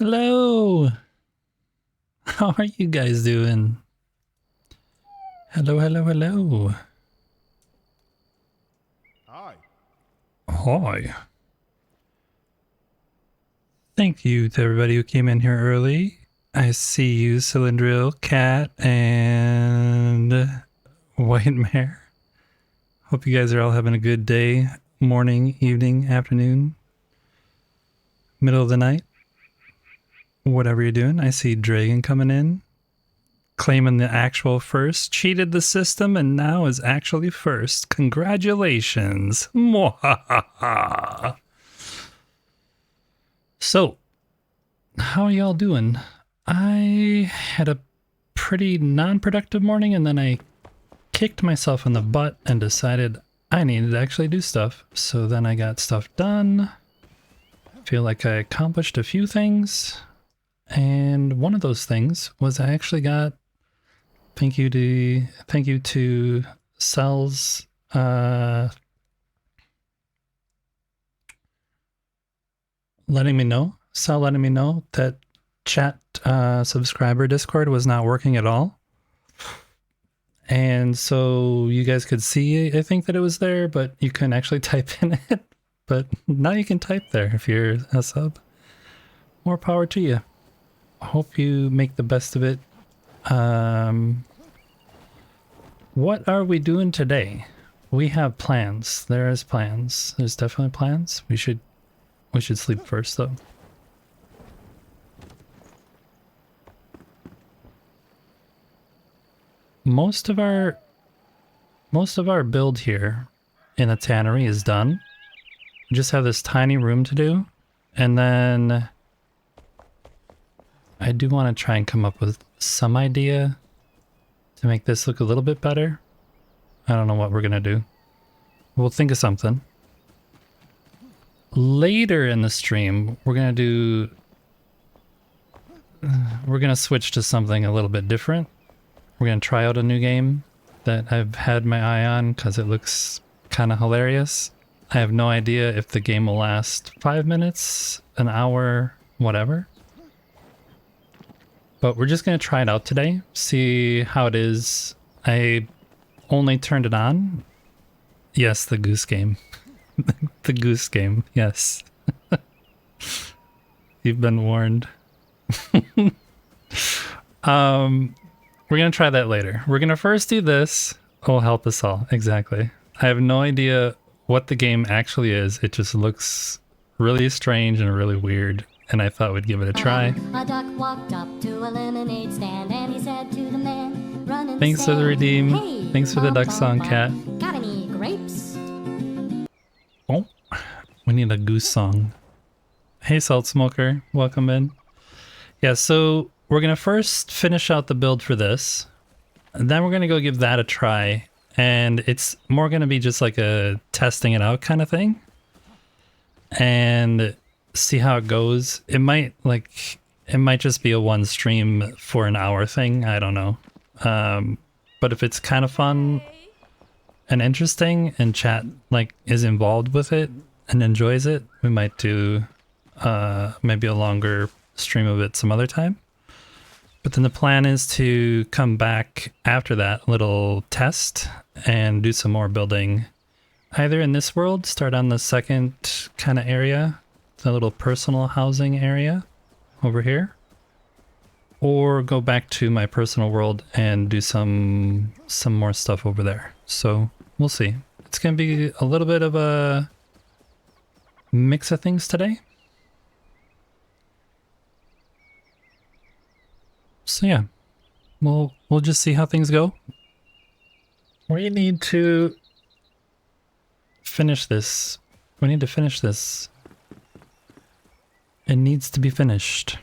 Hello! How are you guys doing? Hello, hello, hello. Hi. Hi. Thank you to everybody who came in here early. I see you, Cylindrill, Cat, and White Mare. Hope you guys are all having a good day, morning, evening, afternoon, middle of the night. Whatever you're doing. I see Dragon coming in, claiming the actual first, cheated the system, and now is actually first. Congratulations. Mwahaha. So, how are y'all doing? I had a pretty non-productive morning, and then I kicked myself in the butt and decided I needed to actually do stuff. So then I got stuff done. Feel like I accomplished a few things. And one of those things was I actually got thank you to Cell's letting me know that chat subscriber Discord was not working at all. And so you guys could see, I think, that it was there, but you couldn't actually type in it. But now you can type there if you're a sub. More power to you. Hope you make the best of it. What are we doing today? We have plans. There is plans. There's definitely plans. We should sleep first, though. Most of our build here in the tannery is done. We just have this tiny room to do, and then I do want to try and come up with some idea to make this look a little bit better. I don't know what we're gonna do. We'll think of something. Later in the stream, we're gonna switch to something a little bit different. We're gonna try out a new game that I've had my eye on because it looks kind of hilarious. I have no idea if the game will last 5 minutes, an hour, whatever. But we're just gonna try it out today, see how it is. I only turned it on. Yes, the Goose game. The Goose game, yes. You've been warned. We're gonna try that later. We're gonna first do this. Oh, help us all. Exactly. I have no idea what the game actually is. It just looks really strange and really weird, and I thought we'd give it a try. A duck walked up to a lemonade stand and he said to the man, run and Thanks for the redeem. Hey, thanks for the duck song, Cat. Got any grapes? Oh, we need a goose song. Hey, Salt Smoker, welcome in. Yeah, so we're gonna first finish out the build for this, and then we're gonna go give that a try, and it's more gonna be just like a testing it out kind of thing, and see how it goes. It might just be a one stream for an hour thing. I don't know, but if it's kind of fun and interesting, and chat is involved with it and enjoys it, we might do maybe a longer stream of it some other time. But then the plan is to come back after that little test and do some more building, either in this world, start on the second kind of area, the little personal housing area over here, or go back to my personal world and do some more stuff over there. So we'll see. It's gonna be a little bit of a mix of things today. So yeah, we'll just see how things go. We need to finish this. We need to finish this. It needs to be finished.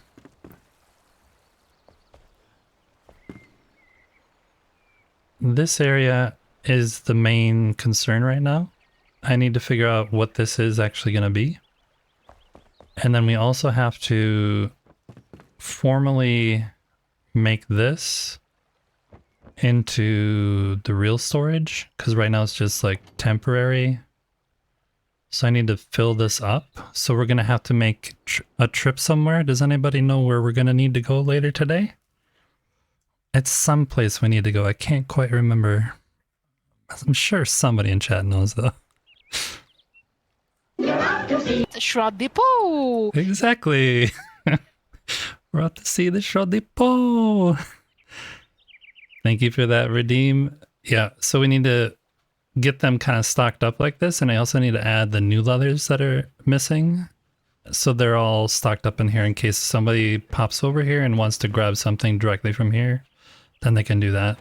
This area is the main concern right now. I need to figure out what this is actually going to be. And then we also have to formally make this into the real storage, because right now it's just like temporary So I need to fill this up. So we're going to have to make a trip somewhere. Does anybody know where we're going to need to go later today? It's someplace we need to go. I can't quite remember. I'm sure somebody in chat knows though. The Shroud Depot! Exactly. We're out to see the Shroud Depot. Thank you for that, Redeem. Yeah, so we need to get them kind of stocked up like this, and I also need to add the new leathers that are missing. So they're all stocked up in here in case somebody pops over here and wants to grab something directly from here. Then they can do that.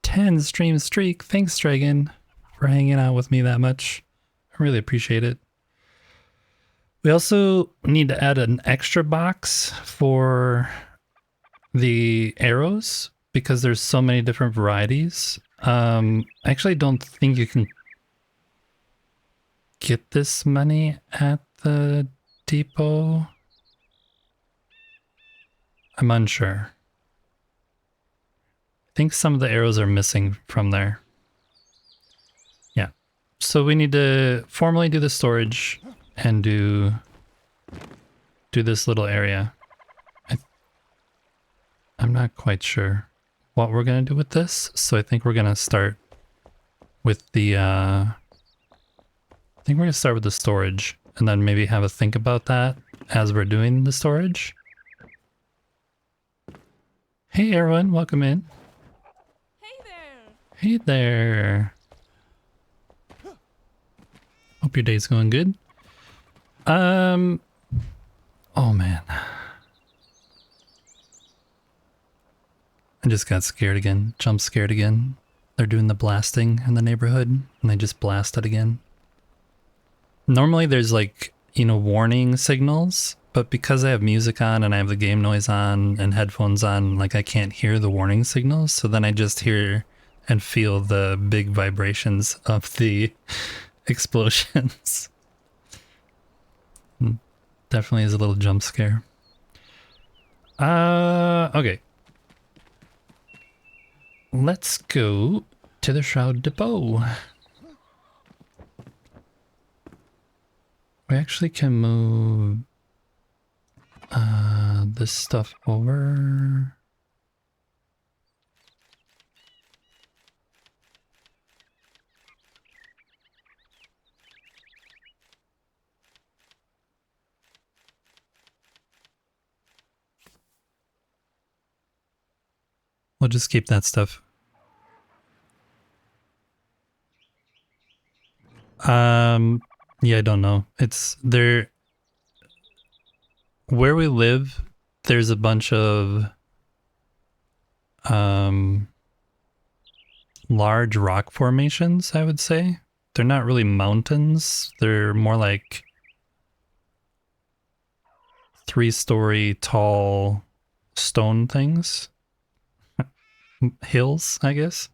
10 stream streak. Thanks, Dragon, for hanging out with me that much. I really appreciate it. We also need to add an extra box for the arrows because there's so many different varieties. I actually don't think you can get this many at the depot. I'm unsure. I think some of the arrows are missing from there. Yeah. So we need to formally do the storage and do this little area. I'm not quite sure what we're going to do with this. So I think we're going to start with the, I think we're going to start with the storage and then maybe have a think about that as we're doing the storage. Hey everyone, welcome in. Hey there! Hey there. Hope your day's going good. Oh man. I just got scared again, jump scared again. They're doing the blasting in the neighborhood and they just blasted again. Normally there's like, you know, warning signals, but because I have music on and I have the game noise on and headphones on, like I can't hear the warning signals. So then I just hear and feel the big vibrations of the explosions. Definitely is a little jump scare. Okay. Let's go to the Shroud Depot. We actually can move this stuff over. We'll just keep that stuff. Yeah, I don't know. It's there. Where we live, there's a bunch of large rock formations, I would say. They're not really mountains. They're more like 3-story tall stone things. Hills, I guess.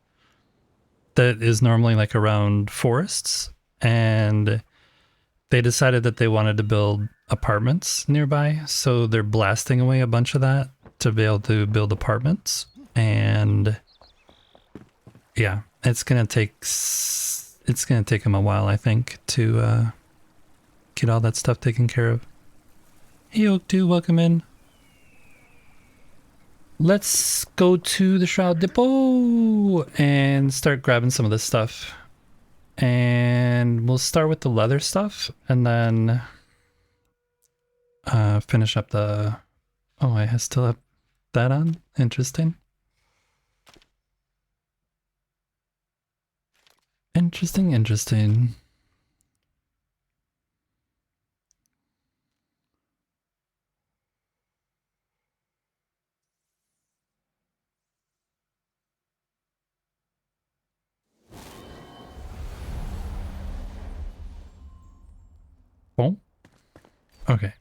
That is normally like around forests. And they decided that they wanted to build apartments nearby. So they're blasting away a bunch of that to be able to build apartments. And yeah, it's gonna take them a while, I think, to get all that stuff taken care of. Hey Oak2, welcome in. Let's go to the Shroud Depot and start grabbing some of this stuff. And we'll start with the leather stuff and then finish up the... Oh, I still have that on? Interesting. Interesting. Oh, okay.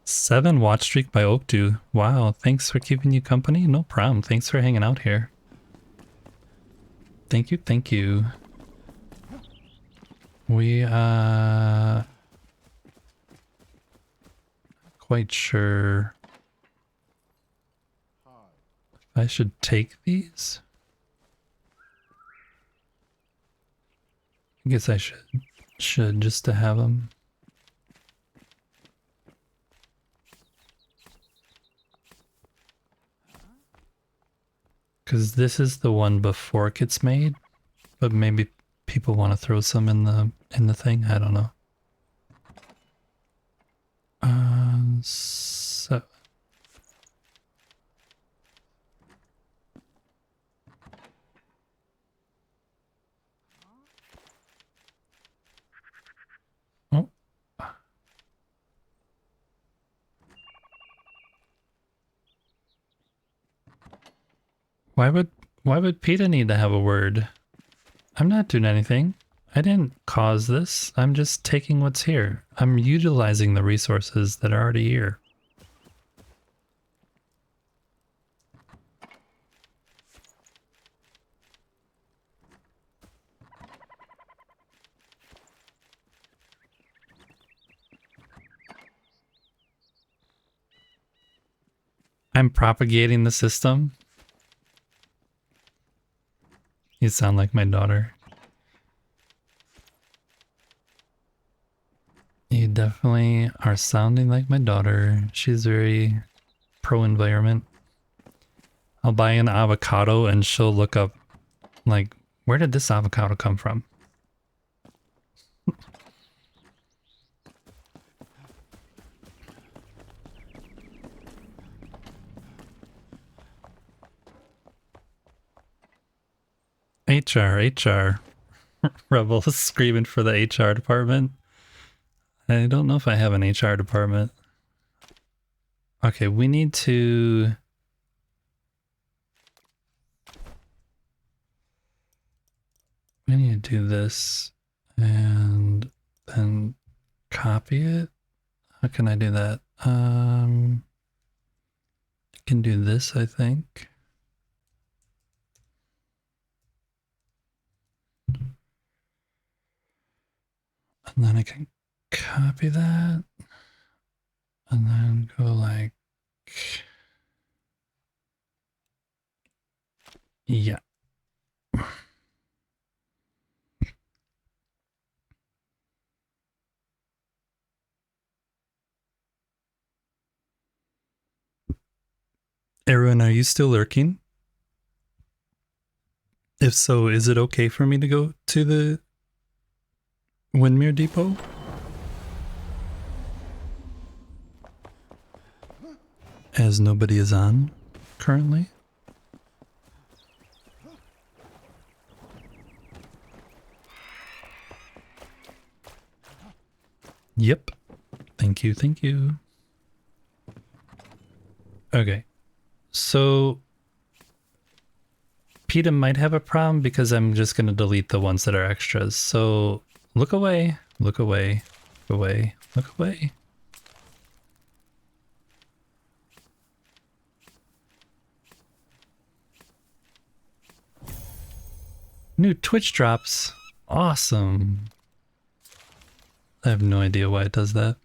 7 watch streak by Oak2. Wow, thanks for keeping you company. No problem. Thanks for hanging out here. Thank you. We quite sure if I should take these. I guess I should just to have them. Because this is the one before it gets made, but maybe people want to throw some in the thing. I don't know. So oh. Why would PETA need to have a word? I'm not doing anything. I didn't cause this. I'm just taking what's here. I'm utilizing the resources that are already here. I'm propagating the system. You sound like my daughter. You definitely are sounding like my daughter. She's very pro-environment. I'll buy an avocado and she'll look up, like, where did this avocado come from? HR. Rebel is screaming for the HR department. I don't know if I have an HR department. Okay, we need to... We need to do this and then copy it. How can I do that? I can do this, I think. And then I can copy that. And then go like... Yeah. Erwin, are you still lurking? If so, is it okay for me to go to the Windmere Depot? As nobody is on currently? Yep. Thank you, thank you. Okay. So PETA might have a problem because I'm just going to delete the ones that are extras. So look away, look away, look away, look away. New Twitch drops. Awesome. I have no idea why it does that.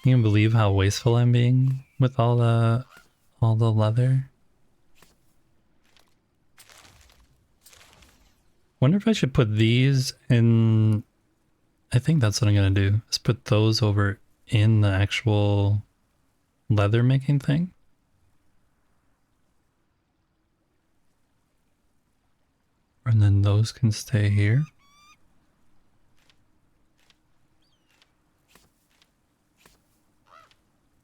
Can you believe how wasteful I'm being with all the leather? Wonder if I should put these in... I think that's what I'm gonna do, is put those over in the actual leather making thing. And then those can stay here.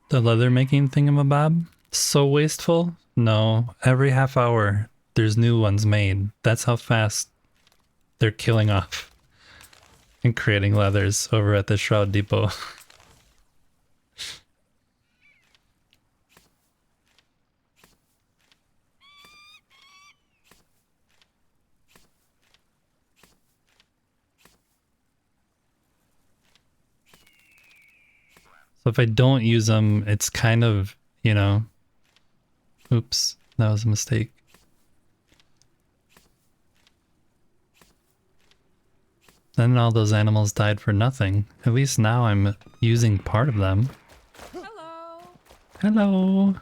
The leather making thingamabob? So wasteful? No, every half hour there's new ones made. That's how fast they're killing off and creating leathers over at the Shroud Depot. So if I don't use them, it's kind of, you know, oops, that was a mistake. Then all those animals died for nothing. At least now I'm using part of them. Hello. Hello.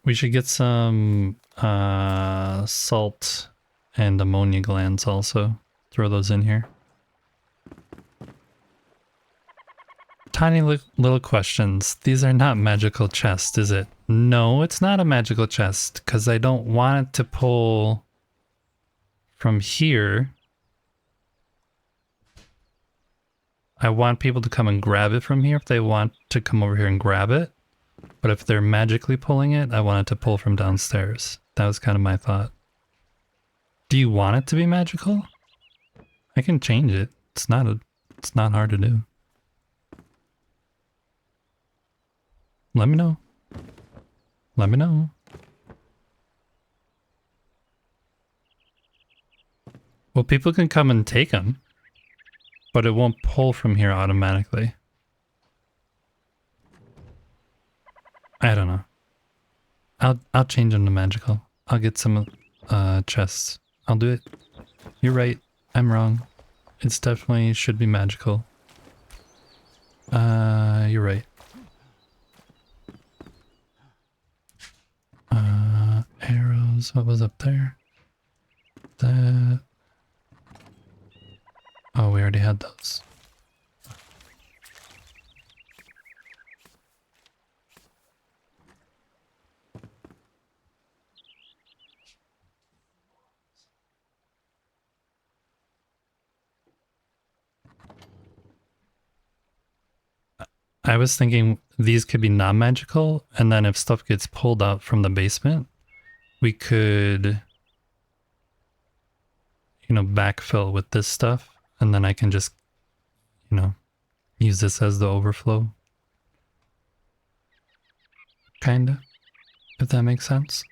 We should get some salt and ammonia glands also. Throw those in here. Tiny little questions. These are not magical chests, is it? No, it's not a magical chest because I don't want it to pull from here. I want people to come and grab it from here if they want to come over here and grab it. But if they're magically pulling it, I want it to pull from downstairs. That was kind of my thought. Do you want it to be magical? I can change it. It's not hard to do. Let me know. Let me know. Well, people can come and take them, but it won't pull from here automatically. I don't know. I'll change them to magical. I'll get some chests. I'll do it. You're right. I'm wrong. It's definitely should be magical. You're right. Arrows. What was up there? That. Oh, we already had those. I was thinking these could be non-magical, and then if stuff gets pulled out from the basement, we could, you know, backfill with this stuff, and then I can just, you know, use this as the overflow. Kinda, if that makes sense.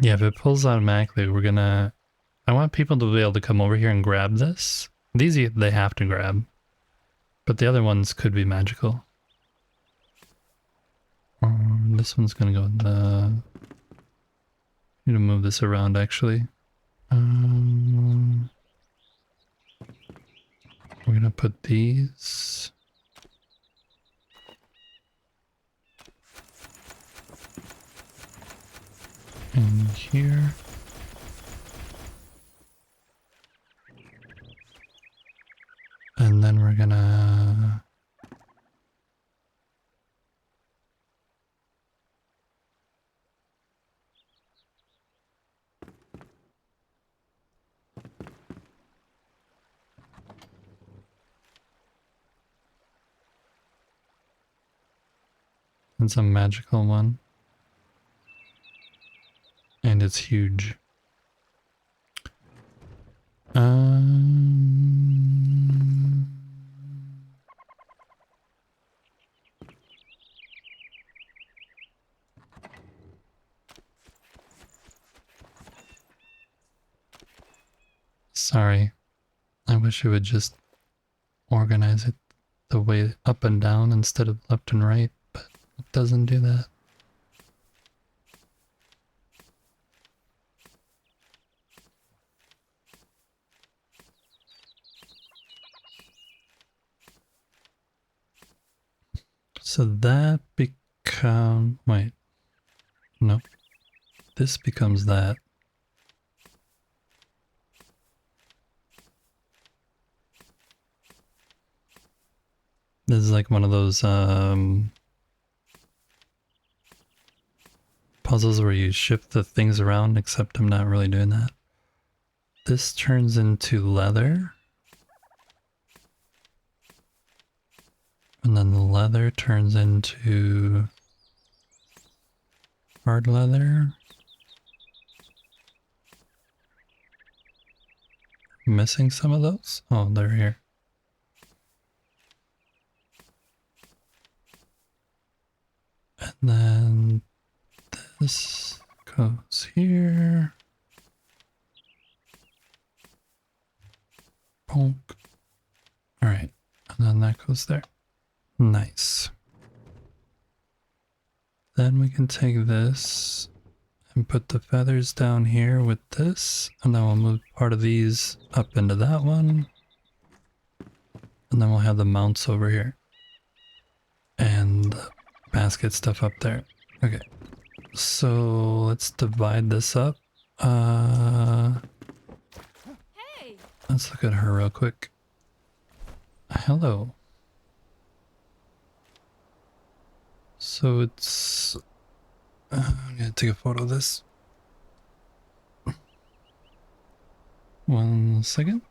Yeah, if it pulls automatically, we're gonna... I want people to be able to come over here and grab this. These they have to grab. But the other ones could be magical. This one's gonna go in the... need to move this around, actually. We're gonna put these... in here. And then we're gonna... it's a magical one. And it's huge. Sorry. I wish it would just organize it the way up and down instead of left and right, but it doesn't do that. So that wait, no, this becomes that. This is like one of those puzzles where you shift the things around, except I'm not really doing that. This turns into leather. And then the leather turns into hard leather. Missing some of those? Oh, they're here. And then this goes here. Bonk. Alright, and then that goes there. Nice. Then we can take this and put the feathers down here with this, and then we'll move part of these up into that one. And then we'll have the mounts over here. And the basket stuff up there. Okay. So let's divide this up. Hey! Let's look at her real quick. Hello. So it's... I'm gonna take a photo of this. 1 second.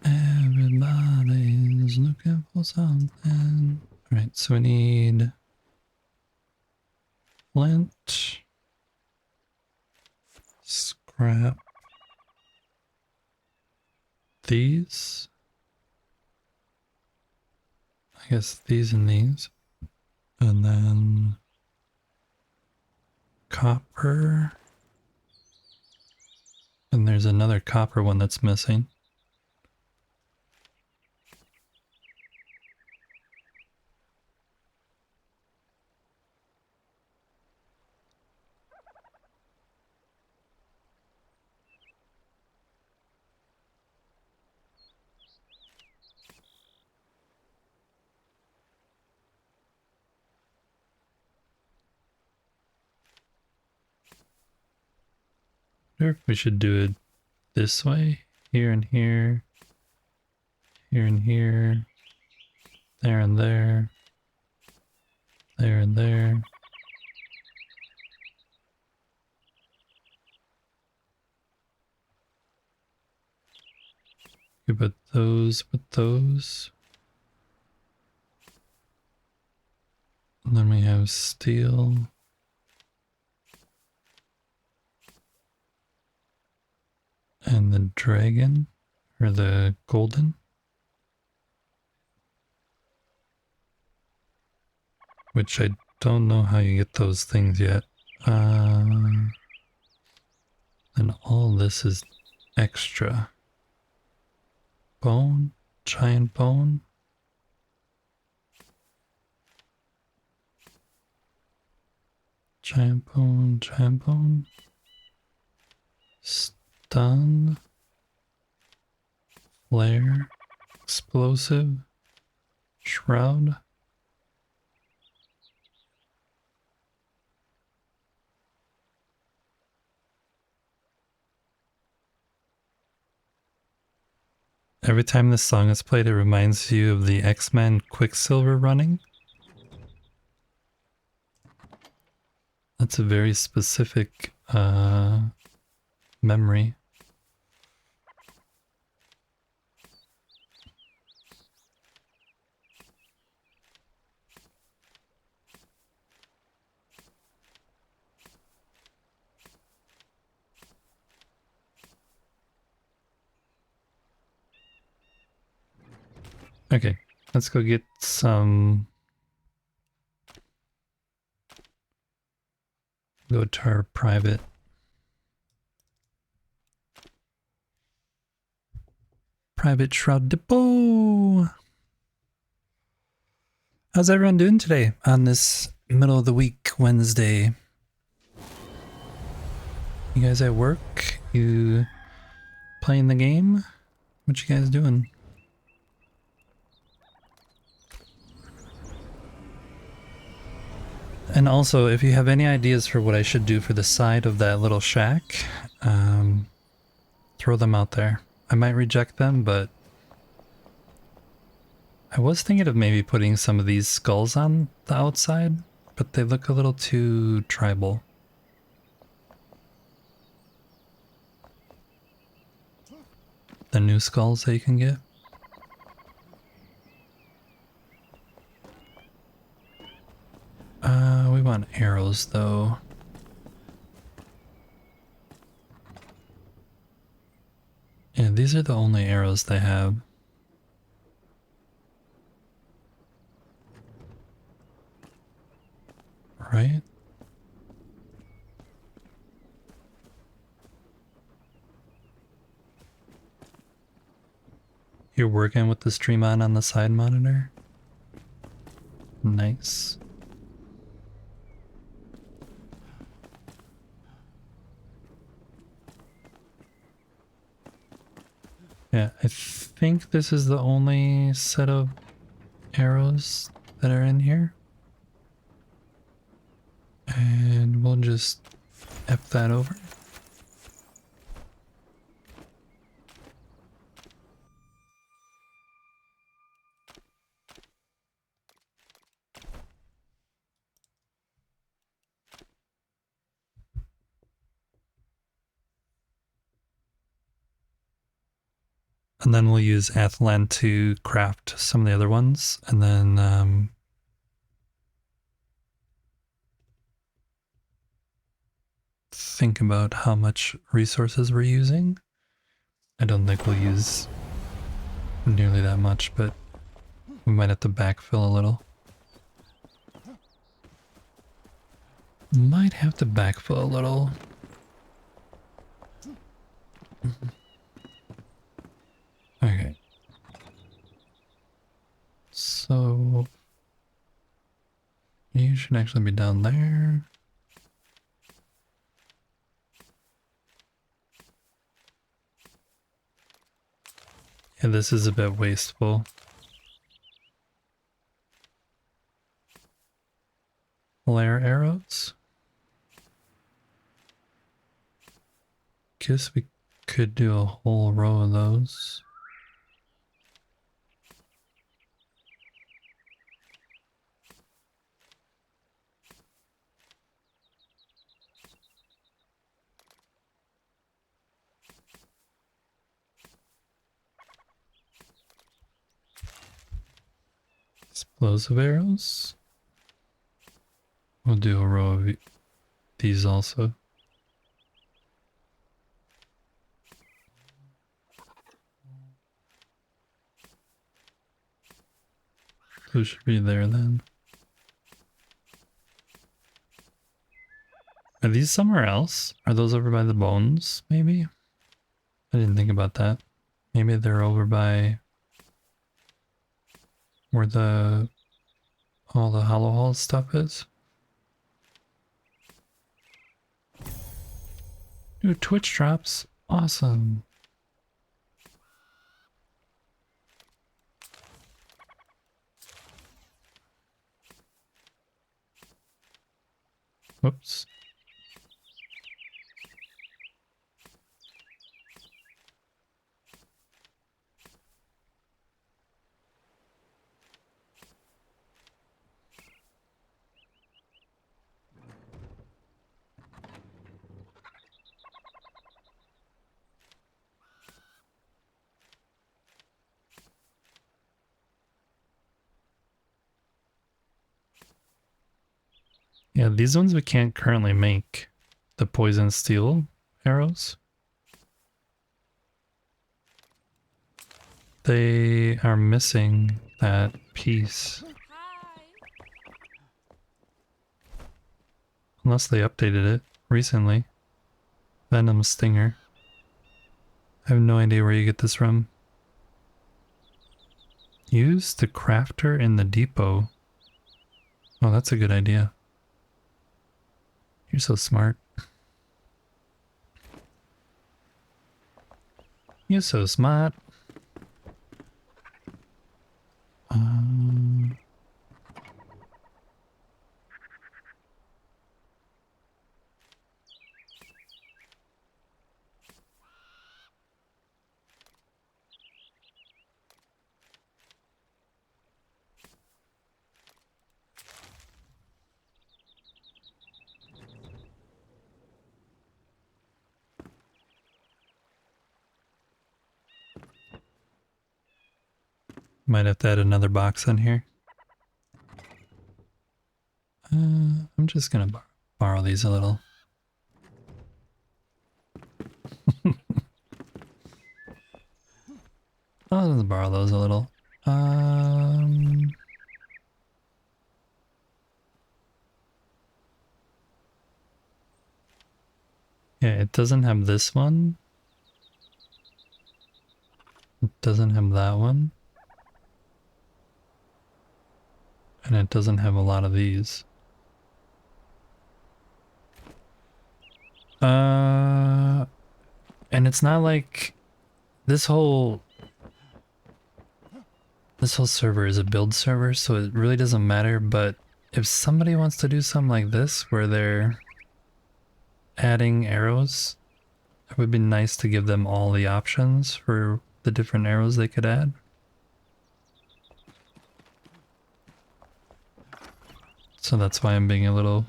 Everybody's looking for something. Alright, so we need flint, scrap, these. I guess these and these. And then copper. And there's another copper one that's missing. I wonder if we should do it this way, here and here, here and here, there and there, there and there. You put those with those. And then we have steel. And the dragon, or the golden. Which I don't know how you get those things yet. And all this is extra. Bone, giant bone. Giant bone, giant bone. Stun. Flare. Explosive. Shroud. Every time this song is played, it reminds you of the X-Men Quicksilver running. That's a very specific memory. Okay, let's go get some... Go to our private shroud depot. How's everyone doing today on this middle of the week Wednesday? You guys at work? You playing the game? What you guys doing? And also, if you have any ideas for what I should do for the side of that little shack, throw them out there. I might reject them, but I was thinking of maybe putting some of these skulls on the outside, but they look a little too tribal. The new skulls that you can get. We want arrows though. Yeah, these are the only arrows they have. Right? You're working with the stream on the side monitor? Nice. Yeah, I think this is the only set of arrows that are in here. And we'll just F that over. And then we'll use Athlan to craft some of the other ones. And then think about how much resources we're using. I don't think we'll use nearly that much, but we might have to backfill a little. Might have to backfill a little. Okay. So you should actually be down there. Yeah, this is a bit wasteful. Flare arrows. Guess we could do a whole row of those. Explosive arrows. We'll do a row of these also. Those should be there then. Are these somewhere else? Are those over by the bones, maybe? I didn't think about that. Maybe they're over by where all the hollow hall stuff is. New Twitch drops. Awesome. Whoops. Yeah, these ones we can't currently make. The poison steel arrows. They are missing that piece. Hi. Unless they updated it recently. Venom Stinger. I have no idea where you get this from. Use the crafter in the depot. Oh, that's a good idea. You're so smart. You're so smart. Might have to add another box in here. I'm just gonna borrow these a little. I'll just borrow those a little. Yeah, it doesn't have this one. It doesn't have that one. And it doesn't have a lot of these. And it's not like this whole server is a build server, so it really doesn't matter, but if somebody wants to do something like this where they're adding arrows, it would be nice to give them all the options for the different arrows they could add. So that's why I'm being a little...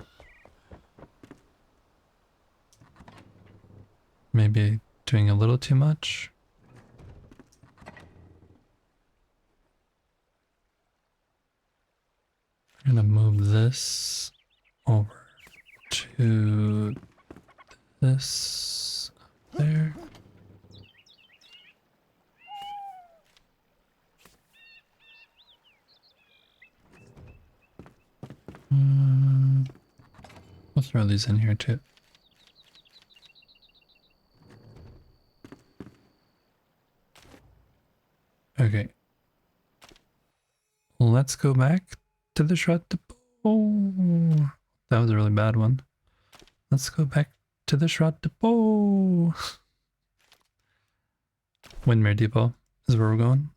maybe doing a little too much. I'm gonna move this over to this there. We'll throw these in here too. Okay. Let's go back to the shot depot. Oh, that was a really bad one. Let's go back to the shot depot. Windmere Depot is where we're going.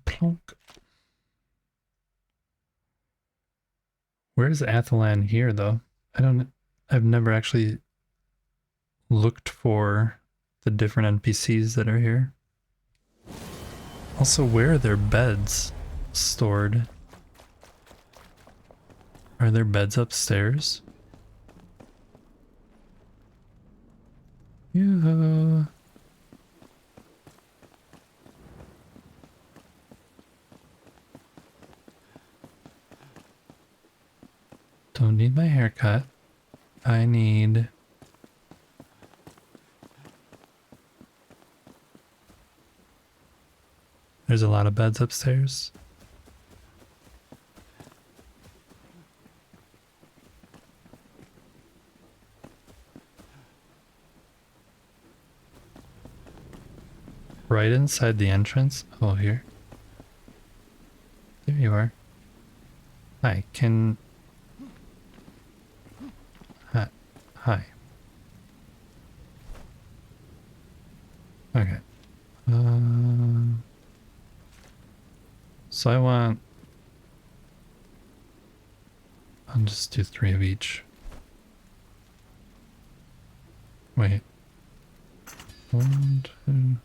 Plonk. Where's Athalan here though? I've never actually looked for the different NPCs that are here. Also, where are their beds stored? Are there beds upstairs? Yeah. Don't need my haircut. I need... There's a lot of beds upstairs. Right inside the entrance? Oh, here. There you are. Hi, can... Hi. Okay. So I want... I'll just do 3 of each. Wait. 1, 2...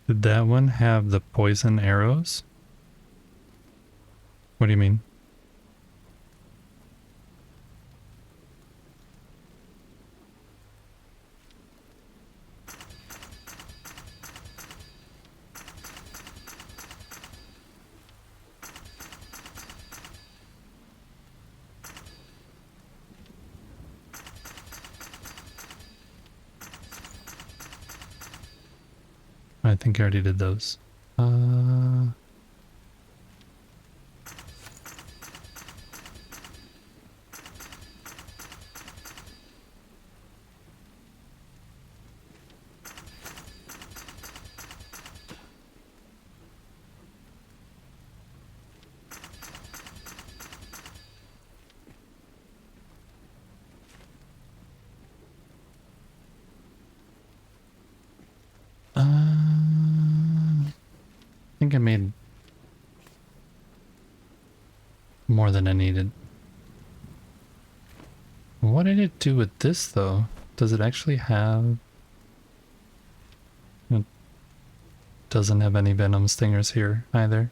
Did that one have the poison arrows? What do you mean? I think I already did those. think I made more than I needed. What did it do with this though? Does it actually have... It doesn't have any venom stingers here either.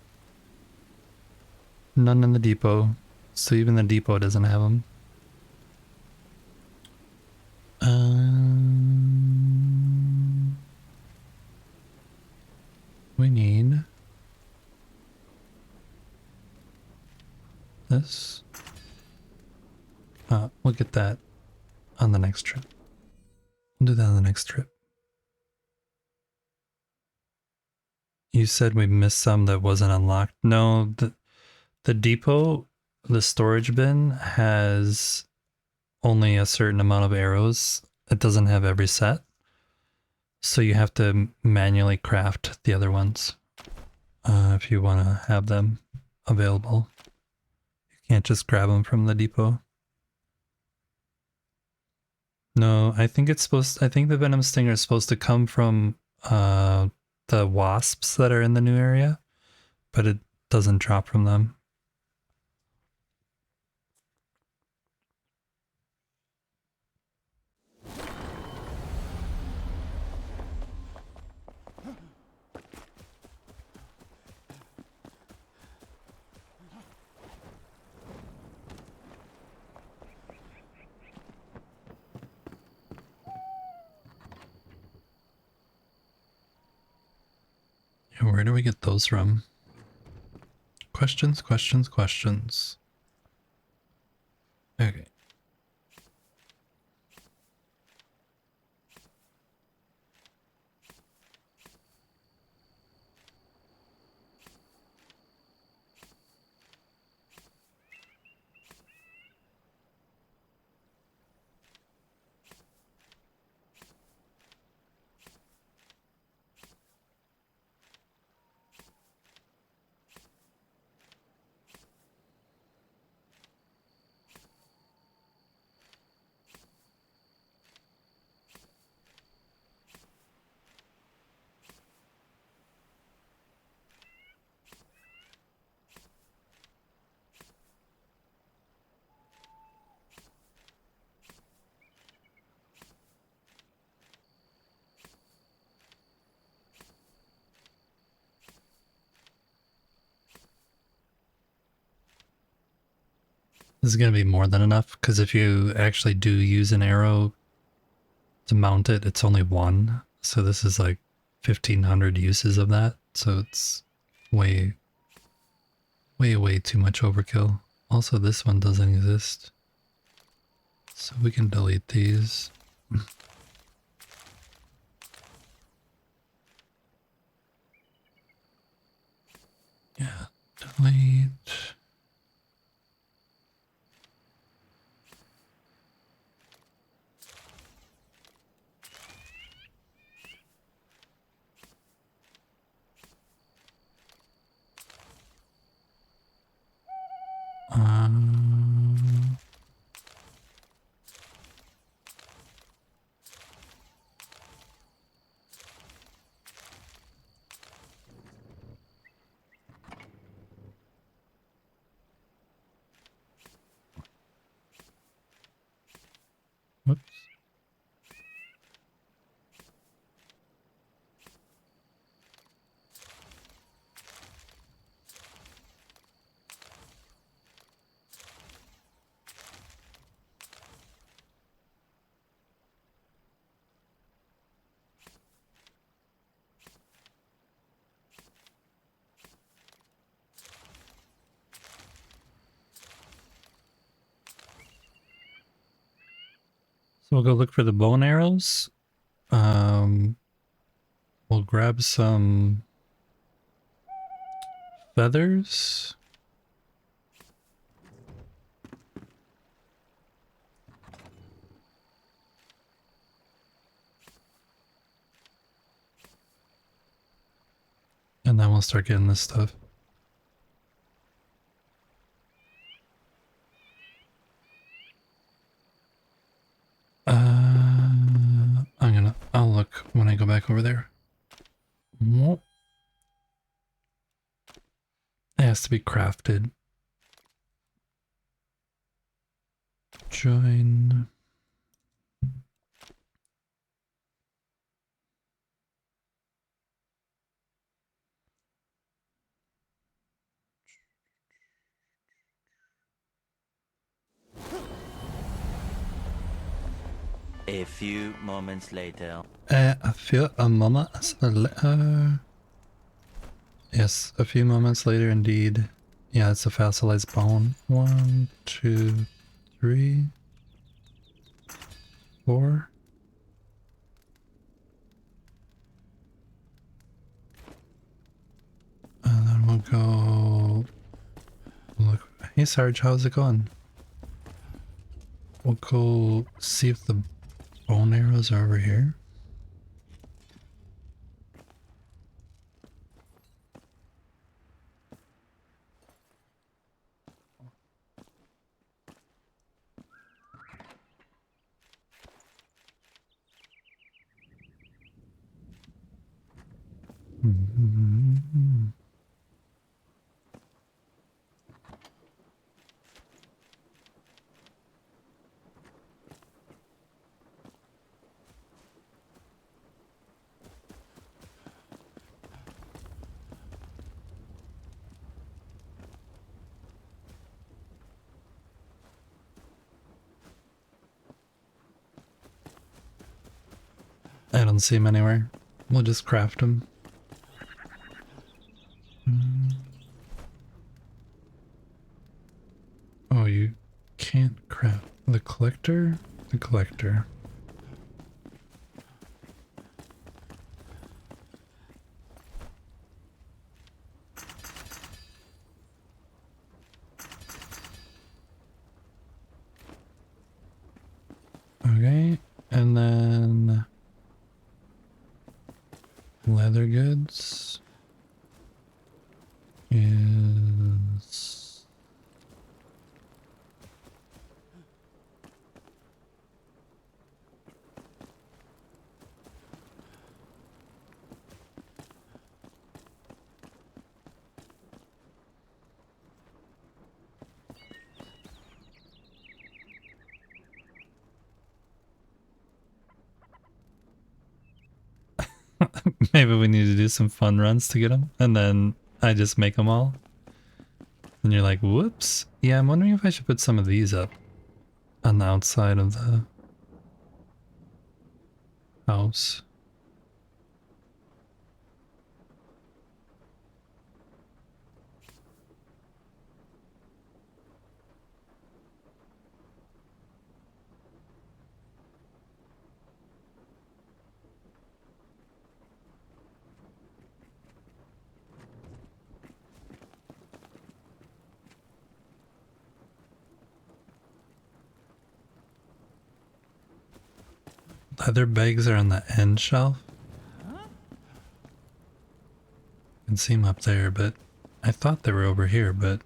None in the depot. So even the depot doesn't have them. We need this. We'll get that on the next trip. We'll do that on the next trip. You said we missed some that wasn't unlocked. No, the depot, the storage bin has only a certain amount of arrows. It doesn't have every set. So you have to manually craft the other ones if you want to have them available. You can't just grab them from the depot. No, I think I think the venom stinger is supposed to come from the wasps that are in the new area, but it doesn't drop from them. Yeah, where do we get those from? Questions, questions, questions. Okay. This is going to be more than enough, because if you actually do use an arrow to mount it, it's only one. So this is like 1,500 uses of that. So it's way, way, way too much overkill. Also, this one doesn't exist. So we can delete these. Yeah, delete. Um, whoops. So we'll go look for the bone arrows. We'll grab some feathers. And then we'll start getting this stuff. I'll look when I go back over there. Whoop. has to be crafted. Join. A few moments later. A few moments later. Yes, a few moments later indeed. Yeah, it's a fossilized bone. 1, 2, 3, 4. And then we'll go look. Hey Sarge, how's it going? We'll go see if the bone arrows are over here. I don't see him anywhere. We'll just craft him. Oh, you can't craft the collector? The collector. Okay, and then leather goods is maybe we need to do some fun runs to get them, and then I just make them all. And you're like, whoops. Yeah, I'm wondering if I should put some of these up on the outside of the house. Leather bags are on the end shelf. I can see them up there, but I thought they were over here, but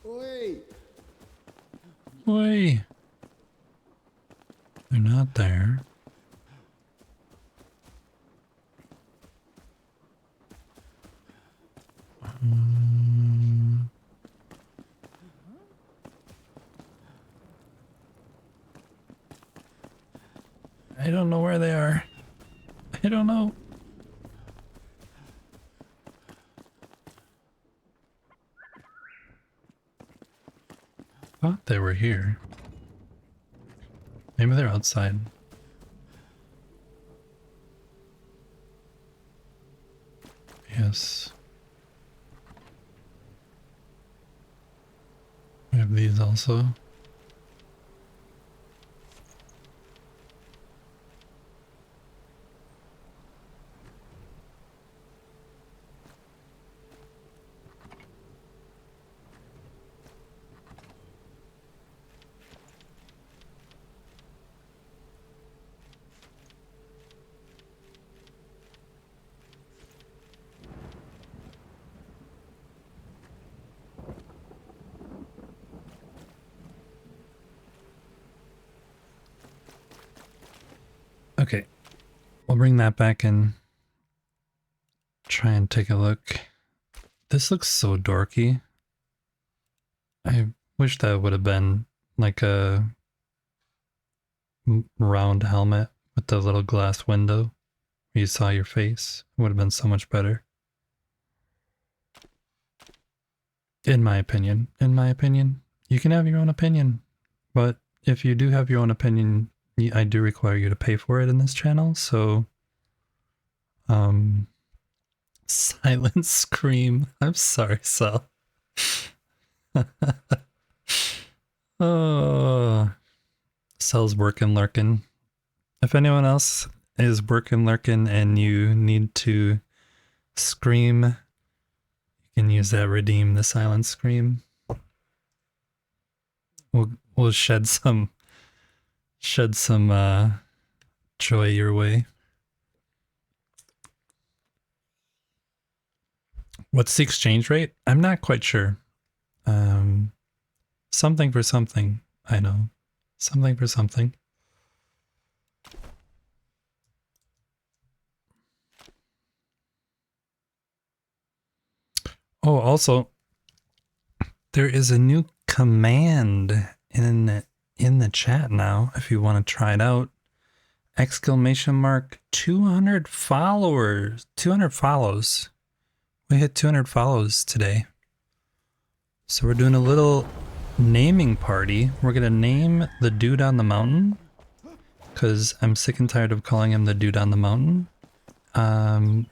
Oi! Oi! They're not there. I don't know where they are. I don't know. Thought they were here. Maybe they're outside. Yes. We have these also. We'll bring that back and try and take a look. This looks so dorky. I wish that would have been like a round helmet with the little glass window where you saw your face. It would have been so much better. In my opinion. In my opinion. You can have your own opinion. But if you do have your own opinion, I do require you to pay for it in this channel, so... Silent scream. I'm sorry, Sal. Oh... Sal's working lurking. If anyone else is working lurking and you need to scream, you can use that redeem the silent scream. We'll shed some joy your way. What's the exchange rate? I'm not quite sure. Something for something, I know. Something for something. Oh, also, there is a new command in the chat now, if you want to try it out. Exclamation mark 200 followers. 200 follows. We hit 200 follows today. So we're doing a little naming party. We're gonna name the dude on the mountain, because I'm sick and tired of calling him the dude on the mountain. And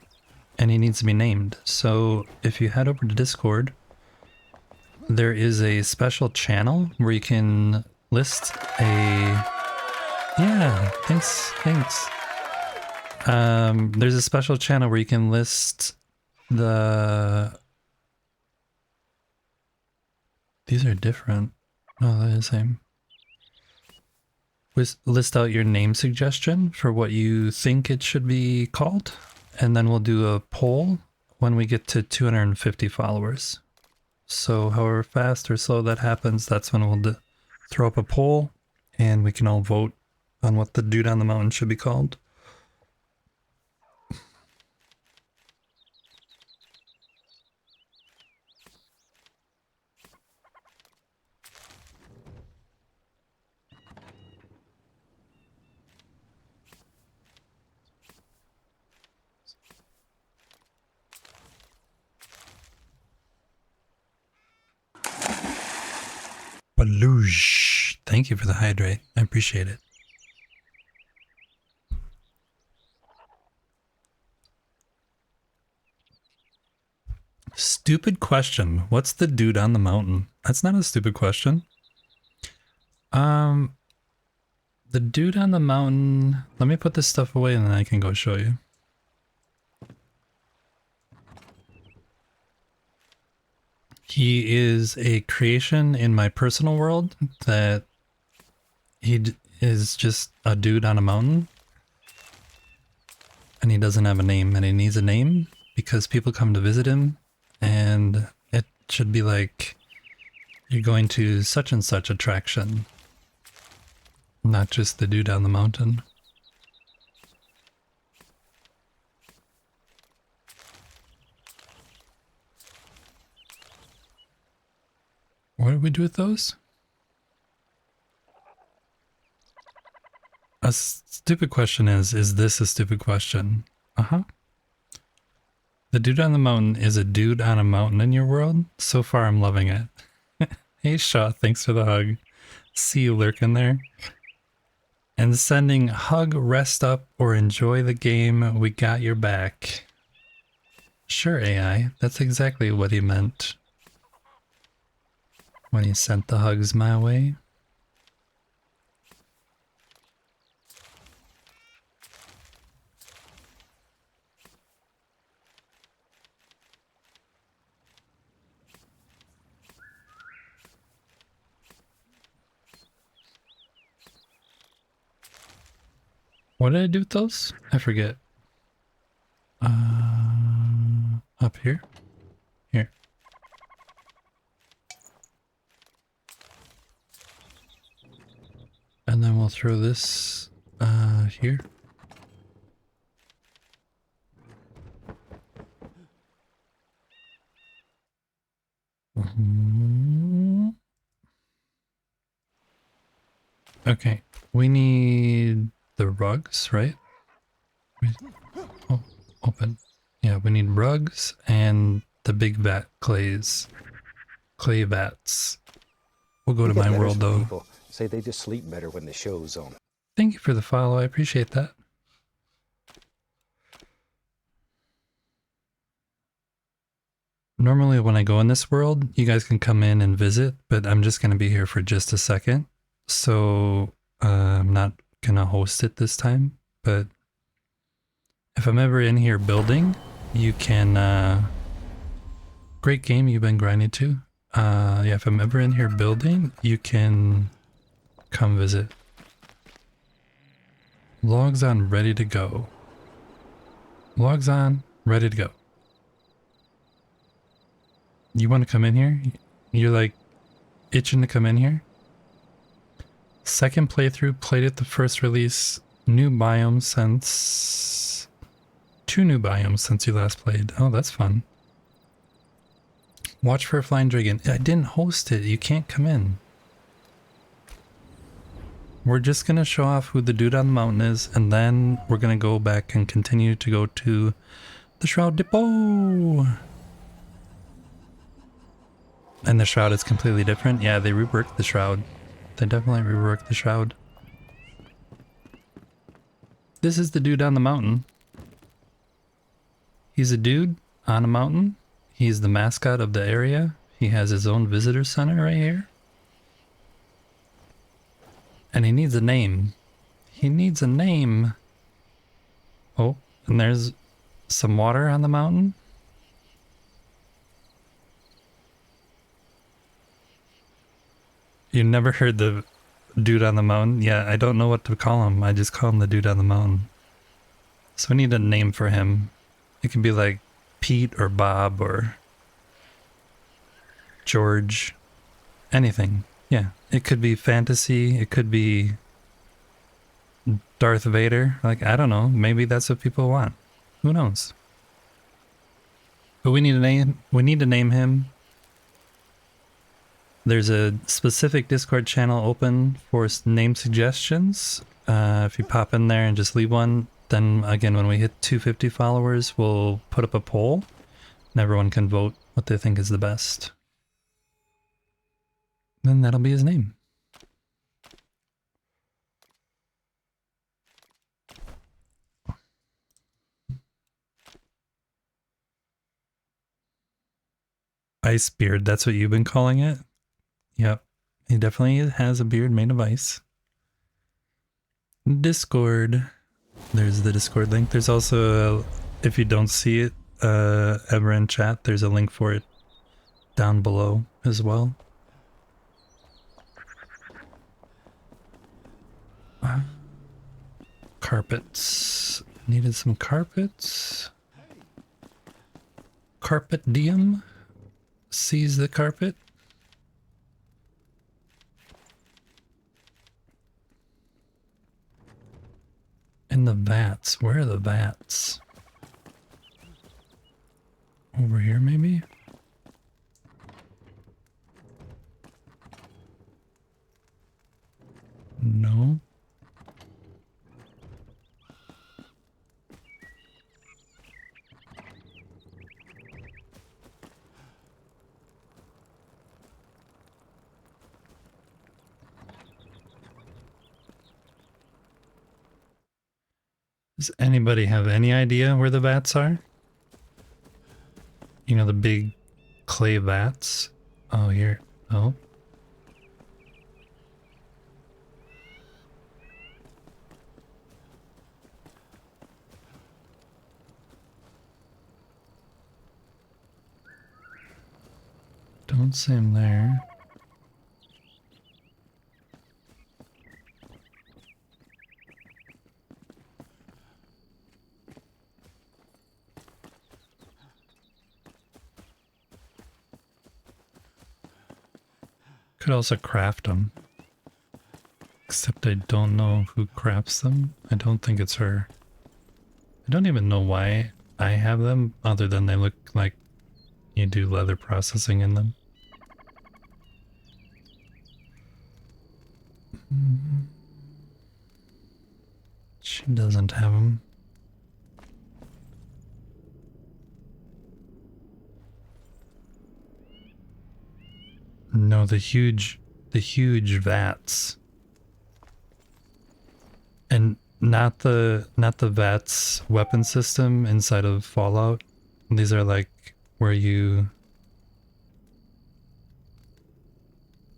he needs to be named. So if you head over to Discord, there is a special channel where you can list a... Yeah, thanks. There's a special channel where you can list the... These are different. Oh, they're the same. List out your name suggestion for what you think it should be called, and then we'll do a poll when we get to 250 followers. So however fast or slow that happens, that's when we'll throw up a poll, and we can all vote on what the dude on the mountain should be called. Baloosh. Thank you for the hydrate. I appreciate it. Stupid question. What's the dude on the mountain? That's not a stupid question. The dude on the mountain... Let me put this stuff away and then I can go show you. He is a creation in my personal world that he is just a dude on a mountain. And he doesn't have a name, and he needs a name because people come to visit him, and it should be like, you're going to such and such attraction, not just the dude on the mountain. What did we do with those? A stupid question is this a stupid question? Uh-huh. The dude on the mountain is a dude on a mountain in your world? So far I'm loving it. Hey Shaw, thanks for the hug. See you lurking there. And sending hug, rest up, or enjoy the game. We got your back. Sure, AI. That's exactly what he meant when he sent the hugs my way. What did I do with those? I forget. Up here? Here. And then we'll throw this, here. Okay, we need the rugs, right? Oh, open. Yeah, we need rugs and the big vat clay vats. We'll go We to get my letters world from though. people say they just sleep better when the show's on. Thank you for the follow, I appreciate that. Normally when I go in this world, you guys can come in and visit, but I'm just going to be here for just a second. So I'm not going to host it this time, but if I'm ever in here building, you can... great game you've been grinding to. Yeah, if I'm ever in here building, you can come visit. Logs on, ready to go. Logs on, ready to go. You want to come in here? You're like itching to come in here? Second playthrough, played it the first release. New biomes since... 2 new biomes since you last played. Oh, that's fun. Watch for a flying dragon. I didn't host it. You can't come in. We're just going to show off who the dude on the mountain is, and then we're going to go back and continue to go to the Shroud Depot. And the Shroud is completely different. Yeah, they reworked the Shroud. They definitely reworked the Shroud. This is the dude on the mountain. He's a dude on a mountain. He's the mascot of the area. He has his own visitor center right here. And he needs a name. He needs a name. Oh, and there's some water on the mountain. You never heard the dude on the mountain? Yeah, I don't know what to call him. I just call him the dude on the mountain. So we need a name for him. It can be like Pete or Bob or George. Anything. Yeah, it could be fantasy. It could be Darth Vader. Like, I don't know. Maybe that's what people want. Who knows? But we need a name. We need to name him. There's a specific Discord channel open for name suggestions. If you pop in there and just leave one, then again, when we hit 250 followers, we'll put up a poll and everyone can vote what they think is the best. Then that'll be his name. Ice beard, that's what you've been calling it? Yep, he definitely has a beard made of ice. Discord. There's the Discord link. There's also, if you don't see it ever in chat, there's a link for it down below as well. Carpets. Needed some carpets. Carpet diem. Seize the carpet. And the vats. Where are the vats? Over here, maybe? No. Does anybody have any idea where the vats are? You know, the big clay vats? Oh, here. Oh. Don't see him there. Could also craft them. Except I don't know who crafts them. I don't think it's her. I don't even know why I have them, other than they look like you do leather processing in them. She doesn't have them. No, the huge vats. And not the vats weapon system inside of Fallout. These are like where you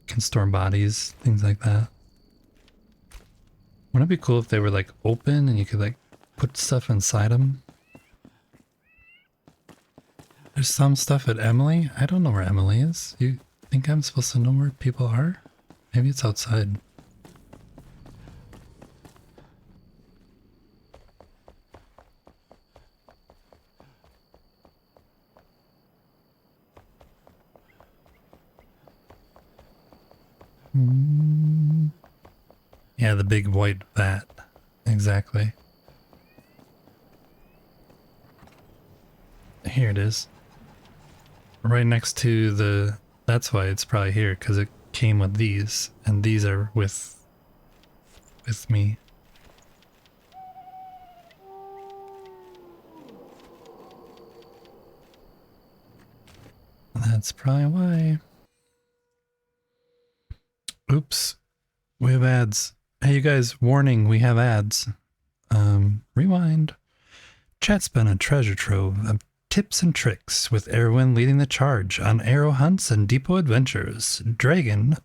can store bodies, things like that. Wouldn't it be cool if they were like open and you could like put stuff inside them? There's some stuff at Emily. I don't know where Emily is. You think I'm supposed to know where people are? Maybe it's outside. Yeah, the big white vat. Exactly. Here it is. Right next to the... That's why it's probably here, because it came with these. And these are with me. That's probably why. Oops. We have ads. Hey, you guys, warning, we have ads. Rewind. Chat's been a treasure trove of tips and tricks, with Erwin leading the charge on arrow hunts and depot adventures. Dragons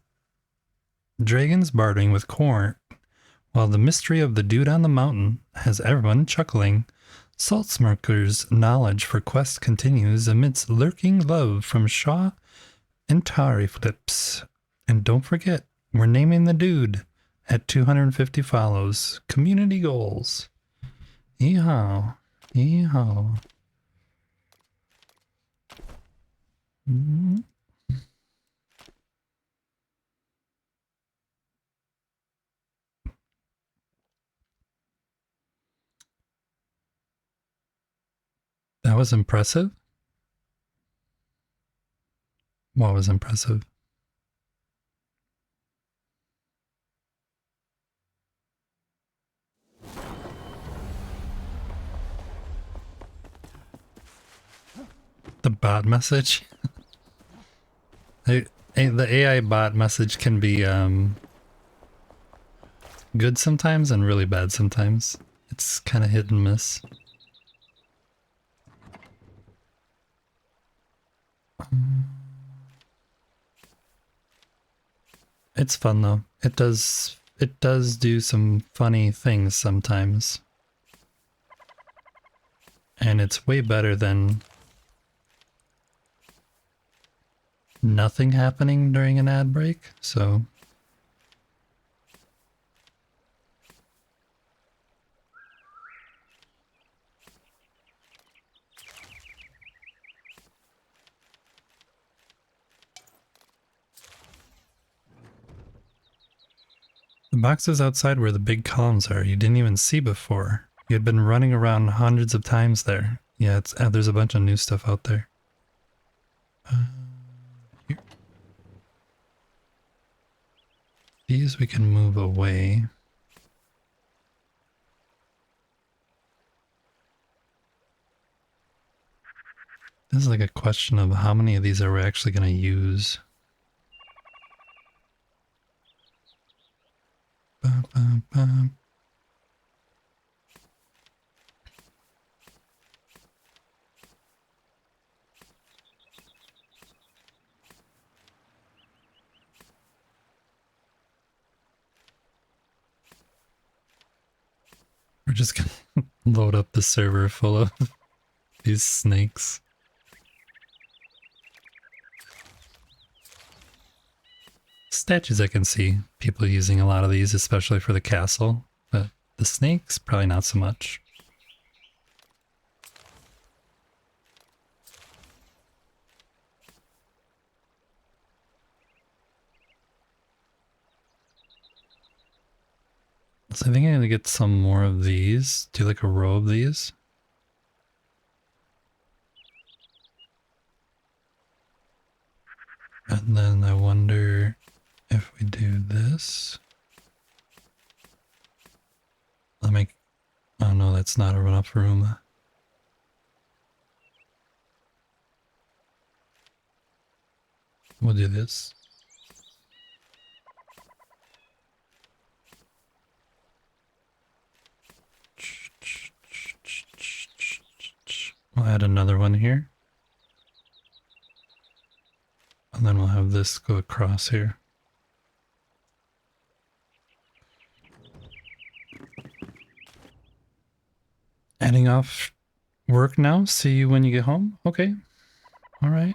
bartering with corn, while the mystery of the dude on the mountain has everyone chuckling. Saltsmirker's knowledge for quest continues amidst lurking love from Shaw and Tari flips. And don't forget, we're naming the dude at 250 follows. Community goals. Yeehaw. Yeehaw. That was impressive. What was impressive? The bot message? The AI bot message can be good sometimes and really bad sometimes. It's kind of hit and miss. It's fun though. It does do some funny things sometimes. And it's way better than nothing happening during an ad break, so the boxes outside where the big columns are, you didn't even see before. You had been running around hundreds of times there. Yeah, it's there's a bunch of new stuff out there. Here. These we can move away. This is like a question of how many of these are we actually going to use. Bum, bum, bum. We're just gonna load up the server full of these snakes. Statues, I can see people using a lot of these, especially for the castle, but the snakes, probably not so much. So I think I'm gonna get some more of these. Do like a row of these. And then I wonder if we do this. Let me... Oh no, that's not enough room. We'll do this. We'll add another one here. And then we'll have this go across here. Heading off work now. See you when you get home. Okay. All right.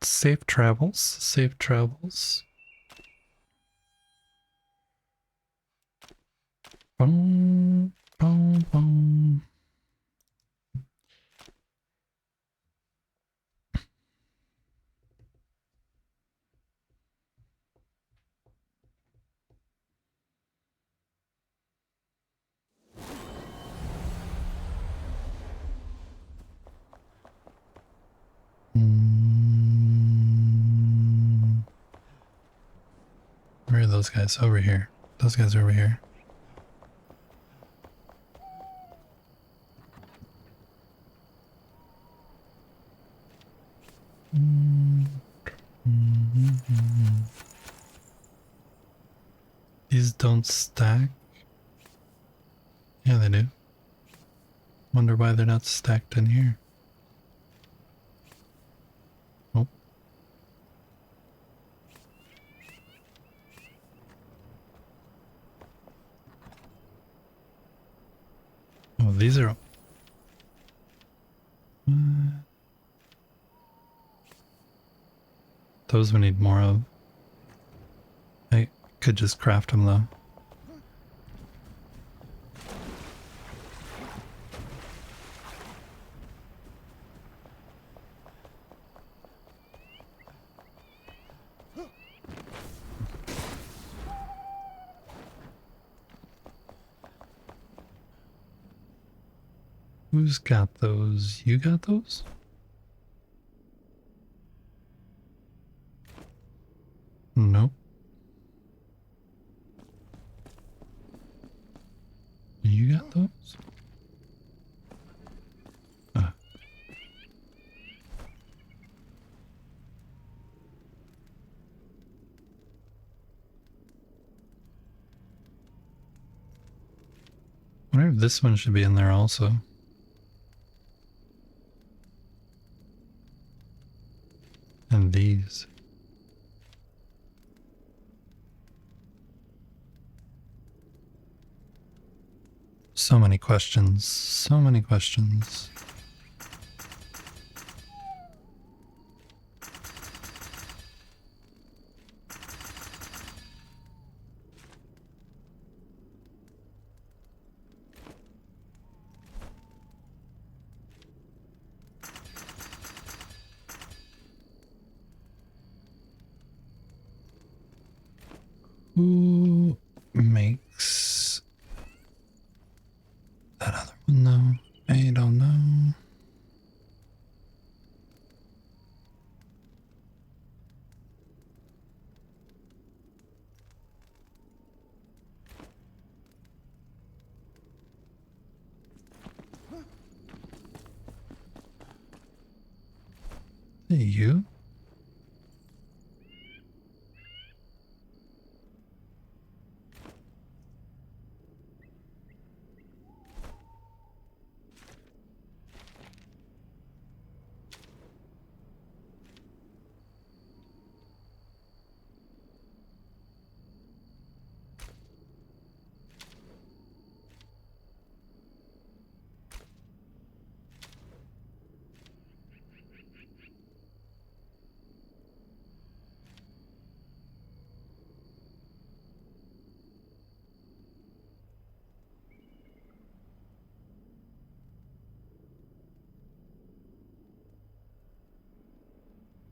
Safe travels. Safe travels. Boom, boom, boom. Where are those guys? Over here. Those guys are over here. These don't stack. Yeah, they do. Wonder why they're not stacked in here. Oh. Oh, these are... Those we need more of. I could just craft them though. Who's got those? You got those? Nope. You got those? I wonder if this one should be in there also. And these. So many questions. So many questions. Who makes that other one though? I don't know. Hey, you?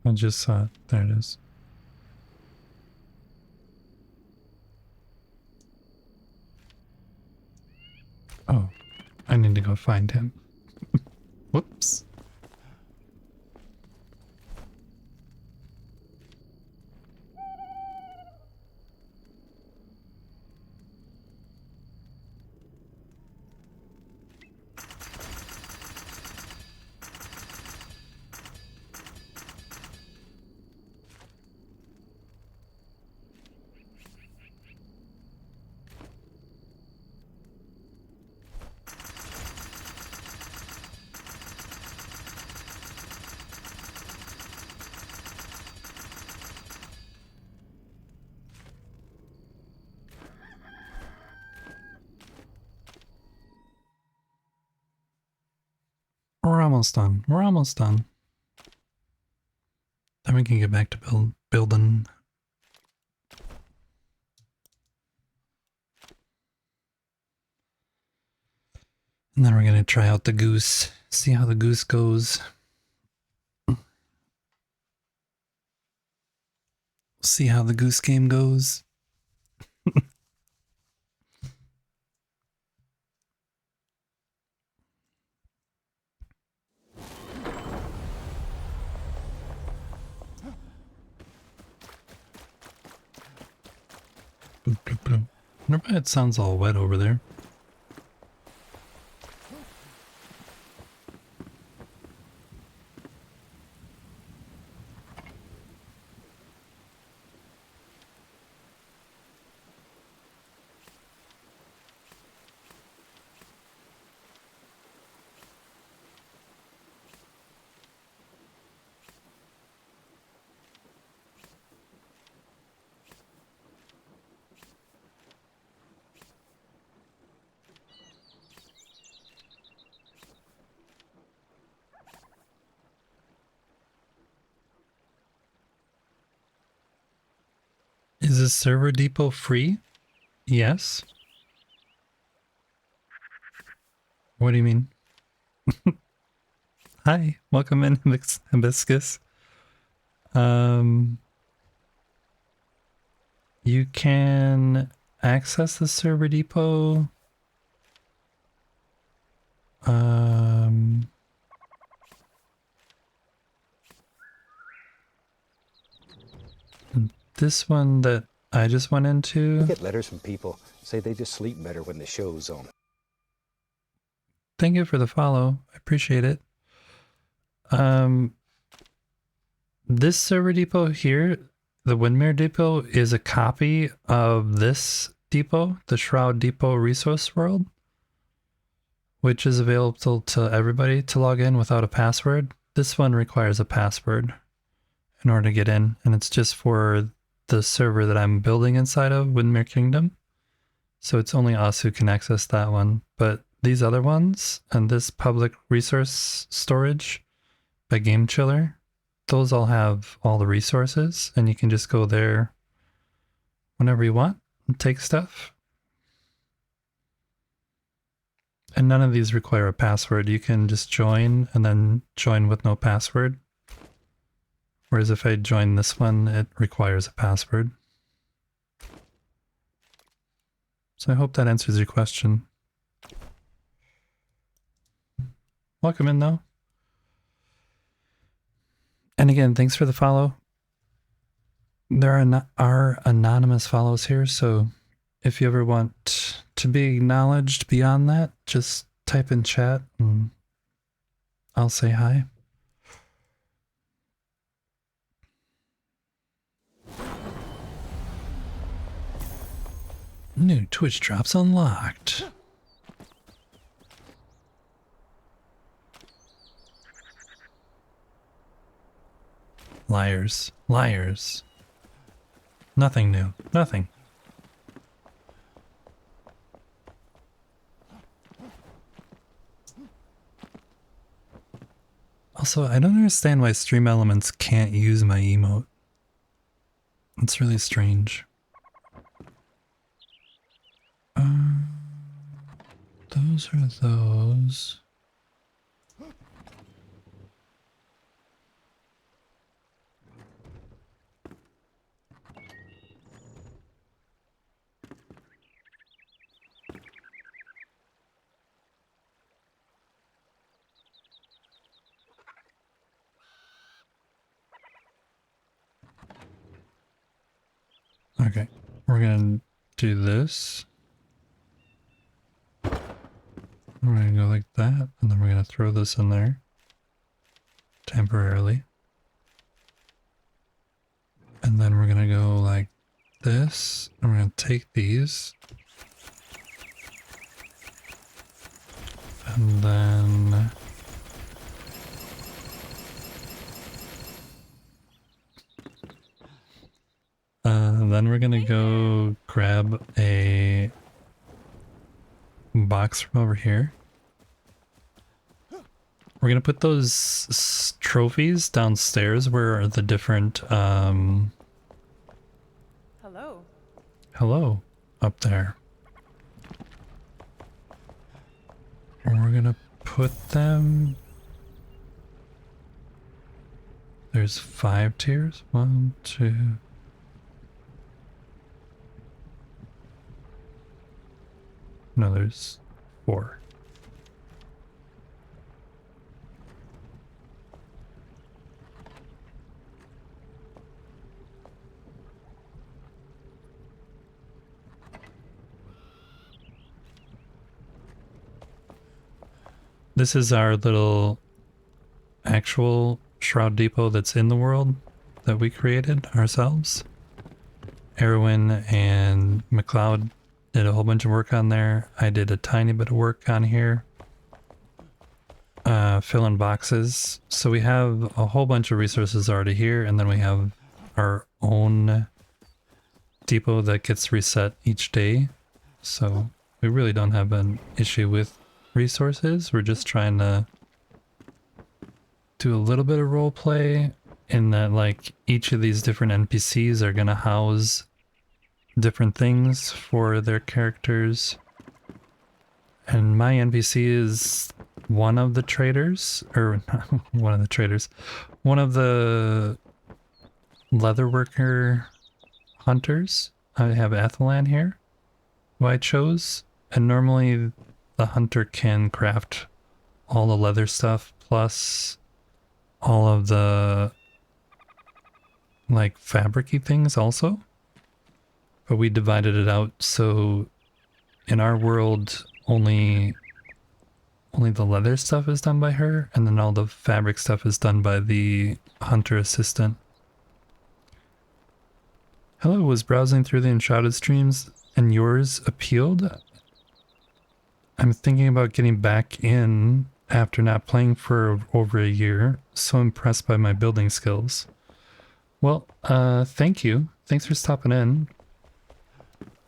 I just saw it. There it is. Oh, I need to go find him. Whoops. almost done. We're almost done. Then we can get back to building. And then we're gonna try out the goose. See how the goose goes. See how the goose game goes. Bloop, bloop, bloop. Wonder why it sounds all wet over there. Is this server depot free? Yes. What do you mean? Hi, welcome in, Hibiscus. You can access the server depot. This one that I just went into. We get letters from people say they just sleep better when the show's on. Thank you for the follow. I appreciate it. This server depot here, the Windmere Depot, is a copy of this depot, the Shroud Depot Resource World, which is available to everybody to log in without a password. This one requires a password in order to get in, and it's just for the server that I'm building inside of, Windmere Kingdom. So it's only us who can access that one. But these other ones and this public resource storage by Game Chiller, those all have all the resources, and you can just go there whenever you want and take stuff. And none of these require a password. You can just join and then join with no password. Whereas if I join this one, it requires a password. So I hope that answers your question. Welcome in though. And again, thanks for the follow. There are anonymous follows here, so if you ever want to be acknowledged beyond that, just type in chat and I'll say hi. New Twitch drops unlocked. Liars. Liars. Nothing new. Nothing. Also, I don't understand why Stream Elements can't use my emote. It's really strange. Those are those. Okay, we're gonna do this. We're gonna go like that, and then we're gonna throw this in there temporarily. And then we're gonna go like this, and we're gonna take these. And then we're gonna go grab a box from over here. We're gonna put those trophies downstairs where are the different Hello. hello up there. And we're gonna put them. There's 5 tiers. 1, 2. No, there's 4. This is our little actual Shroud Depot that's in the world that we created ourselves. Erwin and McLeod did a whole bunch of work on there. I did a tiny bit of work on here. Filling boxes. So we have a whole bunch of resources already here, and then we have our own depot that gets reset each day. So we really don't have an issue with resources. We're just trying to do a little bit of role play in that, like, each of these different NPCs are gonna house different things for their characters. And my NPC is one of the traders, or not one of the traders, one of the leatherworker hunters. I have Athelan here, who I chose, and normally the hunter can craft all the leather stuff plus all of the like fabricy things also. But we divided it out so in our world only the leather stuff is done by her, and then all the fabric stuff is done by the hunter assistant. Hello, was browsing through the Enshrouded streams and yours appealed? I'm thinking about getting back in after not playing for over a year. So impressed by my building skills. Well, thank you. Thanks for stopping in.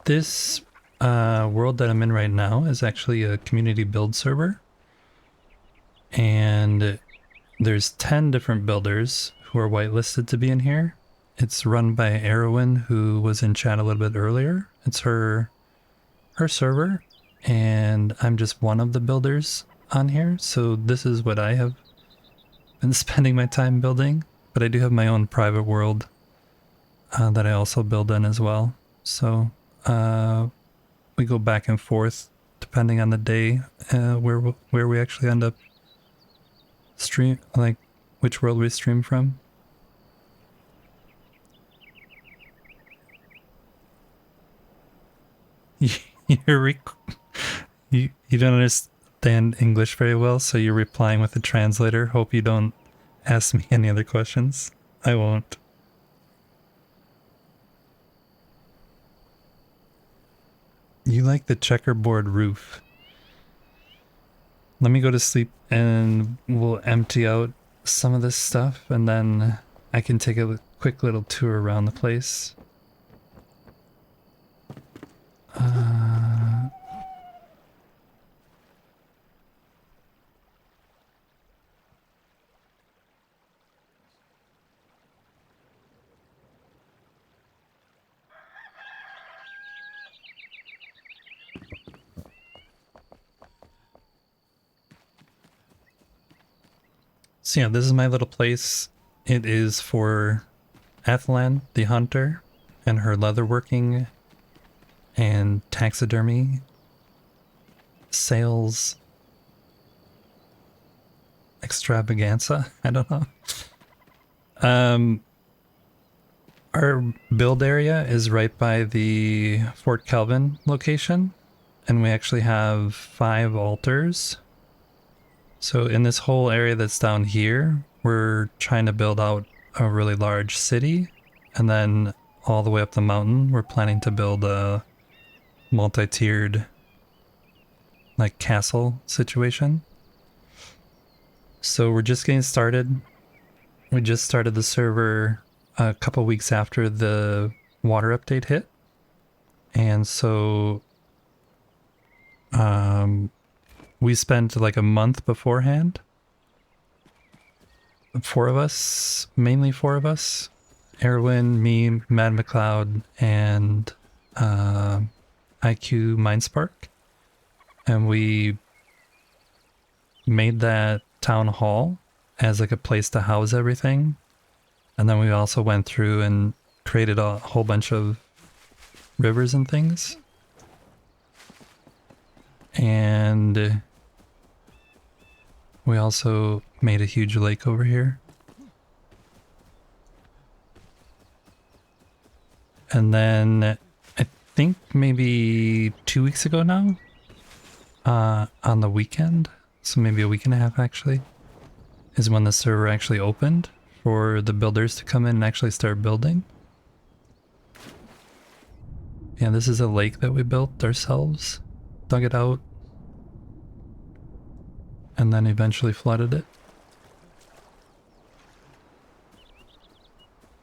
This world that I'm in right now is actually a community build server. And there's 10 different builders who are whitelisted to be in here. It's run by Erwin, who was in chat a little bit earlier. It's her server, and I'm just one of the builders on here. So this is what I have been spending my time building. But I do have my own private world that I also build in as well. So we go back and forth depending on the day where we actually end up stream, like which world we stream from. You don't understand English very well, so you're replying with a translator. Hope you don't ask me any other questions. I won't. You like the checkerboard roof. Let me go to sleep and we'll empty out some of this stuff, and then I can take a quick little tour around the place. So yeah, this is my little place. It is for Athelan, the hunter, and her leatherworking and taxidermy sales extravaganza. I don't know. Our build area is right by the Fort Calvin location, and we actually have 5 altars. So in this whole area that's down here, we're trying to build out a really large city, and then all the way up the mountain, we're planning to build a multi-tiered like castle situation. So we're just getting started. We just started the server a couple weeks after the water update hit. And so we spent like a month beforehand four of us, mainly four of us. Erwin, me, Mad McLeod, and IQ Mindspark. And we made that town hall as like a place to house everything. And then we also went through and created a whole bunch of rivers and things. And we also made a huge lake over here. And then I think maybe 2 weeks ago now, on the weekend, so maybe a week and a half actually, is when the server actually opened for the builders to come in and actually start building. Yeah, this is a lake that we built ourselves, dug it out, and then eventually flooded it.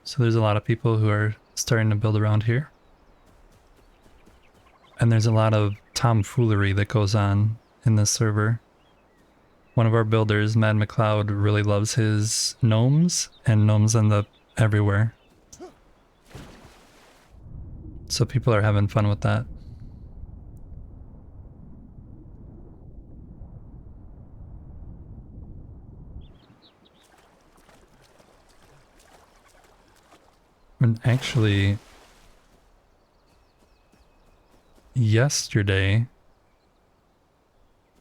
So there's a lot of people who are starting to build around here. And there's a lot of tomfoolery that goes on in this server. One of our builders, Mad McLeod, really loves his gnomes, and gnomes end up everywhere. So people are having fun with that. And actually, yesterday,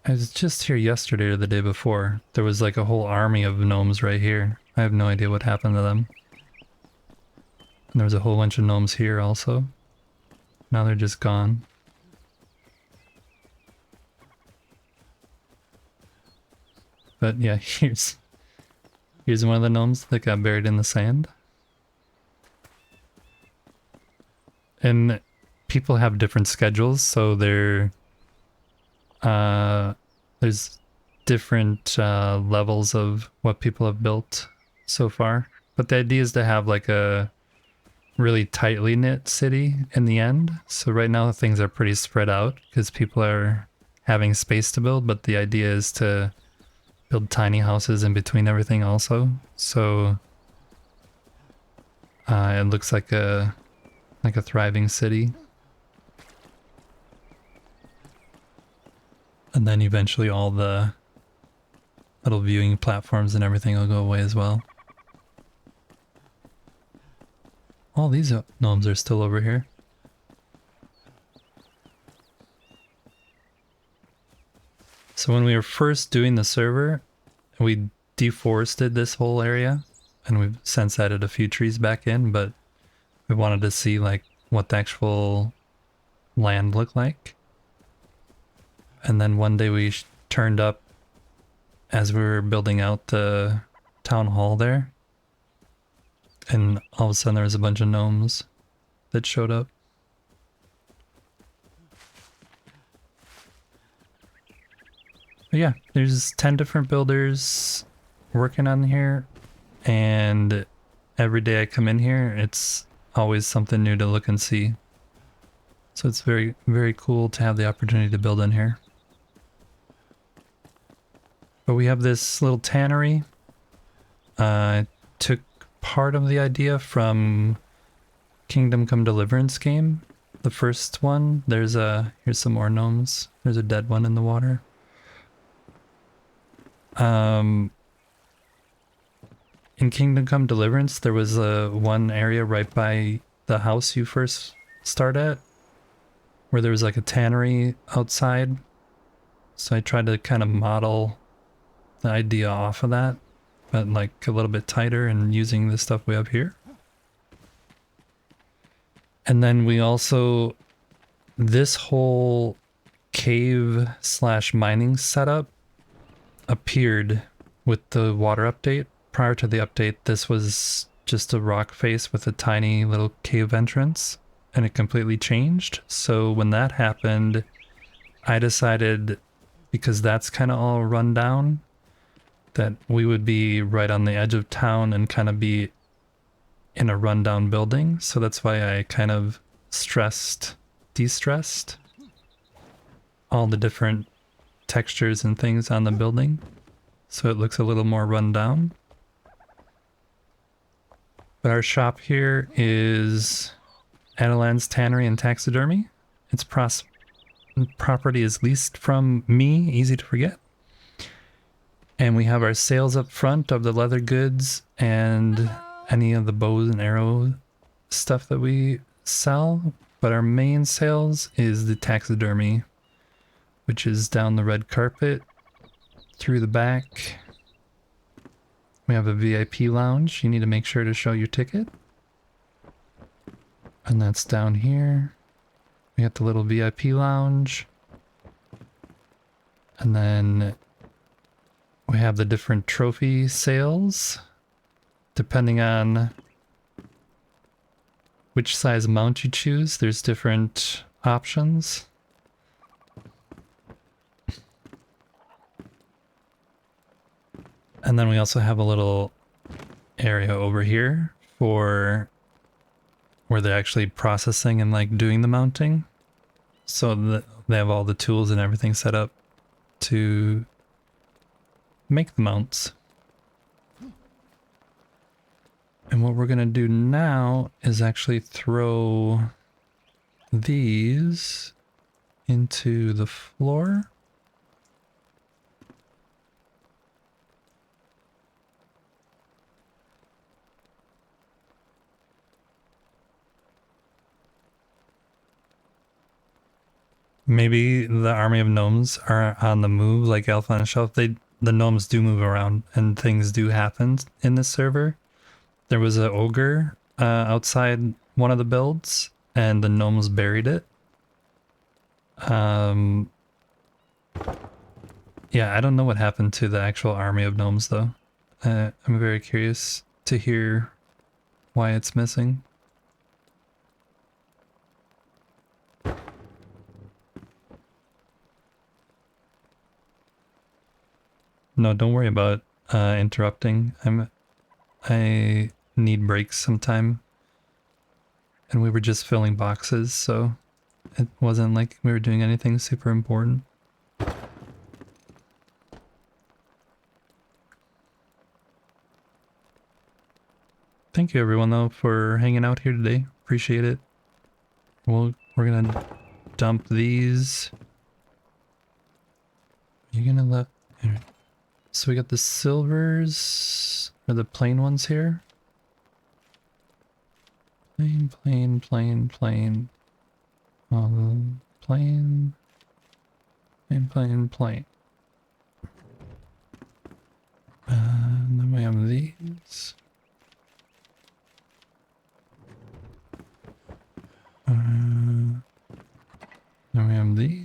I was just here yesterday or the day before, there was like a whole army of gnomes right here. I have no idea what happened to them. And there was a whole bunch of gnomes here also. Now they're just gone. But yeah, here's one of the gnomes that got buried in the sand. And people have different schedules, so there's different levels of what people have built so far. But the idea is to have like a really tightly knit city in the end. So right now things are pretty spread out because people are having space to build, but the idea is to build tiny houses in between everything also. So it looks like a thriving city. And then eventually all the little viewing platforms and everything will go away as well. All these gnomes are still over here. So when we were first doing the server, we deforested this whole area, and we've since added a few trees back in, but we wanted to see like what the actual land looked like. And then one day we turned up as we were building out the town hall there, and all of a sudden there was a bunch of gnomes that showed up. But yeah, there's 10 different builders working on here, and every day I come in here, it's always something new to look and see. So it's very, very cool to have the opportunity to build in here. But we have this little tannery. I took part of the idea from Kingdom Come Deliverance game. The first one, here's some more gnomes. There's a dead one in the water. In Kingdom Come Deliverance, there was one area right by the house you first start at, where there was like a tannery outside. So I tried to kind of model the idea off of that, but like a little bit tighter and using the stuff we have here. And then we also, this whole cave / mining setup appeared with the water update. Prior to the update, this was just a rock face with a tiny little cave entrance, and it completely changed. So when that happened, I decided, because that's kind of all run down, that we would be right on the edge of town and kind of be in a rundown building. So that's why I kind of de-stressed all the different textures and things on the building, so it looks a little more run down. But our shop here is Adelan's Tannery and Taxidermy. Its property is leased from me, easy to forget. And we have our sales up front of the leather goods and any of the bows and arrow stuff that we sell. But our main sales is the taxidermy, which is down the red carpet, through the back. We have a VIP lounge. You need to make sure to show your ticket. And that's down here. We got the little VIP lounge. And then we have the different trophy sales. Depending on which size mount you choose, there's different options. And then we also have a little area over here for where they're actually processing and like doing the mounting. So they have all the tools and everything set up to make the mounts. And what we're gonna do now is actually throw these into the floor. Maybe the army of gnomes are on the move like Alpha on a Shelf. The gnomes do move around and things do happen in this server. There was an ogre outside one of the builds and the gnomes buried it. Yeah, I don't know what happened to the actual army of gnomes though. I'm very curious to hear why it's missing. No, don't worry about interrupting. I need breaks sometime. And we were just filling boxes, so it wasn't like we were doing anything super important. Thank you everyone though for hanging out here today. Appreciate it. We're gonna dump these. You're gonna let... So we got the silvers, or the plain ones here. Plain. Plain. Plain. And then we have these. Then we have these.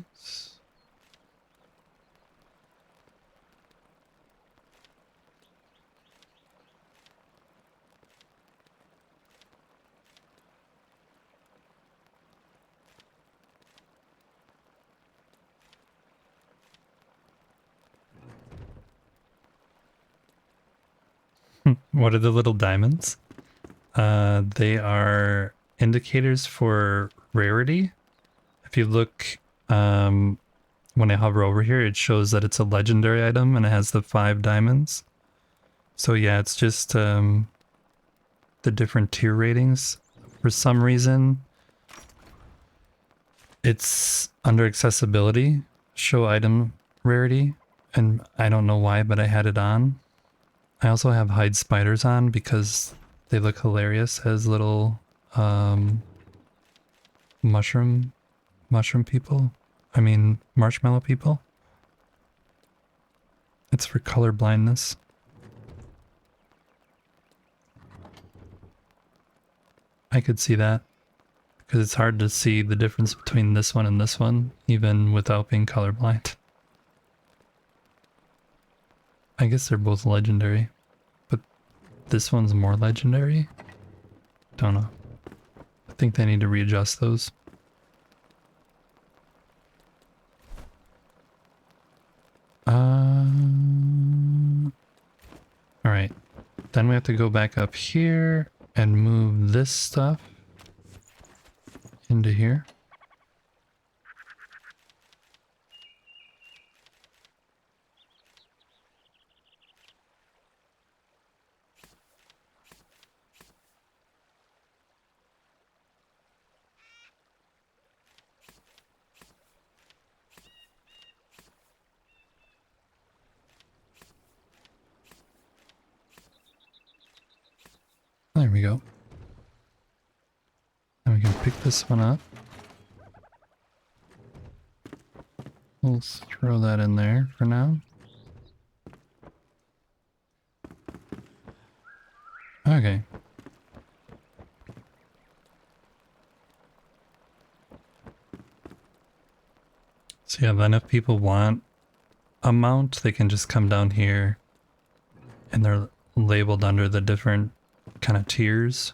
What are the little diamonds? They are indicators for rarity. If you look, when I hover over here, it shows that it's a legendary item and it has the 5 diamonds. So yeah, it's just the different tier ratings. For some reason, it's under accessibility, show item rarity, and I don't know why, but I had it on. I also have hide spiders on because they look hilarious as little mushroom people. I mean marshmallow people. It's for color blindness. I could see that because it's hard to see the difference between this one and this one even without being colorblind. I guess they're both legendary, but this one's more legendary? Don't know. I think they need to readjust those. Alright. Then we have to go back up here and move this stuff into here. There we go. And we can pick this one up. We'll throw that in there for now. Okay. So yeah, then if people want a mount, they can just come down here and they're labeled under the different kind of tiers.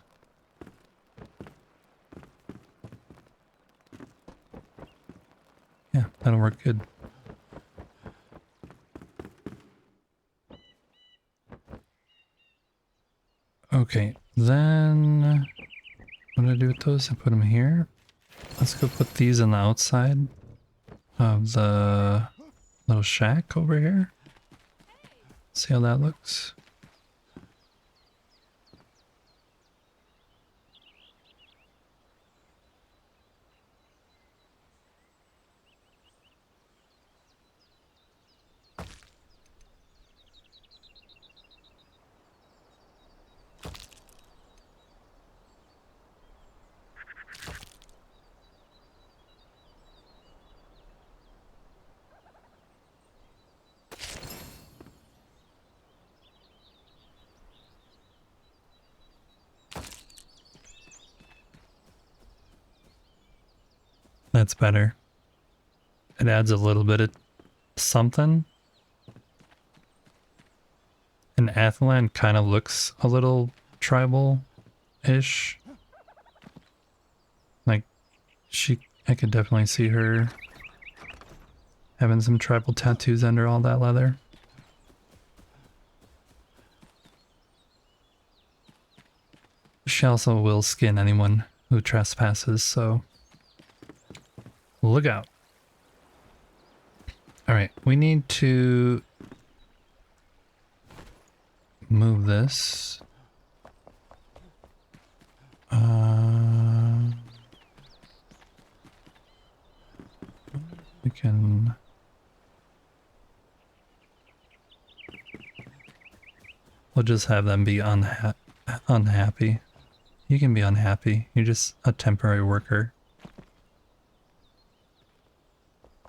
Yeah, that'll work good. Okay, then what do I do with those? I put them here. Let's go put these on the outside of the little shack over here. See how that looks. That's better. It adds a little bit of something. And Athelan kind of looks a little tribal-ish. Like, I could definitely see her having some tribal tattoos under all that leather. She also will skin anyone who trespasses, so look out. Alright, we need to move this. We can... We'll just have them be unhappy. You can be unhappy. You're just a temporary worker.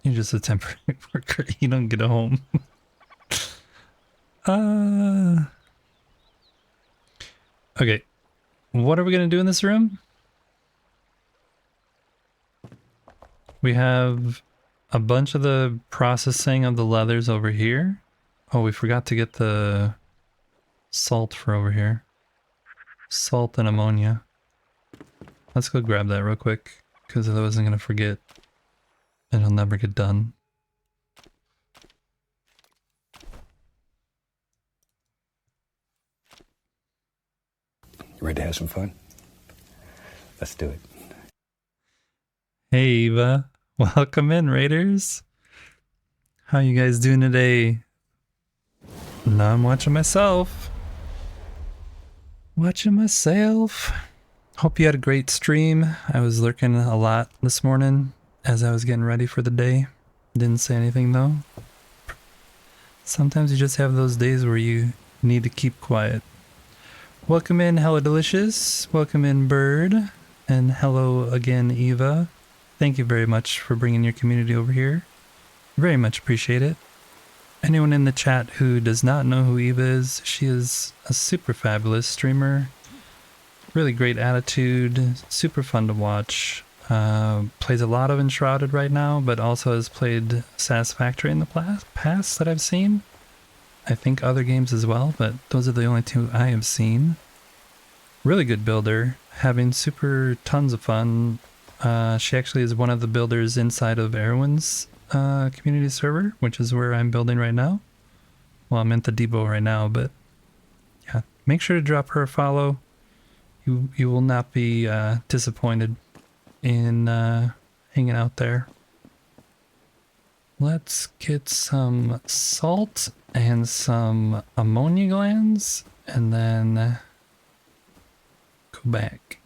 You're just a temporary worker. You don't get a home. Okay. What are we going to do in this room? We have a bunch of the processing of the leathers over here. Oh, we forgot to get the salt for over here. Salt and ammonia. Let's go grab that real quick, because I wasn't going to forget. And it'll never get done. You ready to have some fun? Let's do it. Hey Eva, welcome in Raiders. How you guys doing today? Now I'm watching myself. Hope you had a great stream. I was lurking a lot this morning as I was getting ready for the day. Didn't say anything though. Sometimes you just have those days where you need to keep quiet. Welcome in Hello Delicious. Welcome in Bird. And hello again Eva. Thank you very much for bringing your community over here. Very much appreciate it. Anyone in the chat who does not know who Eva is, she is a super fabulous streamer. Really great attitude, super fun to watch. Plays a lot of Enshrouded right now, but also has played Satisfactory in the past that I've seen. I think other games as well, but those are the only two I have seen. Really good builder, having super tons of fun. She actually is one of the builders inside of Erwin's community server, which is where I'm building right now. Well, I'm at the depot right now, but yeah, make sure to drop her a follow. You will not be disappointed in hanging out there. Let's get some salt and some ammonia glands, and then go back.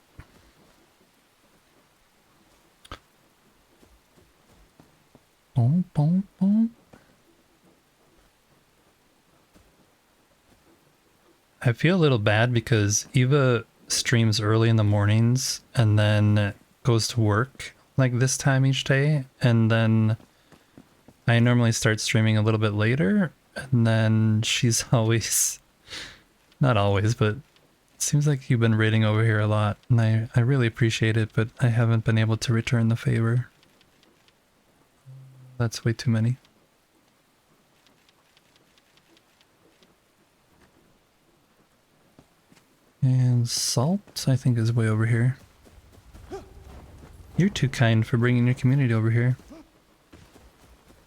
Boom, boom, boom. I feel a little bad because Eva streams early in the mornings and then goes to work like this time each day, and then I normally start streaming a little bit later, and then she's always, not always, but it seems like you've been raiding over here a lot, and I really appreciate it, but I haven't been able to return the favor. That's way too many. And Salt, I think, is way over here. You're too kind for bringing your community over here.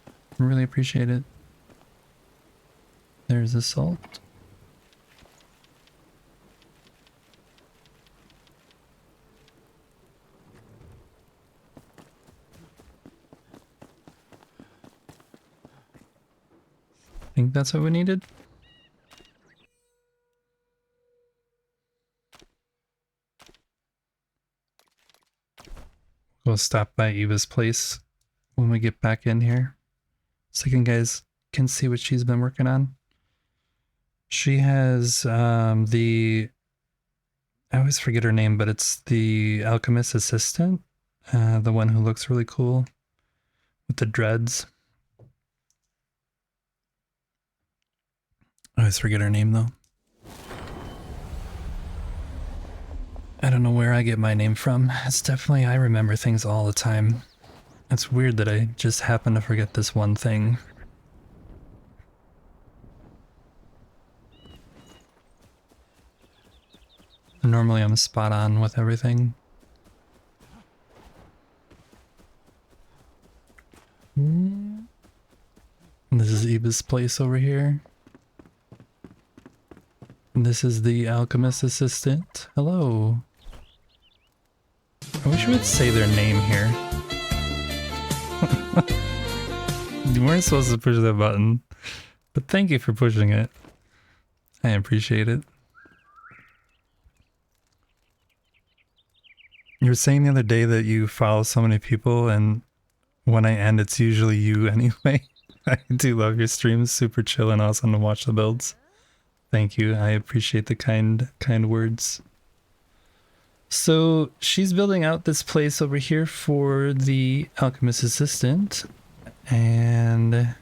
I really appreciate it. There's the Salt. I think that's what we needed. We'll stop by Eva's place when we get back in here, so you guys can see what she's been working on. She has the, I always forget her name, but it's the alchemist assistant, the one who looks really cool with the dreads. I always forget her name though. I don't know where I get my name from. It's definitely, I remember things all the time. It's weird that I just happen to forget this one thing. Normally I'm spot on with everything. And this is Eva's place over here. And this is the alchemist assistant. Hello. I wish we would say their name here. You weren't supposed to push that button, but thank you for pushing it. I appreciate it. You were saying the other day that you follow so many people, and when I end, it's usually you anyway. I do love your streams. Super chill and awesome to watch the builds. Thank you. I appreciate the kind words. So she's building out this place over here for the alchemist assistant, and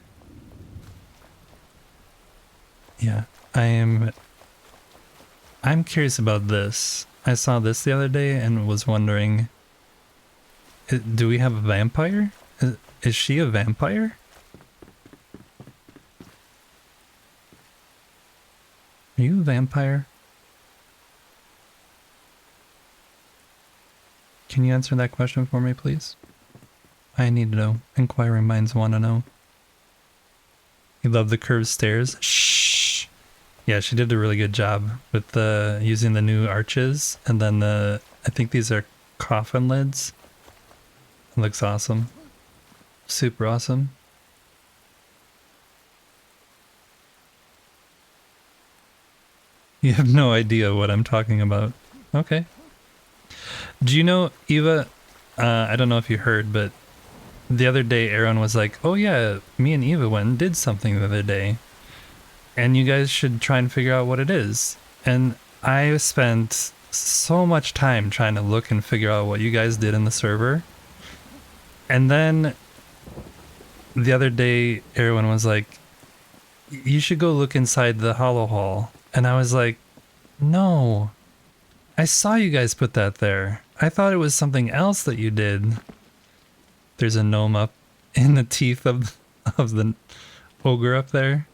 yeah, I'm curious about this. I saw this the other day and was wondering, do we have a vampire? Is she a vampire? Are you a vampire? Can you answer that question for me, please? I need to know. Inquiring minds want to know. You love the curved stairs? Shh! Yeah, she did a really good job with using the new arches, and then I think these are coffin lids. It looks awesome. Super awesome. You have no idea what I'm talking about. Okay. Do you know, Eva, I don't know if you heard, but the other day Aaron was like, oh yeah, me and Eva went and did something the other day, and you guys should try and figure out what it is. And I spent so much time trying to look and figure out what you guys did in the server. And then the other day Aaron was like, you should go look inside the hollow hall. And I was like, no, I saw you guys put that there. I thought it was something else that you did. There's a gnome up in the teeth of the ogre up there.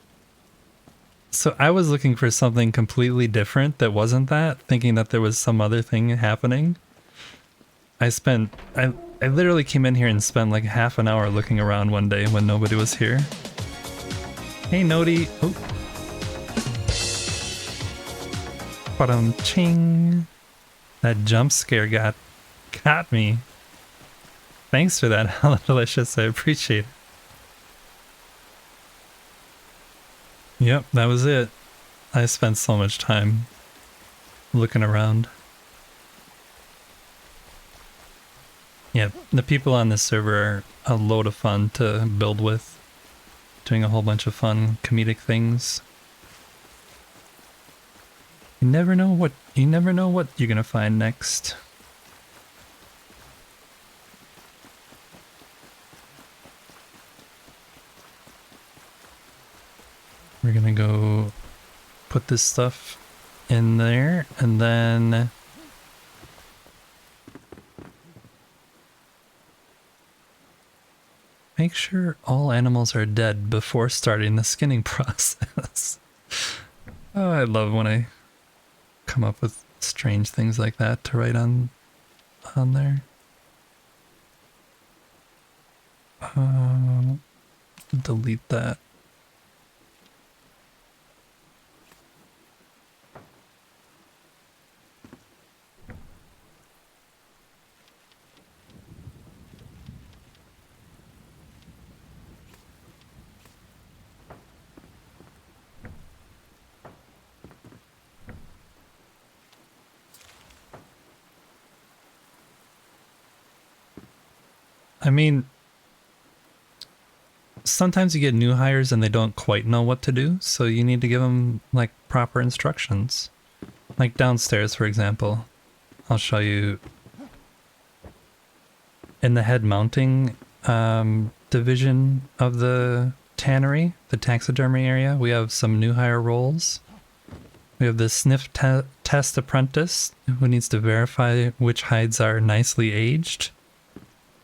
So I was looking for something completely different that wasn't that, thinking that there was some other thing happening. I literally came in here and spent like half an hour looking around one day when nobody was here. Hey, Nodi. Oh. Ching. That jump scare got me. Thanks for that, Hello Delicious. I appreciate it. Yep, that was it. I spent so much time looking around. Yeah, the people on this server are a load of fun to build with. Doing a whole bunch of fun comedic things. You never know what you're gonna find next. We're gonna go put this stuff in there and then make sure all animals are dead before starting the skinning process. Oh, I love when I come up with strange things like that to write on there. Delete that. I mean, sometimes you get new hires and they don't quite know what to do, so you need to give them like proper instructions. Like downstairs, for example. I'll show you in the head mounting division of the tannery, the taxidermy area. We have some new hire roles. We have the sniff test apprentice who needs to verify which hides are nicely aged.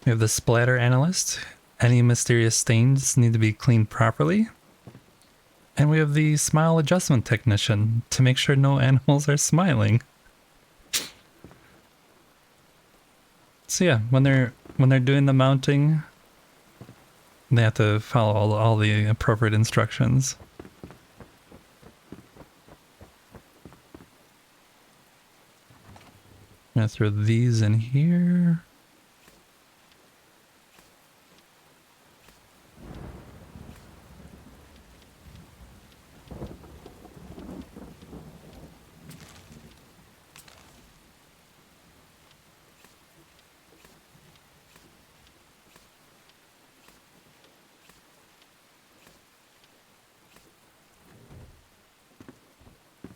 We have the splatter analyst. Any mysterious stains need to be cleaned properly. And we have the smile adjustment technician to make sure no animals are smiling. So yeah, when they're doing the mounting, they have to follow all the appropriate instructions. I'm gonna throw these in here.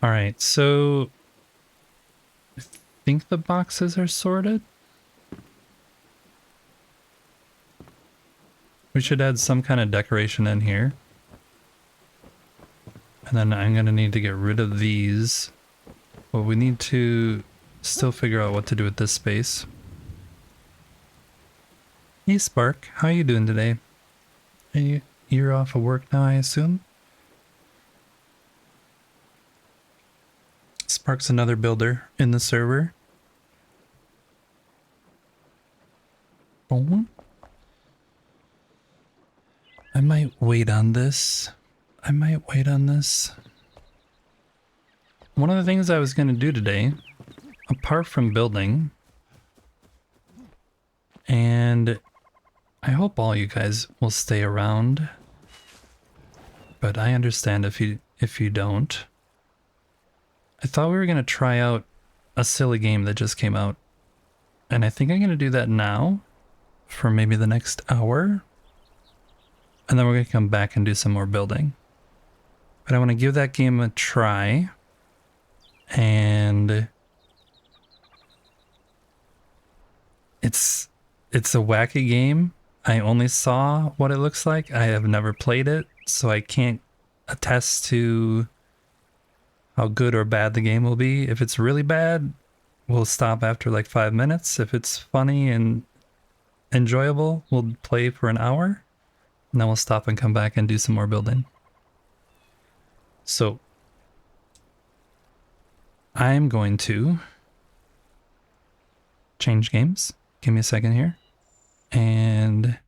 All right, so I think the boxes are sorted. We should add some kind of decoration in here. And then I'm gonna need to get rid of these. But we need to still figure out what to do with this space. Hey Spark, how are you doing today? You're off of work now, I assume? Spark's another builder in the server. Oh. I might wait on this. One of the things I was going to do today, apart from building, and I hope all you guys will stay around, but I understand if you don't. I thought we were going to try out a silly game that just came out, and I think I'm going to do that now for maybe the next hour, and then we're going to come back and do some more building. But I want to give that game a try, and it's a wacky game. I only saw what it looks like. I have never played it, so I can't attest to how good or bad the game will be. If it's really bad, we'll stop after like 5 minutes. If it's funny and enjoyable, we'll play for an hour, and then we'll stop and come back and do some more building. So I'm going to change games. Give me a second here. And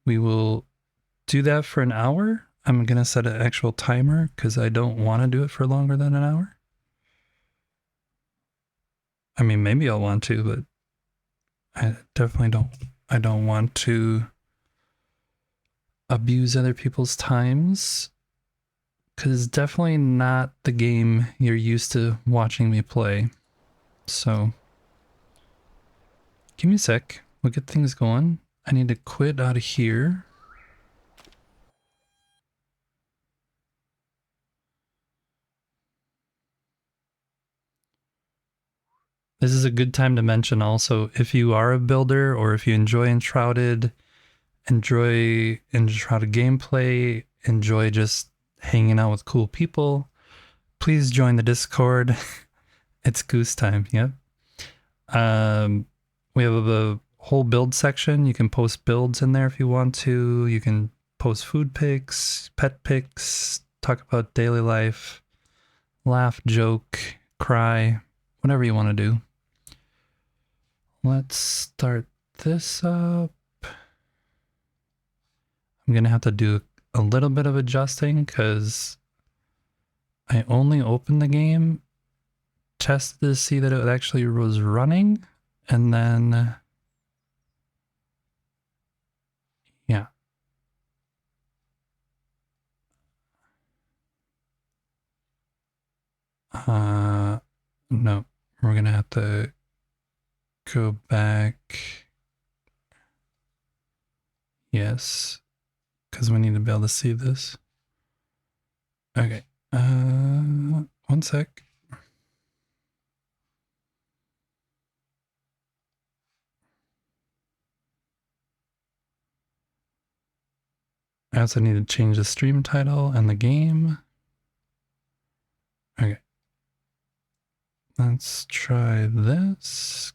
we will do that for an hour. I'm going to set an actual timer because I don't want to do it for longer than an hour. I mean, maybe I'll want to, but I definitely don't. I don't want to abuse other people's times because it's definitely not the game you're used to watching me play. So give me a sec. We'll get things going. I need to quit out of here. This is a good time to mention also, if you are a builder or if you enjoy Enshrouded gameplay, enjoy just hanging out with cool people, please join the Discord. It's Goose time, yep. We have a whole build section. You can post builds in there if you want to. You can post food pics, pet pics, talk about daily life, laugh, joke, cry, whatever you want to do. Let's start this up. I'm going to have to do a little bit of adjusting because I only opened the game, tested to see that it actually was running, and then, yeah. No, we're going to have to go back. Yes, because we need to be able to see this. Okay, one sec. I also need to change the stream title and the game. Okay. Let's try this.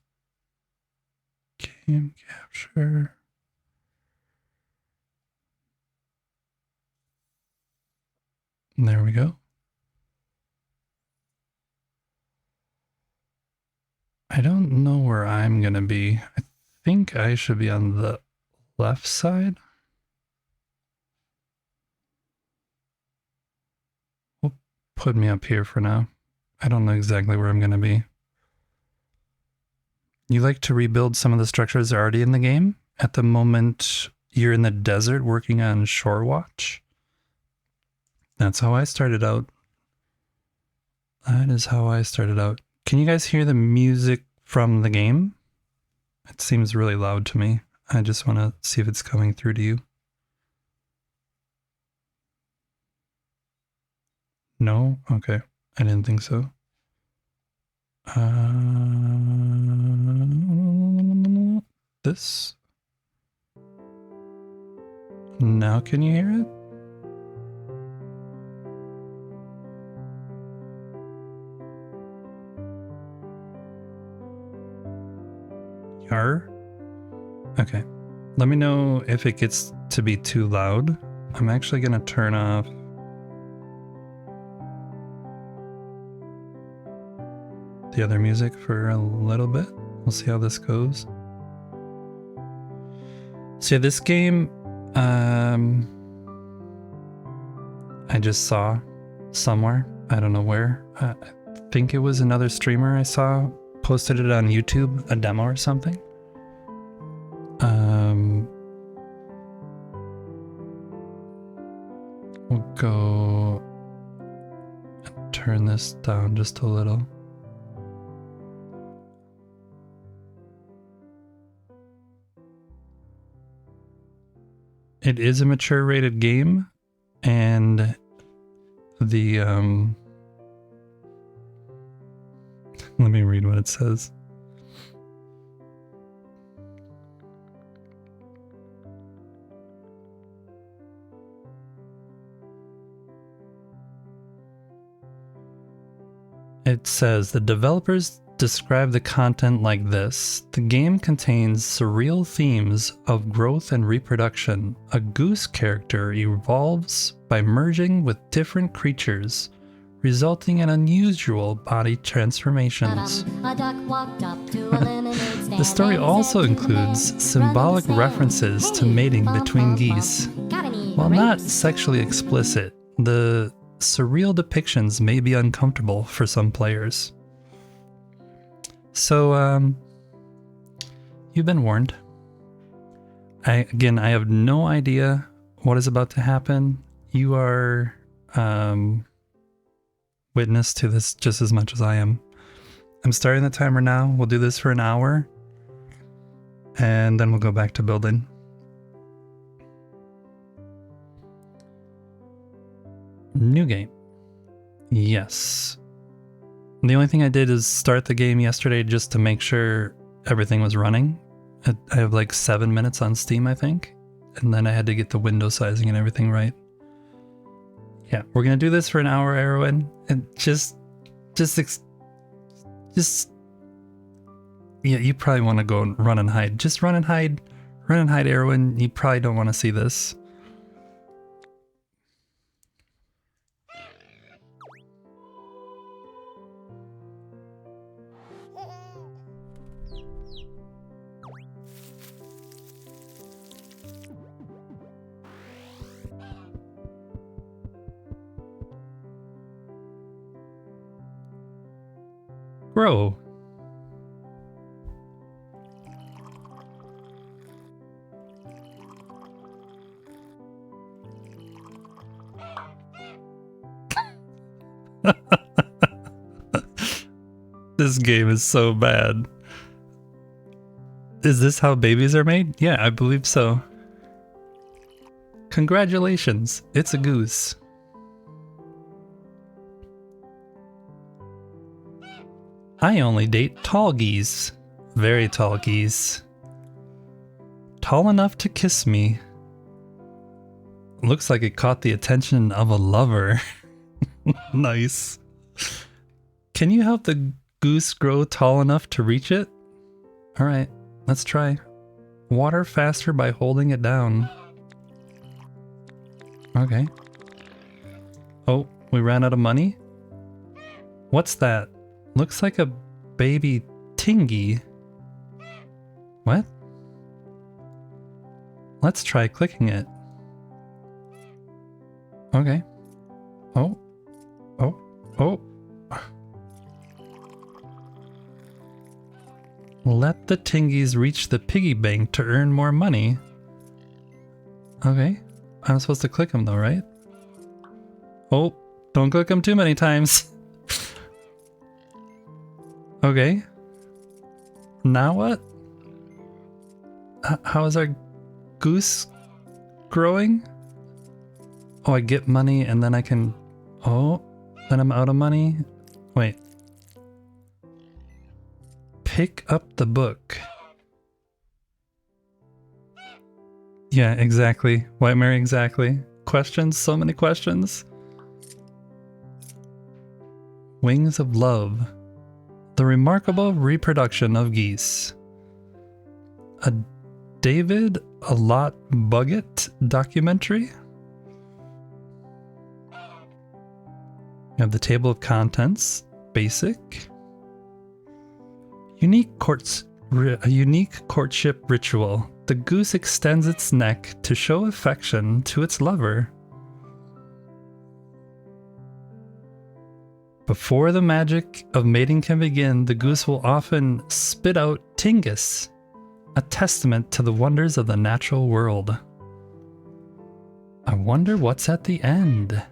Game capture. There we go. I don't know where I'm going to be. I think I should be on the left side. We'll put me up here for now. I don't know exactly where I'm going to be. You like to rebuild some of the structures already in the game? At the moment, you're in the desert working on Shore Watch. That's how I started out. That is how I started out. Can you guys hear the music from the game? It seems really loud to me. I just want to see if it's coming through to you. No? Okay. I didn't think so. This? Now can you hear it? Yar? Okay. Let me know if it gets to be too loud. I'm actually going to turn off the other music for a little bit. We'll see how this goes. So yeah, this game, I just saw somewhere. I don't know where. I think it was another streamer I saw posted it on YouTube, a demo or something. We'll go and turn this down just a little. It is a mature rated game, and the let me read what it says. It says the developers describe the content like this. The game contains surreal themes of growth and reproduction. A goose character evolves by merging with different creatures, resulting in unusual body transformations. The story also includes symbolic references to mating between geese. While not sexually explicit, the surreal depictions may be uncomfortable for some players. So, you've been warned. I have no idea what is about to happen. You are witness to this just as much as I am. I'm starting the timer now. We'll do this for an hour, and then we'll go back to building. New game. Yes. The only thing I did is start the game yesterday just to make sure everything was running. I have like 7 minutes on Steam, I think. And then I had to get the window sizing and everything right. Yeah, we're gonna do this for an hour, Erwin. And yeah, you probably want to go and run and hide. Just run and hide. Run and hide, Erwin. You probably don't want to see this. Grow. This game is so bad. Is this how babies are made? Yeah, I believe so. Congratulations, it's a goose. I only date tall geese. Very tall geese. Tall enough to kiss me. Looks like it caught the attention of a lover. Nice. Can you help the goose grow tall enough to reach it? Alright, let's try. Water faster by holding it down. Okay. Oh, we ran out of money? What's that? Looks like a baby tingy. What? Let's try clicking it. Okay. Oh. Oh. Oh. Let the tingies reach the piggy bank to earn more money. Okay. I'm supposed to click them though, right? Oh, don't click them too many times. Okay. Now what? How is our goose growing? Oh, I get money and then I can... Oh, then I'm out of money? Wait. Pick up the book. Yeah, exactly. White Mary, exactly. Questions? So many questions. Wings of Love. The remarkable reproduction of geese. A David a lot Buggett documentary. You have the table of contents. Basic. A unique courtship ritual. The goose extends its neck to show affection to its lover. Before the magic of mating can begin, the goose will often spit out tingus, a testament to the wonders of the natural world. I wonder what's at the end.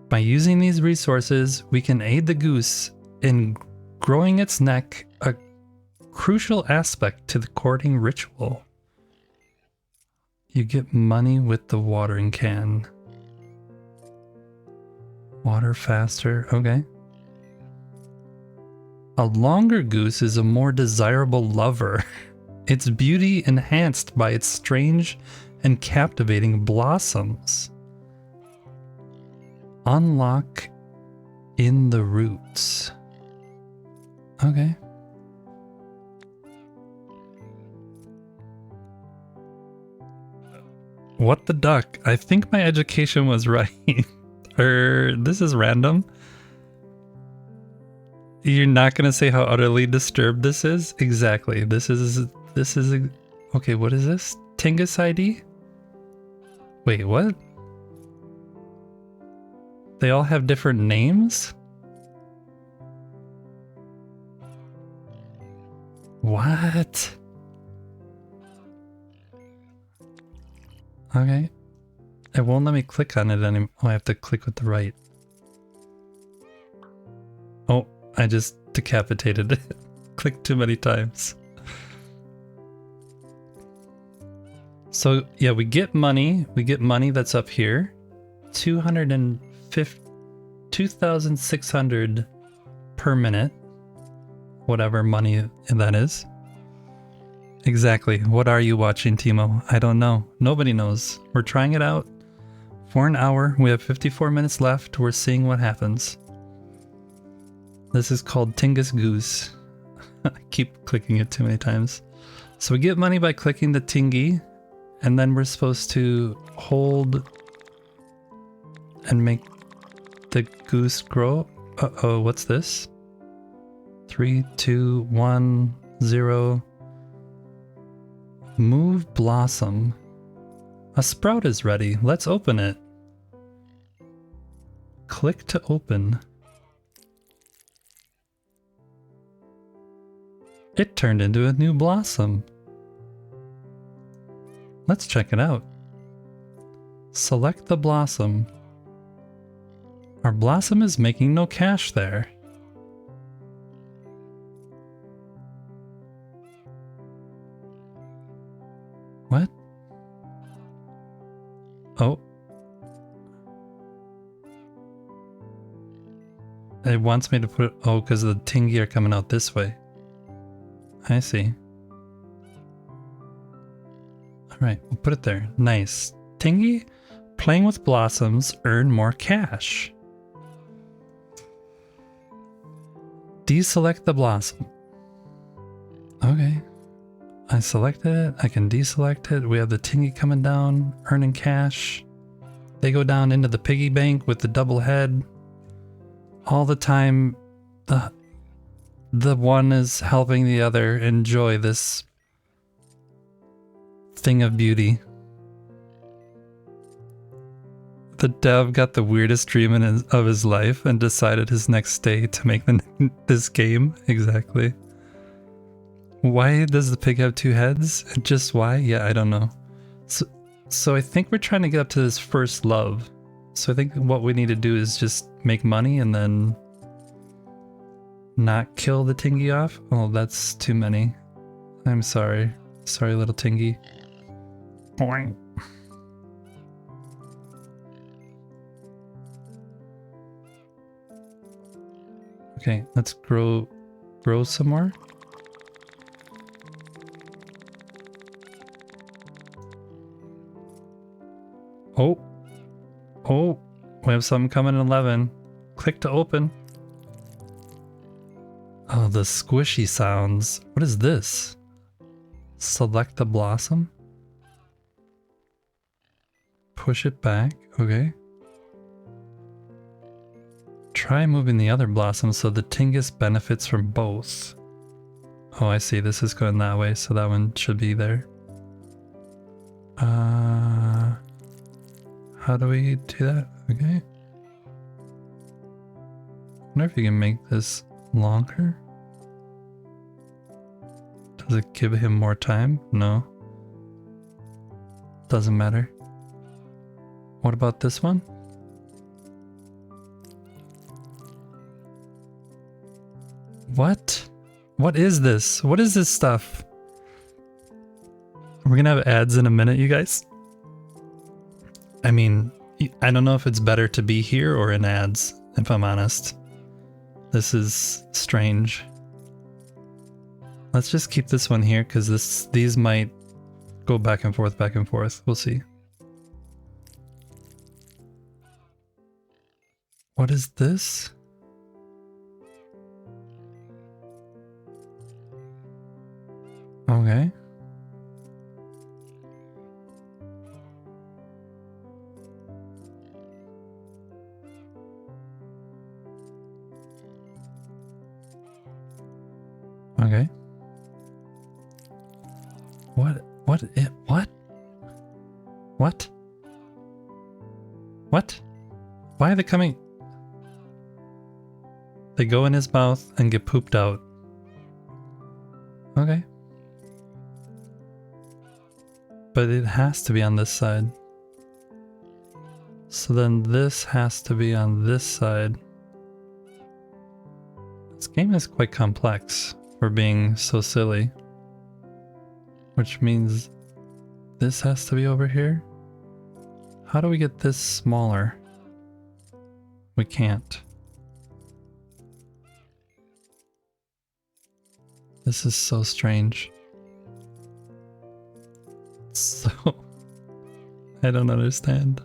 By using these resources, we can aid the goose in growing its neck, a crucial aspect to the courting ritual. You get money with the watering can. Water faster, okay. A longer goose is a more desirable lover. Its beauty enhanced by its strange and captivating blossoms. Unlock in the roots. Okay. What the duck? I think my education was right. This is random. You're not gonna say how utterly disturbed this is? Exactly. This is okay, what is this? Tingus ID? Wait, what? They all have different names? What? Okay. It won't let me click on it anymore. Oh, I have to click with the right. Oh, I just decapitated it. Clicked too many times. So, yeah, we get money. We get money that's up here. 250 2,600 per minute. Whatever money that is. Exactly. What are you watching, Timo? I don't know. Nobody knows. We're trying it out for an hour. We have 54 minutes left. We're seeing what happens. This is called Tingus Goose. I keep clicking it too many times. So we get money by clicking the tingy, and then we're supposed to hold and make the goose grow. Uh-oh, what's this? 3, 2, 1, 0. Move blossom. A sprout is ready. Let's open it. Click to open. It turned into a new blossom. Let's check it out. Select the blossom. Our blossom is making no cash there. What? Oh. It wants me to put it, oh, because the tingy are coming out this way. I see. Alright, we'll put it there. Nice. Tingy, playing with blossoms, earn more cash. Deselect the blossom. Okay. I selected it. I can deselect it. We have the tingy coming down, earning cash. They go down into the piggy bank with the double head. All the time, the one is helping the other enjoy this thing of beauty. The dev got the weirdest dream of his life and decided his next day to make this game. Exactly. Why does the pig have two heads? Just why? Yeah, I don't know. So I think we're trying to get up to this first love. So I think what we need to do is just make money and then not kill the tingy off. Oh, that's too many. I'm sorry. Sorry, little tingy. Boing. Okay, let's grow some more. Oh, we have something coming in 11. Click to open. Oh, the squishy sounds. What is this? Select the blossom. Push it back. Okay. Try moving the other blossom so the tingus benefits from both. Oh, I see. This is going that way, so that one should be there. How do we do that? Okay. I wonder if you can make this longer. Does it give him more time? No. Doesn't matter. What about this one? What? What is this? What is this stuff? We're gonna have ads in a minute, you guys. I mean, I don't know if it's better to be here or in ads, if I'm honest. This is strange. Let's just keep this one here, because these might go back and forth, back and forth. We'll see. What is this? Okay. Okay. What? What? What? Why are they coming? They go in his mouth and get pooped out. Okay. But it has to be on this side. So then this has to be on this side. This game is quite complex for being so silly. Which means this has to be over here. How do we get this smaller? We can't. This is so strange. So... I don't understand.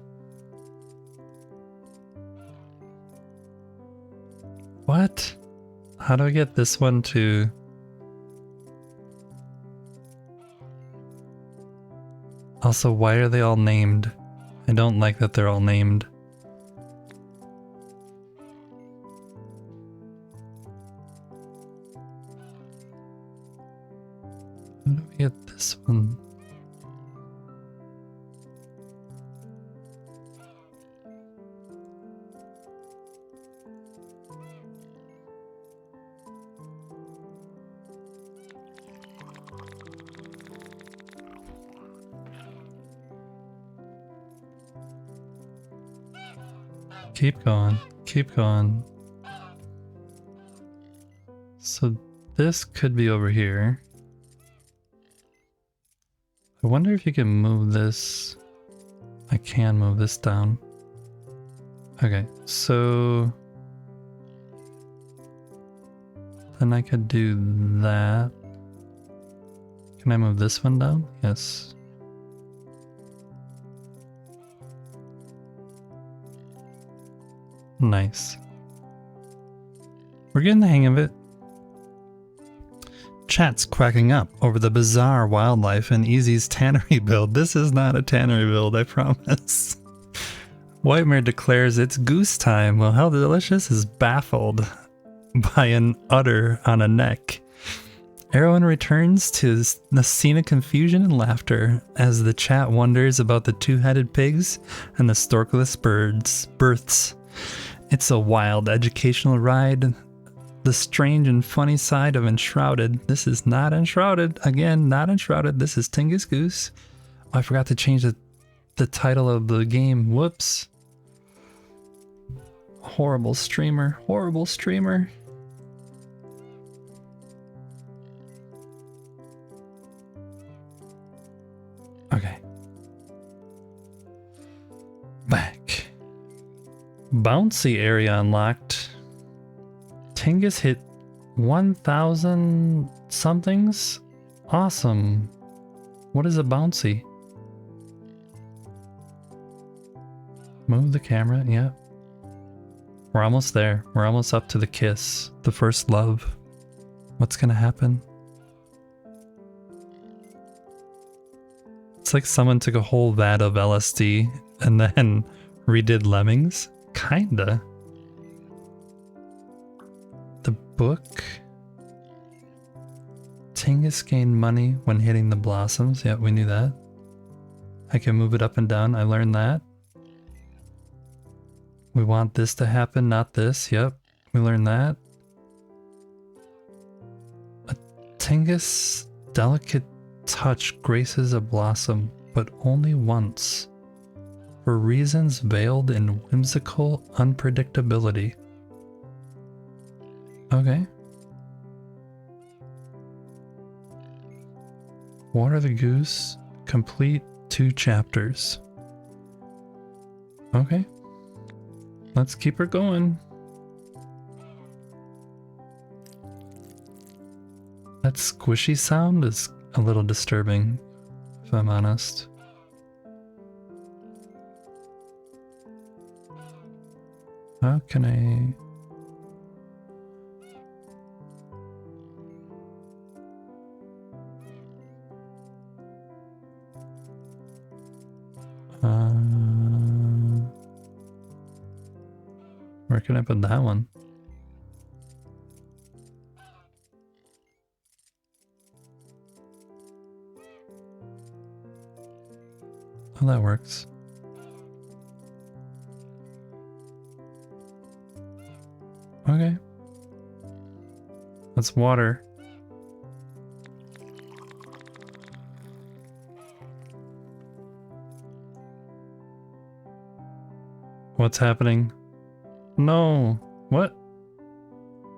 What? How do I get this one to... Also, why are they all named? I don't like that they're all named. How do we get this one? Keep going, keep going. So this could be over here. I wonder if you can move this. I can move this down. Okay, so then I could do that. Can I move this one down? Yes. Nice. We're getting the hang of it. Chat's cracking up over the bizarre wildlife in Easy's tannery build. This is not a tannery build, I promise. Whitemare declares it's goose time, while Hell Delicious is baffled by an udder on a neck. Erwin returns to the scene of confusion and laughter as the chat wonders about the two-headed pigs and the storkless births. It's a wild educational ride. The strange and funny side of Enshrouded. This is not Enshrouded. Again, not Enshrouded. This is Tingus Goose. Oh, I forgot to change the title of the game. Whoops. Horrible streamer. Horrible streamer. Okay. Back. Bouncy area unlocked. Tingus hit 1,000 somethings? Awesome. What is a bouncy? Move the camera, yeah. We're almost there. We're almost up to the kiss. The first love. What's gonna happen? It's like someone took a whole vat of LSD and then redid Lemmings. Kinda. The book. Tingus gained money when hitting the blossoms. Yeah, we knew that. I can move it up and down. I learned that. We want this to happen, not this. Yep, we learned that. A Tingus delicate touch graces a blossom, but only once. For reasons veiled in whimsical unpredictability. Okay. Water the Goose. Complete 2 chapters. Okay. Let's keep her going. That squishy sound is a little disturbing, if I'm honest. How can I... Where can I put that one? Oh, that works. Okay. That's water. What's happening? No. What?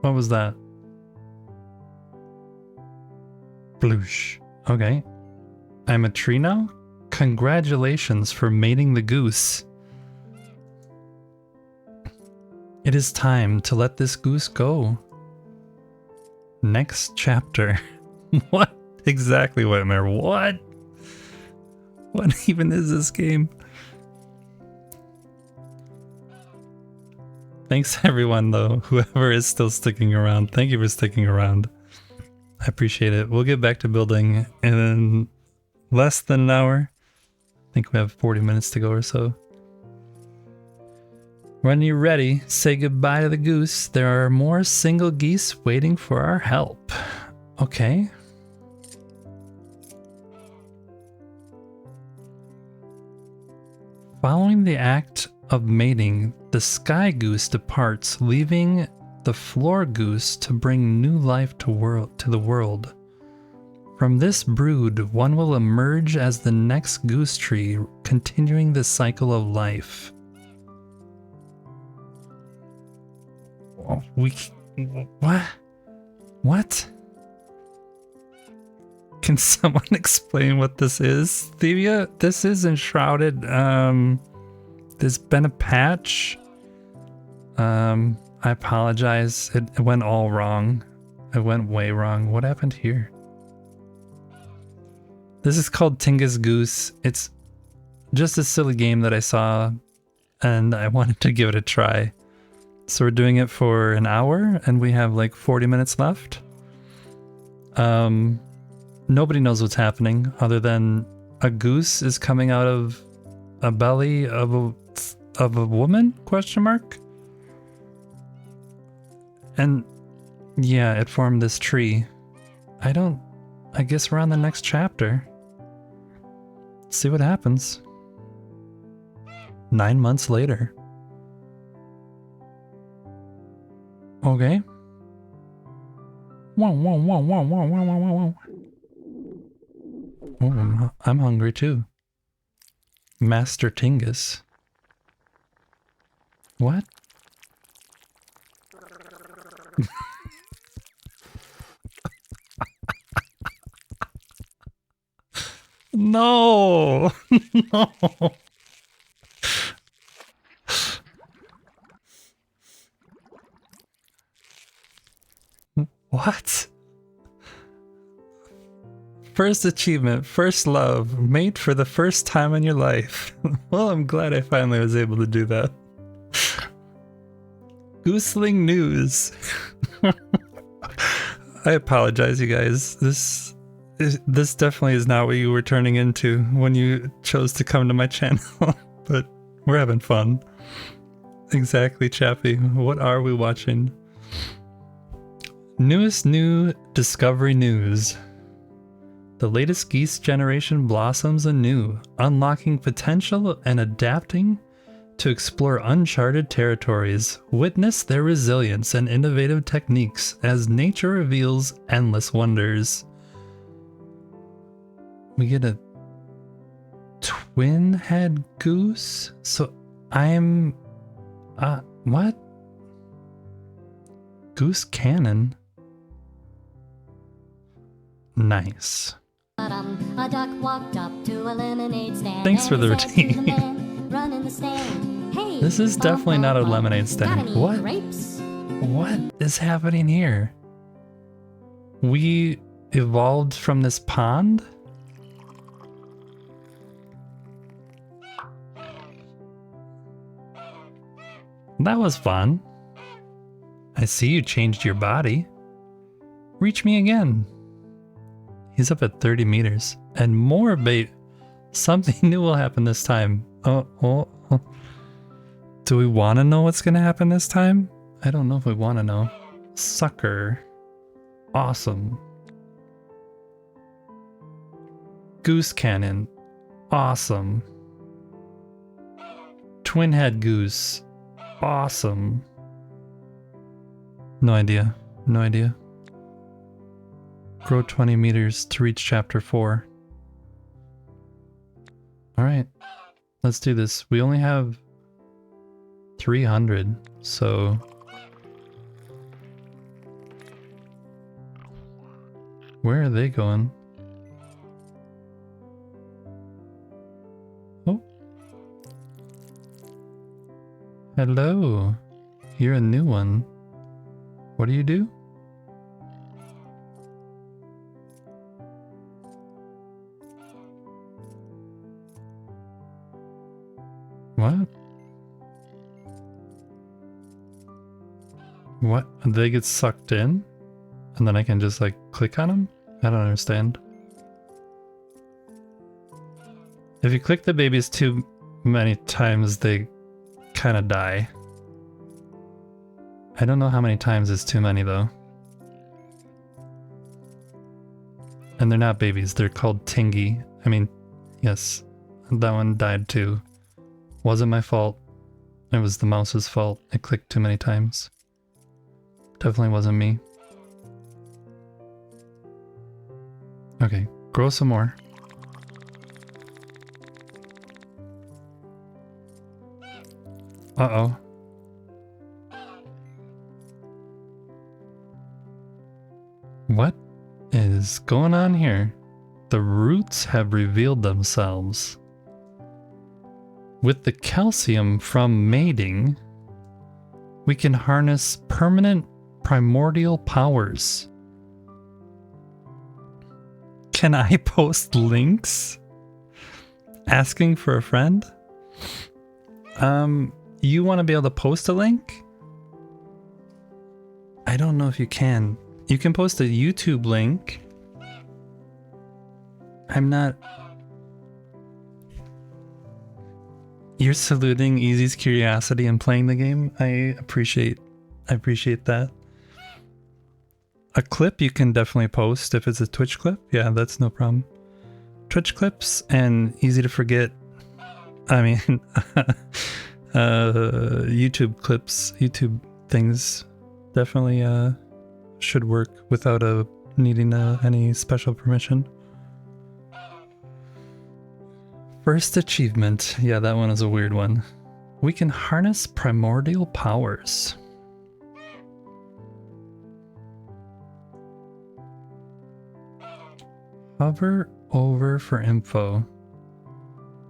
What was that? Bloosh. Okay. I'm a tree now? Congratulations for mating the goose. It is time to let this goose go. Next chapter. What exactly, Whitmare? What? What even is this game? Thanks everyone though, whoever is still sticking around. Thank you for sticking around. I appreciate it. We'll get back to building in less than an hour. I think we have 40 minutes to go or so. When you're ready, say goodbye to the goose. There are more single geese waiting for our help. Okay. Following the act of mating, the sky goose departs, leaving the floor goose to bring new life to the world. From this brood, one will emerge as the next goose tree, continuing the cycle of life. What? What? Can someone explain what this is? Thevia, this is enshrouded. There's been a patch. I apologize. It went all wrong. It went way wrong. What happened here? This is called Tingus Goose. It's just a silly game that I saw and I wanted to give it a try. So we're doing it for an hour and we have like 40 minutes left. Nobody knows what's happening other than a goose is coming out of a belly of a woman? Question mark? And yeah, it formed this tree. I guess we're on the next chapter. Let's see what happens. 9 months later. Okay. Wow, wow, wow, wow, wow, wow, wow, wow. Oh, I'm hungry too. Master Tingus. What? No! No! What? First achievement, first love, mate for the first time in your life. Well, I'm glad I finally was able to do that. Gooseling news. I apologize, you guys. This definitely is not what you were turning into when you chose to come to my channel, but we're having fun. Exactly, Chappie. What are we watching? Newest new Discovery news. The latest geese generation blossoms anew, unlocking potential and adapting to explore uncharted territories. Witness their resilience and innovative techniques as nature reveals endless wonders. We get a twin head goose? So I'm... what? Goose cannon? Nice. A duck walked up to a lemonade stand. Thanks for the and he said to routine. the man running the stand, "Hey, This is definitely not a bum, lemonade got stand. any What? grapes?" What is happening here? We evolved from this pond? That was fun. I see you changed your body. Reach me again. He's up at 30 meters. And more bait. Something new will happen this time. Oh. Do we want to know what's going to happen this time? I don't know if we want to know. Sucker. Awesome. Goose cannon. Awesome. Twin head goose. Awesome. No idea. No idea. Grow 20 meters to reach chapter 4. Alright. Let's do this. We only have 300, so... Where are they going? Oh. Hello. You're a new one. What do you do? What? What? They get sucked in? And then I can just like click on them? I don't understand. If you click the babies too many times, they kind of die. I don't know how many times is too many though. And they're not babies, they're called Tingy. I mean, yes, that one died too. Wasn't my fault. It was the mouse's fault. It clicked too many times. Definitely wasn't me. Okay, grow some more. Uh-oh. What is going on here? The roots have revealed themselves. With the calcium from mating, we can harness permanent primordial powers. Can I post links? Asking for a friend? You want to be able to post a link? I don't know if you can. You can post a YouTube link. I'm not... You're saluting Easy's curiosity and playing the game. I appreciate that. A clip you can definitely post if it's a Twitch clip. Yeah, that's no problem. Twitch clips and easy to forget. I mean, YouTube clips, YouTube things definitely should work without needing any special permission. First achievement. Yeah, that one is a weird one. We can harness primordial powers. Hover over for info.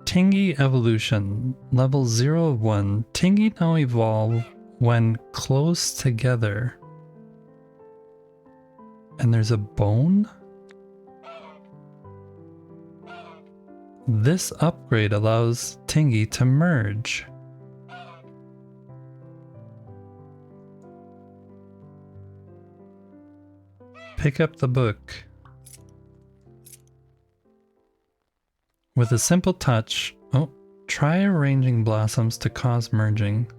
Tingy evolution. Level 0 of 1. Tingy now evolve when close together. And there's a bone? This upgrade allows Tingy to merge. Pick up the book. With a simple touch, try arranging blossoms to cause merging.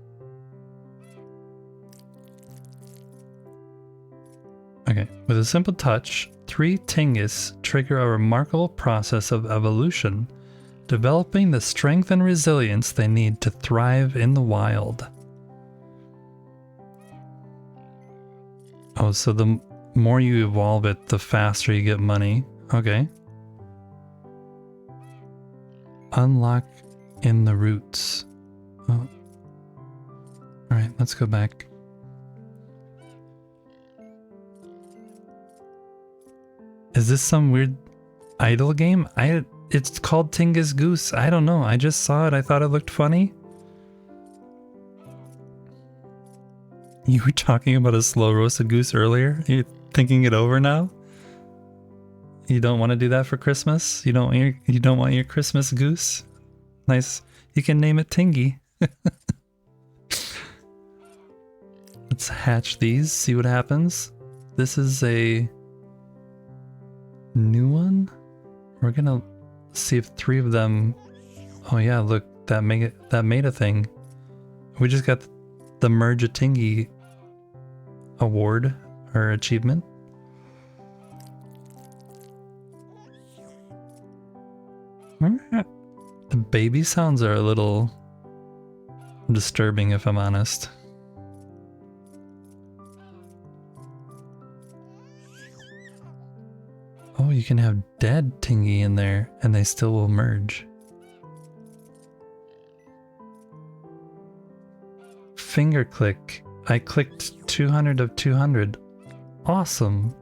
Okay, with a simple touch, 3 Tingus trigger a remarkable process of evolution, developing the strength and resilience they need to thrive in the wild. Oh, so the more you evolve it, the faster you get money. Okay. Unlock in the roots. Oh. Alright, let's go back. Is this some weird idle game? It's called Tingus Goose. I don't know. I just saw it. I thought it looked funny. You were talking about a slow roasted goose earlier? You're thinking it over now? You don't want to do that for Christmas? You don't want your Christmas goose? Nice. You can name it Tingy. Let's hatch these, see what happens. This is a new one. We're gonna see if 3 of them... Oh yeah, look, that made a thing. We just got the Merge a Tingy award or achievement. The baby sounds are a little disturbing, if I'm honest. Oh, you can have dead Tingy in there and they still will merge. Finger click. I clicked 200 of 200. Awesome.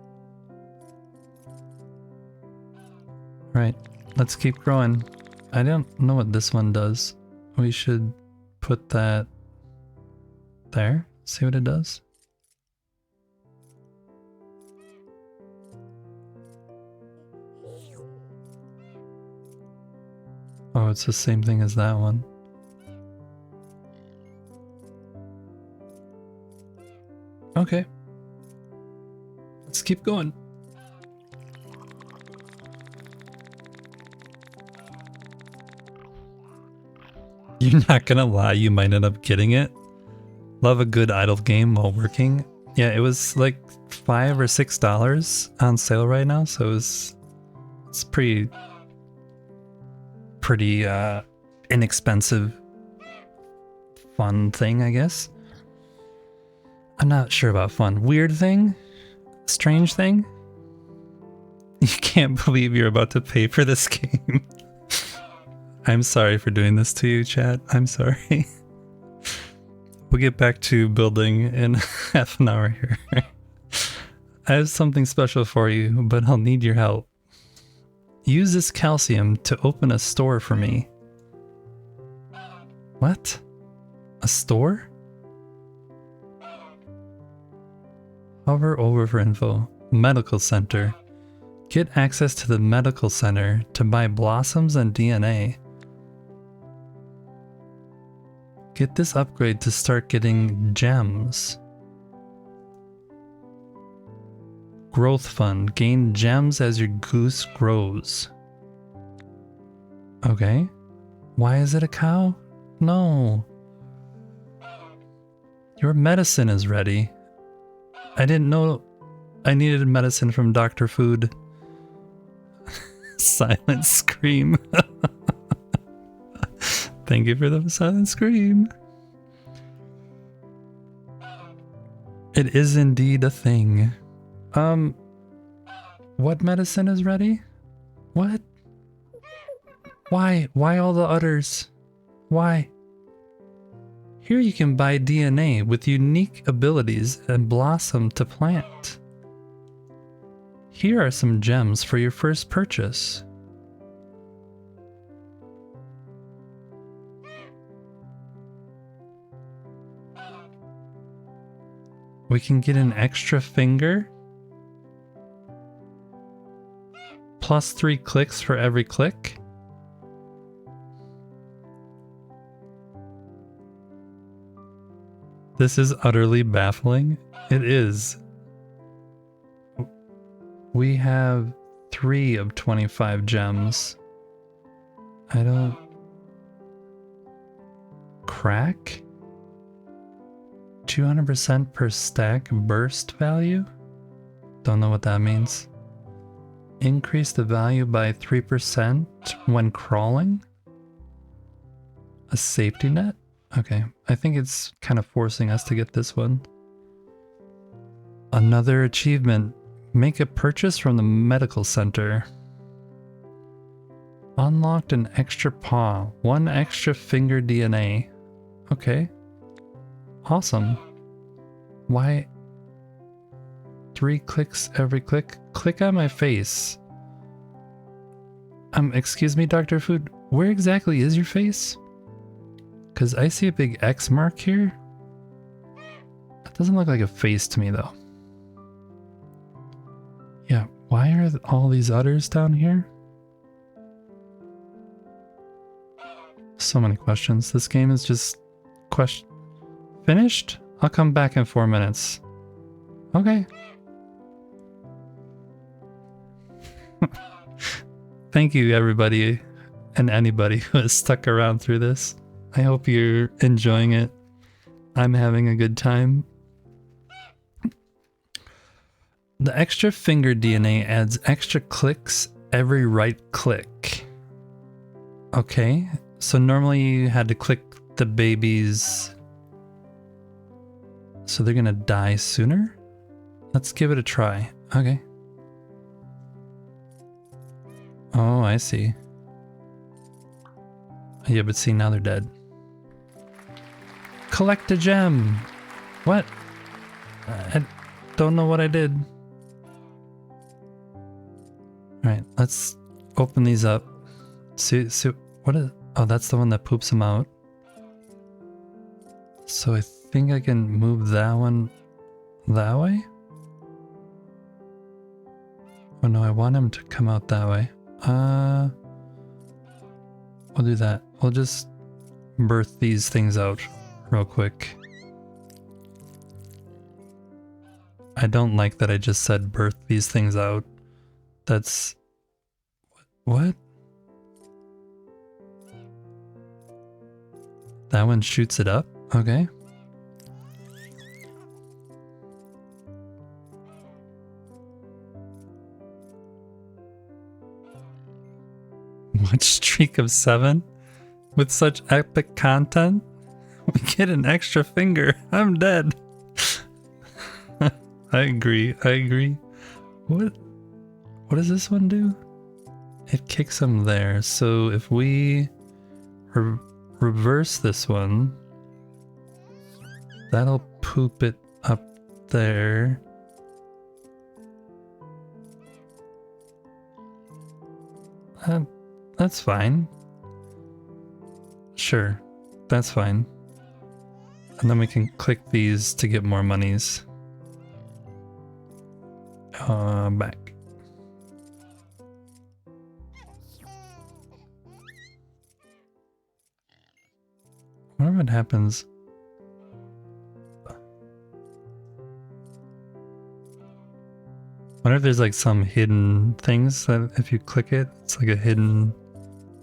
Right, let's keep growing. I don't know what this one does. We should put that there. See what it does. Oh, it's the same thing as that one. Okay. Let's keep going. You're not gonna lie, you might end up getting it. Love a good idle game while working. Yeah, it was like $5 or $6 on sale right now, so it's pretty inexpensive fun thing, I guess. I'm not sure about fun. Weird thing? Strange thing? You can't believe you're about to pay for this game. I'm sorry for doing this to you, chat. I'm sorry. We'll get back to building in half an hour here. I have something special for you, but I'll need your help. Use this calcium to open a store for me. What? A store? Hover over for info. Medical center. Get access to the medical center to buy blossoms and DNA. Get this upgrade to start getting gems. Growth fund. Gain gems as your goose grows. Okay. Why is it a cow? No. Your medicine is ready. I didn't know I needed medicine from Dr. Food. Silent scream. Thank you for the silent scream. It is indeed a thing. What medicine is ready? What? Why? Why all the udders? Why? Here you can buy DNA with unique abilities and blossom to plant. Here are some gems for your first purchase. We can get an extra finger. Plus 3 clicks for every click. This is utterly baffling. It is. We have 3 of 25 gems. I don't... Crack? 200% per stack burst value? Don't know what that means. Increase the value by 3% when crawling? A safety net? Okay, I think it's kind of forcing us to get this one. Another achievement. Make a purchase from the medical center. Unlocked an extra paw. 1 extra finger DNA. Okay. Awesome. Why? 3 clicks every click? Click on my face. Excuse me, Dr. Food. Where exactly is your face? Because I see a big X mark here. That doesn't look like a face to me, though. Yeah, why are all these udders down here? So many questions. This game is just... Finished? I'll come back in 4 minutes. Okay. Thank you, everybody and anybody who has stuck around through this. I hope you're enjoying it. I'm having a good time. The extra finger DNA adds extra clicks every right click. Okay, so normally you had to click the babies, so they're gonna die sooner? Let's give it a try. Okay. Oh, I see. Yeah, but see, now they're dead. Collect a gem! What? I don't know what I did. Alright, let's open these up. See, what is... Oh, that's the one that poops them out. So I think I can move that one that way? Oh no, I want him to come out that way. We'll do that. We'll just birth these things out real quick. I don't like that I just said birth these things out. That's... What? That one shoots it up? Okay. Watch streak of 7? With such epic content? We get an extra finger. I'm dead. I agree. I agree. What does this one do? It kicks him there. So if we reverse this one, that'll poop it up there. That's fine. Sure, that's fine. And then we can click these to get more monies. Back. Wonder what happens. Wonder if there's like some hidden things that if you click it, it's like a hidden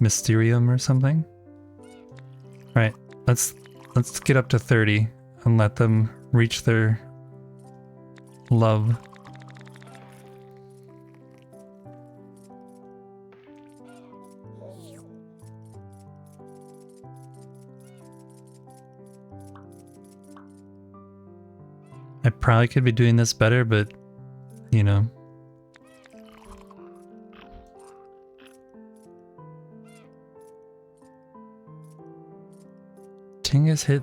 mysterium or something. Right, let's get up to 30 and let them reach their love. I probably could be doing this better, but you know. Tingus hit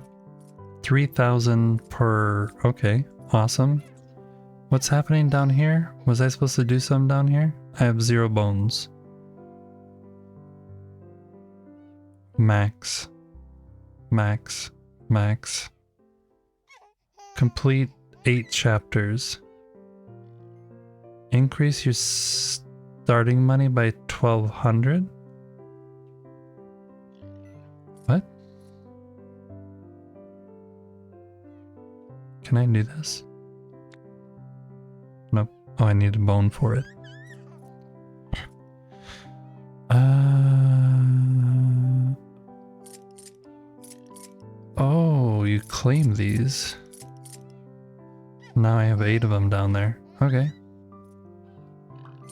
3,000 per... Okay, awesome. What's happening down here? Was I supposed to do something down here? I have 0 bones. Max. Max. Max. Complete 8 chapters. Increase your starting money by 1,200? What? Can I do this? Nope. Oh, I need a bone for it. Oh, you claim these. Now I have 8 of them down there. Okay.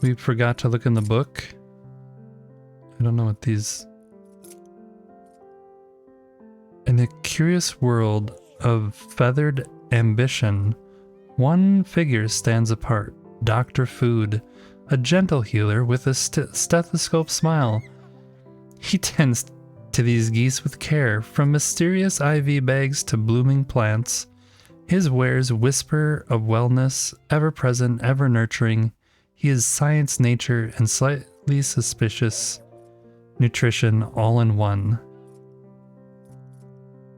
We forgot to look in the book. I don't know what these... In the curious world of feathered ambition, one figure stands apart. Dr. Food, a gentle healer with a stethoscope smile. He tends to these geese with care, from mysterious IV bags to blooming plants. His wares whisper of wellness, ever present, ever nurturing. He is science, nature, and slightly suspicious nutrition all in one.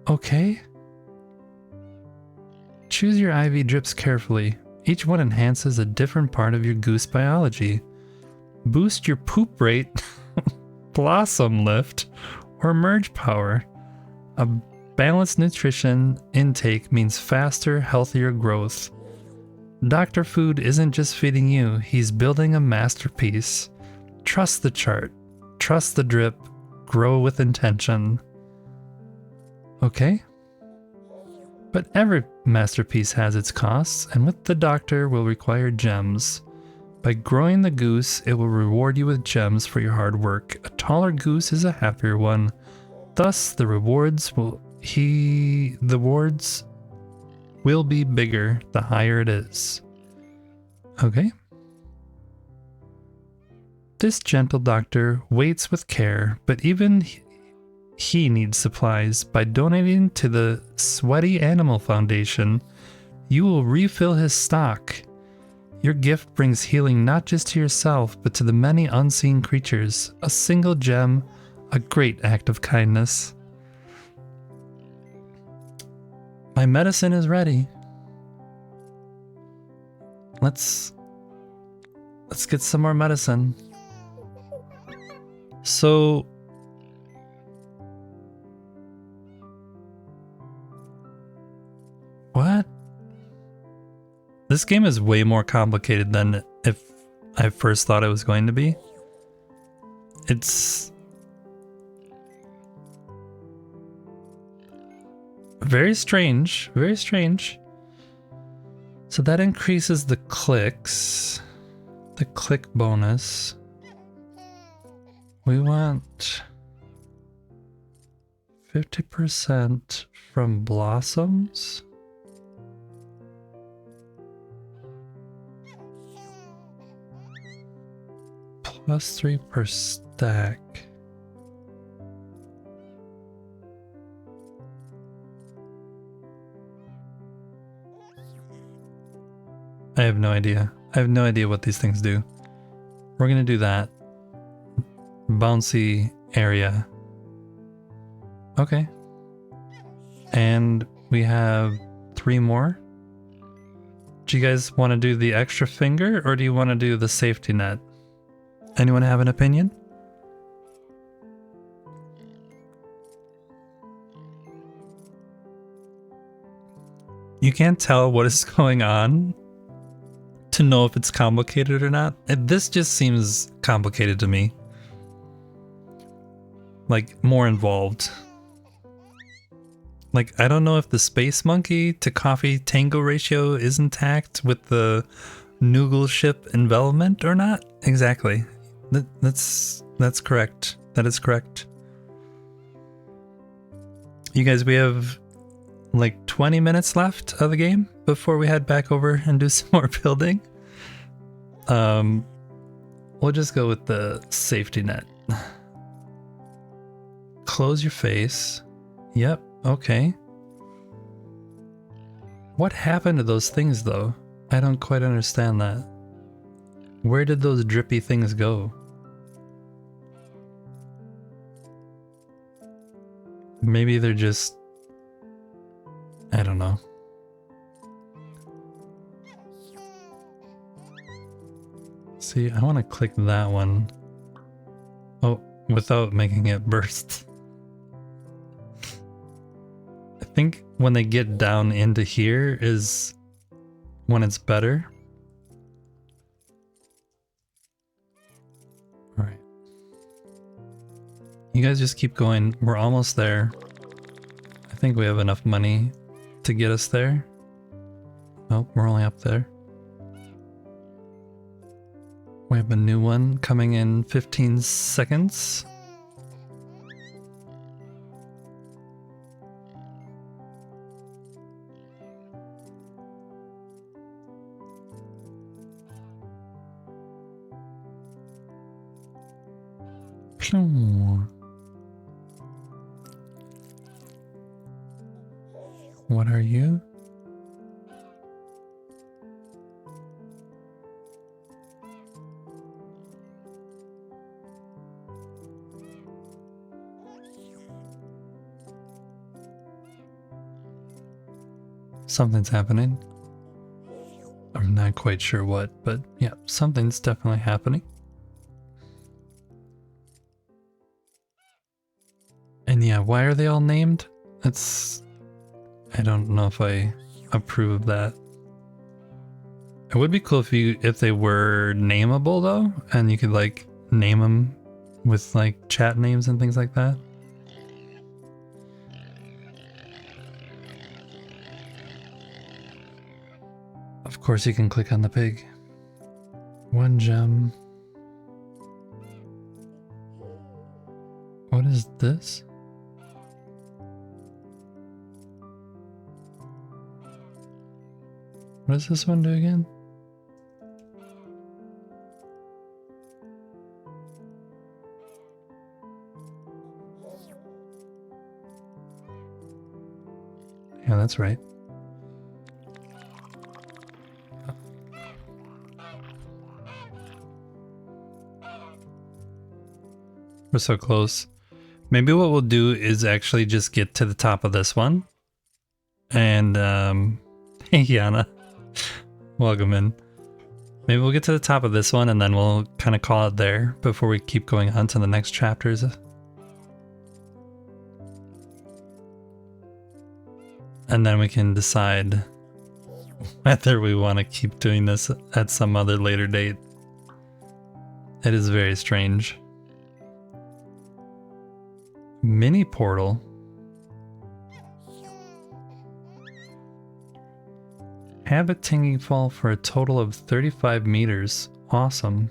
Okay. Choose your IV drips carefully. Each one enhances a different part of your goose biology. Boost your poop rate, blossom lift, or merge power. A balanced nutrition intake means faster, healthier growth. Dr. Food isn't just feeding you, he's building a masterpiece. Trust the chart, trust the drip, grow with intention. Okay? But every masterpiece has its costs, and with the doctor will require gems. By growing the goose, it will reward you with gems for your hard work. A taller goose is a happier one. Thus, the rewards will be bigger the higher it is. Okay. This gentle doctor waits with care, but even he needs supplies. By donating to the Sweaty Animal Foundation, you will refill his stock. Your gift brings healing not just to yourself, but to the many unseen creatures. A single gem, a great act of kindness. My medicine is ready. Let's get some more medicine. So what? This game is way more complicated than if I first thought it was going to be. It's very strange, very strange. So that increases the clicks, the click bonus. We want 50% from blossoms. +3 per stack. I have no idea. I have no idea what these things do. We're gonna do that. Bouncy area. Okay. And we have 3 more. Do you guys want to do the extra finger or do you want to do the safety net? Anyone have an opinion? You can't tell what is going on to know if it's complicated or not. This just seems complicated to me. Like, more involved. Like, I don't know if the space monkey to coffee tango ratio is intact with the Noogle ship envelopment or not. Exactly. That's correct. That is correct. You guys, we have like 20 minutes left of the game before we head back over and do some more building. We'll just go with the safety net. Close your face. Yep, okay. What happened to those things though? I don't quite understand that. Where did those drippy things go? Maybe they're just... I don't know. See, I want to click that one. Oh, without making it burst. I think when they get down into here is when it's better. Alright. You guys just keep going. We're almost there. I think we have enough money to get us there. Oh, we're only up there. We have a new one coming in 15 seconds. What are you? Something's happening. I'm not quite sure what, but yeah, something's definitely happening. And yeah, why are they all named? That's... I don't know if I approve of that. It would be cool if they were nameable though, and you could like name them with like chat names and things like that. Of course you can click on the pig. 1 gem. What is this? What does this one do again? Yeah, that's right. We're so close. Maybe what we'll do is actually just get to the top of this one. And, hey Yana. Welcome in. Maybe we'll get to the top of this one and then we'll kind of call it there before we keep going on to the next chapters. And then we can decide whether we want to keep doing this at some other later date. It is very strange. Mini portal. Have a tinging fall for a total of 35 meters. Awesome.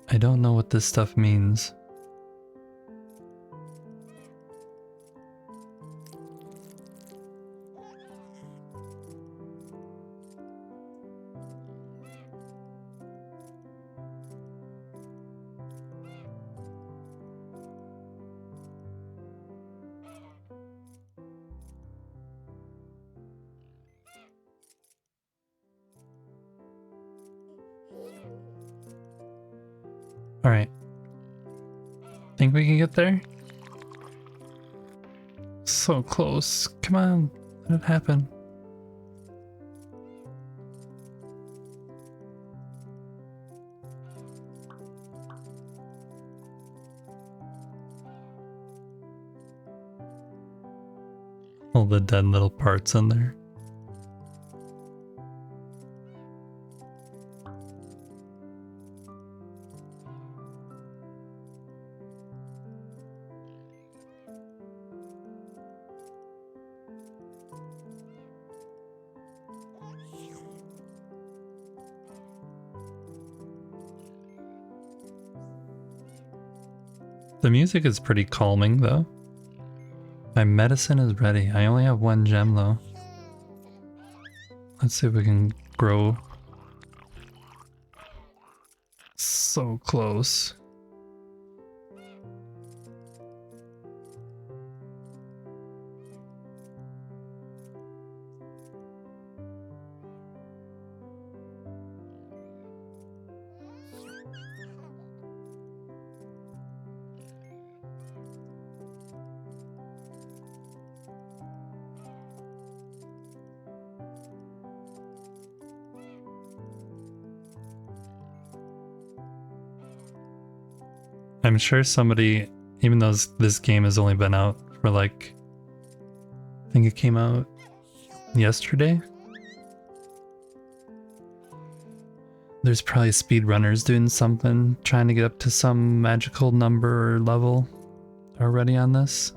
I don't know what this stuff means. Alright. Think we can get there? So close. Come on. Let it happen. All the dead little parts in there. The music is pretty calming, though. My medicine is ready. I only have 1 gem, though. Let's see if we can grow. So close. I'm sure somebody, even though this game has only been out for like, I think it came out yesterday. There's probably speedrunners doing something, trying to get up to some magical number or level already on this.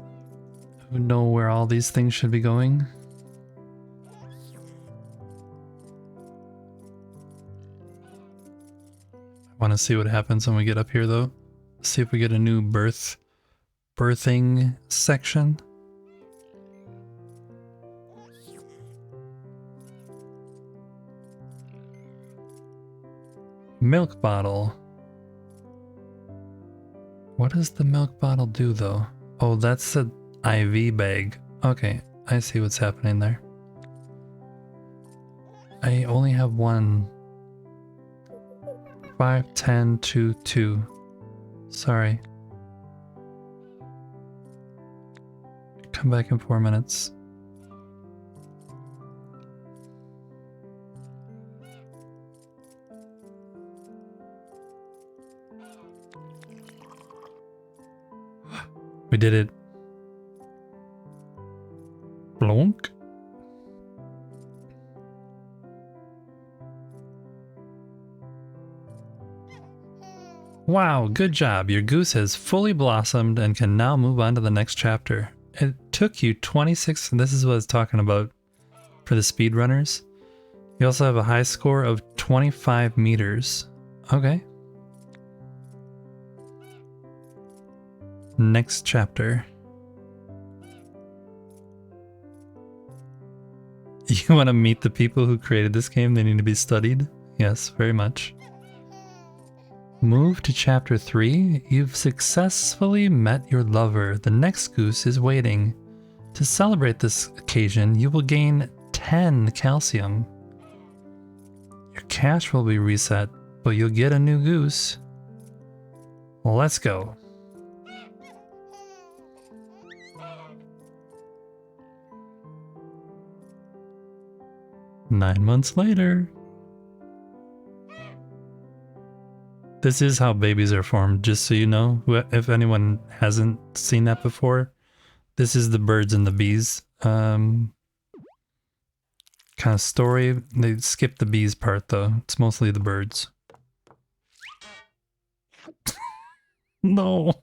Who know where all these things should be going. I want to see what happens when we get up here, though. See if we get a new birthing section. Milk bottle. What does the milk bottle do, though? Oh, that's the IV bag. Okay, I see what's happening there. I only have 1. 5, 10, 2, 2. Sorry. Come back in 4 minutes. We did it. Blonk. Wow, good job. Your goose has fully blossomed and can now move on to the next chapter. It took you 26, and this is what I was talking about for the speedrunners. You also have a high score of 25 meters. Okay. Next chapter. You want to meet the people who created this game? They need to be studied? Yes, very much. Move to chapter 3. You've successfully met your lover. The next goose is waiting. To celebrate this occasion, you will gain 10 calcium. Your cash will be reset, but you'll get a new goose. Let's go. Nine months later. This is how babies are formed, just so you know. If anyone hasn't seen that before, this is the birds and the bees kind of story. They skipped the bees part though. It's mostly the birds. No.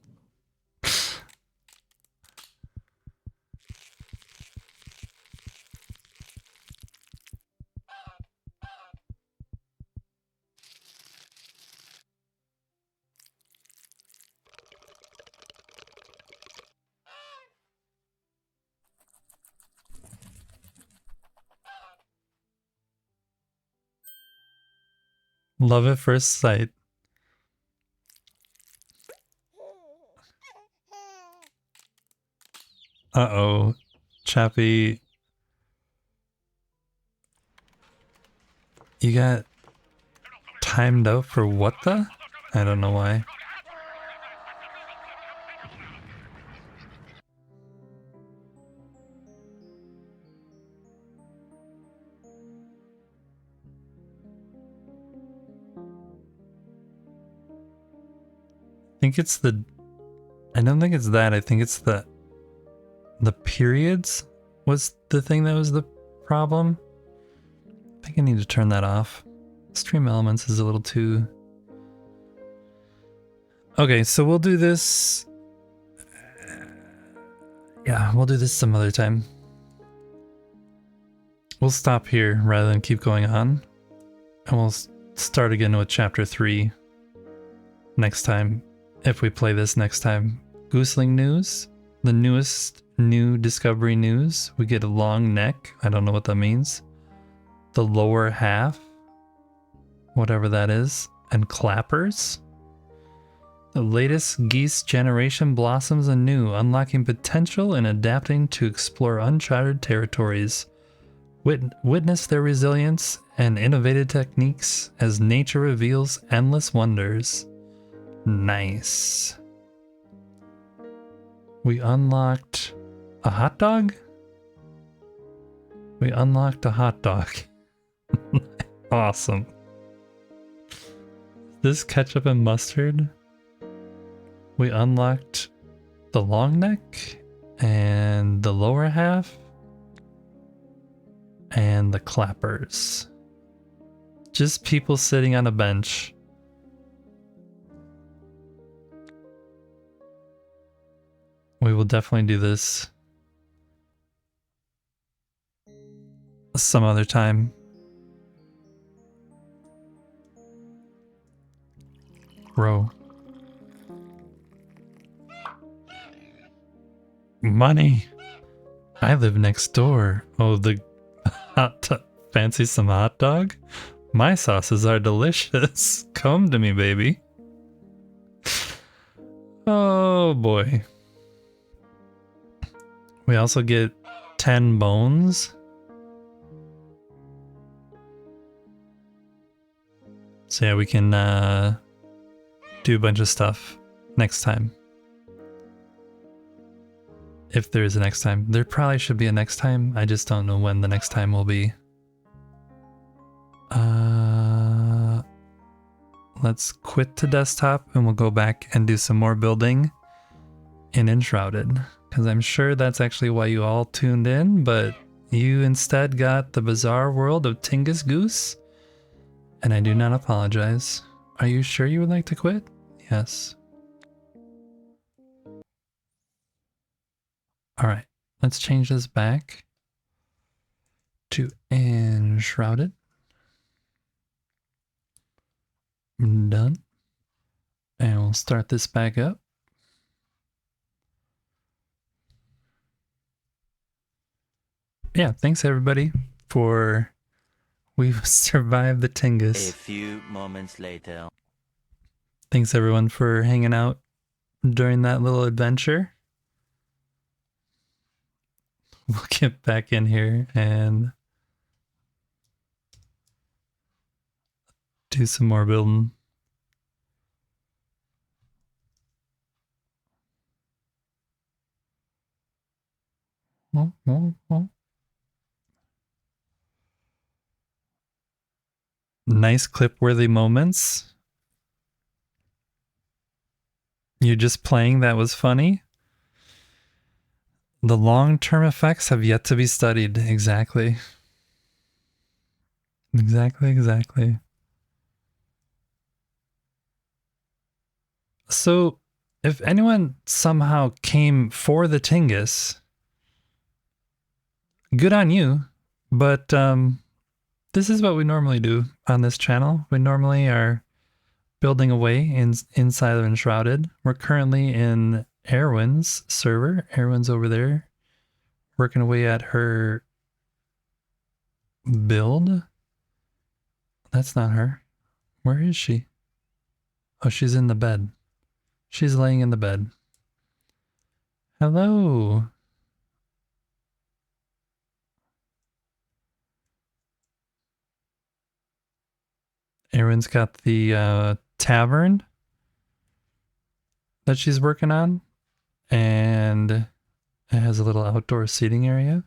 Love at first sight. Uh-oh. Chappie. You got timed out for what the? I don't know why. I think it's the... I don't think it's that. I think it's the periods was the thing that was the problem. I think I need to turn that off. Stream elements is a little too... Okay, so we'll do this... Yeah, we'll do this some other time. We'll stop here rather than keep going on. And we'll start again with chapter 3 next time, if we play this next time. Gooseling news, the newest new discovery news. We get a long neck. I don't know what that means. The lower half, whatever that is, and clappers. The latest Geese generation blossoms anew, unlocking potential and adapting to explore uncharted territories. Witness their resilience and innovative techniques as nature reveals endless wonders. Nice. We unlocked a hot dog? We unlocked a hot dog. Awesome. This ketchup and mustard? We unlocked the long neck and the lower half and the clappers. Just people sitting on a bench. We will definitely do this some other time. Bro. Money. I live next door. Oh, the fancy some hot dog? My sauces are delicious. Come to me, baby. Oh boy. We also get 10 bones. So yeah, we can do a bunch of stuff next time. If there is a next time. There probably should be a next time. I just don't know when the next time will be. Let's quit to desktop and we'll go back and do some more building in Enshrouded. Because I'm sure that's actually why you all tuned in, but you instead got the bizarre world of Tingus Goose. And I do not apologize. Are you sure you would like to quit? Yes. Alright, let's change this back to Enshrouded. Done. And we'll start this back up. Yeah, thanks everybody for... We've survived the Tingus. A few moments later. Thanks everyone for hanging out during that little adventure. We'll get back in here and do some more building. Nice clip-worthy moments. You just playing that was funny? The long-term effects have yet to be studied, exactly. Exactly, exactly. So, if anyone somehow came for the Tingus, good on you. But this is what we normally do on this channel. We normally are building away inside of Enshrouded. We're currently in Erwin's server. Erwin's over there working away at her build. That's not her. Where is she? Oh, she's in the bed. She's laying in the bed. Hello. Erwin's got the tavern that she's working on, and it has a little outdoor seating area.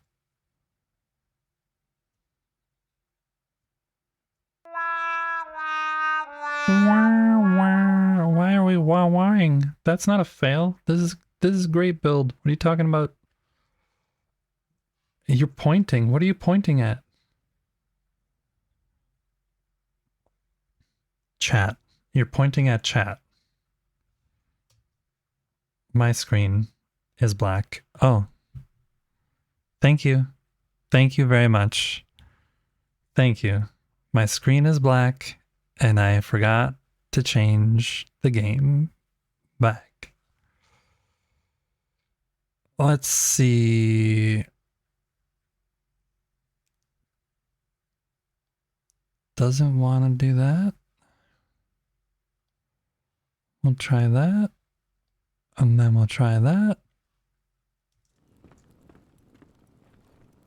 Why are we wah-wahing? That's not a fail. This is great build. What are you talking about? You're pointing. What are you pointing at? Chat. You're pointing at chat. My screen is black. Oh. Thank you. Thank you very much. Thank you. My screen is black, and I forgot to change the game back. Let's see. Doesn't want to do that. We'll try that. And then we'll try that.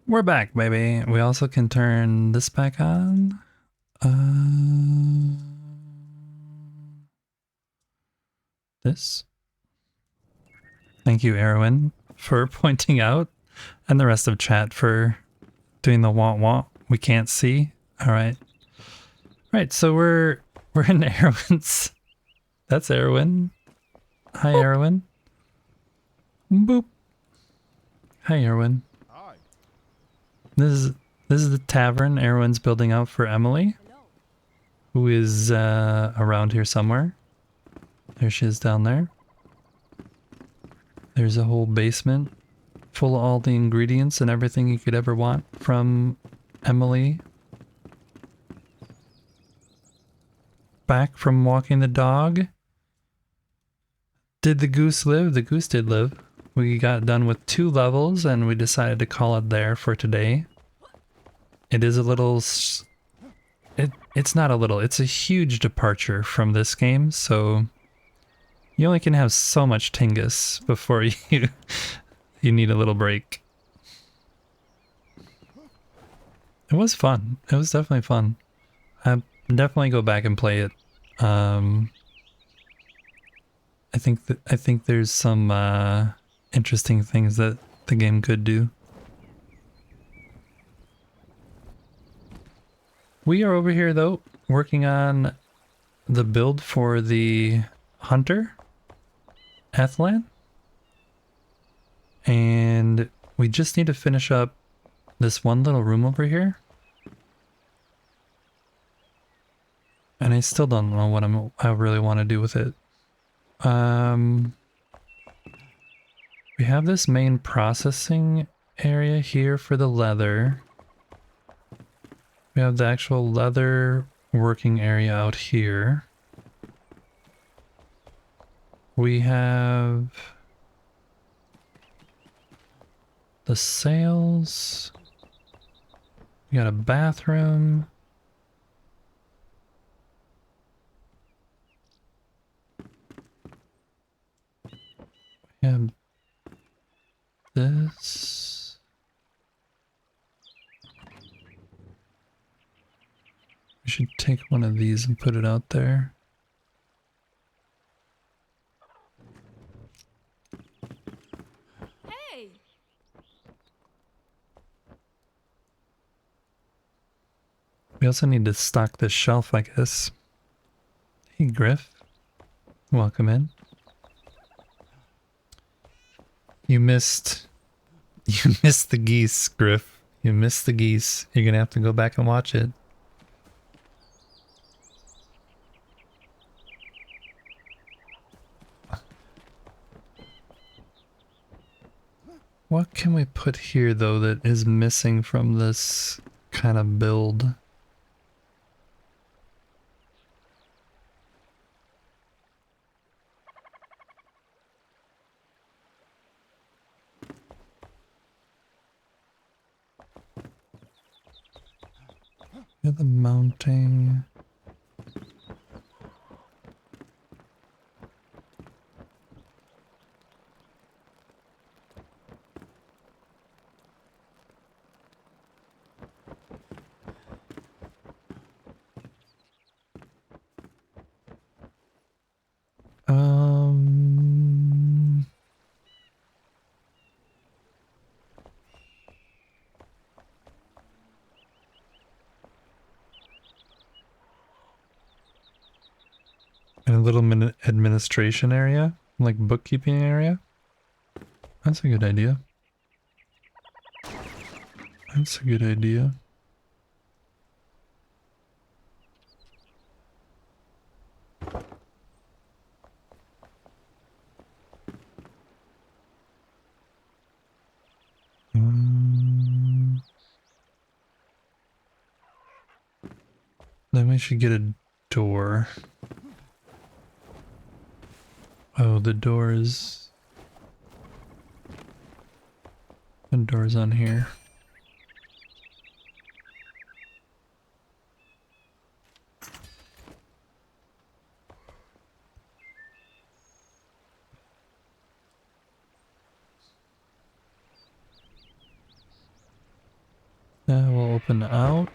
We're back, baby. We also can turn this back on. This. Thank you, Erwin, for pointing out, and the rest of chat for doing the wah-wah. We can't see. All right. Right, so we're in Erwin's. That's Erwin. Hi, Boop. Erwin. Boop. Hi, Erwin. Hi. This is the tavern Erwin's building out for Emily, who is around here somewhere. There she is down there. There's a whole basement full of all the ingredients and everything you could ever want from Emily. Back from walking the dog. Did the goose live? The goose did live. We got done with 2 levels and we decided to call it there for today. It is a little... It's not a little, it's a huge departure from this game, so you only can have so much Tingus before you need a little break. It was fun. It was definitely fun. I'd definitely go back and play it. I think there's some interesting things that the game could do. We are over here though, working on the build for the hunter, Athlan. And we just need to finish up this one little room over here. And I still don't know what I really want to do with it. We have this main processing area here for the leather. We have the actual leather working area out here. We have the sails. We got a bathroom. We have this. We should take one of these and put it out there. Hey! We also need to stock this shelf, I guess. Hey, Griff. Welcome in. You missed the geese, Griff. You missed the geese. You're gonna have to go back and watch it. What can we put here though that is missing from this kind of build? Yeah, the mounting. Um, and a little administration area, like bookkeeping area. That's a good idea. That's a good idea. Then we should get a door. Oh, the door's on here. That will open out.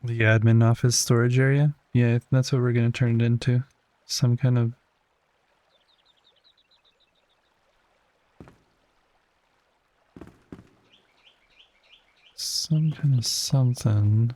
The admin office storage area? Yeah, that's what we're going to turn it into. Some kind of... something.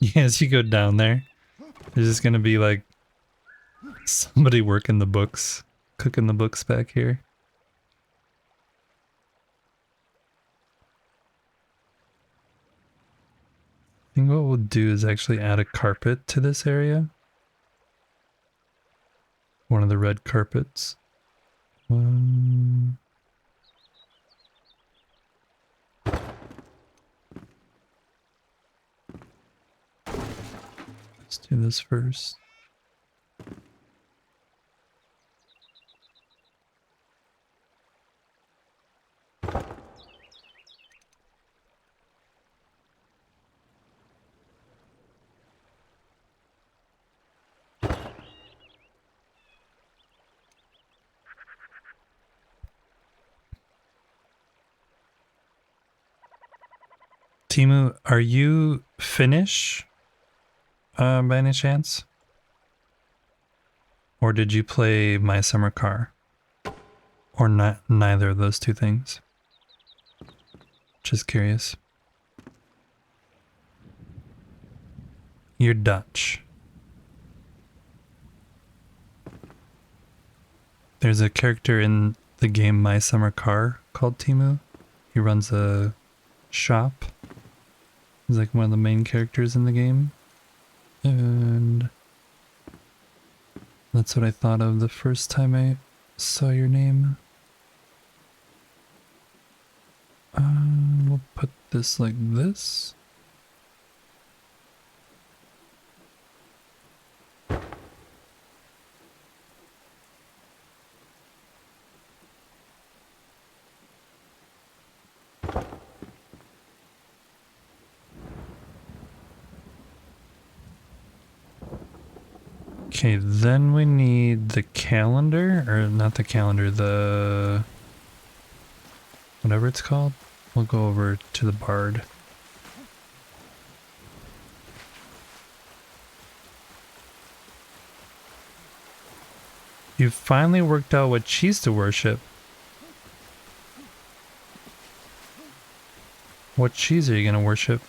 Yeah, as you go down there, there's just going to be like somebody working the books, cooking the books back here. I think what we'll do is actually add a carpet to this area. One of the red carpets. Let's do this first. Timu, are you Finnish by any chance? Or did you play My Summer Car? Or not, neither of those two things? Just curious. You're Dutch. There's a character in the game My Summer Car called Timu. He runs a shop. He's like one of the main characters in the game. And that's what I thought of the first time I saw your name. We'll put this like this. Okay, then we need the calendar, or not the calendar, the... whatever it's called. We'll go over to the bard. You've finally worked out what cheese to worship. What cheese are you gonna worship?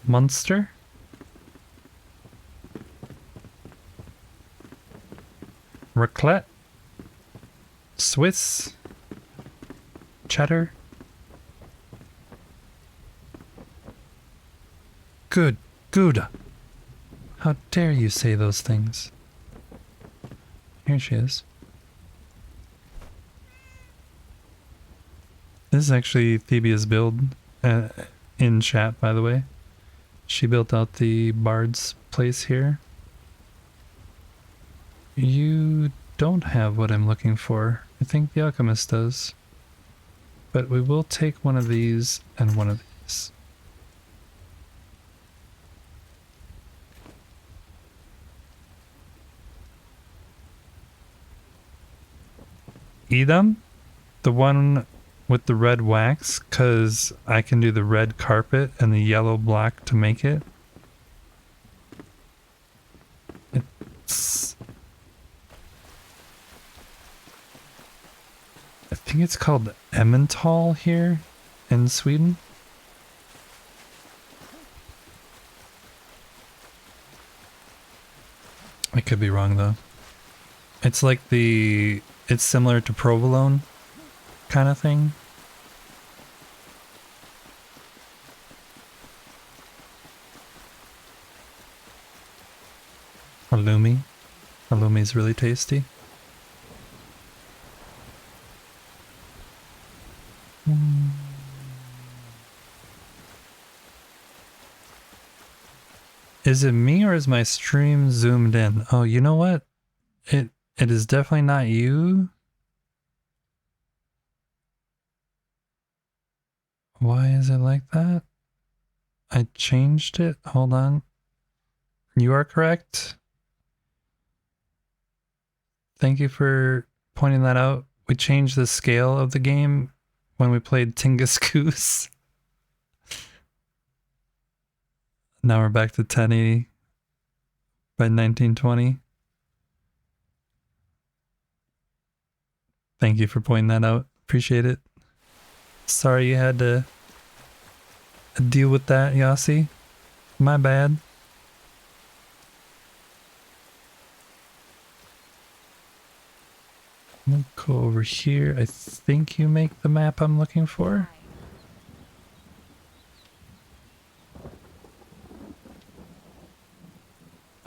Munster? Raclette? Swiss? Cheddar? Good Gouda! How dare you say those things? Here she is. This is actually Thebia's build in chat, by the way. She built out the bard's place here. You don't have what I'm looking for. I think the alchemist does. But we will take one of these and one of these. Edam? The one with the red wax, because I can do the red carpet and the yellow block to make it. It's... I think it's called Emmental here in Sweden. I could be wrong though. It's like the... it's similar to provolone kind of thing. Halloumi. Halloumi is really tasty. Is it me or is my stream zoomed in? Oh, you know what? It is definitely not you. Why is it like that? I changed it. Hold on. You are correct. Thank you for pointing that out. We changed the scale of the game when we played Tingus Goose. Now we're back to 1080 by 1920. Thank you for pointing that out. Appreciate it. Sorry you had to deal with that, Yossi. My bad. We'll go over here. I think you make the map I'm looking for.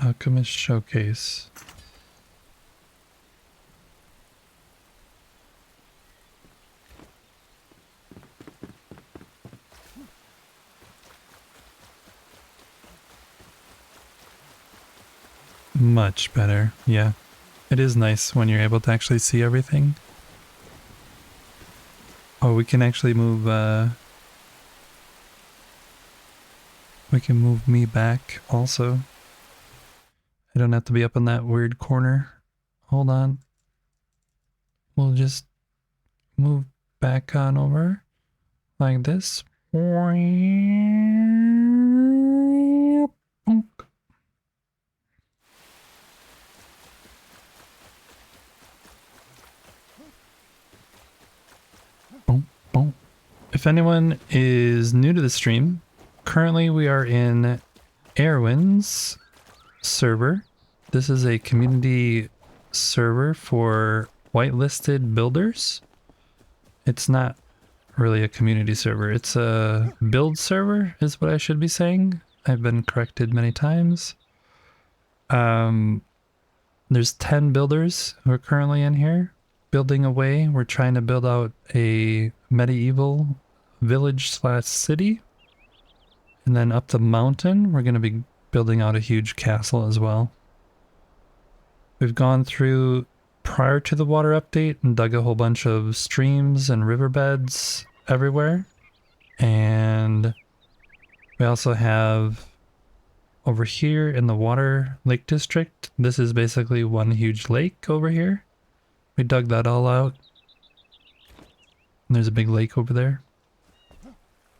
Alchemist Showcase. Much better, yeah. It is nice when you're able to actually see everything. Oh, we can actually move, we can move me back also. I don't have to be up in that weird corner. Hold on. We'll just move back on over like this. Boom, boom. If anyone is new to the stream, currently we are in Airwin's server. This is a community server for whitelisted builders. It's not really a community server. It's a build server is what I should be saying. I've been corrected many times. There's 10 builders who are currently in here building away. We're trying to build out a medieval village / city. And then up the mountain, we're going to be building out a huge castle as well. We've gone through prior to the water update and dug a whole bunch of streams and riverbeds everywhere. And we also have over here in the water lake district, this is basically one huge lake over here. We dug that all out. And there's a big lake over there.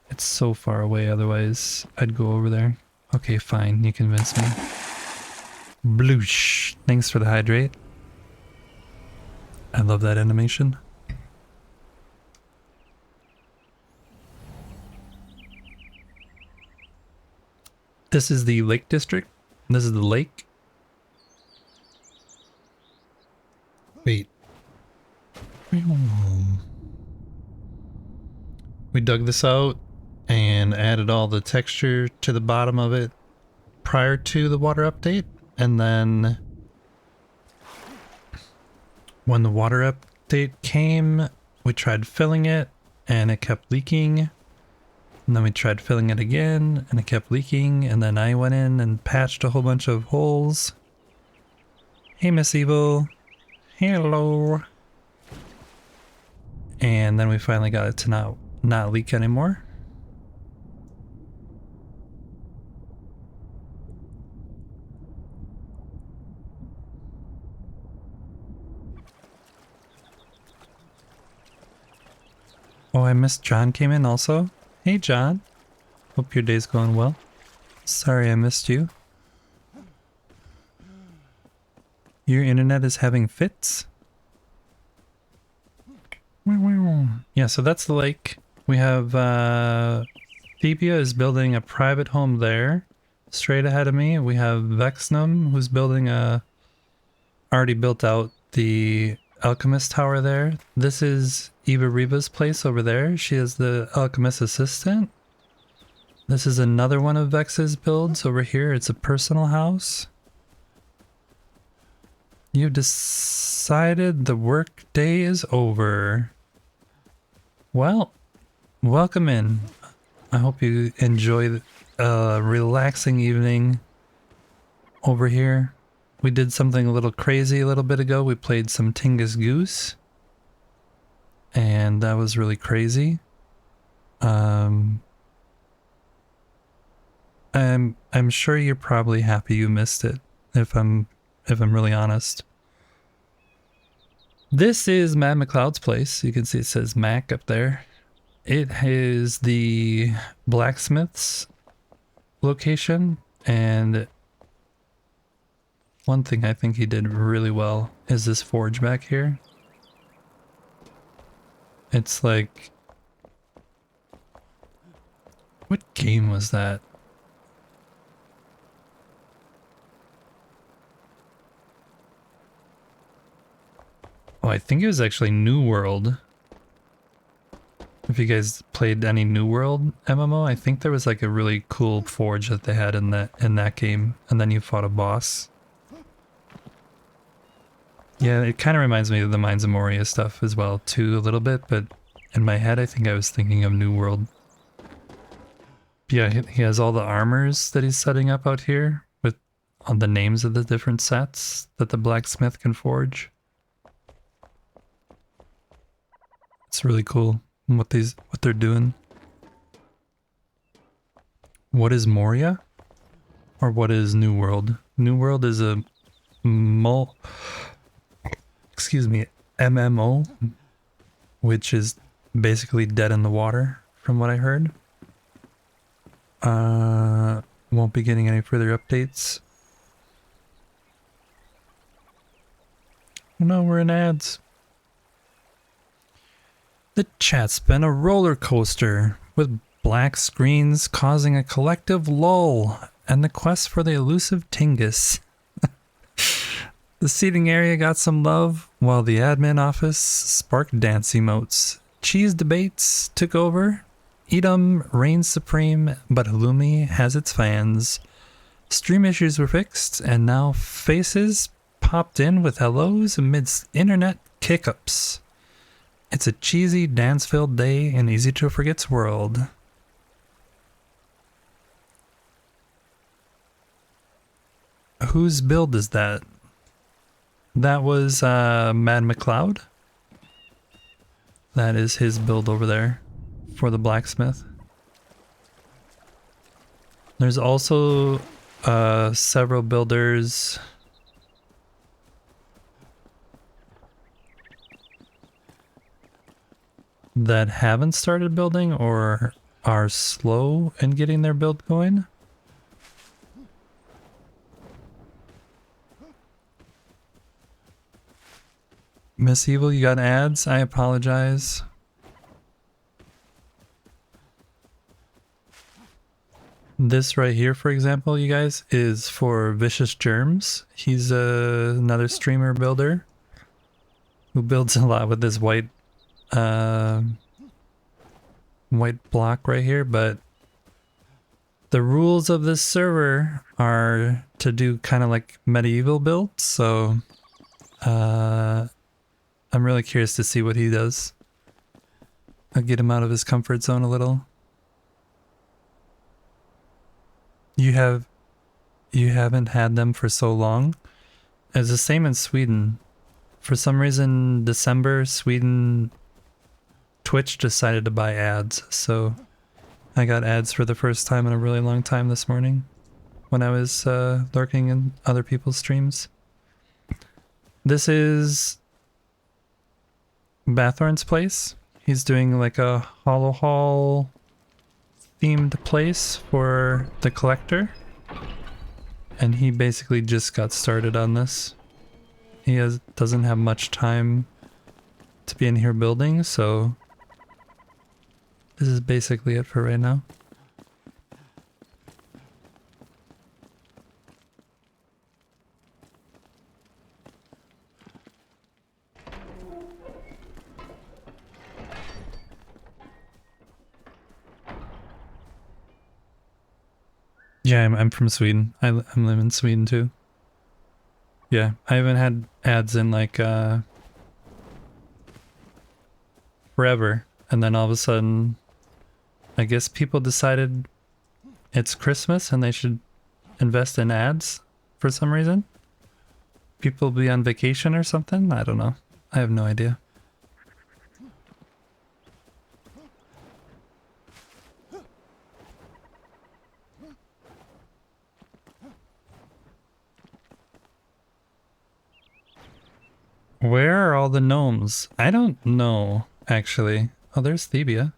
It's so far away, otherwise I'd go over there. Okay, fine, you convinced me. Bloosh. Thanks for the hydrate. I love that animation. This is the lake district. This is the lake. Wait. We dug this out and added all the texture to the bottom of it prior to the water update. And then when the water update came, we tried filling it and it kept leaking. And then we tried filling it again and it kept leaking. And then I went in and patched a whole bunch of holes. Hey, Miss Evil. Hello. And then we finally got it to not leak anymore. Oh, I missed John came in also. Hey, John. Hope your day's going well. Sorry I missed you. Your internet is having fits? Yeah, so that's the lake. We have Thebia is building a private home there. Straight ahead of me, we have Vexnum, who's building already built out the alchemist tower there. This is Eva Riva's place over there. She is the alchemist assistant. This is another one of Vex's builds over here. It's a personal house. You've decided the work day is over. Well, welcome in. I hope you enjoy a relaxing evening over here. We did something a little crazy a little bit ago. We played some Tingus Goose. And that was really crazy. I'm sure you're probably happy you missed it, if I'm really honest. This is Matt McLeod's place. You can see it says Mac up there. It is the blacksmith's location, and one thing I think he did really well is this forge back here. It's like... what game was that? Oh, I think it was actually New World. If you guys played any New World MMO, I think there was like a really cool forge that they had in that game, and then you fought a boss. Yeah, it kind of reminds me of the Mines of Moria stuff as well too, a little bit, but in my head I think I was thinking of New World. Yeah, he has all the armors that he's setting up out here with on the names of the different sets that the blacksmith can forge. It's really cool what they're doing. What is Moria? Or what is New World? New World is a MMO. which is basically dead in the water, from what I heard. Won't be getting any further updates. No, we're in ads. The chat's been a roller coaster, with black screens causing a collective lull and the quest for the elusive Tingus. The seating area got some love, while the admin office sparked dance emotes. Cheese debates took over. Edom reigns supreme, but Halloumi has its fans. Stream issues were fixed, and now faces popped in with hellos amidst internet kick-ups. It's a cheesy, dance-filled day in easy-to-forget's world. Whose build is that? That was Mad McLeod. That is his build over there for the blacksmith. There's also several builders that haven't started building or are slow in getting their build going. Miss Evil, you got ads? I apologize. This right here, for example, you guys, is for Vicious Germs. He's another streamer builder who builds a lot with this white block right here, but the rules of this server are to do kind of like medieval builds, so I'm really curious to see what he does. I'll get him out of his comfort zone a little. You haven't had them for so long. It's the same in Sweden. For some reason, December, Sweden, Twitch decided to buy ads, so I got ads for the first time in a really long time this morning when I was lurking in other people's streams. This is Bathorn's place. He's doing like a Hollow Hall themed place for the collector, and he basically just got started on this. He doesn't have much time to be in here building, so this is basically it for right now. Yeah, I'm from Sweden. I live in Sweden too. Yeah, I haven't had ads in like forever, and then all of a sudden I guess people decided it's Christmas and they should invest in ads for some reason. People be on vacation or something? I don't know. I have no idea. Where are all the gnomes? I don't know, actually. Oh, there's Thebia.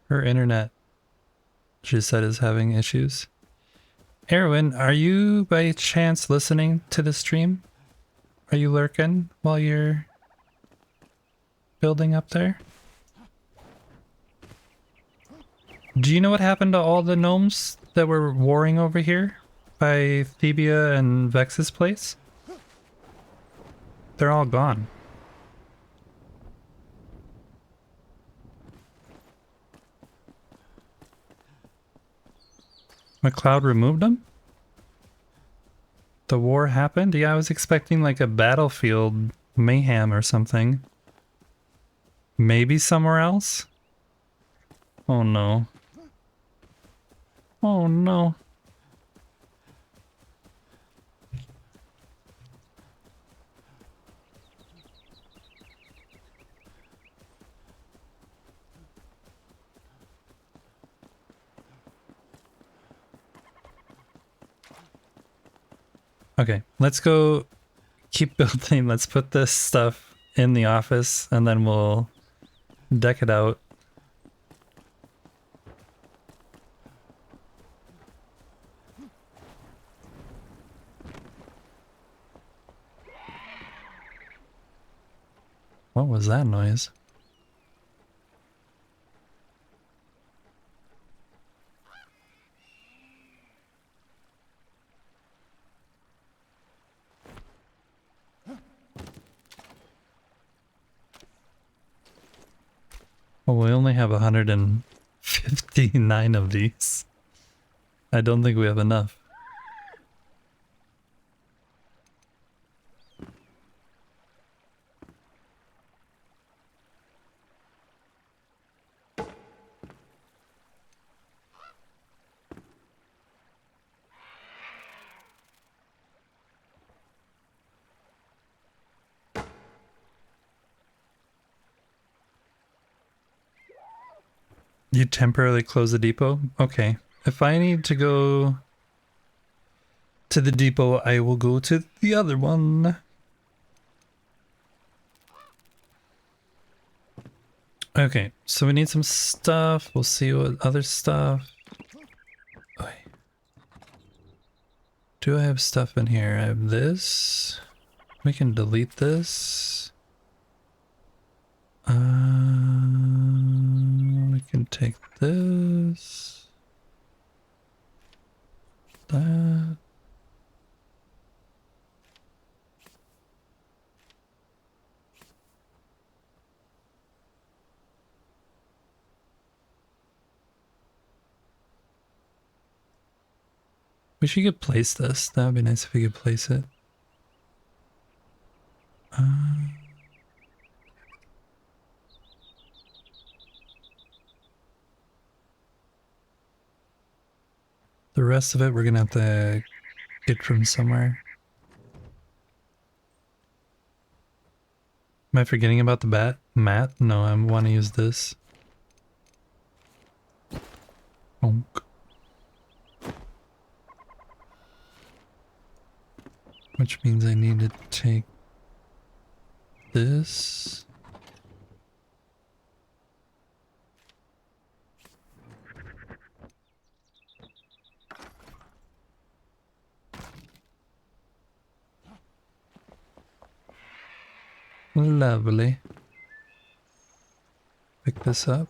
Her internet, she said, is having issues. Erwin, are you by chance listening to the stream? Are you lurking while you're building up there? Do you know what happened to all the gnomes that were warring over here by Thebia and Vex's place? They're all gone. McLeod removed them? The war happened? Yeah, I was expecting like a battlefield mayhem or something. Maybe somewhere else? Oh no. Oh no. Okay, let's go keep building. Let's put this stuff in the office, and then we'll deck it out. What was that noise? Well, we only have 159 of these. I don't think we have enough. You temporarily close the depot? Okay. If I need to go to the depot, I will go to the other one. Okay, so we need some stuff. We'll see what other stuff. Oi. Do I have stuff in here? I have this. We can delete this. We can take this. That. Wish you could place this. That would be nice if we could place it. The rest of it we're gonna have to get from somewhere. Am I forgetting about the mat? No, I want to use this. Bonk. Which means I need to take this. Lovely. Pick this up.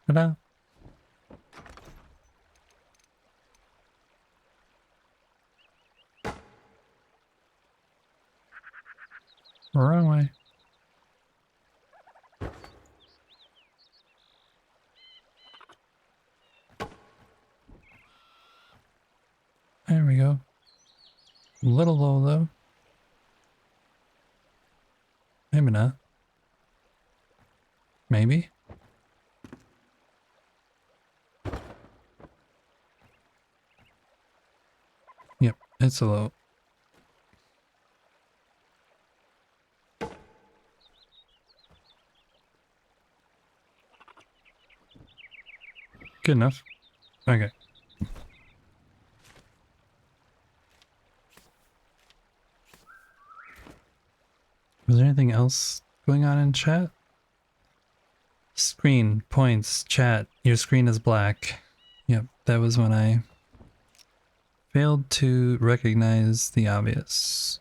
Ta-da. Wrong way. There we go. A little low though. Maybe not. Maybe. Yep, it's a low. Good enough. Okay. Was there anything else going on in chat? Screen, points, chat, your screen is black. Yep, that was when I failed to recognize the obvious.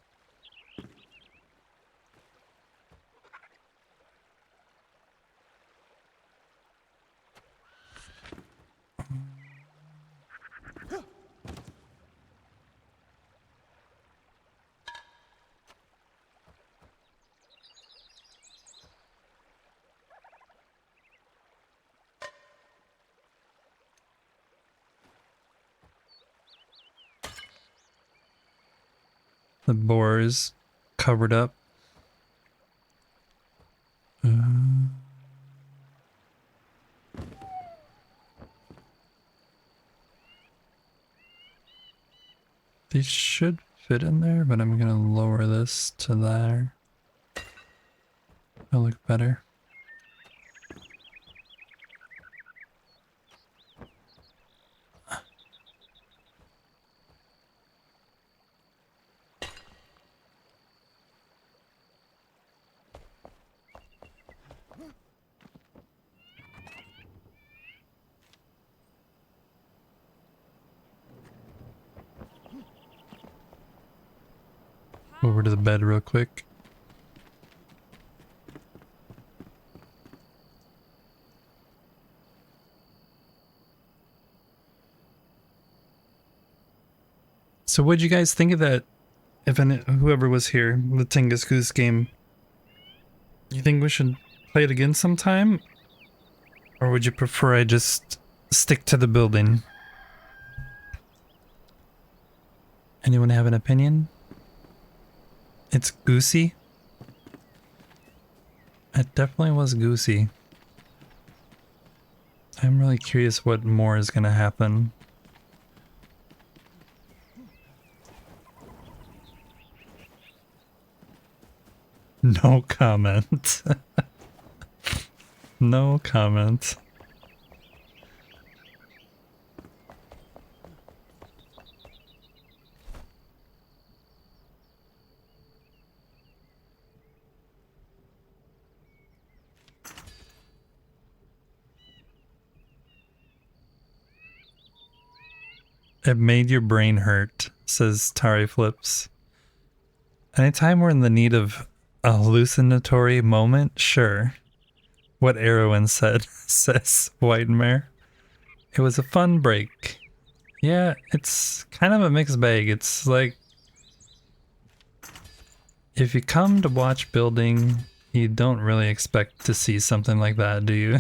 The boar's covered up. These should fit in there, but I'm gonna lower this to there. It'll look better. Over to the bed real quick. So what'd you guys think of that? If whoever was here, the Tingus Goose game. You think we should play it again sometime? Or would you prefer I just stick to the building? Anyone have an opinion? It's goosey. It definitely was goosey. I'm really curious what more is gonna happen. No comment. No comment. It made your brain hurt, says Tari Flips. Anytime we're in the need of a hallucinatory moment, sure. What Erwin said, says Whitemare. It was a fun break. Yeah, it's kind of a mixed bag. It's like, if you come to watch building, you don't really expect to see something like that, do you?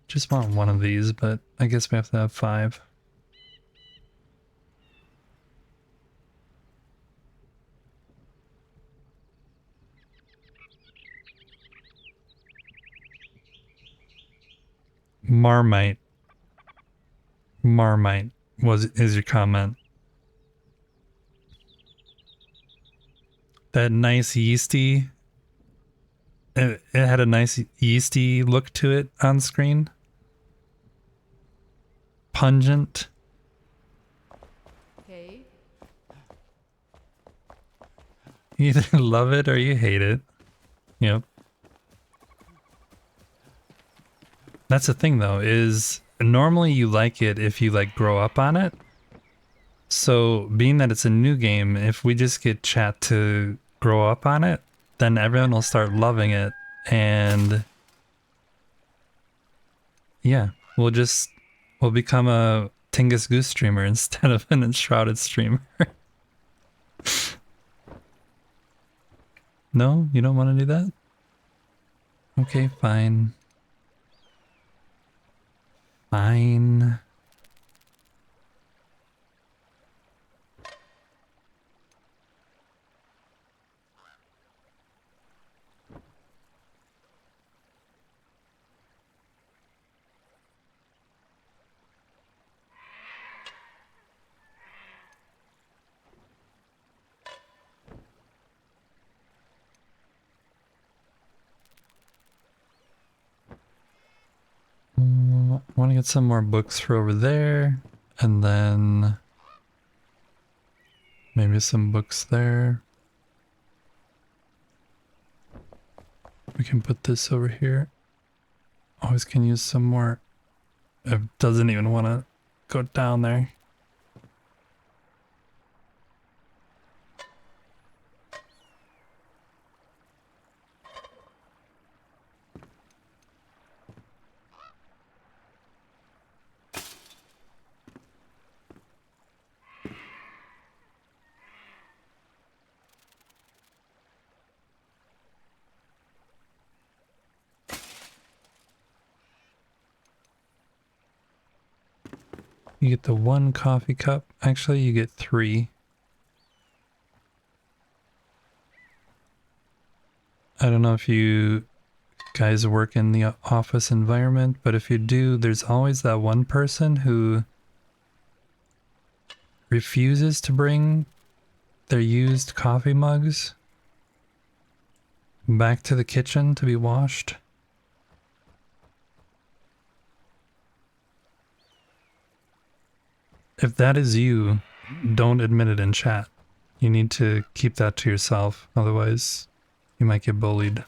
Just want one of these, but I guess we have to have 5. Marmite. Marmite is your comment. That nice yeasty. It had a nice yeasty look to it on screen. Pungent. Okay. You either love it or you hate it. Yep. That's the thing though, is normally you like it if you like grow up on it. So being that it's a new game, if we just get chat to grow up on it, then everyone will start loving it, and yeah, we'll become a Tingus Goose streamer instead of an Enshrouded streamer. No, you don't want to do that? Okay, fine. Fine. I want to get some more books for over there, and then maybe some books there. We can put this over here. Always can use some more. It doesn't even want to go down there. You get the 1 coffee cup. Actually, you get 3. I don't know if you guys work in the office environment, but if you do, there's always that one person who refuses to bring their used coffee mugs back to the kitchen to be washed. If that is you, don't admit it in chat. You need to keep that to yourself, otherwise you might get bullied.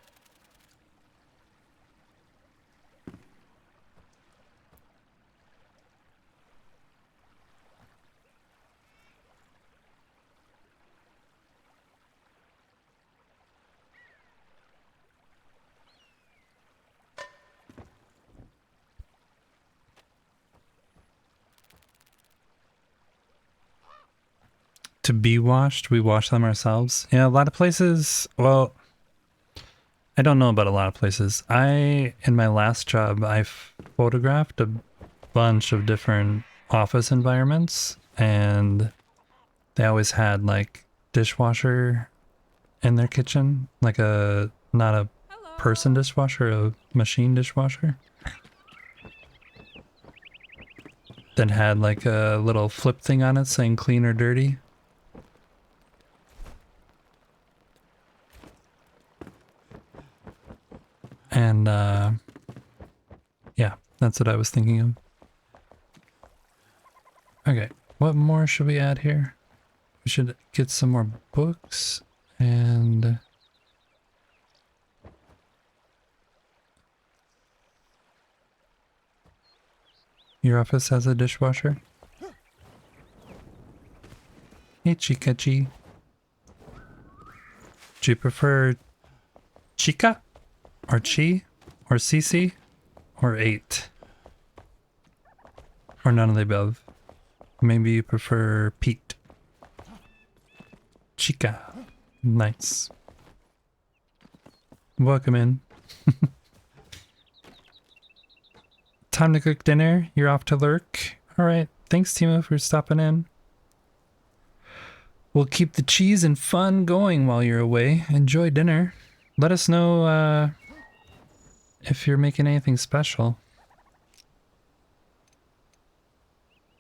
To be washed, we wash them ourselves. Yeah, a lot of places, well, I don't know about a lot of places. In my last job, I photographed a bunch of different office environments, and they always had like dishwasher in their kitchen, like not a person dishwasher, a machine dishwasher. That had like a little flip thing on it saying clean or dirty. And yeah, that's what I was thinking of. Okay, what more should we add here? We should get some more books and your office has a dishwasher? Hey Chikachi. Do you prefer Chica? Or Chi? Or Cece? Or 8? Or none of the above? Maybe you prefer Pete. Chica. Nice. Welcome in. Time to cook dinner. You're off to lurk. Alright. Thanks, Timo, for stopping in. We'll keep the cheese and fun going while you're away. Enjoy dinner. Let us know if you're making anything special.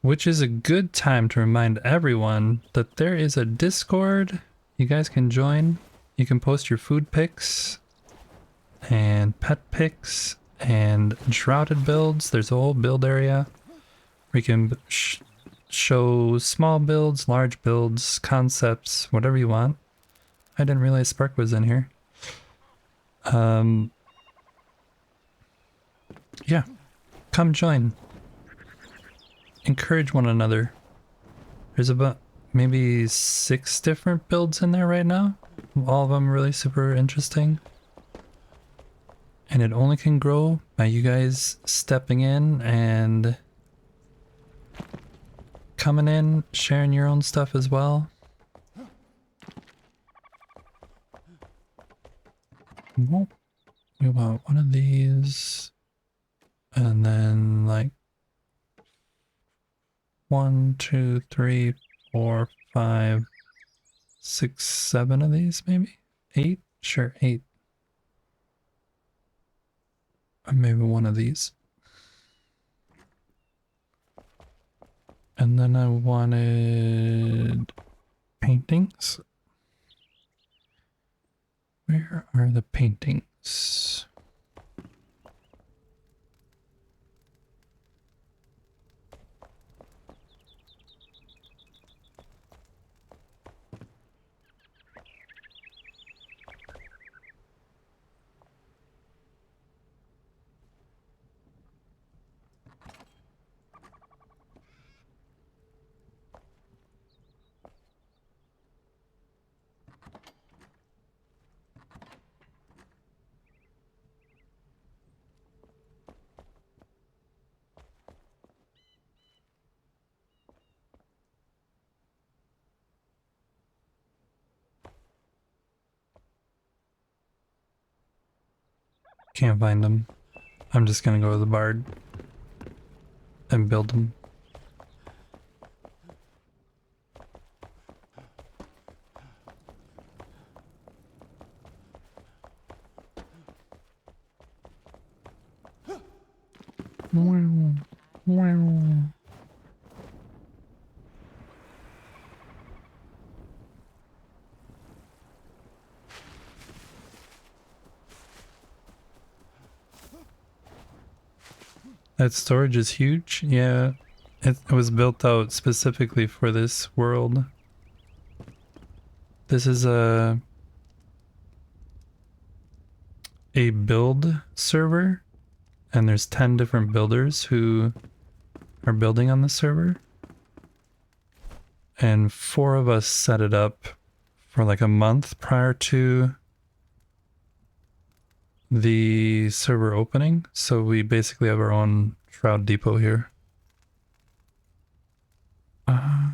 Which is a good time to remind everyone that there is a Discord you guys can join. You can post your food pics and pet pics and shrouded builds. There's a whole build area where you can show small builds, large builds, concepts, whatever you want. I didn't realize Spark was in here. Yeah, come join. Encourage one another. There's about maybe 6 different builds in there right now. All of them really super interesting. And it only can grow by you guys stepping in and coming in, sharing your own stuff as well. Well, we want one of these. And then like 1, 2, 3, 4, 5, 6, 7 of these, maybe 8. Sure, 8. Or maybe one of these. And then I wanted paintings. Where are the paintings? Can't find them. I'm just gonna go to the bard and build them. That storage is huge. Yeah, it was built out specifically for this world. This is a build server, and there's 10 different builders who are building on the server. And 4 of us set it up for like a month prior to the server opening. So we basically have our own Shroud Depot here. I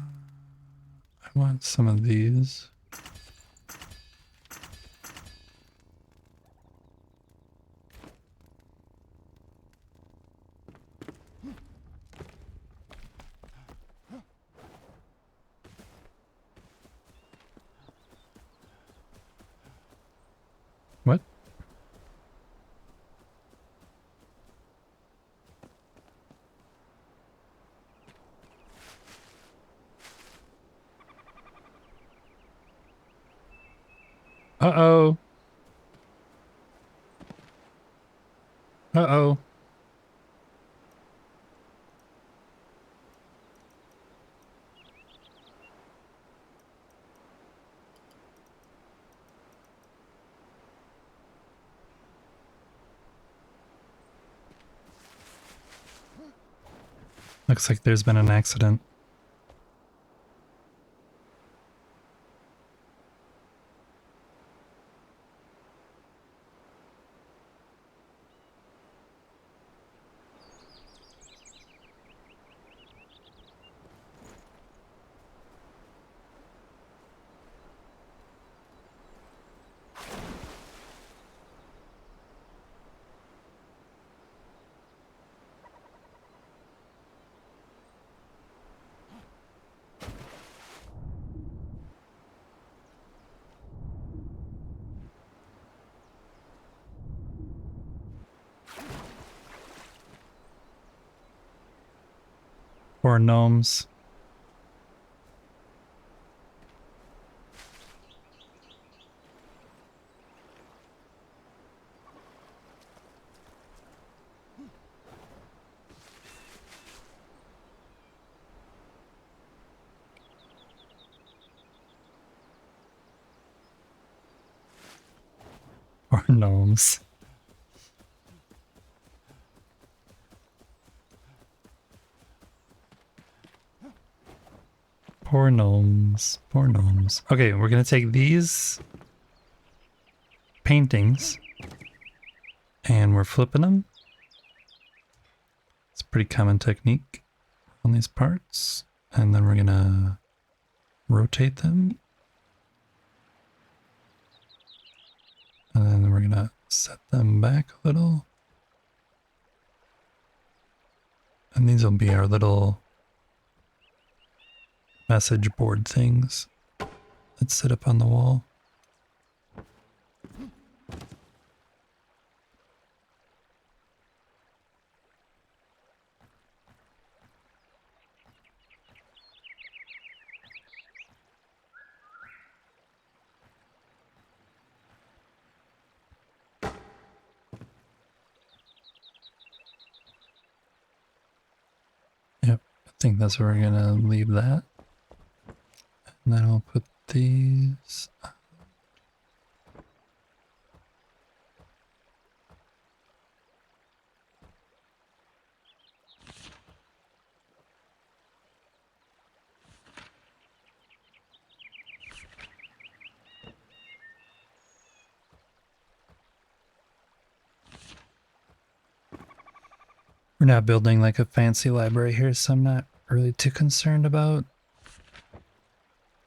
want some of these. What? Uh-oh. Uh-oh. Looks like there's been an accident. Poor gnomes. Poor gnomes. Poor gnomes. Poor gnomes. Okay, we're gonna take these paintings and we're flipping them. It's a pretty common technique on these parts. And then we're gonna rotate them. And then we're gonna set them back a little. And these will be our little message board things that sit up on the wall. Yep, I think that's where we're gonna leave that. And then I'll put these. We're not building like a fancy library here, so I'm not really too concerned about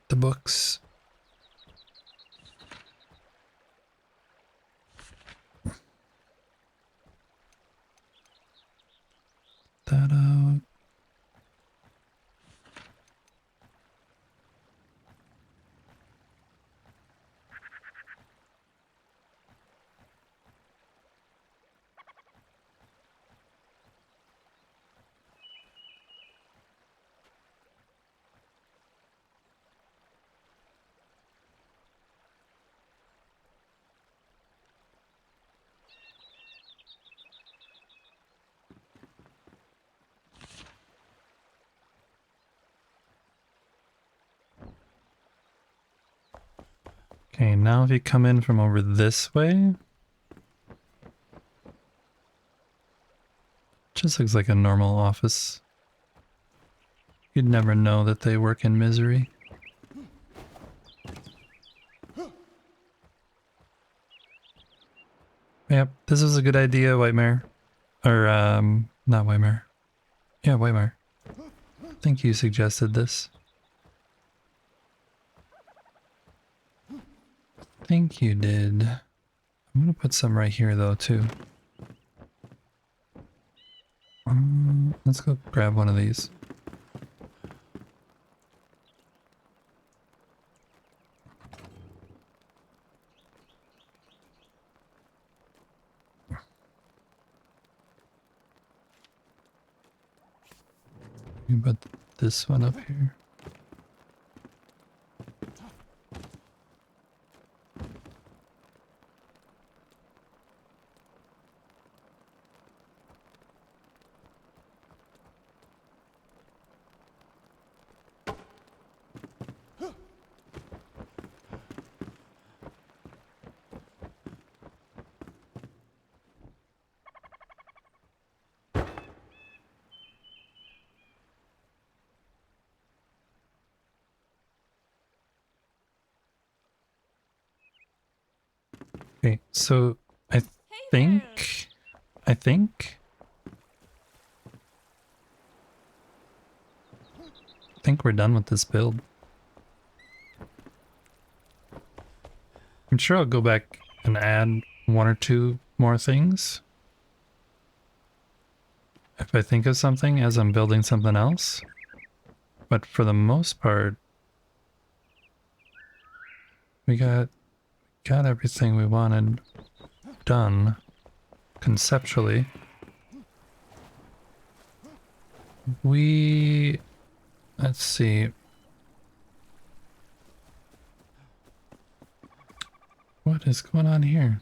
the books. That out. Okay, now if you come in from over this way, just looks like a normal office. You'd never know that they work in misery. Yep, this is a good idea, White Mare. Or, not White Mare. Yeah, White Mare. I think you suggested this. I think you did. I'm gonna put some right here though, too. Let's go grab one of these. You put this one up here. Okay, so I think, I think we're done with this build. I'm sure I'll go back and add one or two more things if I think of something as I'm building something else. But for the most part, we got everything we wanted done conceptually. Let's see. What is going on here?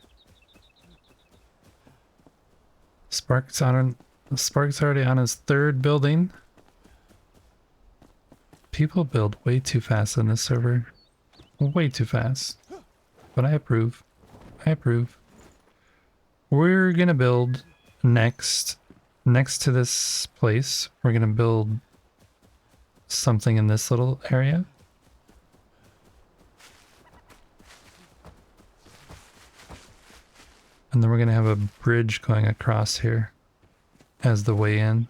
Spark's already on his third building. People build way too fast on this server. Way too fast. But I approve. I approve. We're gonna build next to this place. We're gonna build something in this little area. And then we're gonna have a bridge going across here as the way in.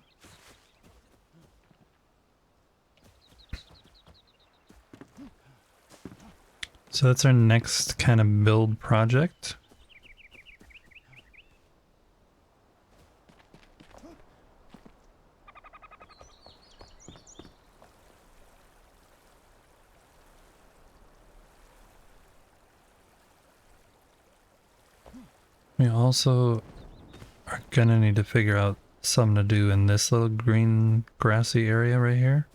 So that's our next kind of build project. We also are gonna need to figure out something to do in this little green grassy area right here.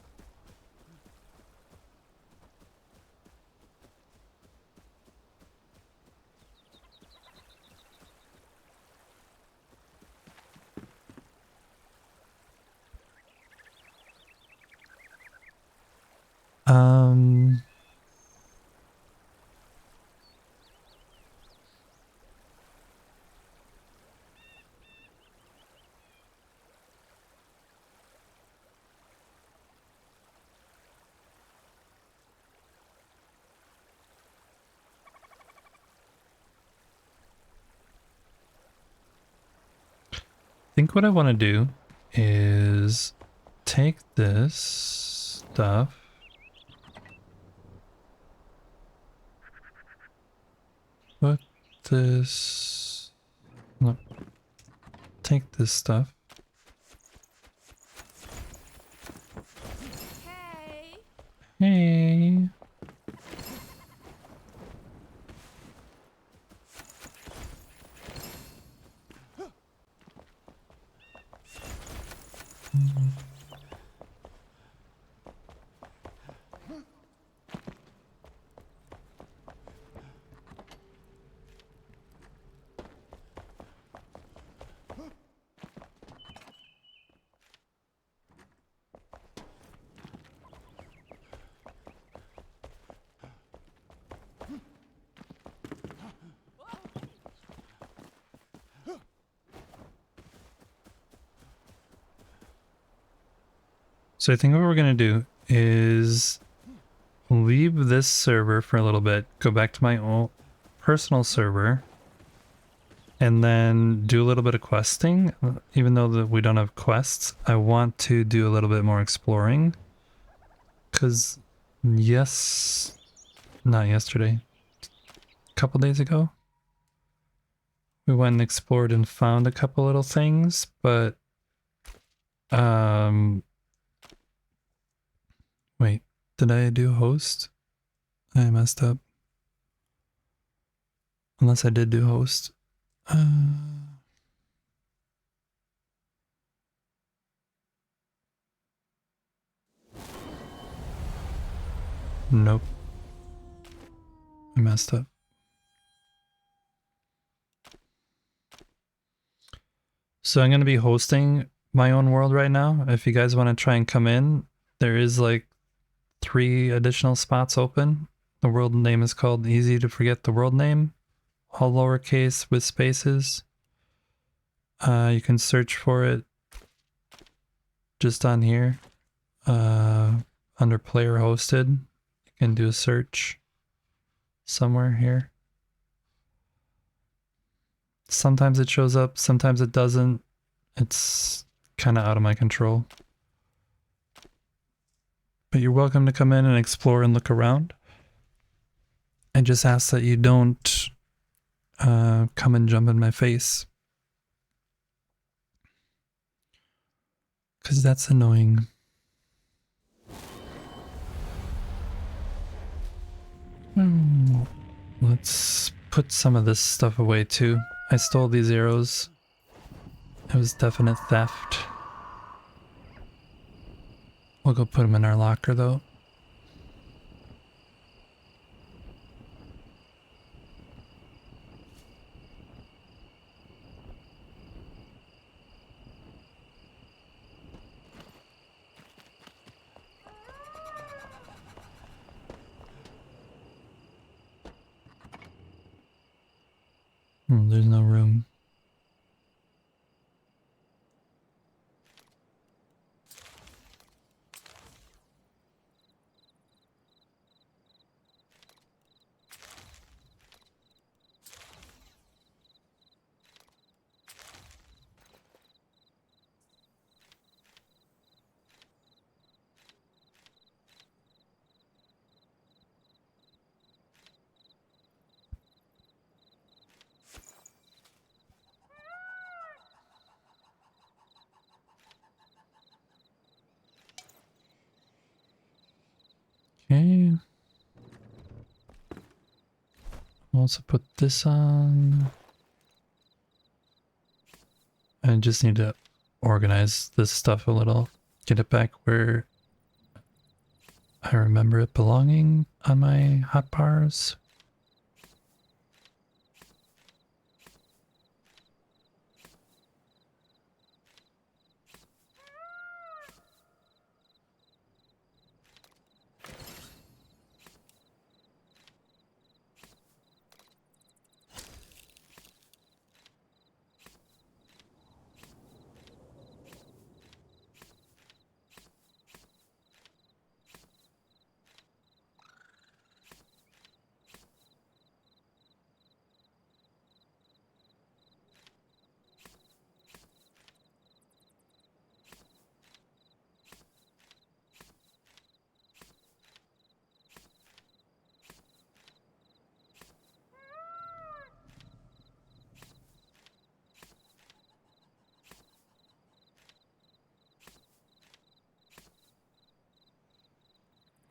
I think what I want to do is take this stuff, put this, no, take this stuff, hey, So I think what we're gonna do is leave this server for a little bit, go back to my own personal server, and then do a little bit of questing. Even though that we don't have quests, I want to do a little bit more exploring. Because, yes, not yesterday, a couple days ago, we went and explored and found a couple little things, but, wait, did I do host? I messed up. Unless I did do host. Nope. I messed up. So I'm going to be hosting my own world right now. If you guys want to try and come in, there is like 3 additional spots open. The world name is called Easy to Forget the World Name. All lowercase with spaces. You can search for it just on here. Under player hosted. You can do a search somewhere here. Sometimes it shows up, sometimes it doesn't. It's kind of out of my control. But you're welcome to come in and explore and look around. I just ask that you don't come and jump in my face. Because that's annoying. Let's put some of this stuff away too. I stole these arrows. It was definite theft. We'll go put them in our locker though. There's no room. Okay. Also put this on. I just need to organize this stuff a little. Get it back where I remember it belonging on my hotbars.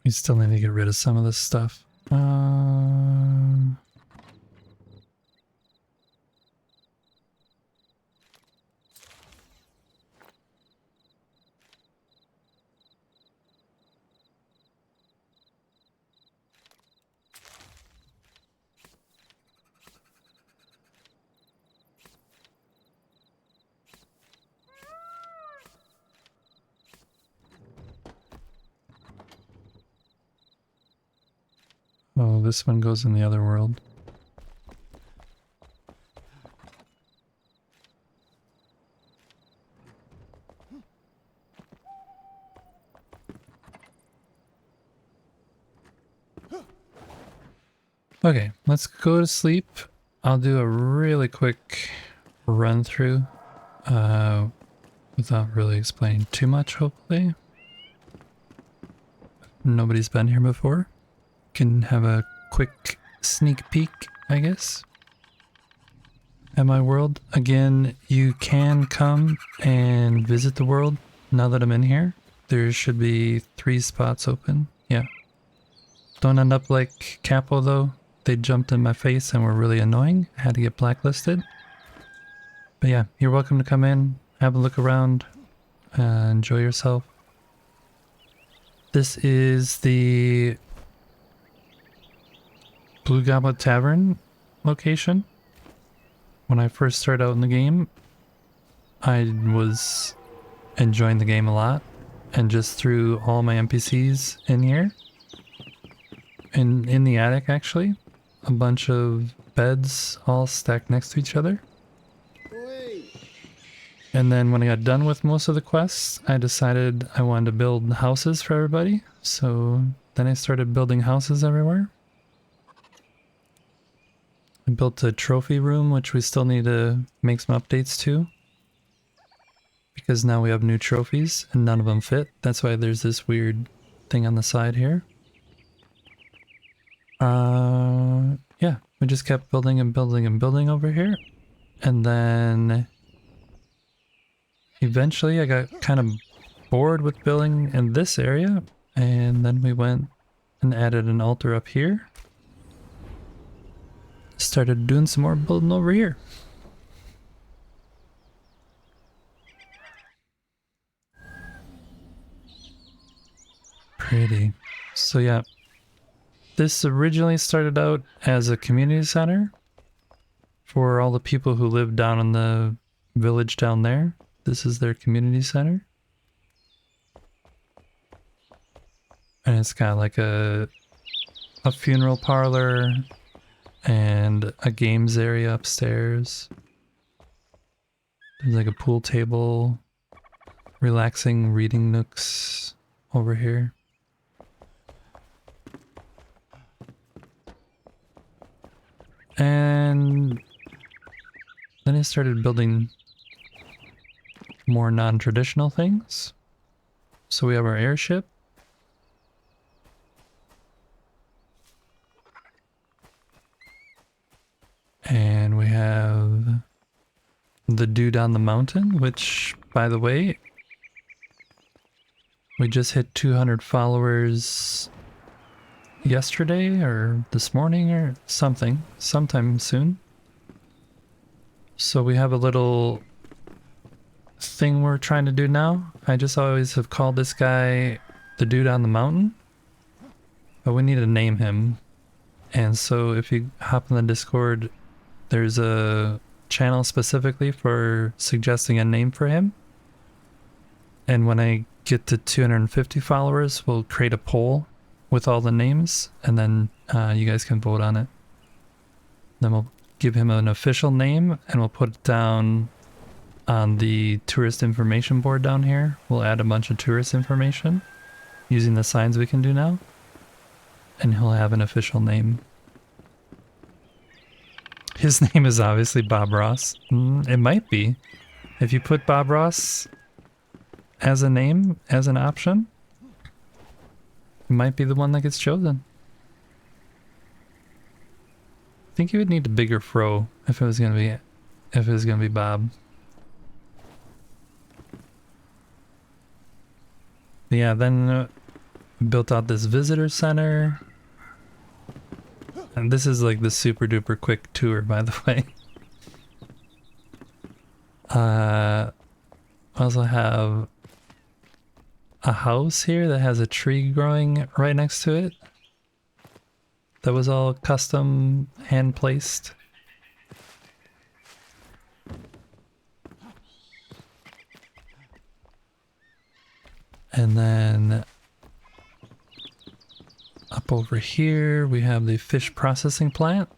We still need to get rid of some of this stuff. Oh, this one goes in the other world. Okay, let's go to sleep. I'll do a really quick run through without really explaining too much, hopefully. Nobody's been here before. Can have a quick sneak peek, I guess, at my world. Again, you can come and visit the world now that I'm in here. There should be 3 spots open. Yeah. Don't end up like Capo though. They jumped in my face and were really annoying. I had to get blacklisted. But yeah, you're welcome to come in, have a look around, enjoy yourself. This is the Blue Goblet Tavern location. When I first started out in the game, I was enjoying the game a lot and just threw all my NPCs in here. And in the attic, actually, a bunch of beds all stacked next to each other. And then when I got done with most of the quests, I decided I wanted to build houses for everybody. So then I started building houses everywhere. I built a trophy room, which we still need to make some updates to. Because now we have new trophies and none of them fit. That's why there's this weird thing on the side here. Yeah, we just kept building and building and building over here. And then eventually I got kind of bored with building in this area. And then we went and added an altar up here. Started doing some more building over here. Pretty. So yeah, this originally started out as a community center for all the people who live down in the village down there. This is their community center. And it's got like a funeral parlor and a games area upstairs. There's like a pool table, relaxing reading nooks over here. And then I started building more non-traditional things. So we have our airship. And we have the dude on the mountain, which, by the way, we just hit 200 followers yesterday or this morning or something, sometime soon. So we have a little thing we're trying to do now. I just always have called this guy the dude on the mountain, but we need to name him. And so if you hop in the Discord, there's a channel specifically for suggesting a name for him. And when I get to 250 followers, we'll create a poll with all the names, and then you guys can vote on it. Then we'll give him an official name, and we'll put it down on the tourist information board down here. We'll add a bunch of tourist information using the signs we can do now, and he'll have an official name. His name is obviously Bob Ross. It might be. If you put Bob Ross as a name, as an option, it might be the one that gets chosen. I think you would need a bigger fro if it was gonna be Bob. Yeah, then built out this visitor center. And this is like the super duper quick tour, by the way. Also have a house here that has a tree growing right next to it. That was all custom hand placed. And then up over here we have the fish processing plant.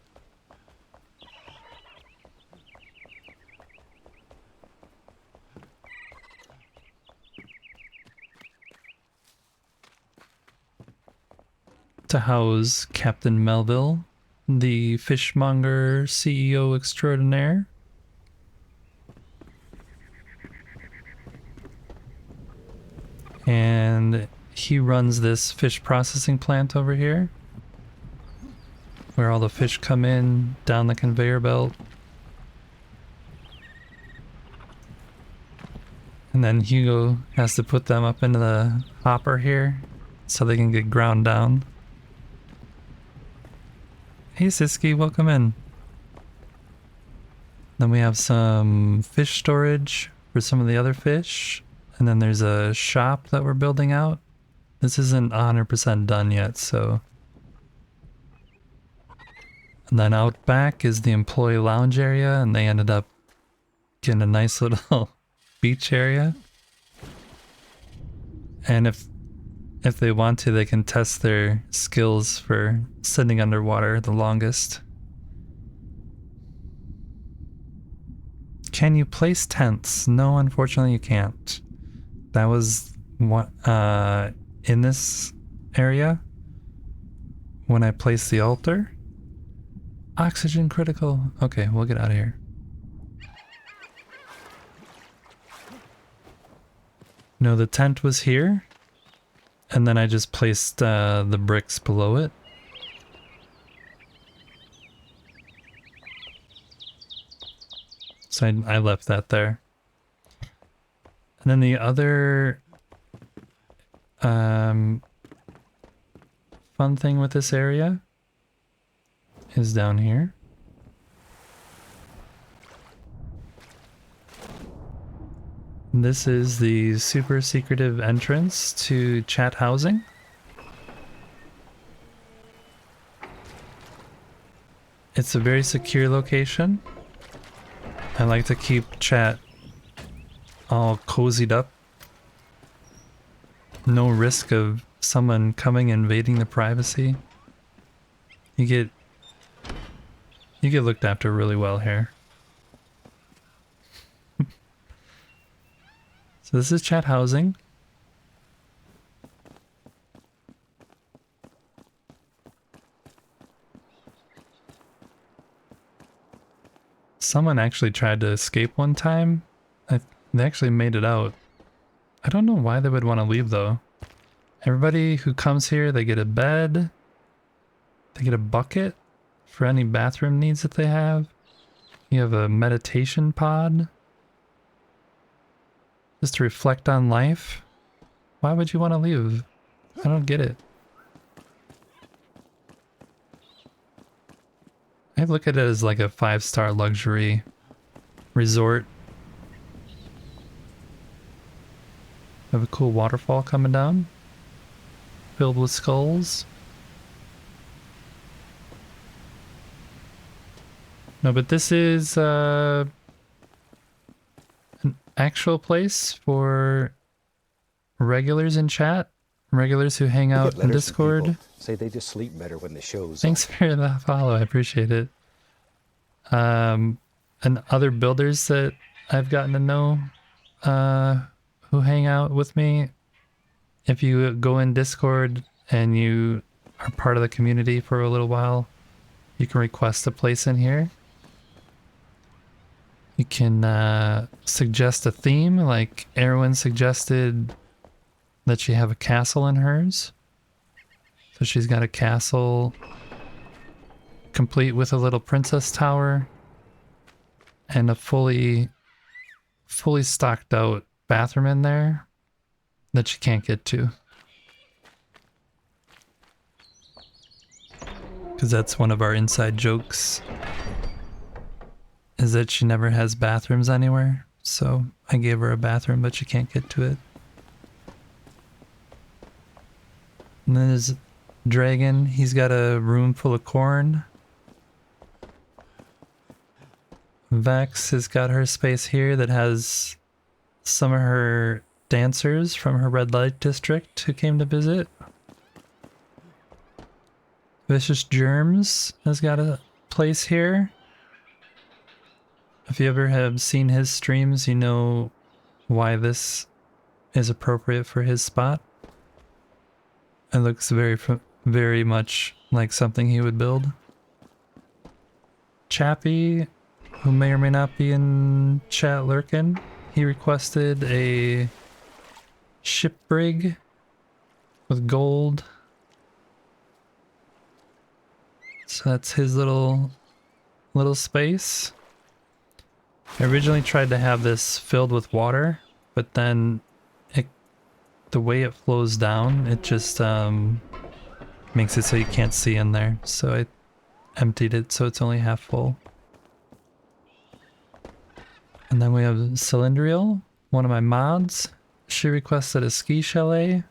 To house Captain Melville the fishmonger CEO extraordinaire. And he runs this fish processing plant over here, where all the fish come in down the conveyor belt. And then Hugo has to put them up into the hopper here so they can get ground down. Hey Siski, welcome in. Then we have some fish storage for some of the other fish. And then there's a shop that we're building out. This isn't 100% done yet, so. And then out back is the employee lounge area, and they ended up getting a nice little beach area. And if they want to, they can test their skills for sitting underwater the longest. Can you place tents? No, unfortunately you can't. That was what in this area when I placed the altar. Oxygen critical. Okay, we'll get out of here. No, the tent was here, and then I just placed the bricks below it. So I left that there. And then the other fun thing with this area is down here. This is the super secretive entrance to chat housing. It's a very secure location. I like to keep chat all cozied up. No risk of someone coming invading the privacy. You get looked after really well here. So this is chat housing. Someone actually tried to escape one time. They actually made it out. I don't know why they would want to leave though. Everybody who comes here, they get a bed. They get a bucket for any bathroom needs that they have. You have a meditation pod. Just to reflect on life. Why would you want to leave? I don't get it. I look at it as like a 5-star luxury resort. Have a cool waterfall coming down, filled with skulls. No, but this is an actual place for regulars in chat, regulars who hang out in Discord. Say they just sleep better when the show's Thanks for the follow, I appreciate it. And other builders that I've gotten to know who hang out with me. If you go in Discord and you are part of the community for a little while, you can request a place in here. You can suggest a theme, like Erwin suggested that she have a castle in hers. So she's got a castle complete with a little princess tower and a fully stocked out bathroom in there that she can't get to. Because that's one of our inside jokes, is that she never has bathrooms anywhere. So I gave her a bathroom, but she can't get to it. And then there's Dragon. He's got a room full of corn. Vex has got her space here that has some of her dancers from her red light district who came to visit. Vicious Germs has got a place here. If you ever have seen his streams, you know why this is appropriate for his spot. It looks very much like something he would build. Chappie, who may or may not be in chat lurking, he requested a ship brig with gold. So that's his little space. I originally tried to have this filled with water, but then the way it flows down, it just makes it so you can't see in there. So I emptied it so it's only half full. And then we have Cylindrial, one of my mods. She requested a ski chalet.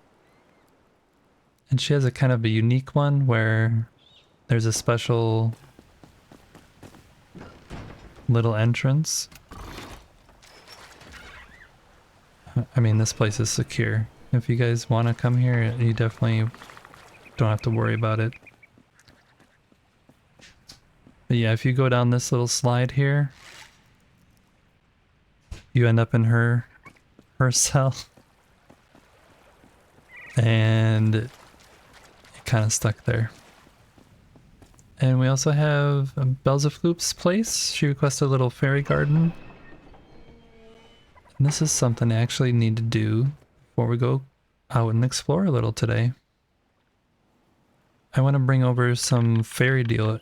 And she has a kind of a unique one where there's a special little entrance. I mean, this place is secure. If you guys want to come here, you definitely don't have to worry about it. But yeah, if you go down this little slide here, you end up in her cell. And you're kind of stuck there. And we also have Belzefloop's place. She requested a little fairy garden. And this is something I actually need to do before we go out and explore a little today. I want to bring over some fairy deer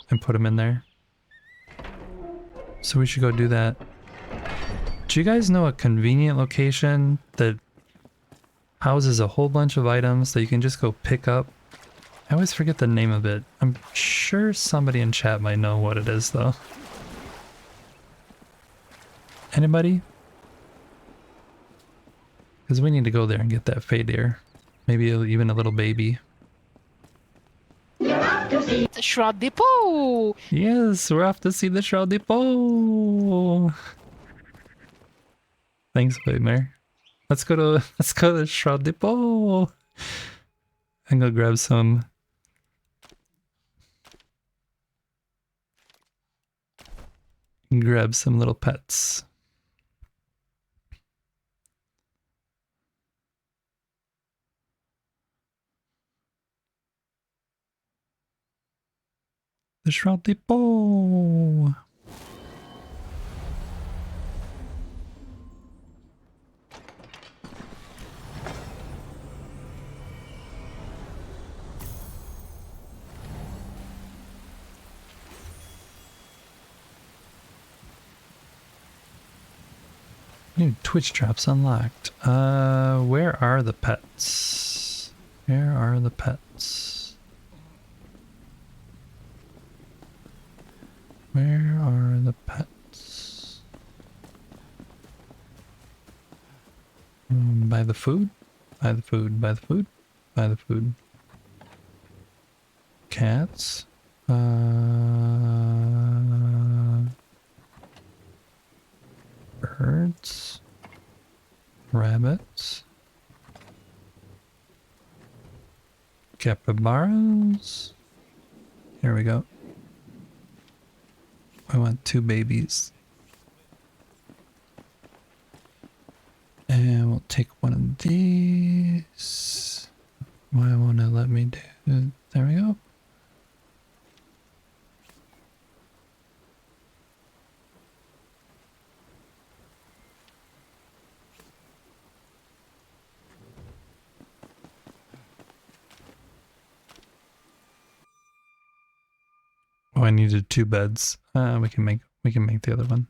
and put them in there. So we should go do that. Do you guys know a convenient location that houses a whole bunch of items that you can just go pick up? I always forget the name of it. I'm sure somebody in chat might know what it is though. Anybody? Because we need to go there and get that fey deer. Maybe even a little baby. The Shroud Depot! Yes, we're off to see the Shroud Depot. Thanks, Mare. Let's go to the Shroud Depot. And go grab some. Grab some little pets. The Shroud Depot. New Twitch drops unlocked. Where are the pets? Where are the pets? Where are the pets? Buy the food? Buy the food, buy the food, buy the food. Cats? Birds? Rabbits? Capybaras? Here we go. I want 2 babies. And we'll take one of these. Why won't it let me do it? There we go. Oh, I needed 2 beds. We can make the other one.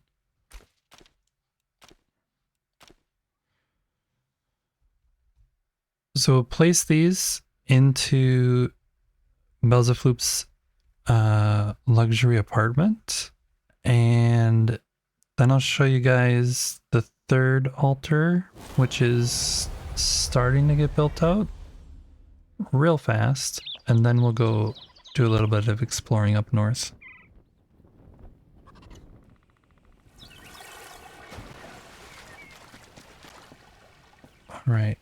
So place these into Belzefloop's luxury apartment, and then I'll show you guys the 3rd altar, which is starting to get built out real fast, and then we'll go do a little bit of exploring up north. All right.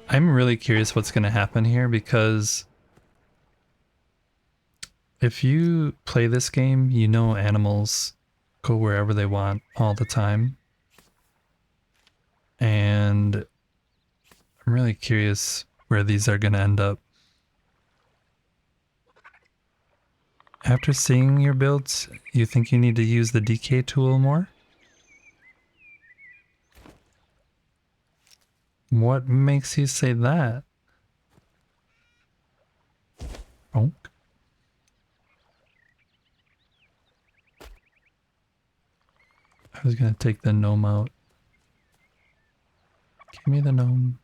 I'm really curious what's going to happen here, because if you play this game, you know animals go wherever they want all the time. And I'm really curious where these are going to end up. After seeing your builds, you think you need to use the decay tool more? What makes you say that? Oh. I was gonna take the gnome out. Give me the gnome.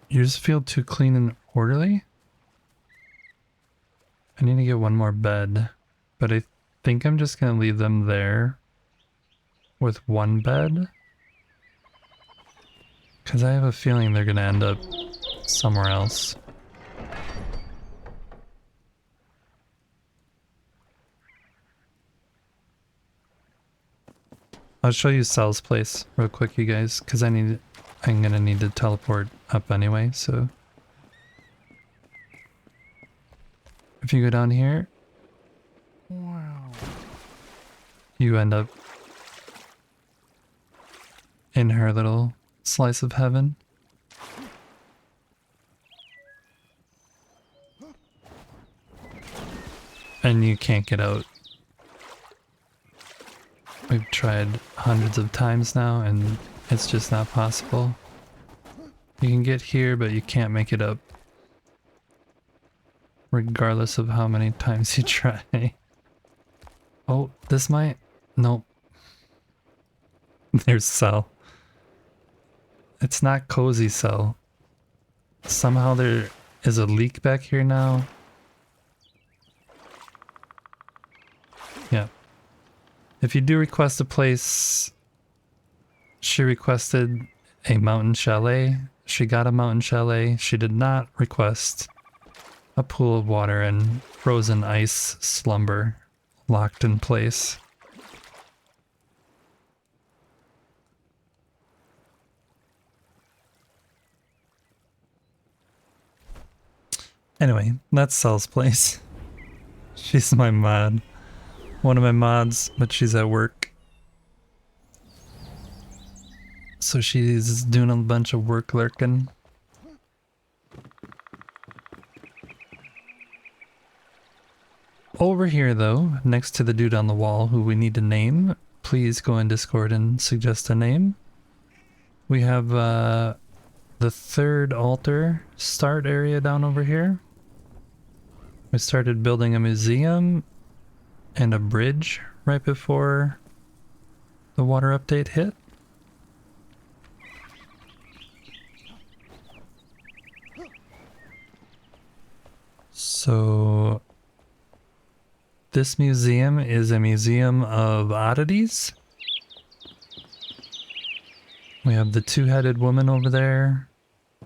You just feel too clean and orderly? I need to get one more bed, but I think I'm just gonna leave them there with one bed. Because I have a feeling they're gonna end up somewhere else. I'll show you Sal's place real quick, you guys, because I'm gonna need to teleport up anyway, so. If you go down here, you end up in her little slice of heaven. And you can't get out. We've tried hundreds of times now and it's just not possible. You can get here, but you can't make it up. Regardless of how many times you try. Oh, this might... Nope. There's Cell. It's not cozy Cell. Somehow there is a leak back here now. Yeah. If you do request a place, she requested a mountain chalet. She got a mountain chalet. She did not request a pool of water and frozen ice slumber locked in place. Anyway, that's Sal's place. She's my mod. One of my mods, but she's at work. So she's doing a bunch of work lurking. Over here though, next to the dude on the wall who we need to name, please go in Discord and suggest a name. We have the third altar start area down over here. We started building a museum and a bridge right before the water update hit. So this museum is a museum of oddities. We have the two-headed woman over there.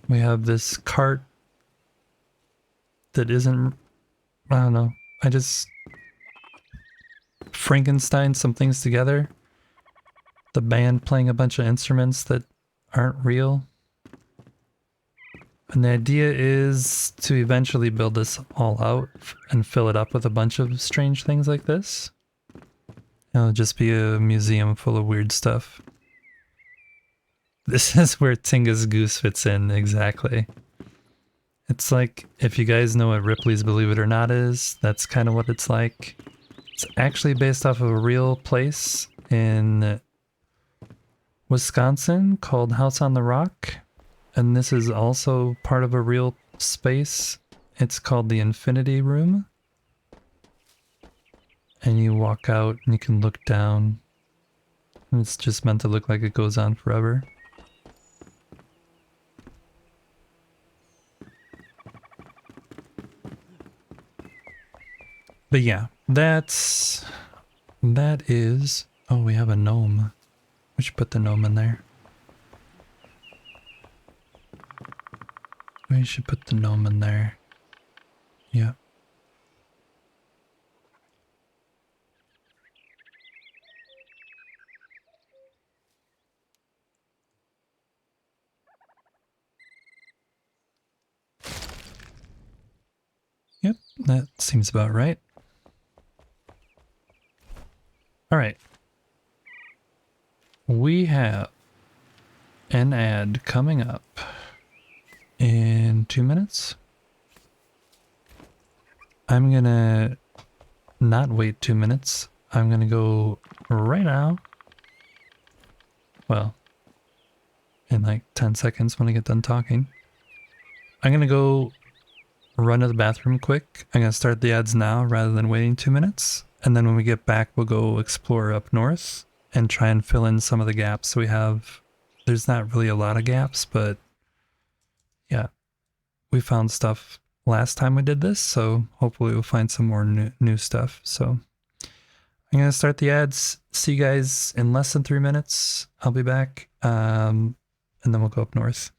We have this cart that isn't, I don't know, I just Frankenstein some things together. The band playing a bunch of instruments that aren't real. And the idea is to eventually build this all out and fill it up with a bunch of strange things like this. It'll just be a museum full of weird stuff. This is where Tinga's Goose fits in, exactly. It's like, if you guys know what Ripley's Believe It or Not is, that's kind of what it's like. It's actually based off of a real place in Wisconsin called House on the Rock. And this is also part of a real space. It's called the Infinity Room. And you walk out and you can look down. And it's just meant to look like it goes on forever. But yeah, that is... Oh, we have a gnome. We should put the gnome in there. We should put the gnome in there. Yeah. Yep, that seems about right. Alright. We have an ad coming up in 2 minutes. I'm gonna not wait 2 minutes. I'm gonna go right now. Well, in like 10 seconds when I get done talking. I'm gonna go run to the bathroom quick. I'm gonna start the ads now rather than waiting 2 minutes. And then when we get back, we'll go explore up north and try and fill in some of the gaps we have. There's not really a lot of gaps, but yeah, we found stuff last time we did this, so hopefully we'll find some more new stuff. So I'm gonna start the ads. See you guys in less than 3 minutes. I'll be back, and then we'll go up north.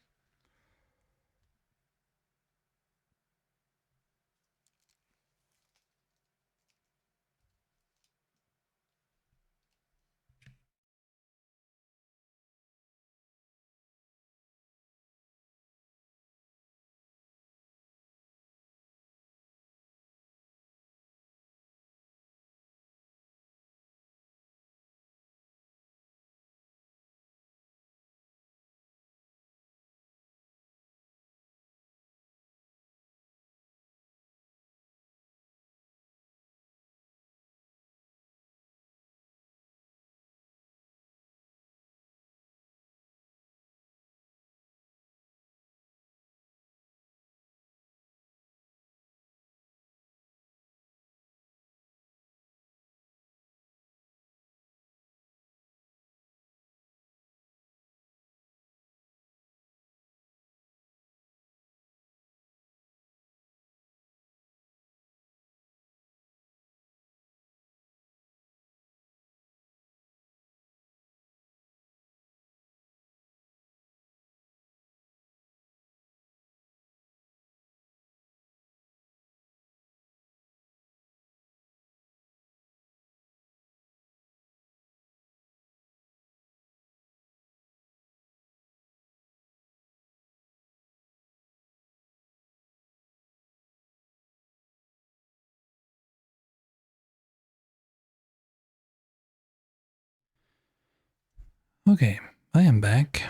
Okay, I am back.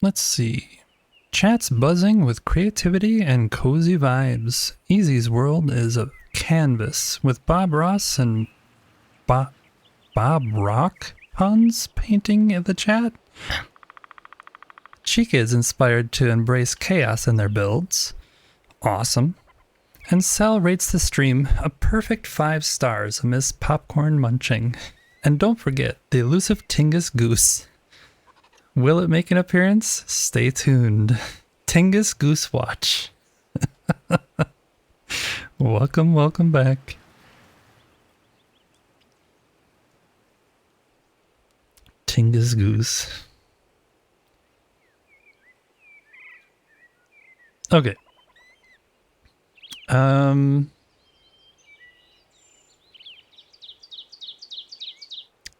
Let's see. Chat's buzzing with creativity and cozy vibes. Easy's world is a canvas with Bob Ross and Bob Rock puns painting in the chat. Chica is inspired to embrace chaos in their builds. Awesome. And Sal rates the stream a perfect 5 stars amidst popcorn munching. And don't forget the elusive Tingus Goose. Will it make an appearance? Stay tuned. Tingus Goose Watch. Welcome back. Tingus Goose. Okay.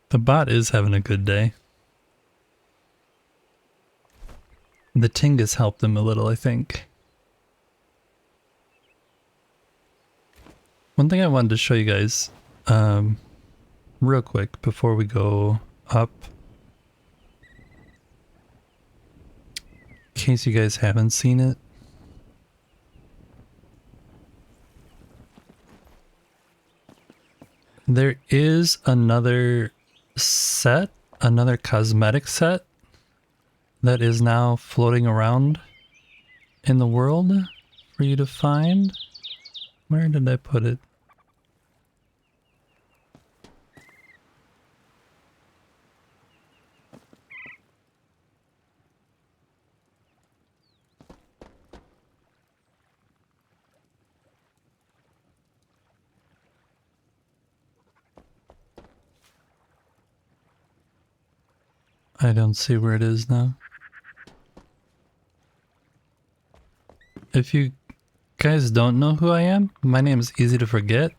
The bot is having a good day. The Tingus helped him a little, I think. One thing I wanted to show you guys, real quick before we go up, in case you guys haven't seen it. There is another set, another cosmetic set that is now floating around in the world for you to find. Where did I put it? I don't see where it is now. If you guys don't know who I am, my name is easy to forget.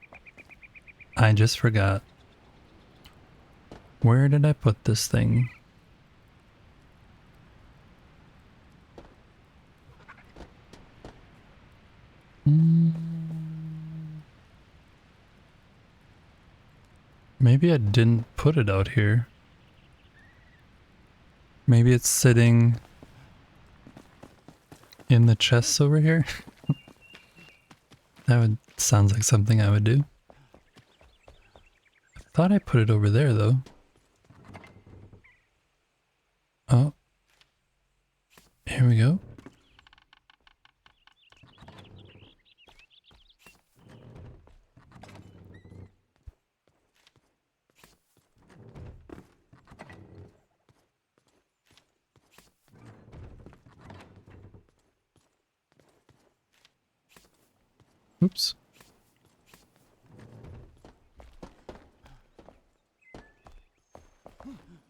I just forgot. Where did I put this thing? Maybe I didn't put it out here. Maybe it's sitting in the chests over here. That would sounds like something I would do. I thought I put it over there though. Oh. Here we go. Oops.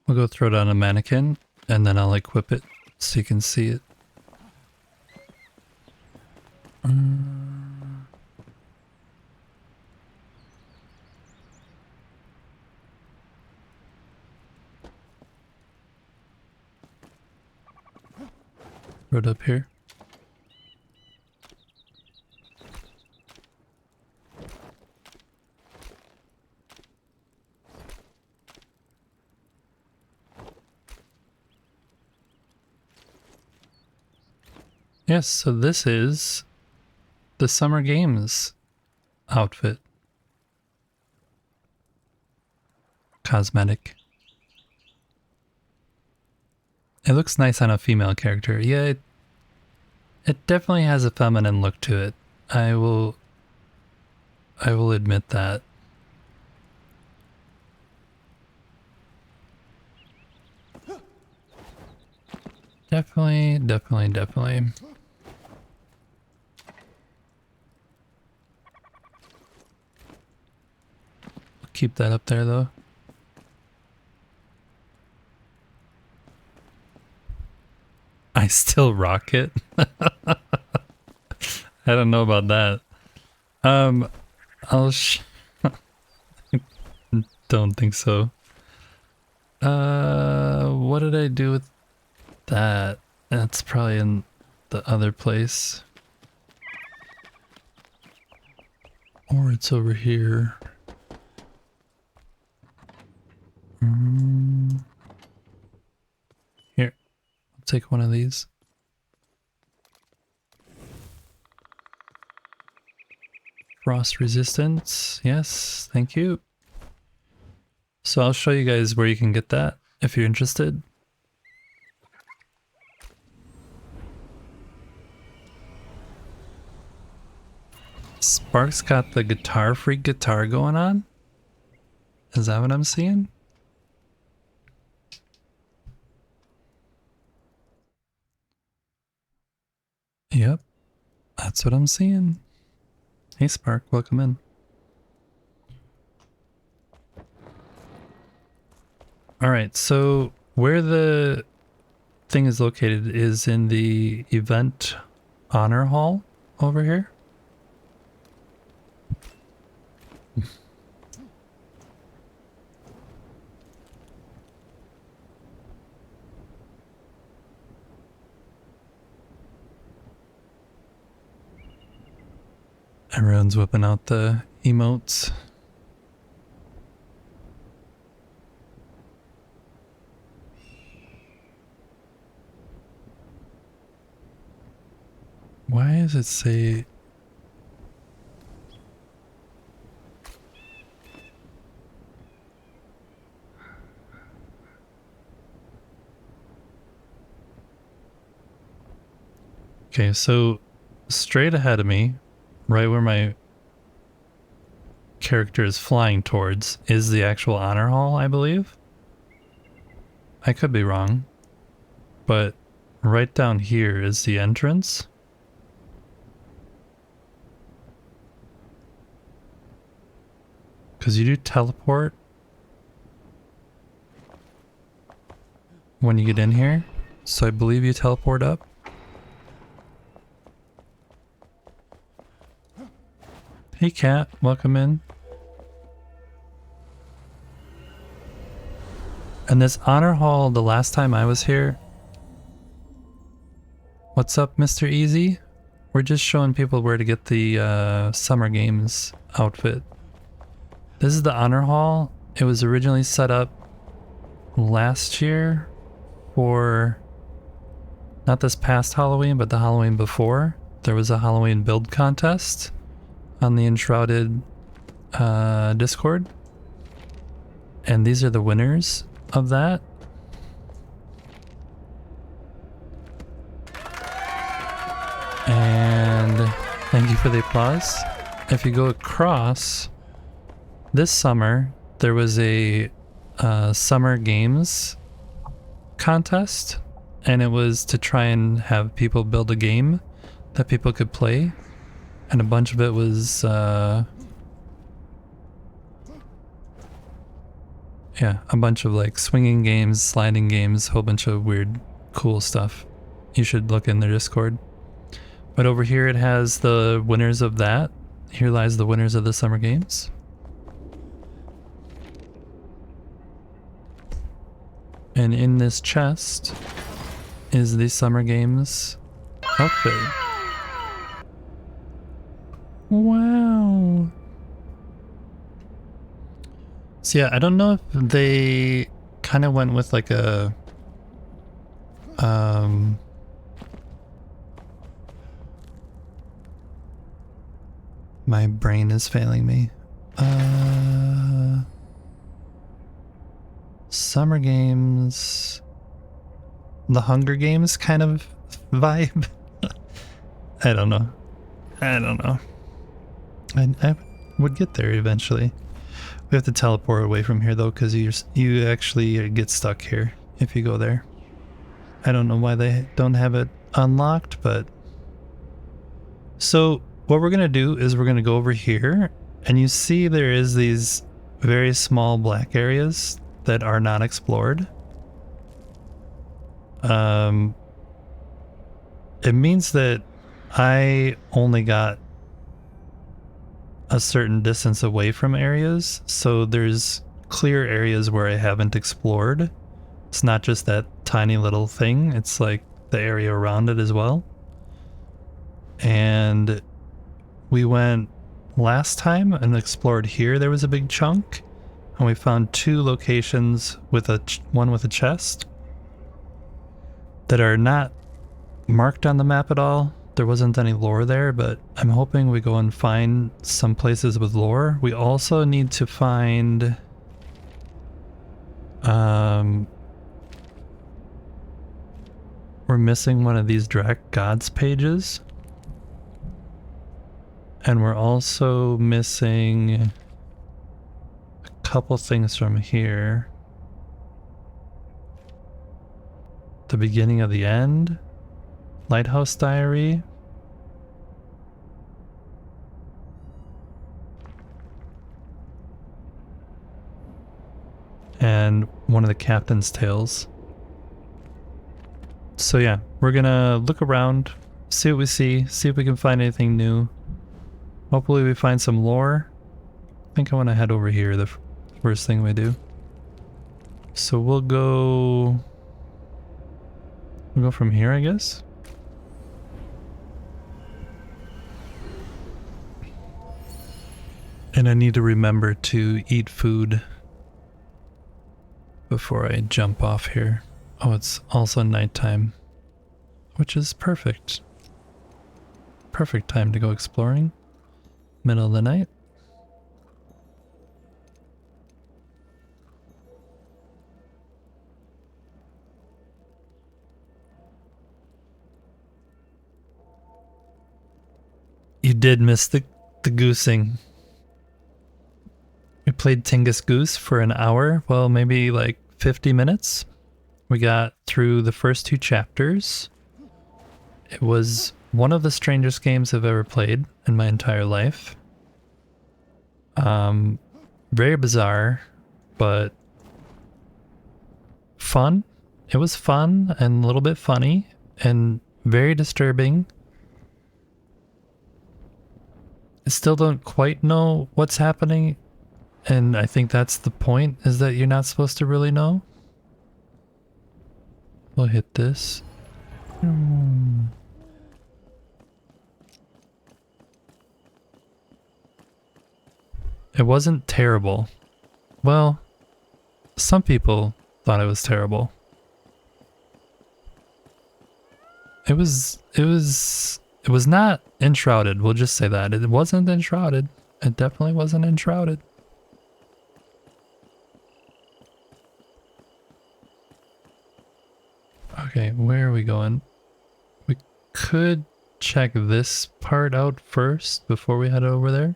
We'll go throw it on a mannequin and then I'll equip it so you can see it. Throw it up here. Yes, so this is the Summer Games outfit. Cosmetic. It looks nice on a female character. Yeah, it definitely has a feminine look to it. I will admit that. Definitely. Keep that up there though. I still rock it. I don't know about that. I'll don't think so. What did I do with that? That's probably in the other place. Or it's over here. Here, I'll take one of these. Frost resistance, yes, thank you. So I'll show you guys where you can get that if you're interested. Spark's got the guitar freak guitar going on. Is that what I'm seeing? Yep, that's what I'm seeing. Hey Spark, welcome in. Alright, so where the thing is located is in the event honor hall over here. Everyone's whipping out the emotes. Why does it say... Okay, so straight ahead of me, right where my character is flying towards, is the actual honor hall, I believe. I could be wrong, but right down here is the entrance. Because you do teleport. when you get in here. So I believe you teleport up. Hey cat, welcome in. And this honor hall, the last time I was here. What's up, Mr. Easy? We're just showing people where to get the Summer Games outfit. This is the honor hall. It was originally set up last year for not this past Halloween, but the Halloween before. There was a Halloween build contest on the Enshrouded Discord. And these are the winners of that. And thank you for the applause. If you go across, this summer there was a Summer Games contest, and it was to try and have people build a game that people could play, and a bunch of it was yeah, a bunch of like swinging games, sliding games, a whole bunch of weird cool stuff. You should look in their Discord. But over here it has the winners of that. Here lies the winners of the Summer Games. And in this chest is the Summer Games outfit. Wow. So yeah, I don't know if they kind of went with like a my brain is failing me. Summer Games, the Hunger Games kind of vibe. I don't know. I would get there eventually. We have to teleport away from here though, because you actually get stuck here if you go there. I don't know why they don't have it unlocked, but... So what we're going to do is we're going to go over here, and you see there is these very small black areas that are not explored. It means that I only got a certain distance away from areas, so there's clear areas where I haven't explored. It's not just that tiny little thing, it's like the area around it as well. And we went last time and explored here. There was a big chunk, and we found two locations with one with a chest that are not marked on the map at all. There wasn't any lore there, but I'm hoping we go and find some places with lore. We also need to find we're missing one of these Drac Gods pages. And we're also missing a couple things from here. The beginning of the end. Lighthouse Diary. And one of the captain's tales. So yeah, we're gonna look around, see what we see if we can find anything new. Hopefully we find some lore. I think I want to head over here the first thing we do. So we'll go from here, I guess. And I need to remember to eat food before I jump off here. Oh, it's also nighttime, which is perfect. Perfect time to go exploring. Middle of the night. You did miss the goosing. We played Tingus Goose for an hour, well, maybe like 50 minutes. We got through the first two chapters. It was one of the strangest games I've ever played in my entire life. Very bizarre, but fun. it was fun and a little bit funny and very disturbing. I still don't quite know what's happening, and I think that's the point, is that you're not supposed to really know. We'll hit this. It wasn't terrible. Well, some people thought it was terrible. It was not enshrouded, we'll just say that. It wasn't enshrouded. It definitely wasn't enshrouded. Okay, where are we going? We could check this part out first before we head over there.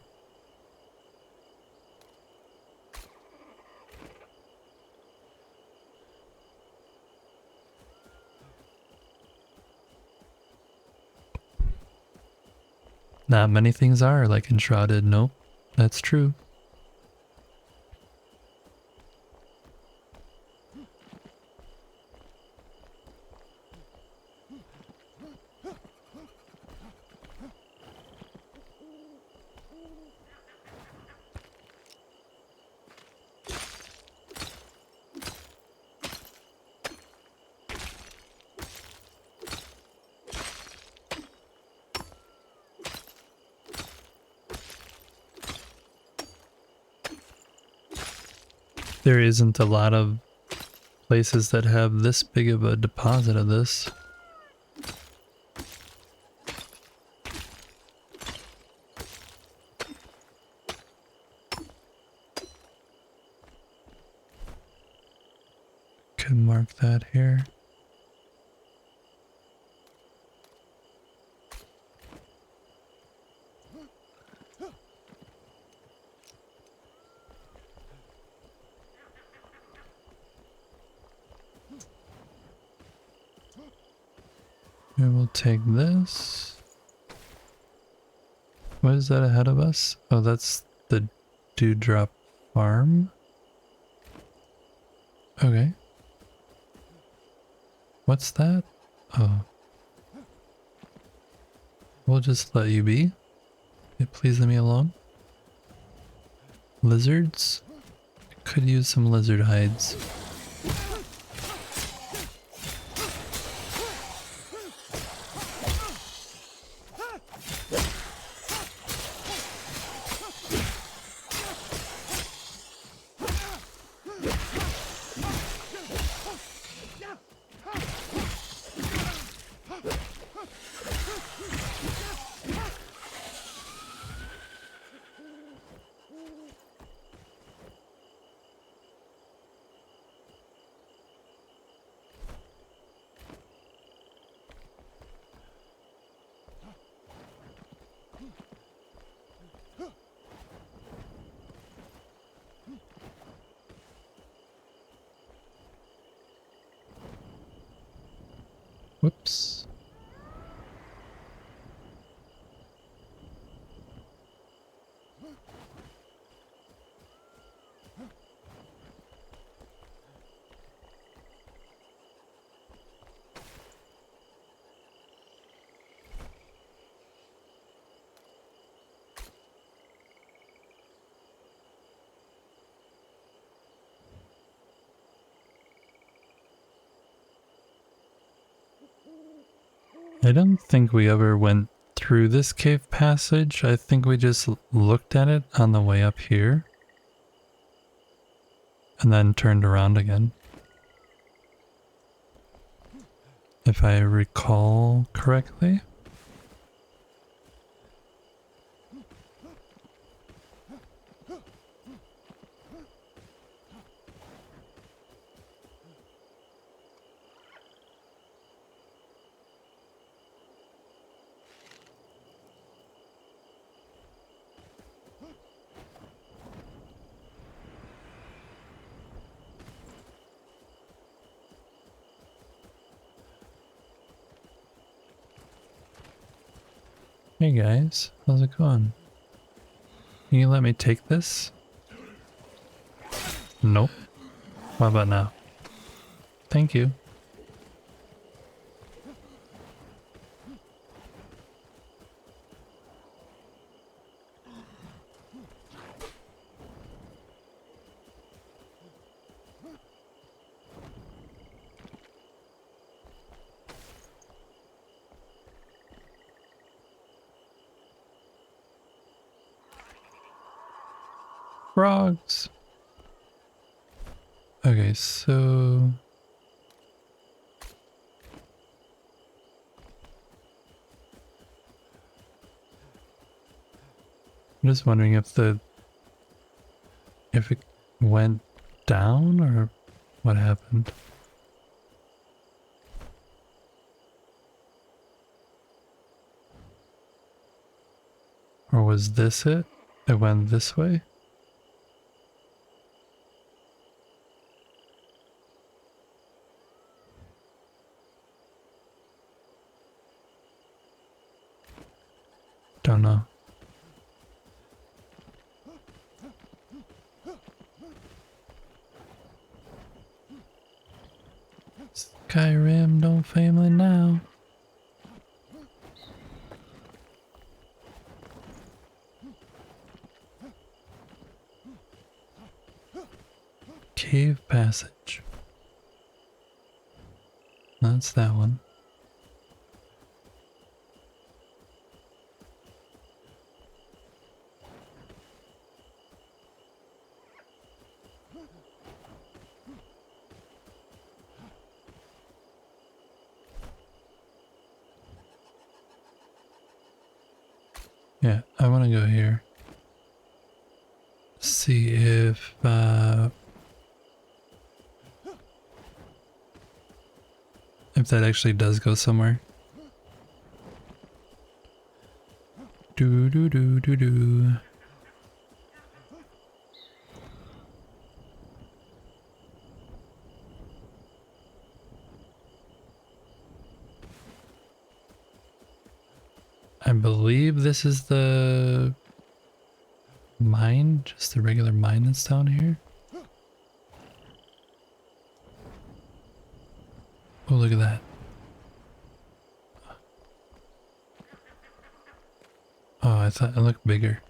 Not many things are like enshrouded. Nope, that's true. There isn't a lot of places that have this big of a deposit of this. Could mark that here. And we'll take this. What is that ahead of us? Oh, that's the Dewdrop Farm. Okay. What's that? Oh. We'll just let you be. Okay, please let me alone. Lizards? Could use some lizard hides. Whoops. I don't think we ever went through this cave passage. I think we just looked at it on the way up here. And then turned around again. If I recall correctly. Hey guys, how's it going? Can you let me take this? Nope. What about now? Thank you. Frogs. Okay, so I'm just wondering if it went down or what happened. Or was this it? It went this way? Don't know. Skyrim, don't family now. Cave passage. That's that one. Yeah, I want to go here. See if that actually does go somewhere. Do do do do do. I believe this is the mine, just the regular mine that's down here. Oh, look at that. Oh, I thought it looked bigger.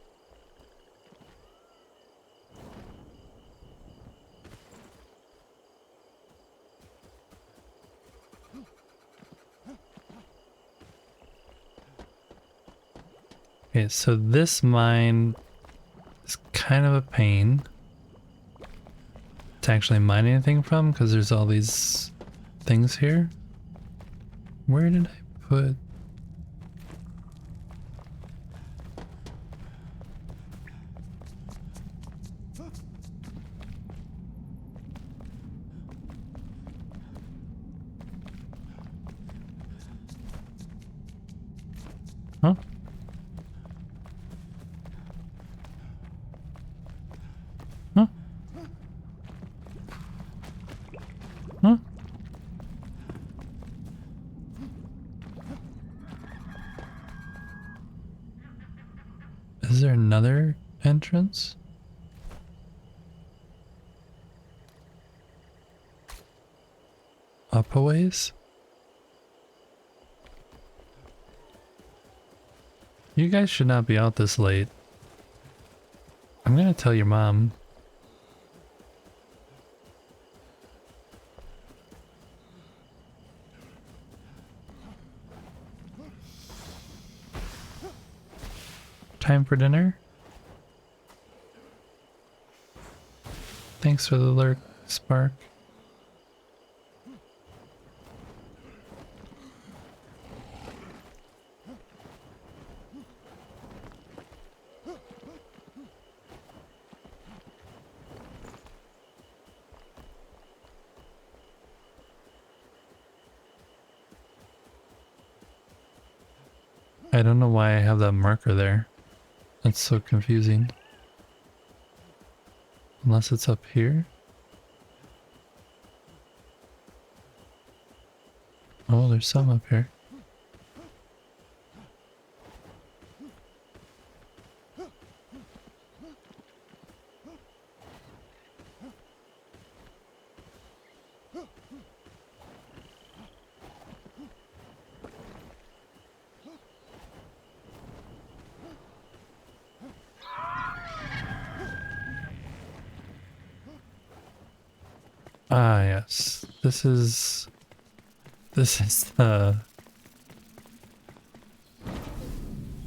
Okay, so this mine is kind of a pain to actually mine anything from because there's all these things here. Where did I put... Huh? Huh? Huh? Is there another entrance? Up a ways? You guys should not be out this late. I'm gonna tell your mom. Time for dinner? Thanks for the alert, Spark. I don't know why I have that marker there. That's so confusing. Unless it's up here. Oh, there's some up here. Ah, yes. This is the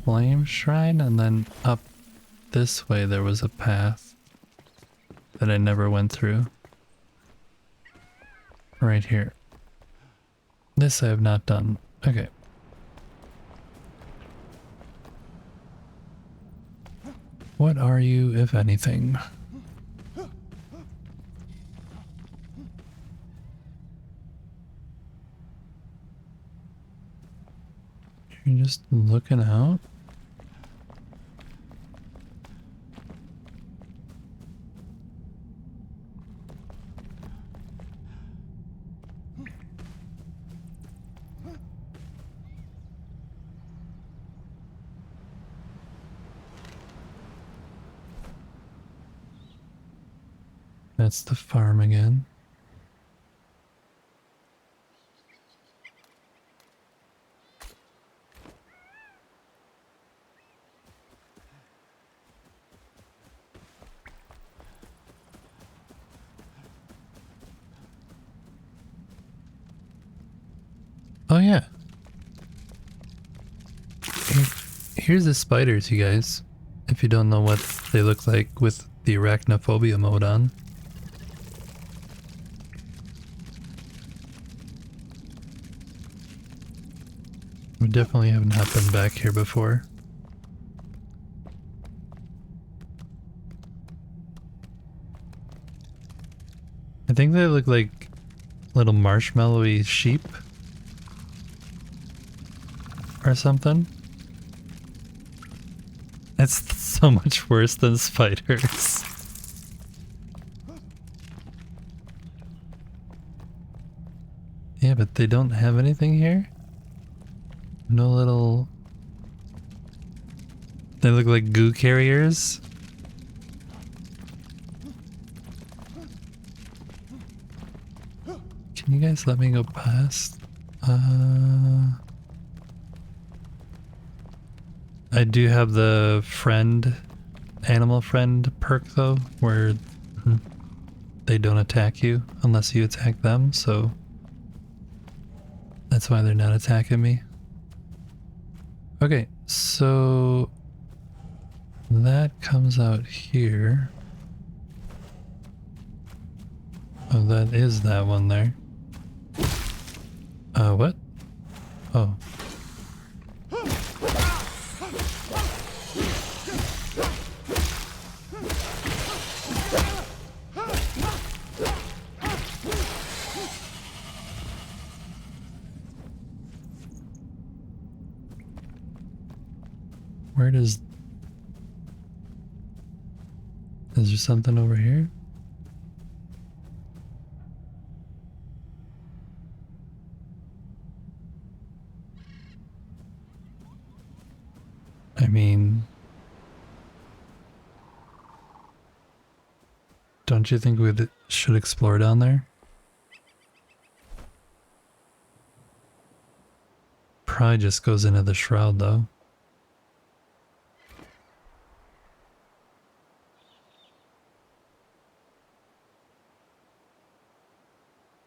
flame shrine, and then up this way there was a path. that I never went through. Right here. This I have not done. Okay. What are you, if anything? You're just looking out? That's the farm again. Oh yeah. Here's the spiders, you guys. If you don't know what they look like with the arachnophobia mode on. We definitely have not been back here before. I think they look like little marshmallowy sheep or something. It's so much worse than spiders. Yeah, but they don't have anything here? No little... They look like goo carriers? Can you guys let me go past? I do have the animal friend perk though, where they don't attack you unless you attack them, so that's why they're not attacking me. Okay, so that comes out here. Oh, that is that one there. What? Oh. Where does... Is there something over here? I mean... Don't you think we should explore down there? Probably just goes into the shroud though.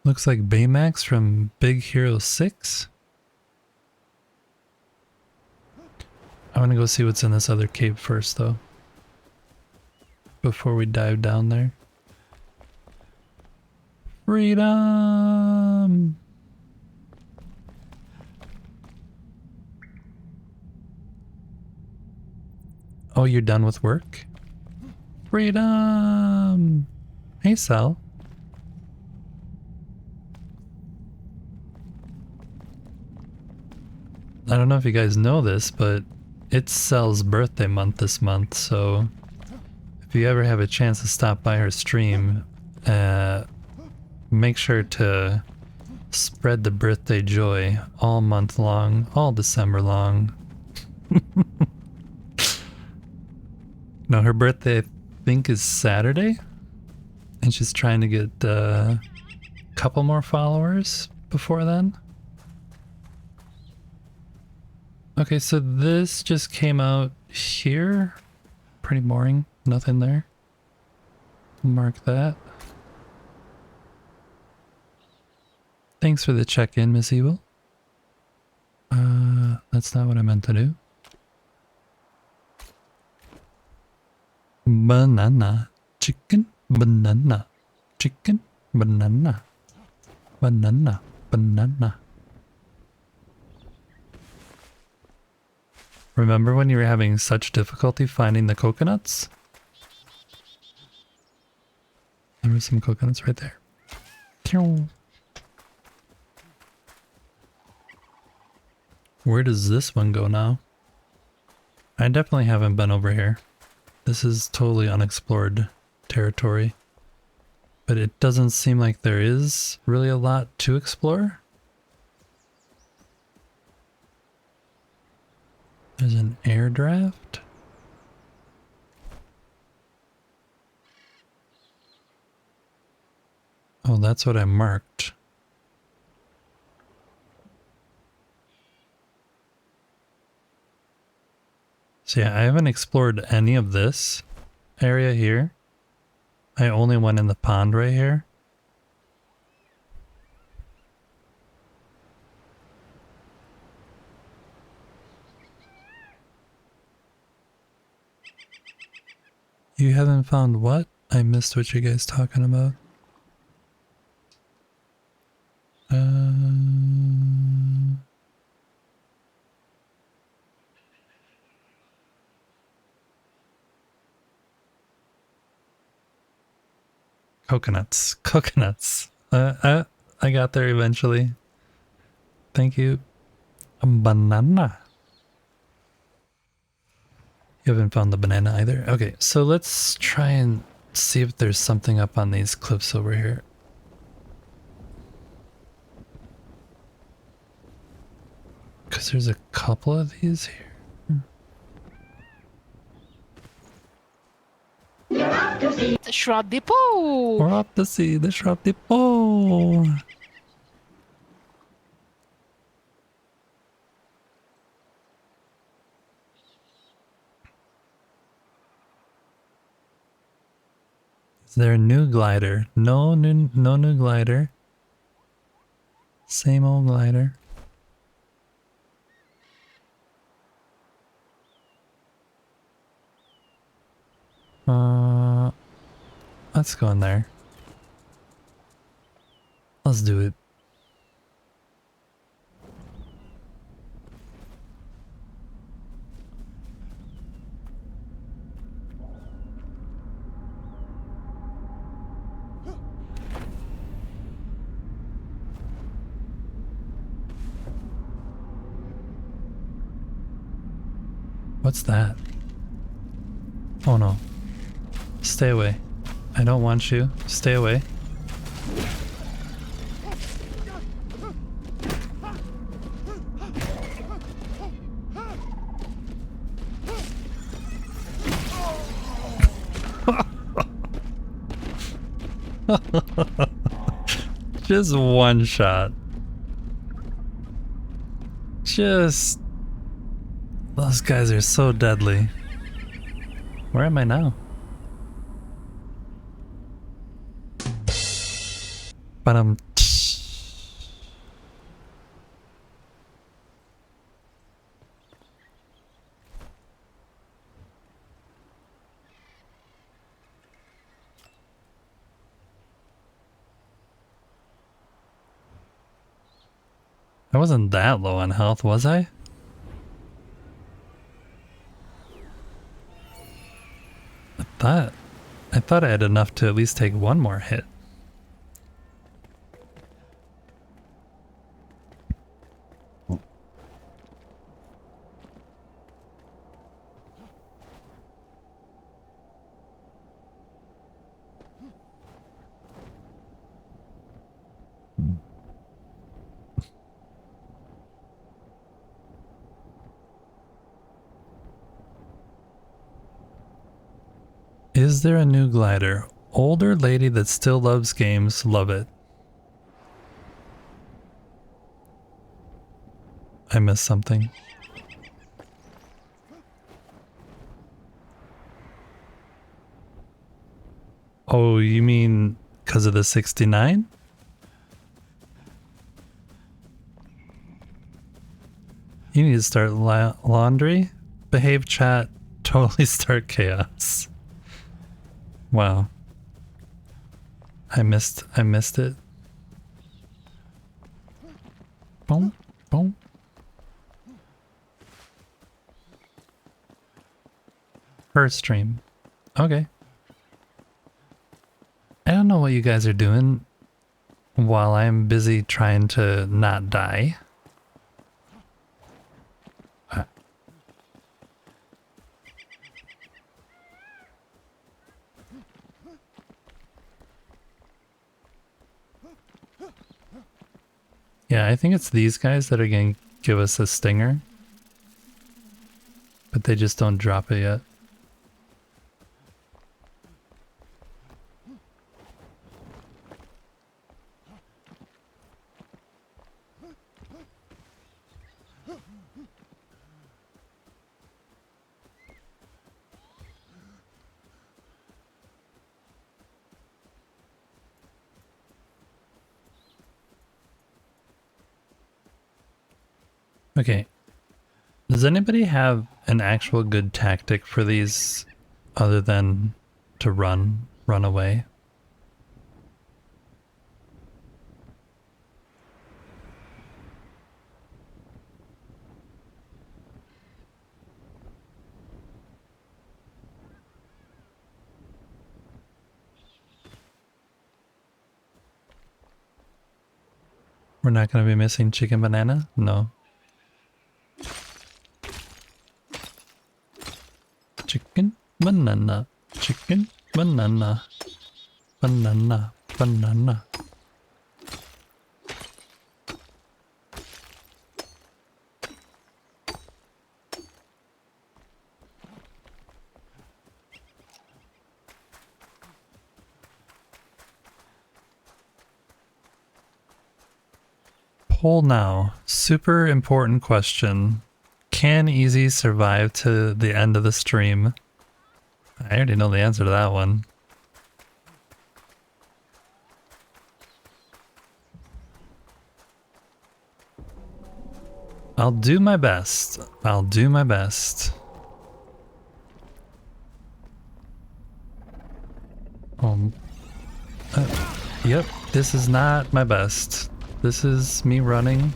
Looks like Baymax from Big Hero 6. I want to go see what's in this other cave first though, before we dive down there. Freedom! Oh, you're done with work? Freedom! Hey, Sal. I don't know if you guys know this, but it's Sal's birthday month this month, so if you ever have a chance to stop by her stream, make sure to spread the birthday joy all month long, all December long. No, her birthday I think is Saturday, and she's trying to get a couple more followers before then. Okay, so this just came out here. Pretty boring, nothing there. Mark that. Thanks for the check-in, Miss Evil. That's not what I meant to do. Banana chicken. Banana. Chicken. Banana. Banana. Banana. Remember when you were having such difficulty finding the coconuts? There were some coconuts right there. Where does this one go now? I definitely haven't been over here. This is totally unexplored territory. But it doesn't seem like there is really a lot to explore. There's an air draft. Oh, that's what I marked. So yeah, I haven't explored any of this area here. I only went in the pond right here. You haven't found what? I missed what you guys talking about. Coconuts. Coconuts. I got there eventually. Thank you. A banana. You haven't found the banana either? Okay, so let's try and see if there's something up on these cliffs over here. Because there's a couple of these here. The Shrub Depot. We're up to see the Shrub Depot. Is there a new glider? No new glider. Same old glider. Let's go in there. Let's do it. What's that? Oh no. Stay away. I don't want you. Stay away. Just one shot. Just... Those guys are so deadly. Where am I now? But I wasn't that low on health, was I? I thought I had enough to at least take one more hit. Is there a new glider? Older lady that still loves games, love it. I missed something. Oh, you mean because of the 69? You need to start laundry? Behave chat, totally start chaos. Wow. I missed it. Boom, boom. Her stream. Okay. I don't know what you guys are doing while I'm busy trying to not die. Yeah, I think it's these guys that are going to give us a stinger. But they just don't drop it yet. Okay. Does anybody have an actual good tactic for these other than to run away? We're not going to be missing chicken banana? No. Chicken banana, chicken banana, banana, banana. Poll now. Super important question. Can Easy survive to the end of the stream? I already know the answer to that one. I'll do my best. I'll do my best. Yep, this is not my best. This is me running.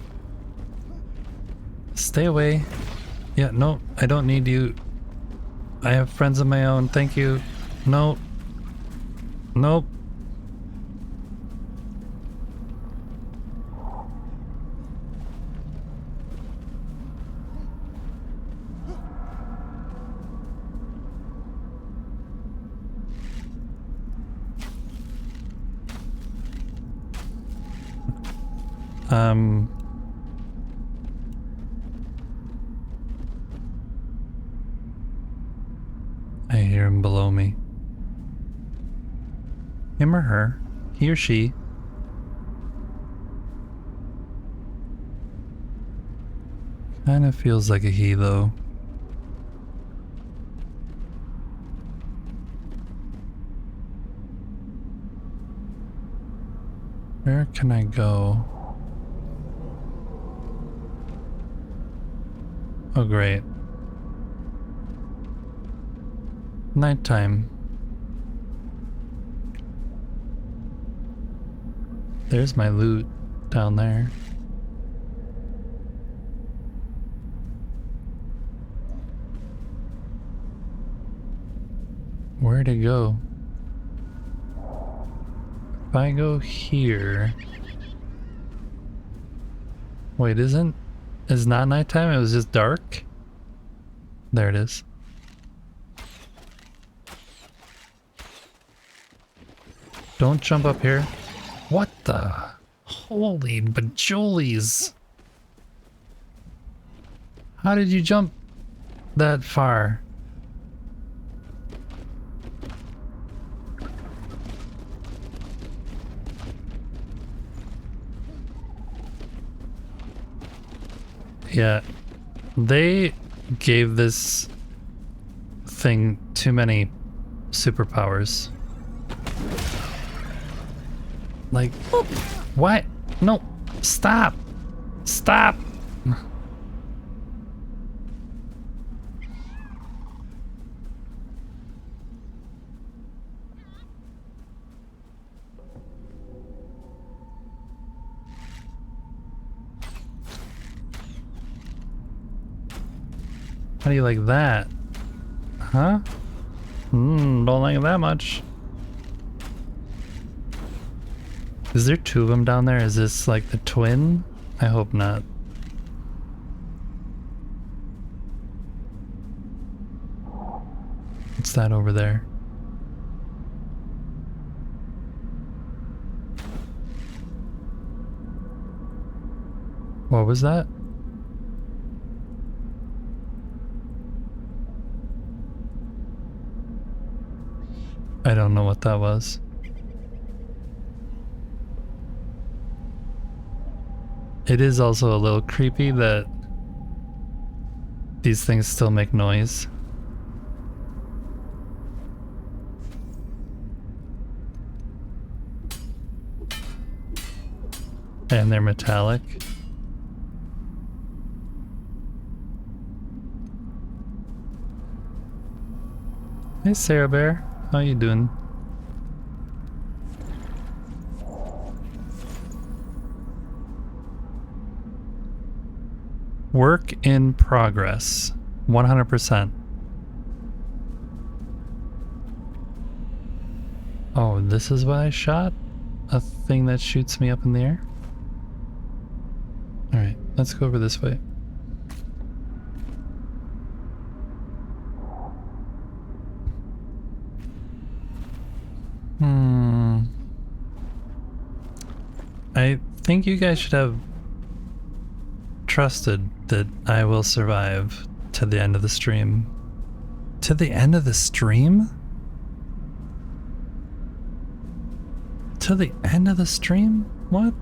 Stay away. Yeah, no, I don't need you. I have friends of my own. Thank you. No. Nope. I hear him below me. Him or her. He or she. Kinda feels like a he though. Where can I go? Oh great. Nighttime. There's my loot down there. Where'd it go? If I go here... Wait, it's not nighttime? It was just dark? There it is. Don't jump up here. What the? Holy bajolies. How did you jump that far? Yeah, they gave this thing too many superpowers. Like, what? No, stop! Stop! do you like that? Huh? Don't like it that much. Is there two of them down there? Is this like the twin? I hope not. What's that over there? What was that? I don't know what that was. It is also a little creepy that these things still make noise. And they're metallic. Hey Sarah Bear, how you doing? Work in progress, 100%. Oh, this is what I shot? A thing that shoots me up in the air? Alright, let's go over this way. I think you guys should have trusted that I will survive to the end of the stream. To the end of the stream? To the end of the stream? What?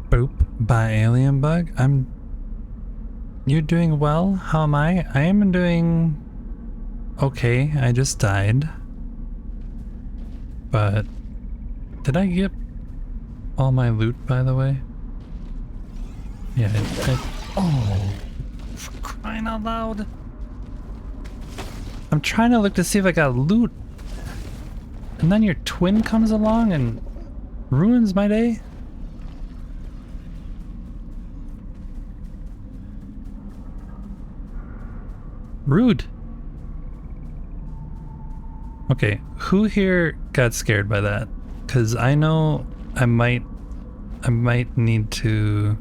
Boop by alien bug. You're doing well? How am I? I am doing okay. I just died. But did I get all my loot, by the way? Yeah, oh, for crying out loud. I'm trying to look to see if I got loot. And then your twin comes along and ruins my day. Rude. Okay, who here got scared by that? Cause I know I might need to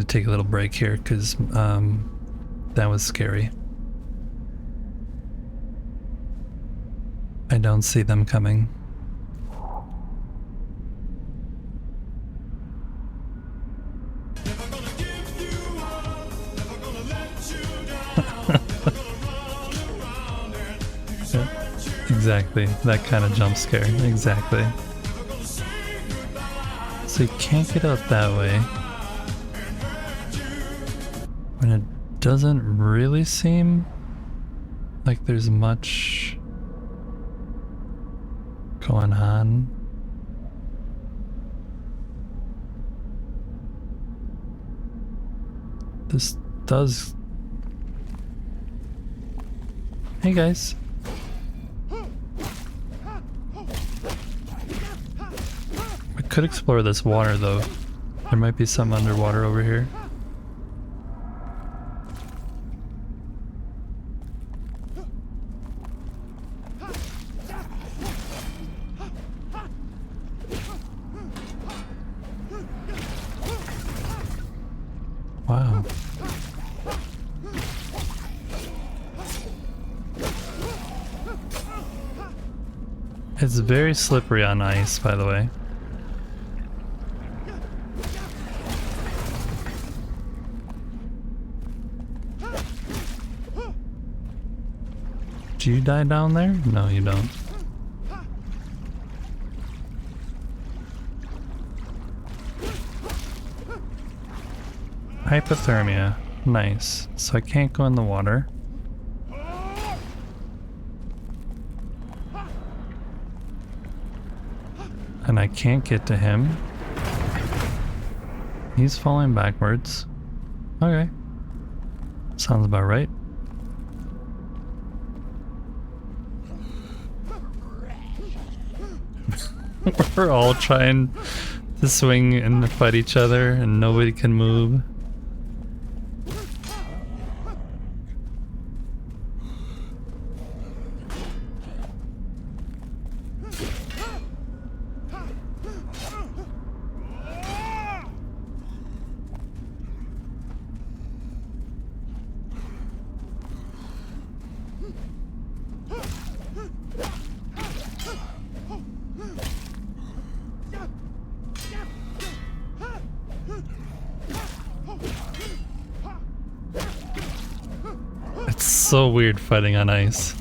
take a little break here, cause that was scary. I don't see them coming. Exactly, that kind of jump scare, exactly. So you can't get out that way. And it doesn't really seem like there's much going on. This does... Hey guys. I could explore this water though. There might be some underwater over here. Wow. It's very slippery on ice, by the way. Do you die down there? No, you don't. Hypothermia. Nice. So I can't go in the water. And I can't get to him. He's falling backwards. Okay. Sounds about right. We're all trying to swing and fight each other and nobody can move. It's so weird fighting on ice.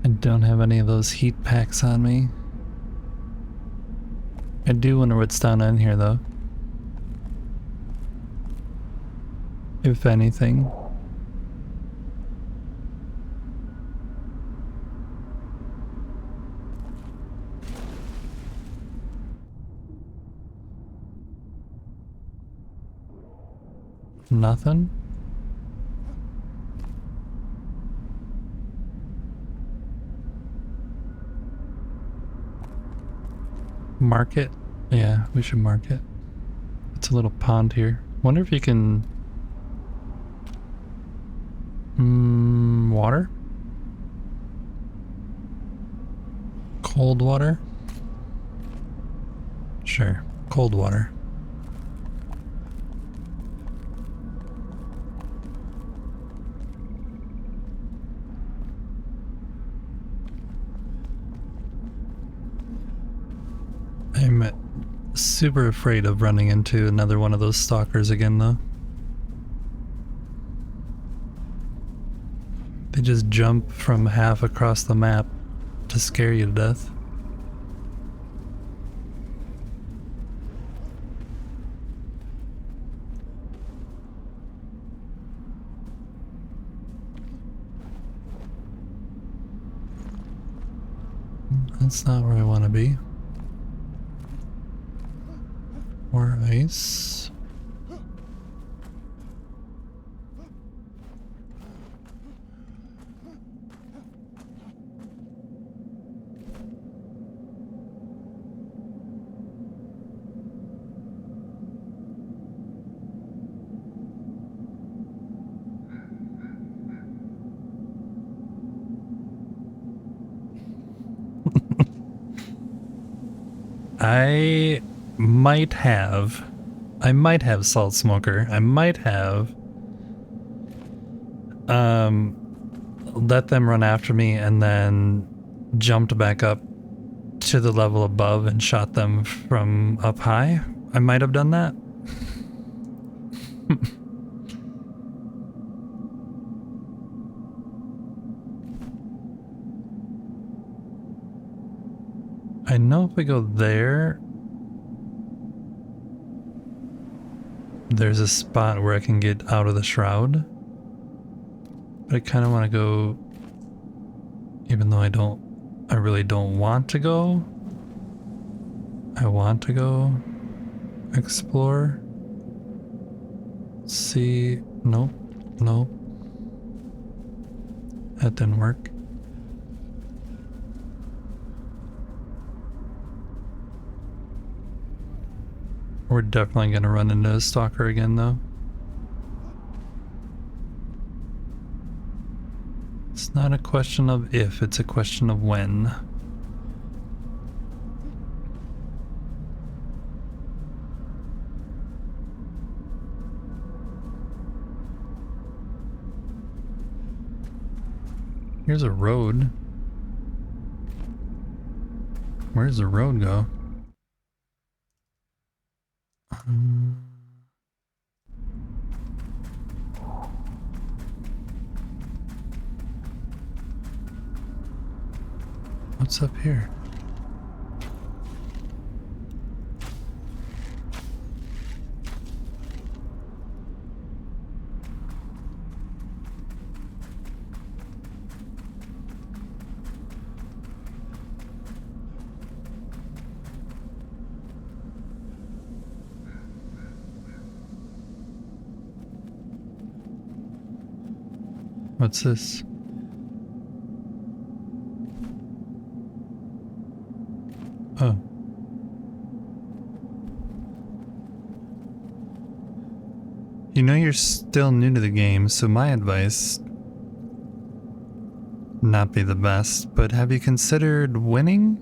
I don't have any of those heat packs on me. I do wonder what's down in here though. If anything. Nothing? Mark it? Yeah, we should mark it. It's a little pond here. Wonder if you can... water? Cold water? Sure, cold water. I'm super afraid of running into another one of those stalkers again though. They just jump from half across the map to scare you to death. That's not where I want to be. More ice. I might have Salt Smoker. I might have let them run after me and then jumped back up to the level above and shot them from up high. I might have done that. I know if we go there, there's a spot where I can get out of the shroud. But I kind of want to go, even though I really don't want to go. I want to go explore. See, nope, nope. That didn't work. We're definitely gonna run into a stalker again though. It's not a question of if, it's a question of when. Here's a road. Where's the road go? What's up here? What's this? Oh. You know you're still new to the game, so my advice, not be the best, but have you considered winning?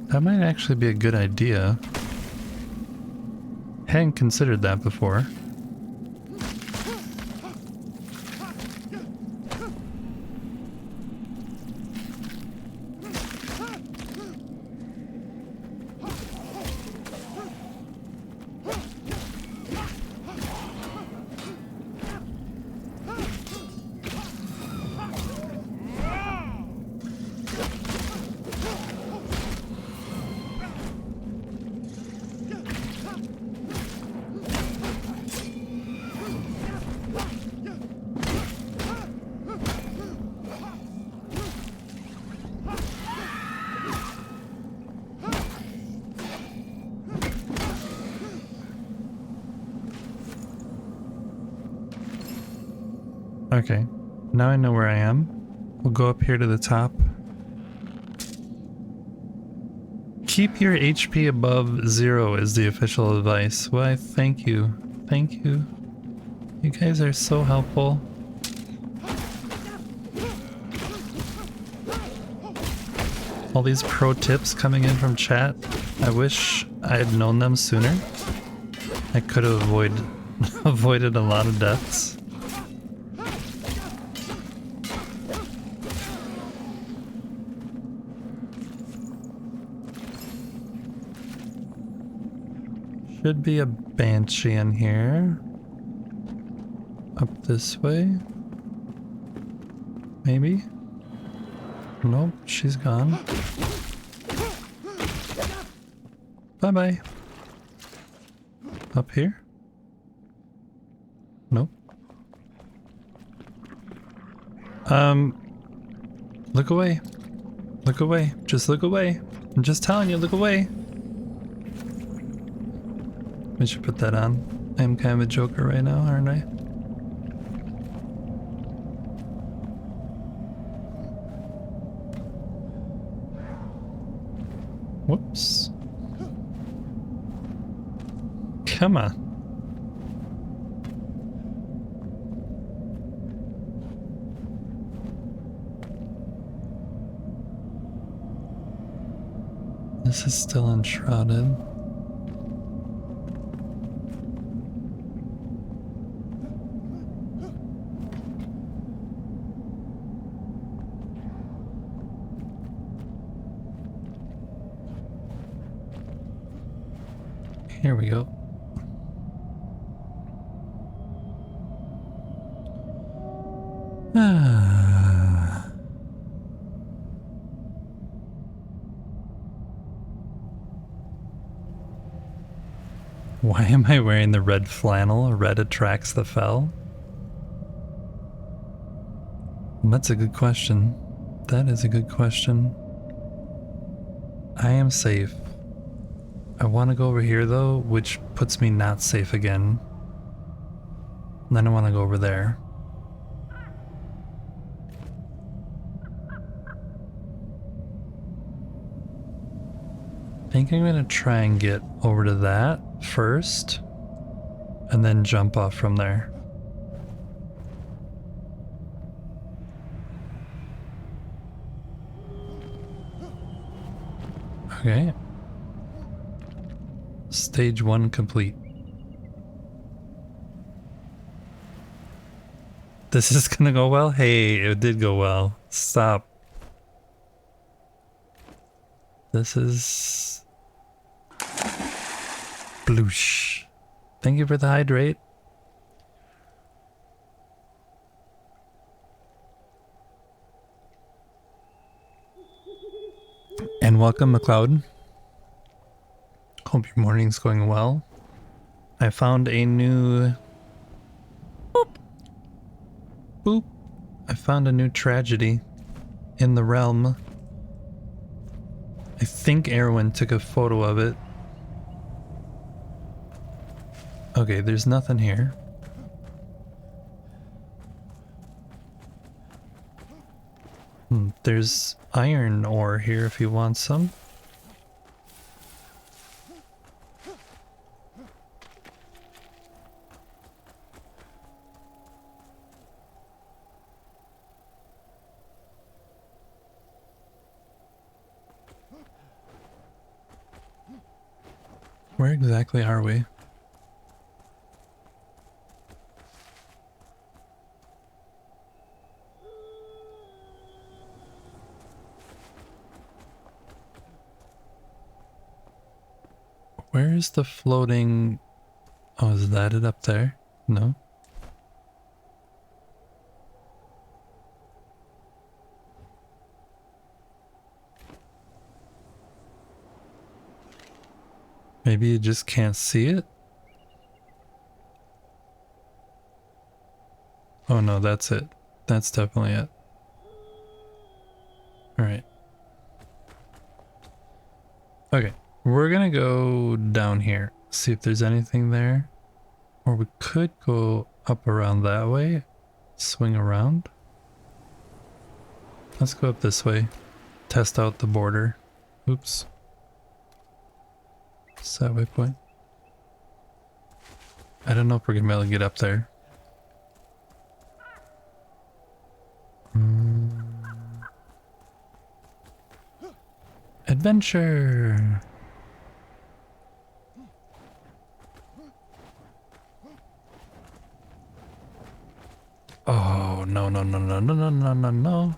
That might actually be a good idea. Hadn't considered that before. Okay, now I know where I am. We'll go up here to the top. Keep your HP above 0 is the official advice. Why, thank you. Thank you. You guys are so helpful. All these pro tips coming in from chat. I wish I had known them sooner. I could have avoided a lot of deaths. Should be a banshee in here. Up this way. Maybe? Nope, she's gone. Bye-bye. Up here? Nope. Look away. Look away. Just look away. I'm just telling you, look away. We should put that on. I'm kind of a joker right now, aren't I? Whoops. Come on. This is still enshrouded. Here we go. Why am I wearing the red flannel? Red attracts the fell? That's a good question. That is a good question. I am safe. I want to go over here though, which puts me not safe again. Then I want to go over there. I think I'm gonna try and get over to that first, and then jump off from there. Okay. Stage 1 complete. This is gonna go well? Hey, it did go well. Stop. This is... Bloosh. Thank you for the hydrate. And welcome, McLeod. Hope your morning's going well. I found a new... Boop. Boop. I found a new tragedy in the realm. I think Erwin took a photo of it. Okay, there's nothing here. There's iron ore here if you want some. Where exactly are we? Where is the floating... Oh, is that it up there? No? Maybe you just can't see it? Oh no, that's it. That's definitely it. Alright. Okay, we're gonna go down here, see if there's anything there. Or we could go up around that way, swing around. Let's go up this way, test out the border. Oops. What's that waypoint? I don't know if we're gonna be able to get up there. Adventure! Oh, no, no, no, no, no, no, no, no, no.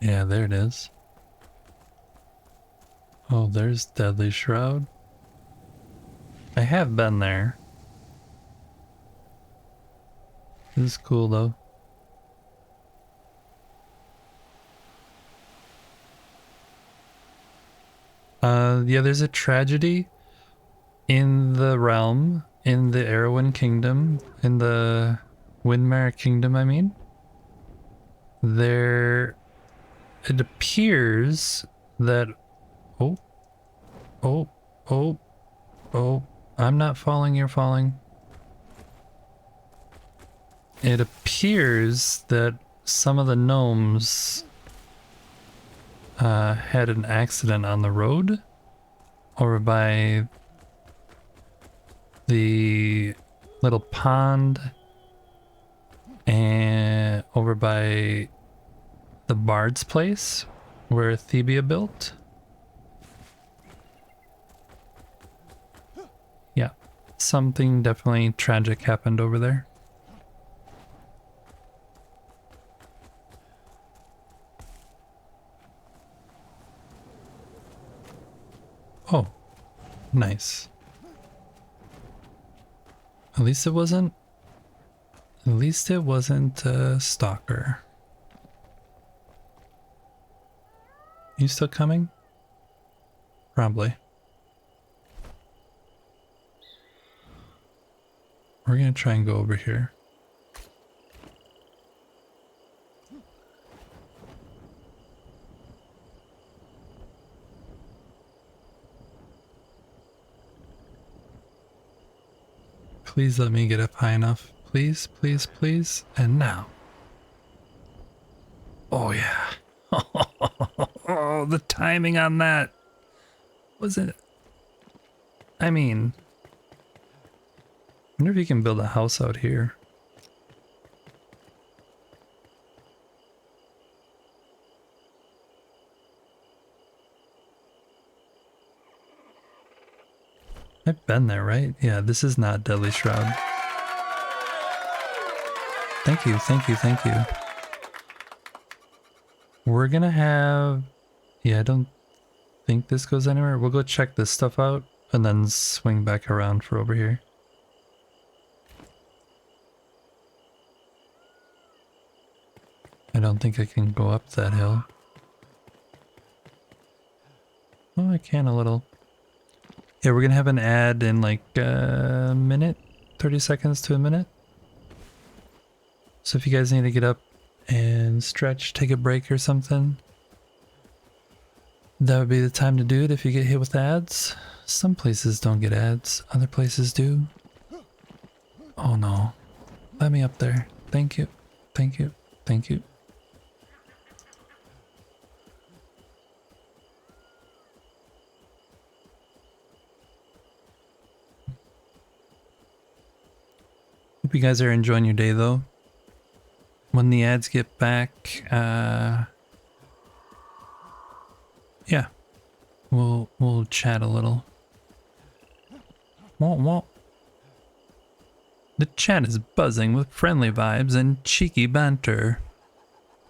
Yeah, there it is. Oh, there's Deadly Shroud. I have been there. This is cool though. Yeah, there's a tragedy in the realm, in the Erwin Kingdom, in the Windmare Kingdom, I mean. There... It appears that... Oh. Oh. Oh. Oh. I'm not falling, you're falling. It appears that some of the gnomes had an accident on the road over by the little pond and over by the bard's place where Thebia built. Yeah, something definitely tragic happened over there. Oh, nice. At least it wasn't. At least it wasn't a stalker. You still coming? Probably. We're gonna try and go over here. Please let me get up high enough. Please, please, please. And now. Oh yeah. Oh, the timing on that. Was it? I mean, I wonder if you can build a house out here. I've been there, right? Yeah, this is not Deadly Shroud. Thank you, thank you, thank you. We're gonna have... Yeah, I don't think this goes anywhere. We'll go check this stuff out and then swing back around for over here. I don't think I can go up that hill. Oh, I can a little. Yeah, we're gonna have an ad in like a minute, 30 seconds to a minute. So if you guys need to get up and stretch, take a break or something, that would be the time to do it if you get hit with ads. Some places don't get ads, other places do. Oh no. Let me up there. Thank you. Thank you. Thank you. Hope you guys are enjoying your day though. When the ads get back, yeah, we'll chat a little. Womp womp. The chat is buzzing with friendly vibes and cheeky banter.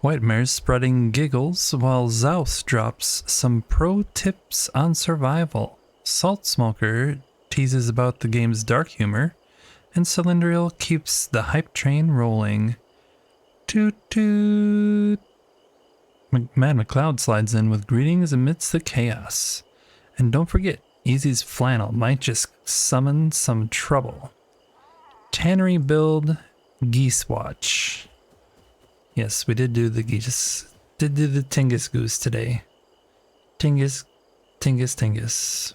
Whitemare's spreading giggles while Zeus drops some pro tips on survival. Salt Smoker teases about the game's dark humor, and Cylindrial keeps the hype train rolling. Toot toot. Mad McCloud slides in with greetings amidst the chaos. And don't forget, Easy's flannel might just summon some trouble. Tannery build, Geese watch. Yes, we did do the Geese. Did do the Tingus Goose today. Tingus, Tingus, Tingus.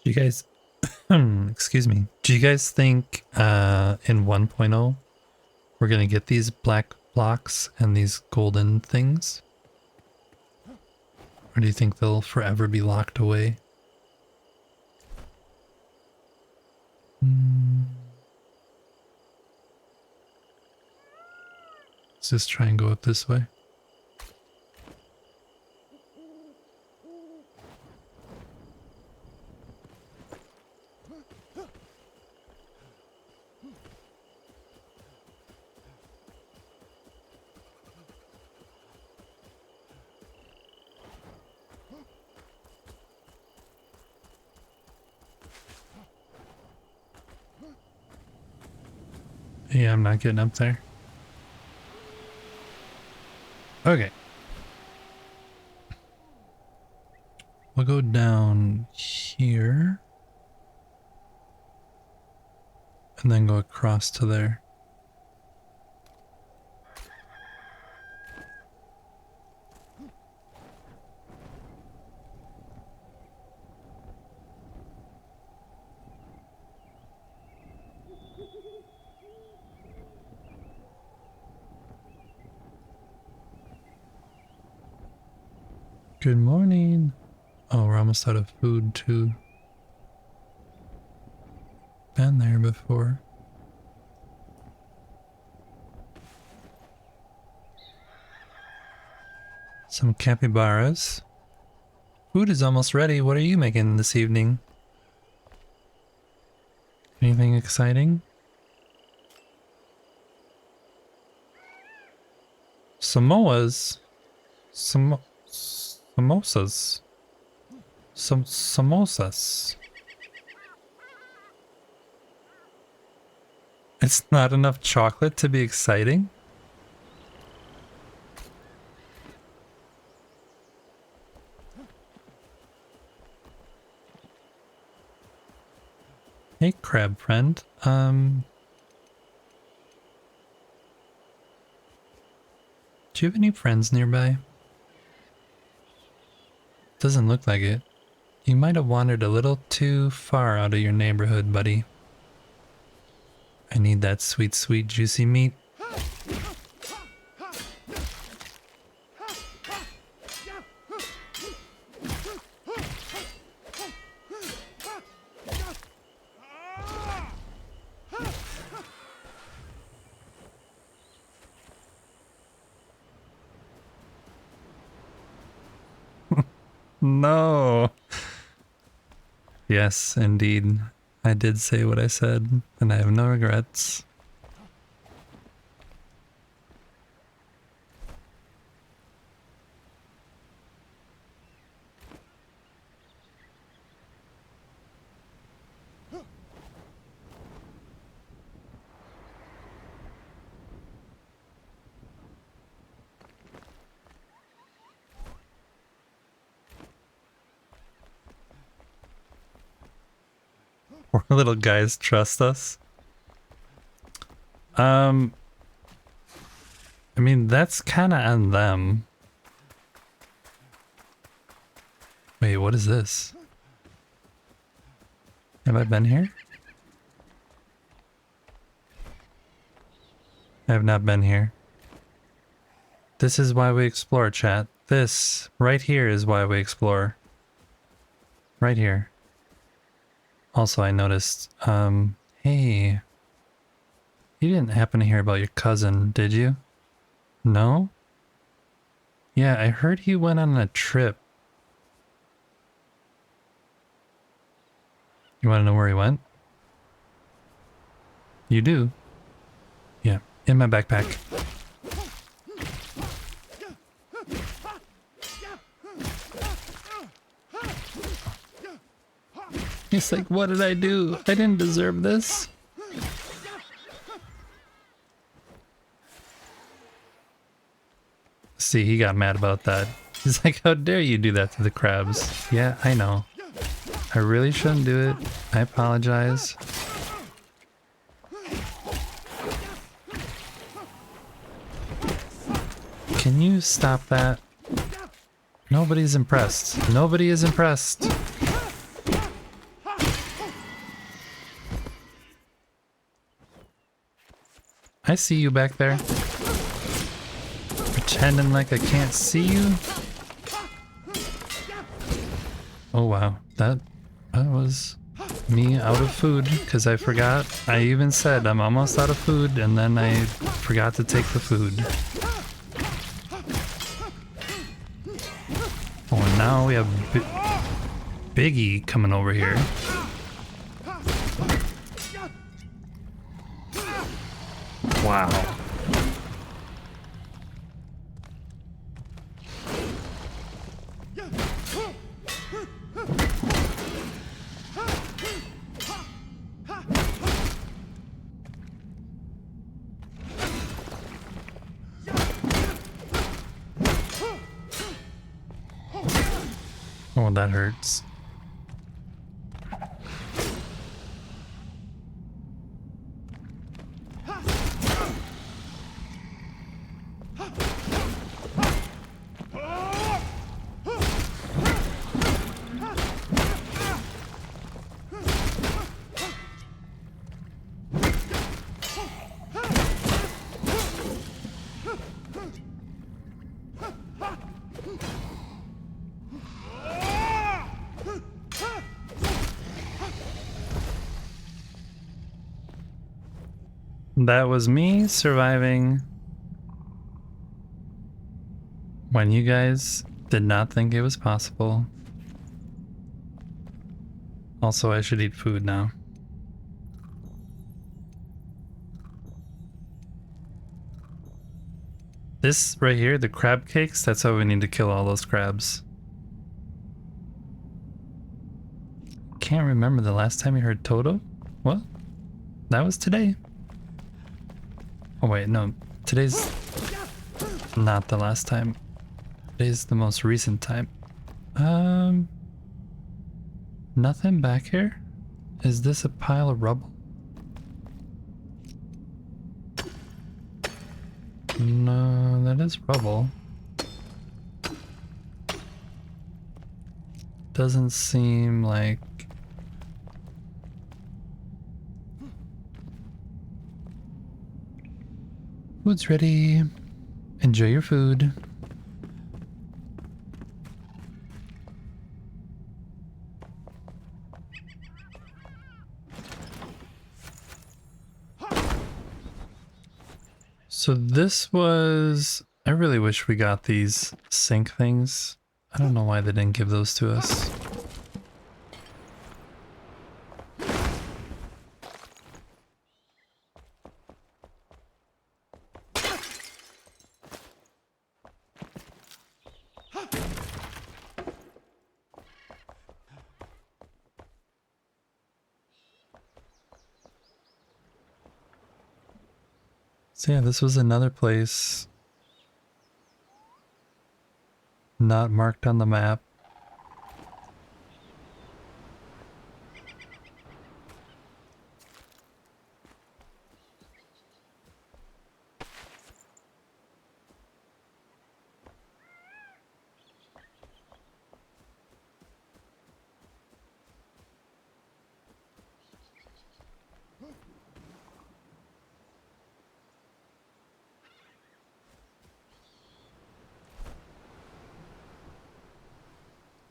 Do you guys, excuse me, do you guys think in 1.0 we're going to get these black blocks and these golden things? Or do you think they'll forever be locked away? Let's just try and go up this way. Yeah, I'm not getting up there. Okay. We'll go down here. And then go across to there. Good morning. Oh, we're almost out of food too. Been there before. Some capybaras. Food is almost ready. What are you making this evening? Anything exciting? Samoas. Samosas. Samosas. It's not enough chocolate to be exciting? Hey, crab friend. Do you have any friends nearby? Doesn't look like it. You might have wandered a little too far out of your neighborhood, buddy. I need that sweet, sweet, juicy meat. No. Yes, indeed. I did say what I said, and I have no regrets. Poor little guys trust us. I mean, that's kind of on them. Wait, what is this? Have I been here? I have not been here. This is why we explore, chat. This right here is why we explore. Right here. Also, I noticed, hey, you didn't happen to hear about your cousin, did you? No? Yeah, I heard he went on a trip. You want to know where he went? You do? Yeah, in my backpack. He's like, what did I do? I didn't deserve this. See, he got mad about that. He's like, how dare you do that to the crabs? Yeah, I know. I really shouldn't do it. I apologize. Can you stop that? Nobody's impressed. Nobody is impressed. I see you back there. Pretending like I can't see you. Oh wow, that was me out of food because I forgot. I even said I'm almost out of food and then I forgot to take the food. Oh, and now we have Biggie coming over here. Wow. Oh, that hurts. That was me surviving when you guys did not think it was possible. Also, I should eat food now. This right here, the crab cakes, that's how we need to kill all those crabs. Can't remember the last time you heard Toto? What? That was today. Oh wait, no. Today's not the last time. Today's the most recent time. Nothing back here? Is this a pile of rubble? No, that is rubble. Doesn't seem like... Food's ready. Enjoy your food. So this was... I really wish we got these sink things. I don't know why they didn't give those to us. So yeah, this was another place not marked on the map.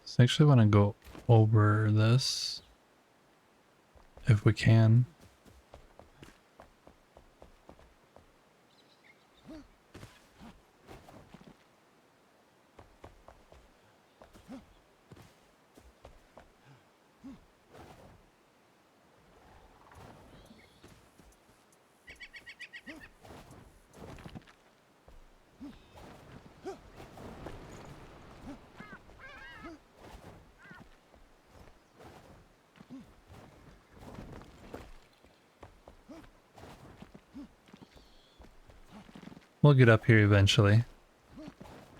So I actually want to go over this if we can. We'll get up here eventually.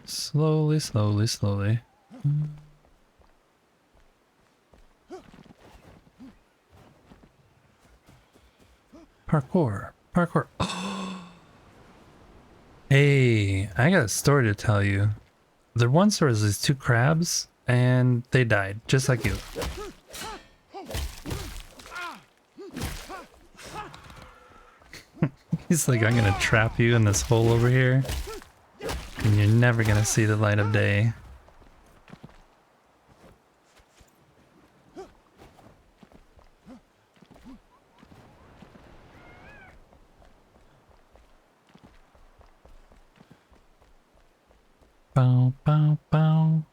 Slowly, slowly, slowly. Parkour. Parkour. Hey, I got a story to tell you. There once there was these two crabs, and they died, just like you. He's like, I'm gonna trap you in this hole over here, and you're never gonna see the light of day. Bow, bow, bow.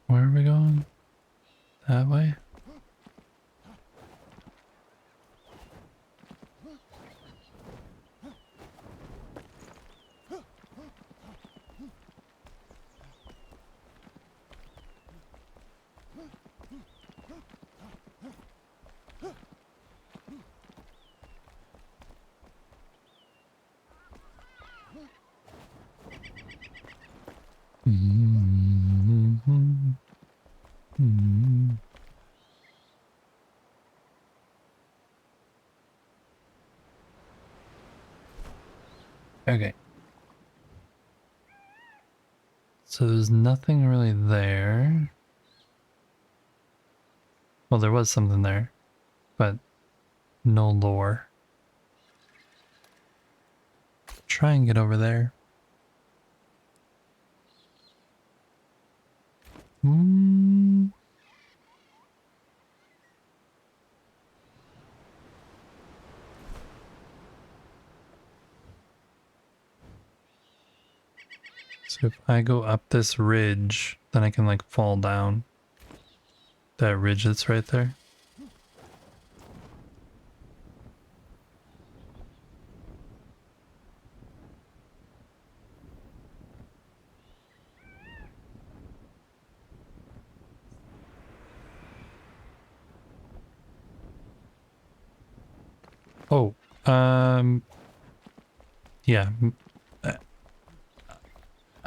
Where are we going? That way? Okay. So there's nothing really there. Well, there was something there, but no lore. Try and get over there. So if I go up this ridge, then I can like fall down. That ridge that's right there. Oh, yeah.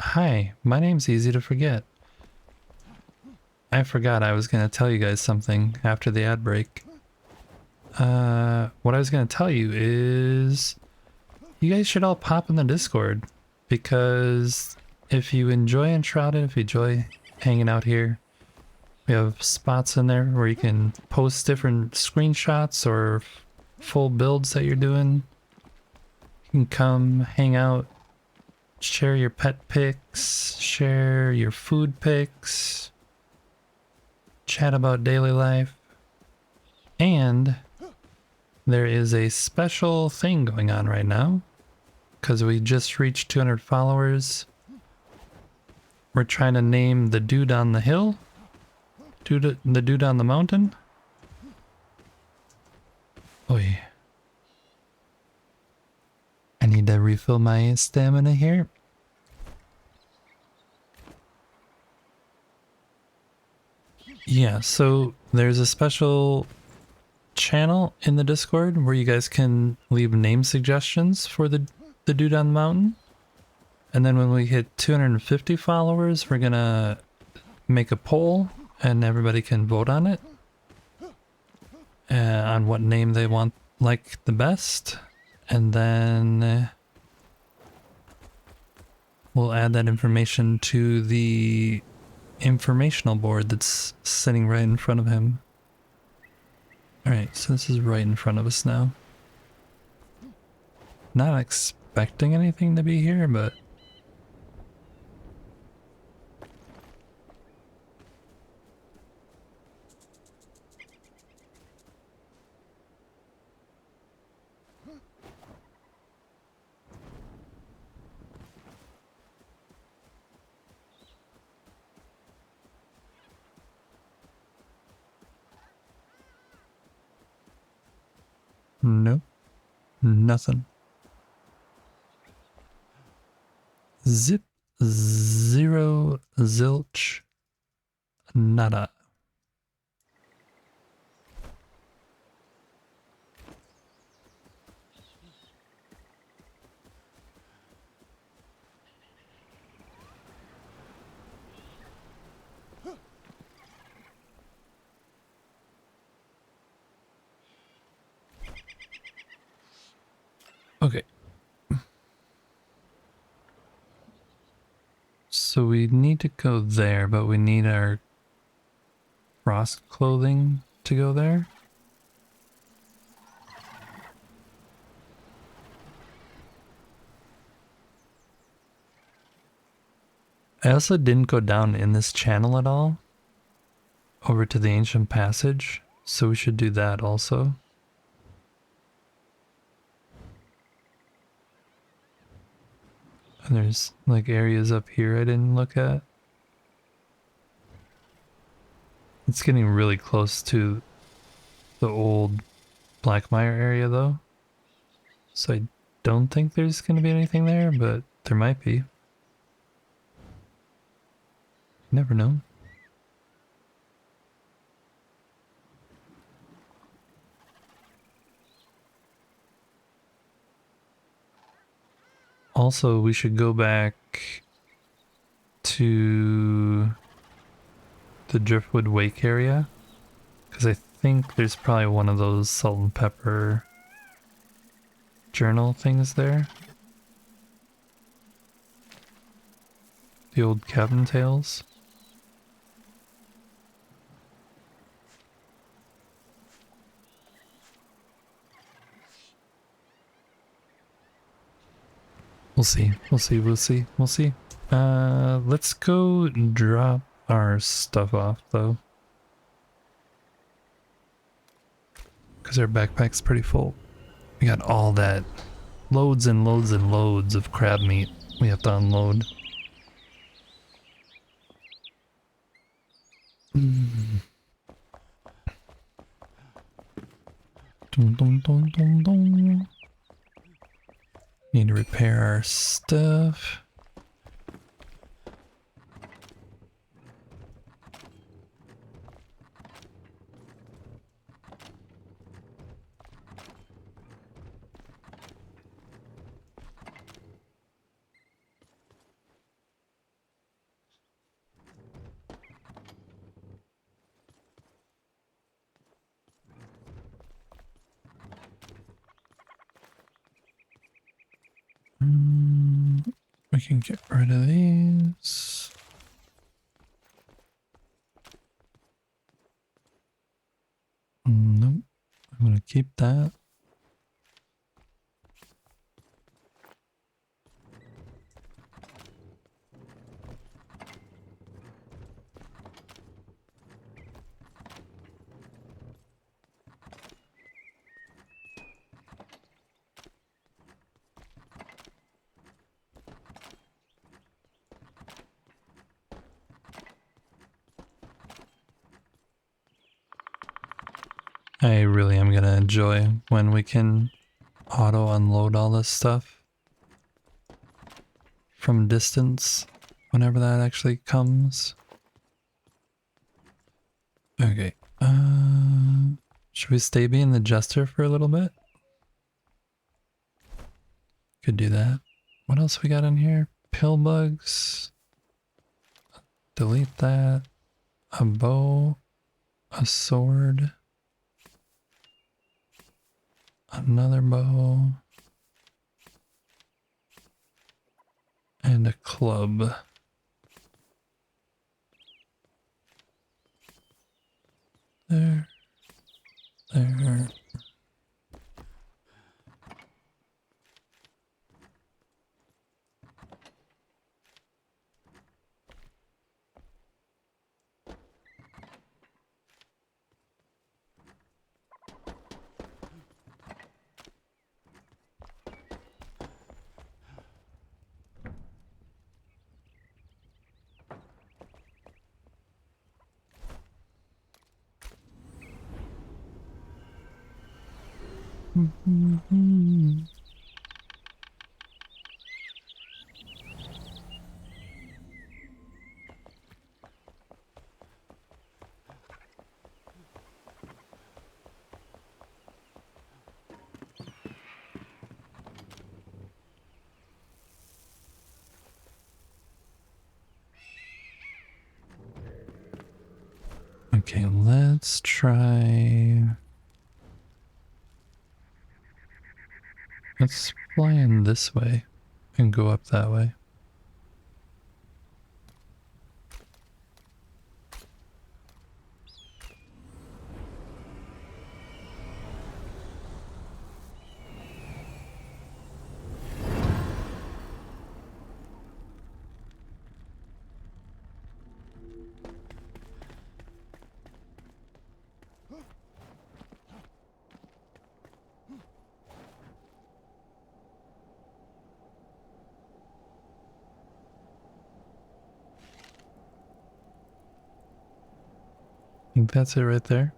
Hi, my name's easy to forget. I forgot I was going to tell you guys something after the ad break. What I was going to tell you is you guys should all pop in the Discord, because if you enjoy Enshrouded, if you enjoy hanging out here, we have spots in there where you can post different screenshots or full builds that you're doing. You can come hang out, share your pet pics, share your food pics, chat about daily life. And there is a special thing going on right now because we just reached 200 followers. We're trying to name the dude on the hill, the dude on the mountain. Oi. I need to refill my stamina here. Yeah, so there's a special channel in the Discord where you guys can leave name suggestions for the dude on the mountain. And then when we hit 250 followers, we're gonna make a poll and everybody can vote on it. On what name they want like the best. And then we'll add that information to the informational board that's sitting right in front of him. Alright, so this is right in front of us now. Not expecting anything to be here, but... Nope. Nothing. Zip. Zero. Zilch. Nada. Okay. So we need to go there, but we need our frost clothing to go there. I also didn't go down in this channel at all over to the ancient passage, so we should do that also. And there's like areas up here I didn't look at. It's getting really close to the old Blackmire area though. So I don't think there's going to be anything there, but there might be. Never know. Also, we should go back to the Driftwood Wake area, because I think there's probably one of those salt and pepper journal things there. The old cabin tales. We'll see. Let's go drop our stuff off though, because our backpack's pretty full. We got all that loads and loads and loads of crab meat we have to unload. Dum, dum, dum, dum, dum. Need to repair our stuff. We can get rid of these. Nope. I'm gonna keep that. I really am gonna enjoy when we can auto unload all this stuff from distance whenever that actually comes. Okay. Should we stay being the jester for a little bit? Could do that. What else we got in here? Pill bugs. Delete that. A bow. A sword. Another bow. And a club. There. There. Okay, let's try. Let's fly in this way and go up that way. I think that's it right there.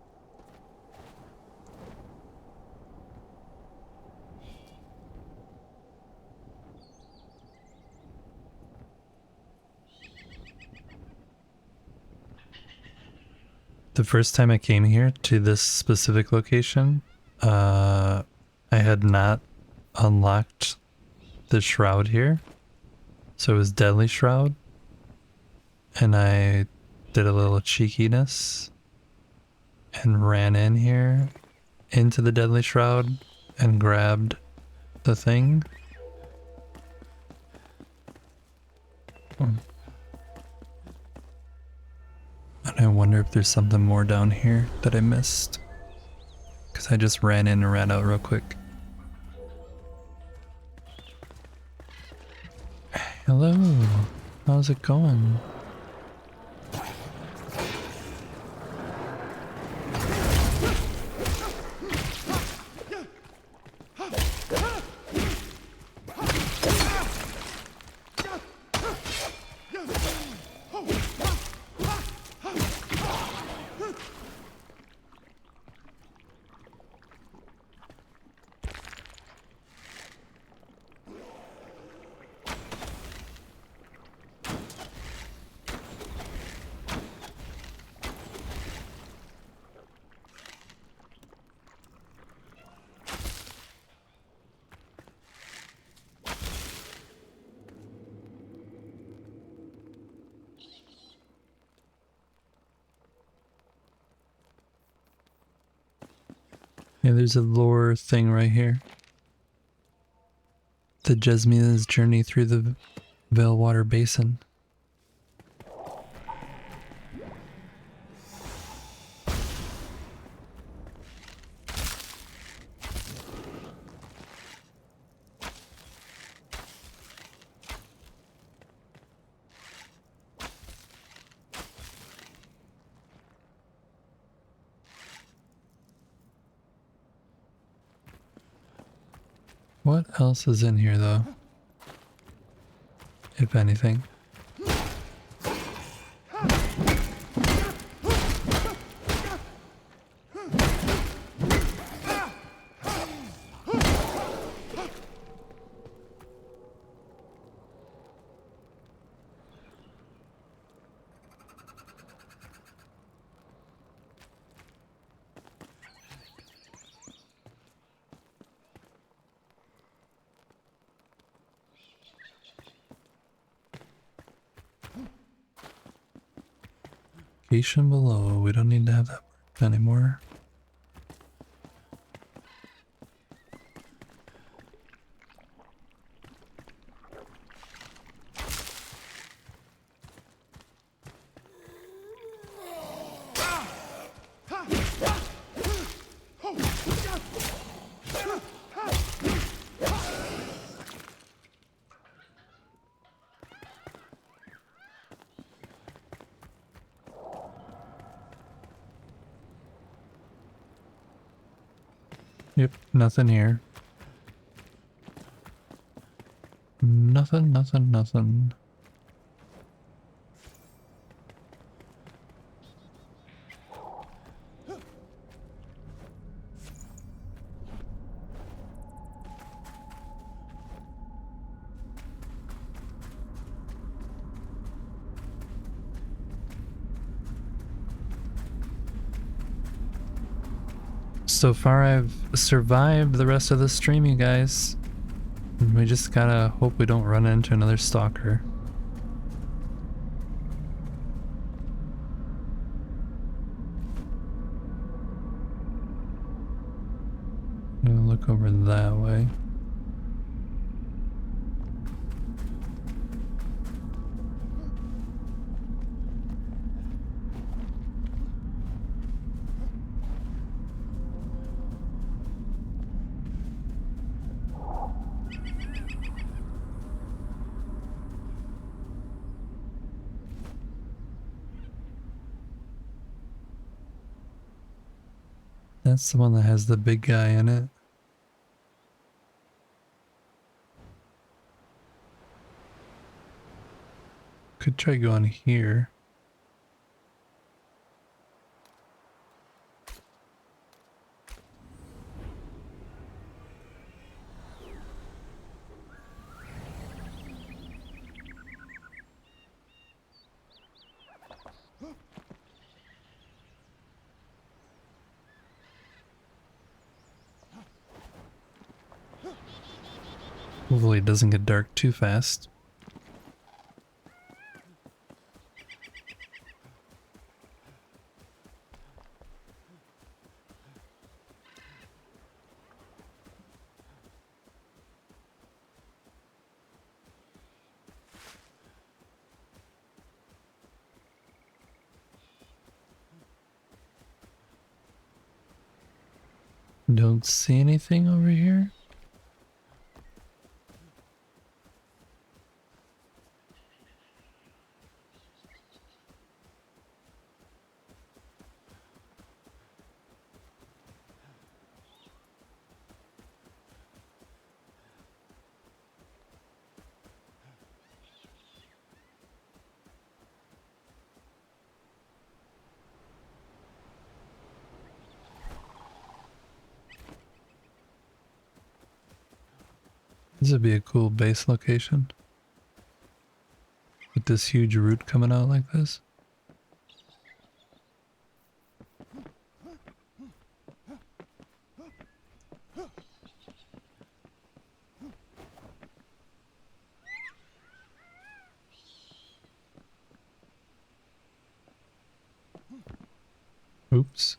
The first time I came here to this specific location, I had not unlocked the shroud here. So it was Deadly Shroud. And I did a little cheekiness and ran in here into the Deadly Shroud and grabbed the thing. And I wonder if there's something more down here that I missed. Because I just ran in and ran out real quick. Hello, how's it going? Yeah, there's a lore thing right here. The Jesmia's journey through the Veilwater Basin. What else is in here though? If anything. Location below. We don't need to have that anymore. Yep, nothing here. Nothing, nothing, nothing. So far I've survived the rest of the stream, you guys. We just gotta hope we don't run into another stalker. I'm gonna look over that way. That's the one that has the big guy in it. Could try going here. Hopefully it doesn't get dark too fast. Don't see anything over here. This would be a cool base location. With this huge root coming out like this. Oops.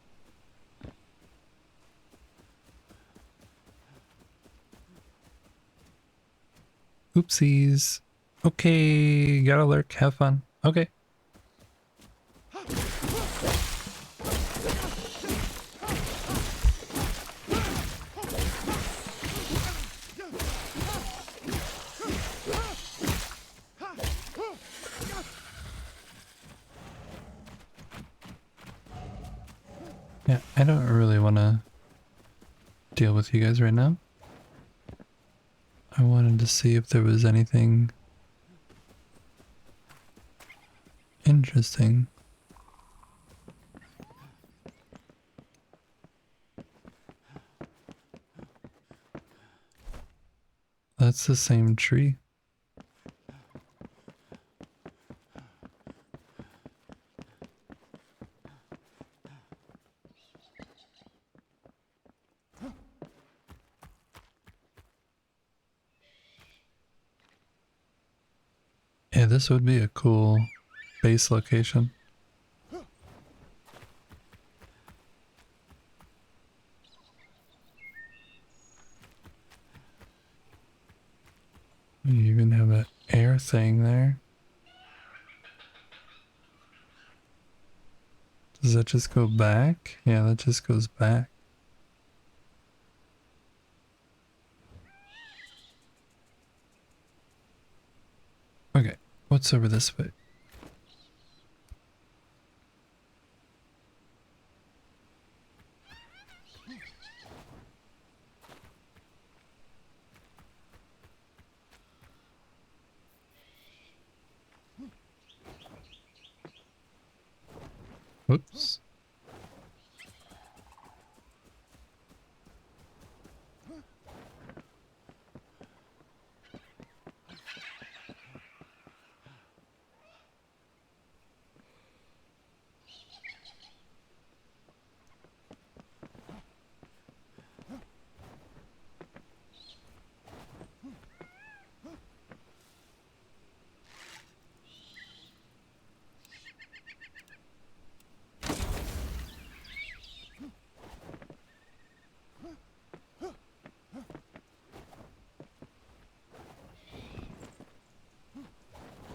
Oopsies. Okay, gotta lurk. Have fun. Okay. Yeah, I don't really want to deal with you guys right now. I wanted to see if there was anything interesting. That's the same tree. Yeah, this would be a cool base location. You even have an air thing there. Does that just go back? Yeah, that just goes back. Okay, what's over this way? Whoops.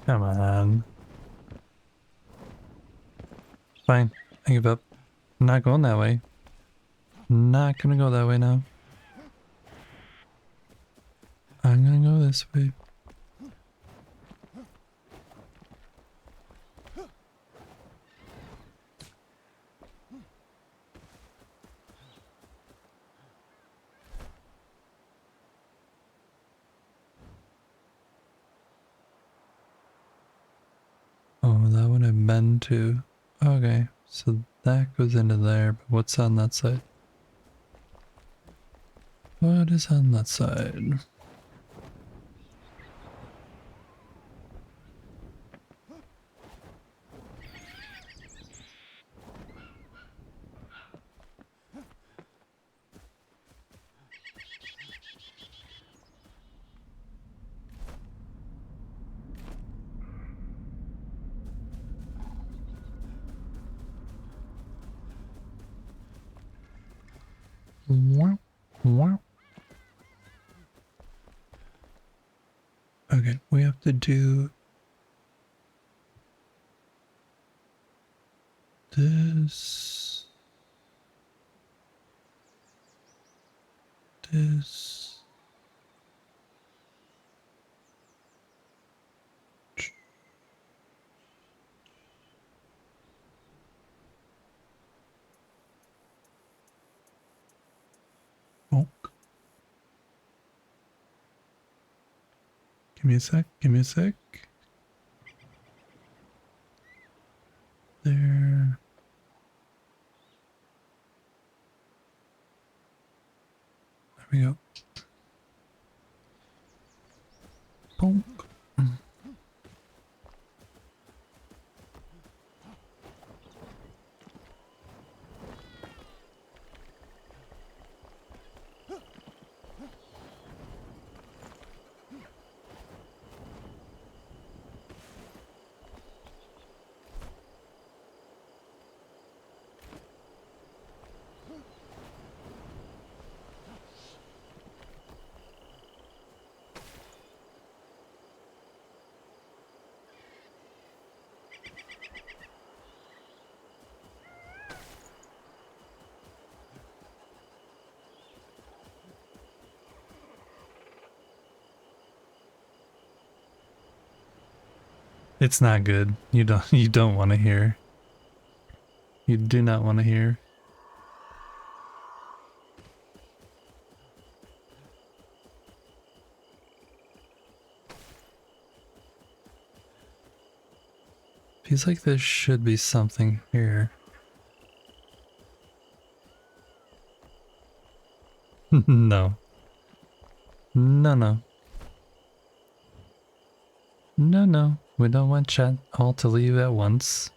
Come on. Fine, I give up. I'm not going that way. Not gonna go that way now. I'm gonna go this way. Oh, that one I've been to. Okay, so that goes into there, but what's on that side? What is on that side? Wow, wow. Okay, we have to do this, this. Oh, give me a sec, give me a sec. There. There we go. Bonk. It's not good. You don't want to hear. You do not want to hear. Feels like there should be something here. No. No, no. No, no. We don't want chat all to leave at once.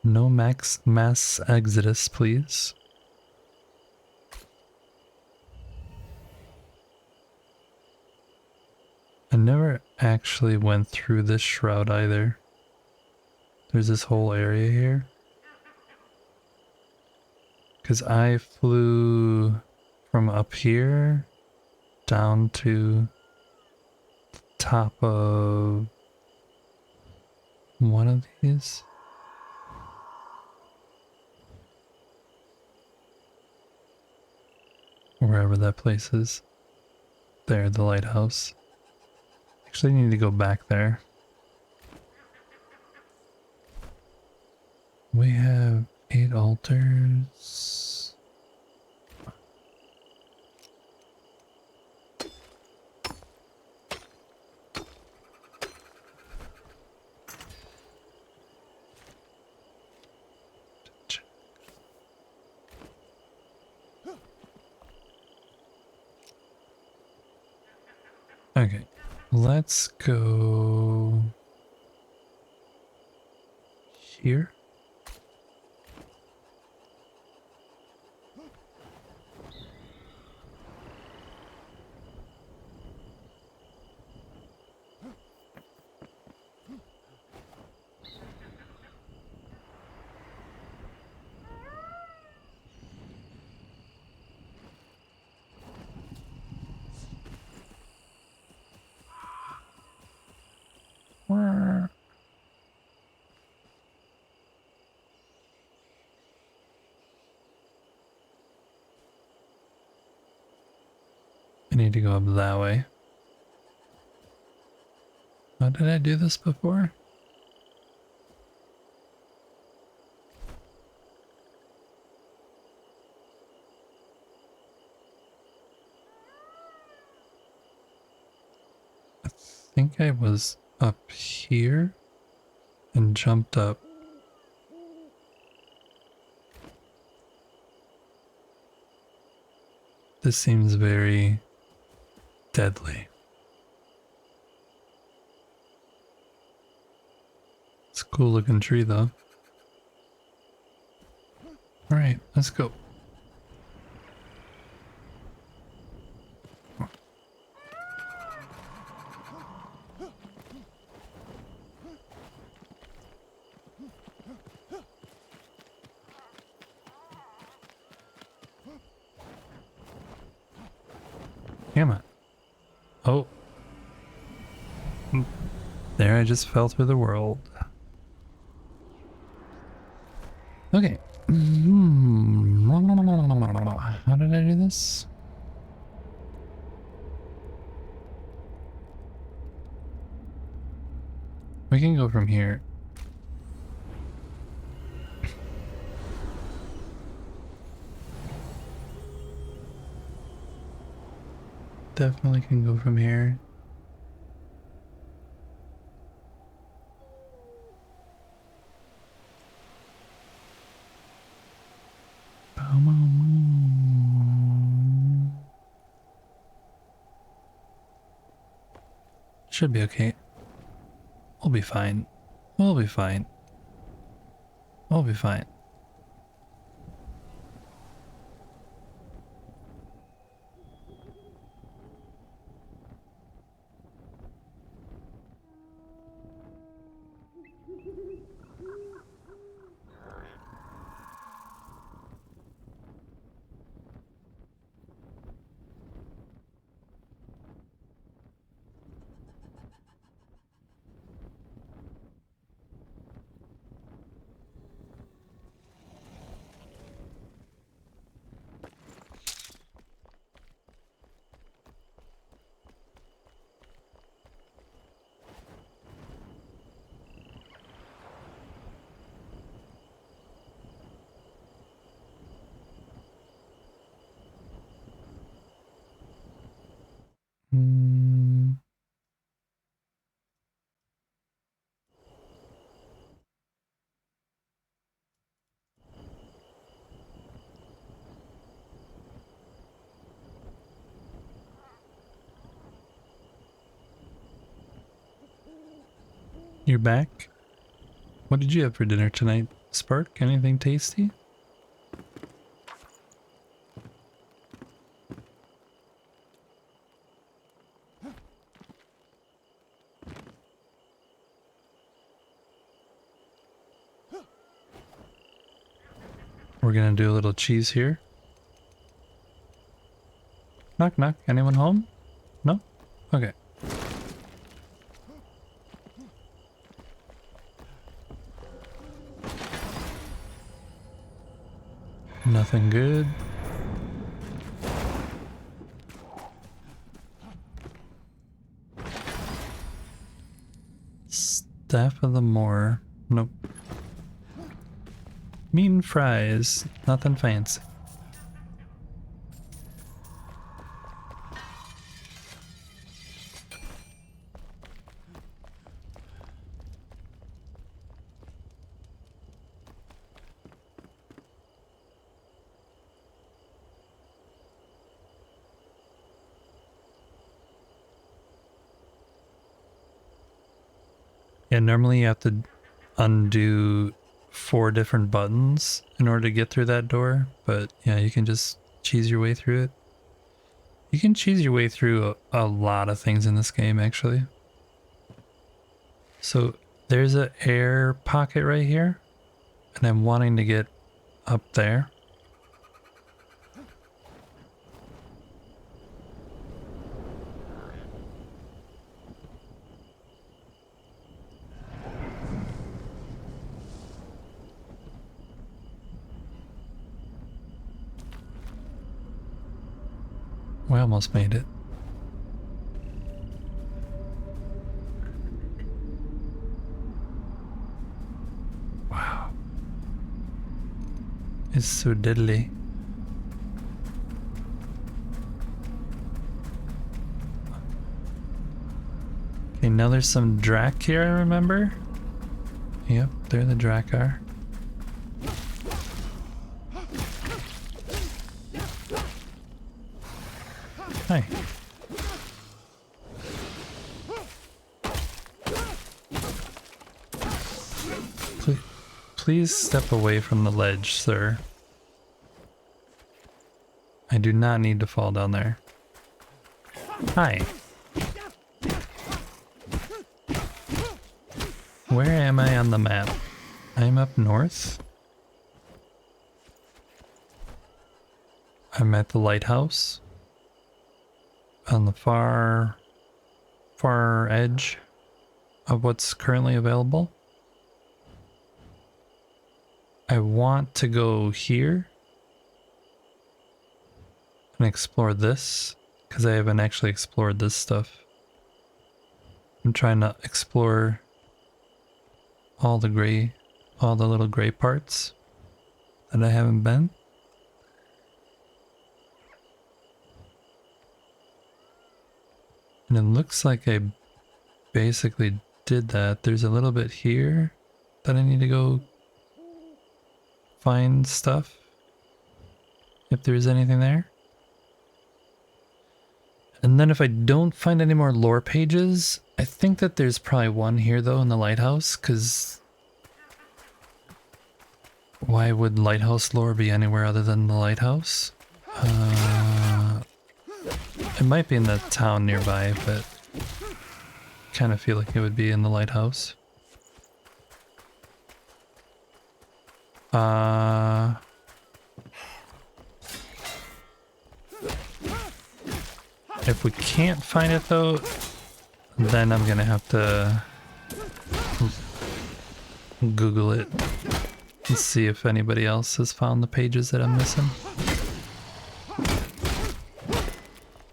No mass exodus, please. I never actually went through this shroud either. There's this whole area here. Because I flew from up here down to the top of one of these. Wherever that place is. There, the lighthouse. Actually, I need to go back there. We have 8 altars. Okay, let's go here. I need to go up that way. How did I do this before? I think I was up here and jumped up. This seems very deadly. It's a cool looking tree though. Alright, let's go. Damn it. Oh. There I just fell through the world. Okay. How did I do this? We can go from here. Definitely can go from here. Should be okay. We'll be fine. We'll be fine. We'll be fine. You're back? What did you have for dinner tonight, Spark? Anything tasty? We're gonna do a little cheese here. Knock knock, anyone home? No? Okay. Nothing good. Staff of the Moor. Nope. Meat and fries. Nothing fancy. Yeah, normally you have to undo 4 different buttons in order to get through that door, but yeah, you can just cheese your way through it. You can cheese your way through a lot of things in this game, actually. So there's an air pocket right here, and I'm wanting to get up there. We almost made it. Wow. It's so deadly. Okay, now there's some Drac here, I remember. Yep, there the Drac are. Hi. Please step away from the ledge, sir. I do not need to fall down there. Hi. Where am I on the map? I'm up north. I'm at the lighthouse. On the far edge of what's currently available. I want to go here and explore this because I haven't actually explored this stuff. I'm trying to explore all the little gray parts that I haven't been. And it looks like I basically did that. There's a little bit here that I need to go find stuff. If there's anything there. And then if I don't find any more lore pages, I think that there's probably one here though in the lighthouse, because why would lighthouse lore be anywhere other than the lighthouse? It might be in the town nearby, but kind of feel like it would be in the lighthouse. If we can't find it though, then I'm gonna have to Google it and see if anybody else has found the pages that I'm missing.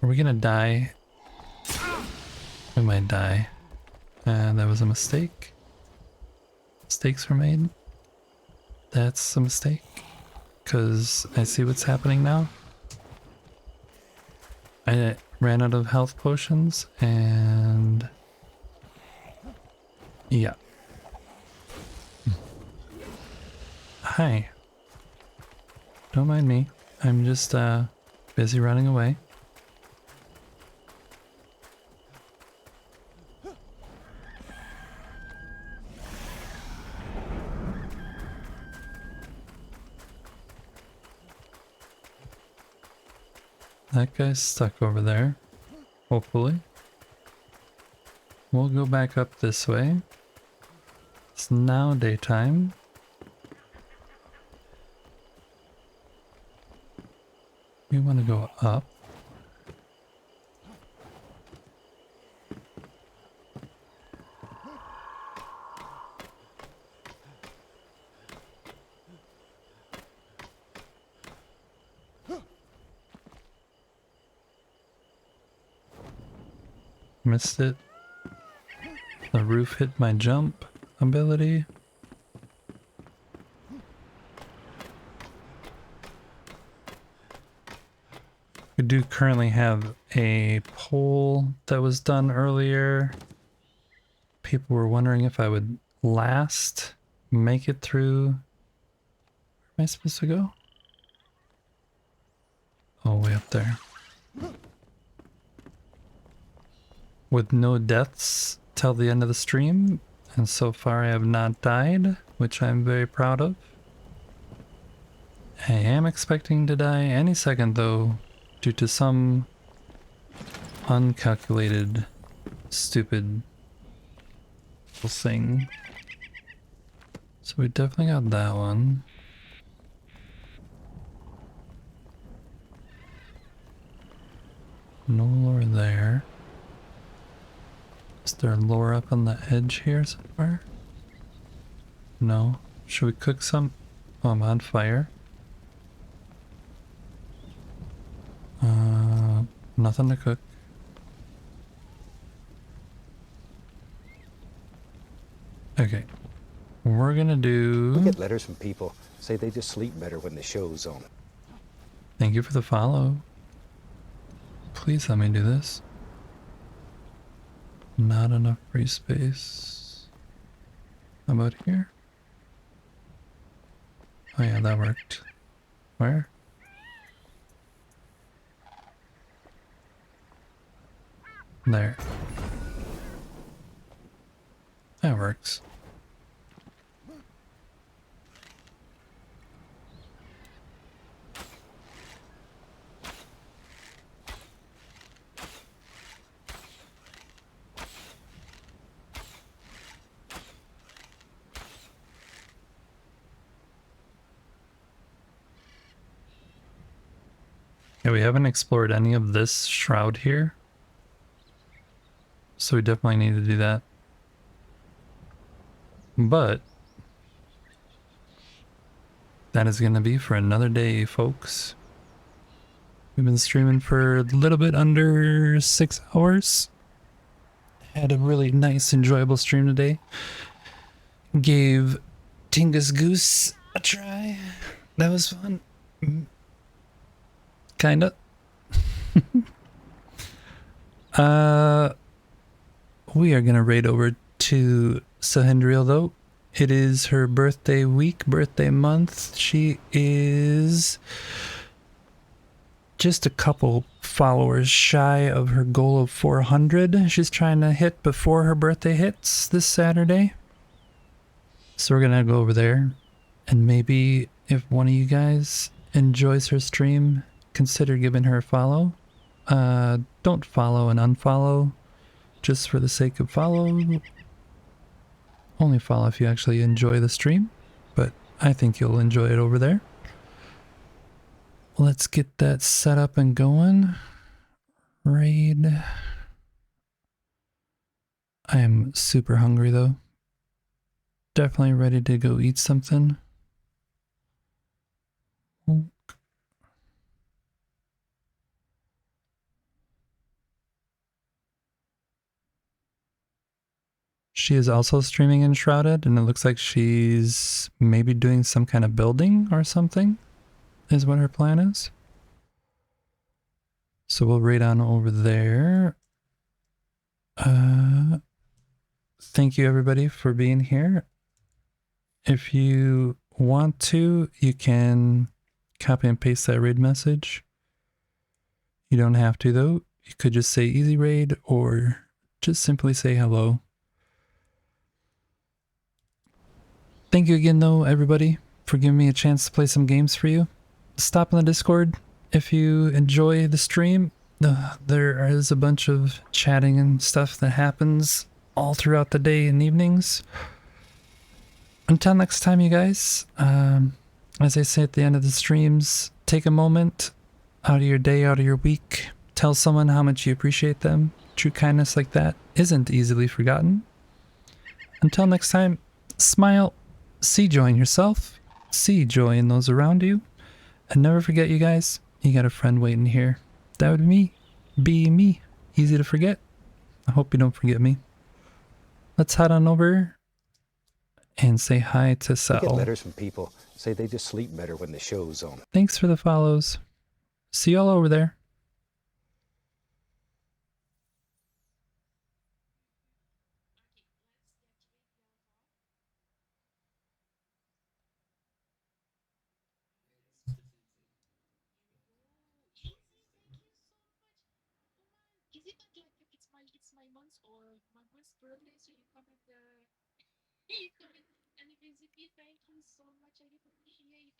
Are we gonna die? We might die. That was a mistake. Mistakes were made. That's a mistake. Because I see what's happening now. I ran out of health potions and... yeah. Hi. Don't mind me. I'm just busy running away. That guy's stuck over there. Hopefully. We'll go back up this way. It's now daytime. We want to go up. Missed it. The roof hit my jump ability. We do currently have a poll that was done earlier. People were wondering if I would make it through. Where am I supposed to go? Oh, way up there. With no deaths till the end of the stream, and so far I have not died, which I'm very proud of. I am expecting to die any second though, due to some uncalculated, stupid thing. So we definitely got that one. No lore there. Is there lore up on the edge here somewhere? No. Should we cook some? Oh, I'm on fire. Nothing to cook. Okay. We're gonna We do... get letters from people say they just sleep better when the show's on. Thank you for the follow. Please let me do this. Not enough free space. How about here? Oh yeah, that worked. Where? There. That works. Yeah, we haven't explored any of this shroud here. So we definitely need to do that. But that is going to be for another day, folks. We've been streaming for a little bit under 6 hours. Had a really nice, enjoyable stream today. Gave Tingus Goose a try. That was fun. Kinda. We are gonna raid over to Sahendriel though. It is her birthday week, birthday month. She is just a couple followers shy of her goal of 400. She's trying to hit before her birthday hits this Saturday. So we're gonna go over there, and maybe if one of you guys enjoys her stream, consider giving her a follow. Don't follow and unfollow just for the sake of follow. Only follow if you actually enjoy the stream, but I think you'll enjoy it over there. Let's get that set up and going. Raid. I am super hungry though. Definitely ready to go eat something. She is also streaming Enshrouded, and it looks like she's maybe doing some kind of building or something, is what her plan is. So we'll raid on over there. Thank you everybody for being here. If you want to, you can copy and paste that raid message. You don't have to though. You could just say easy raid or just simply say hello. Thank you again though, everybody, for giving me a chance to play some games for you. Stop in the Discord, if you enjoy the stream, there is a bunch of chatting and stuff that happens all throughout the day and evenings. Until next time, you guys, as I say at the end of the streams, take a moment out of your day, out of your week, tell someone how much you appreciate them. True kindness like that isn't easily forgotten. Until next time, smile, see joy in yourself, see joy in those around you, and never forget, you guys, you got a friend waiting here. That would be me. Easy to forget. I hope you don't forget me. Let's head on over and say hi to I get Sal. letters from people say they just sleep better when the show's on. Thanks for the follows. See y'all over there. Is it not like it's my month or my month's birthday, so you come and you come and visit me? Thank you so much. I appreciate.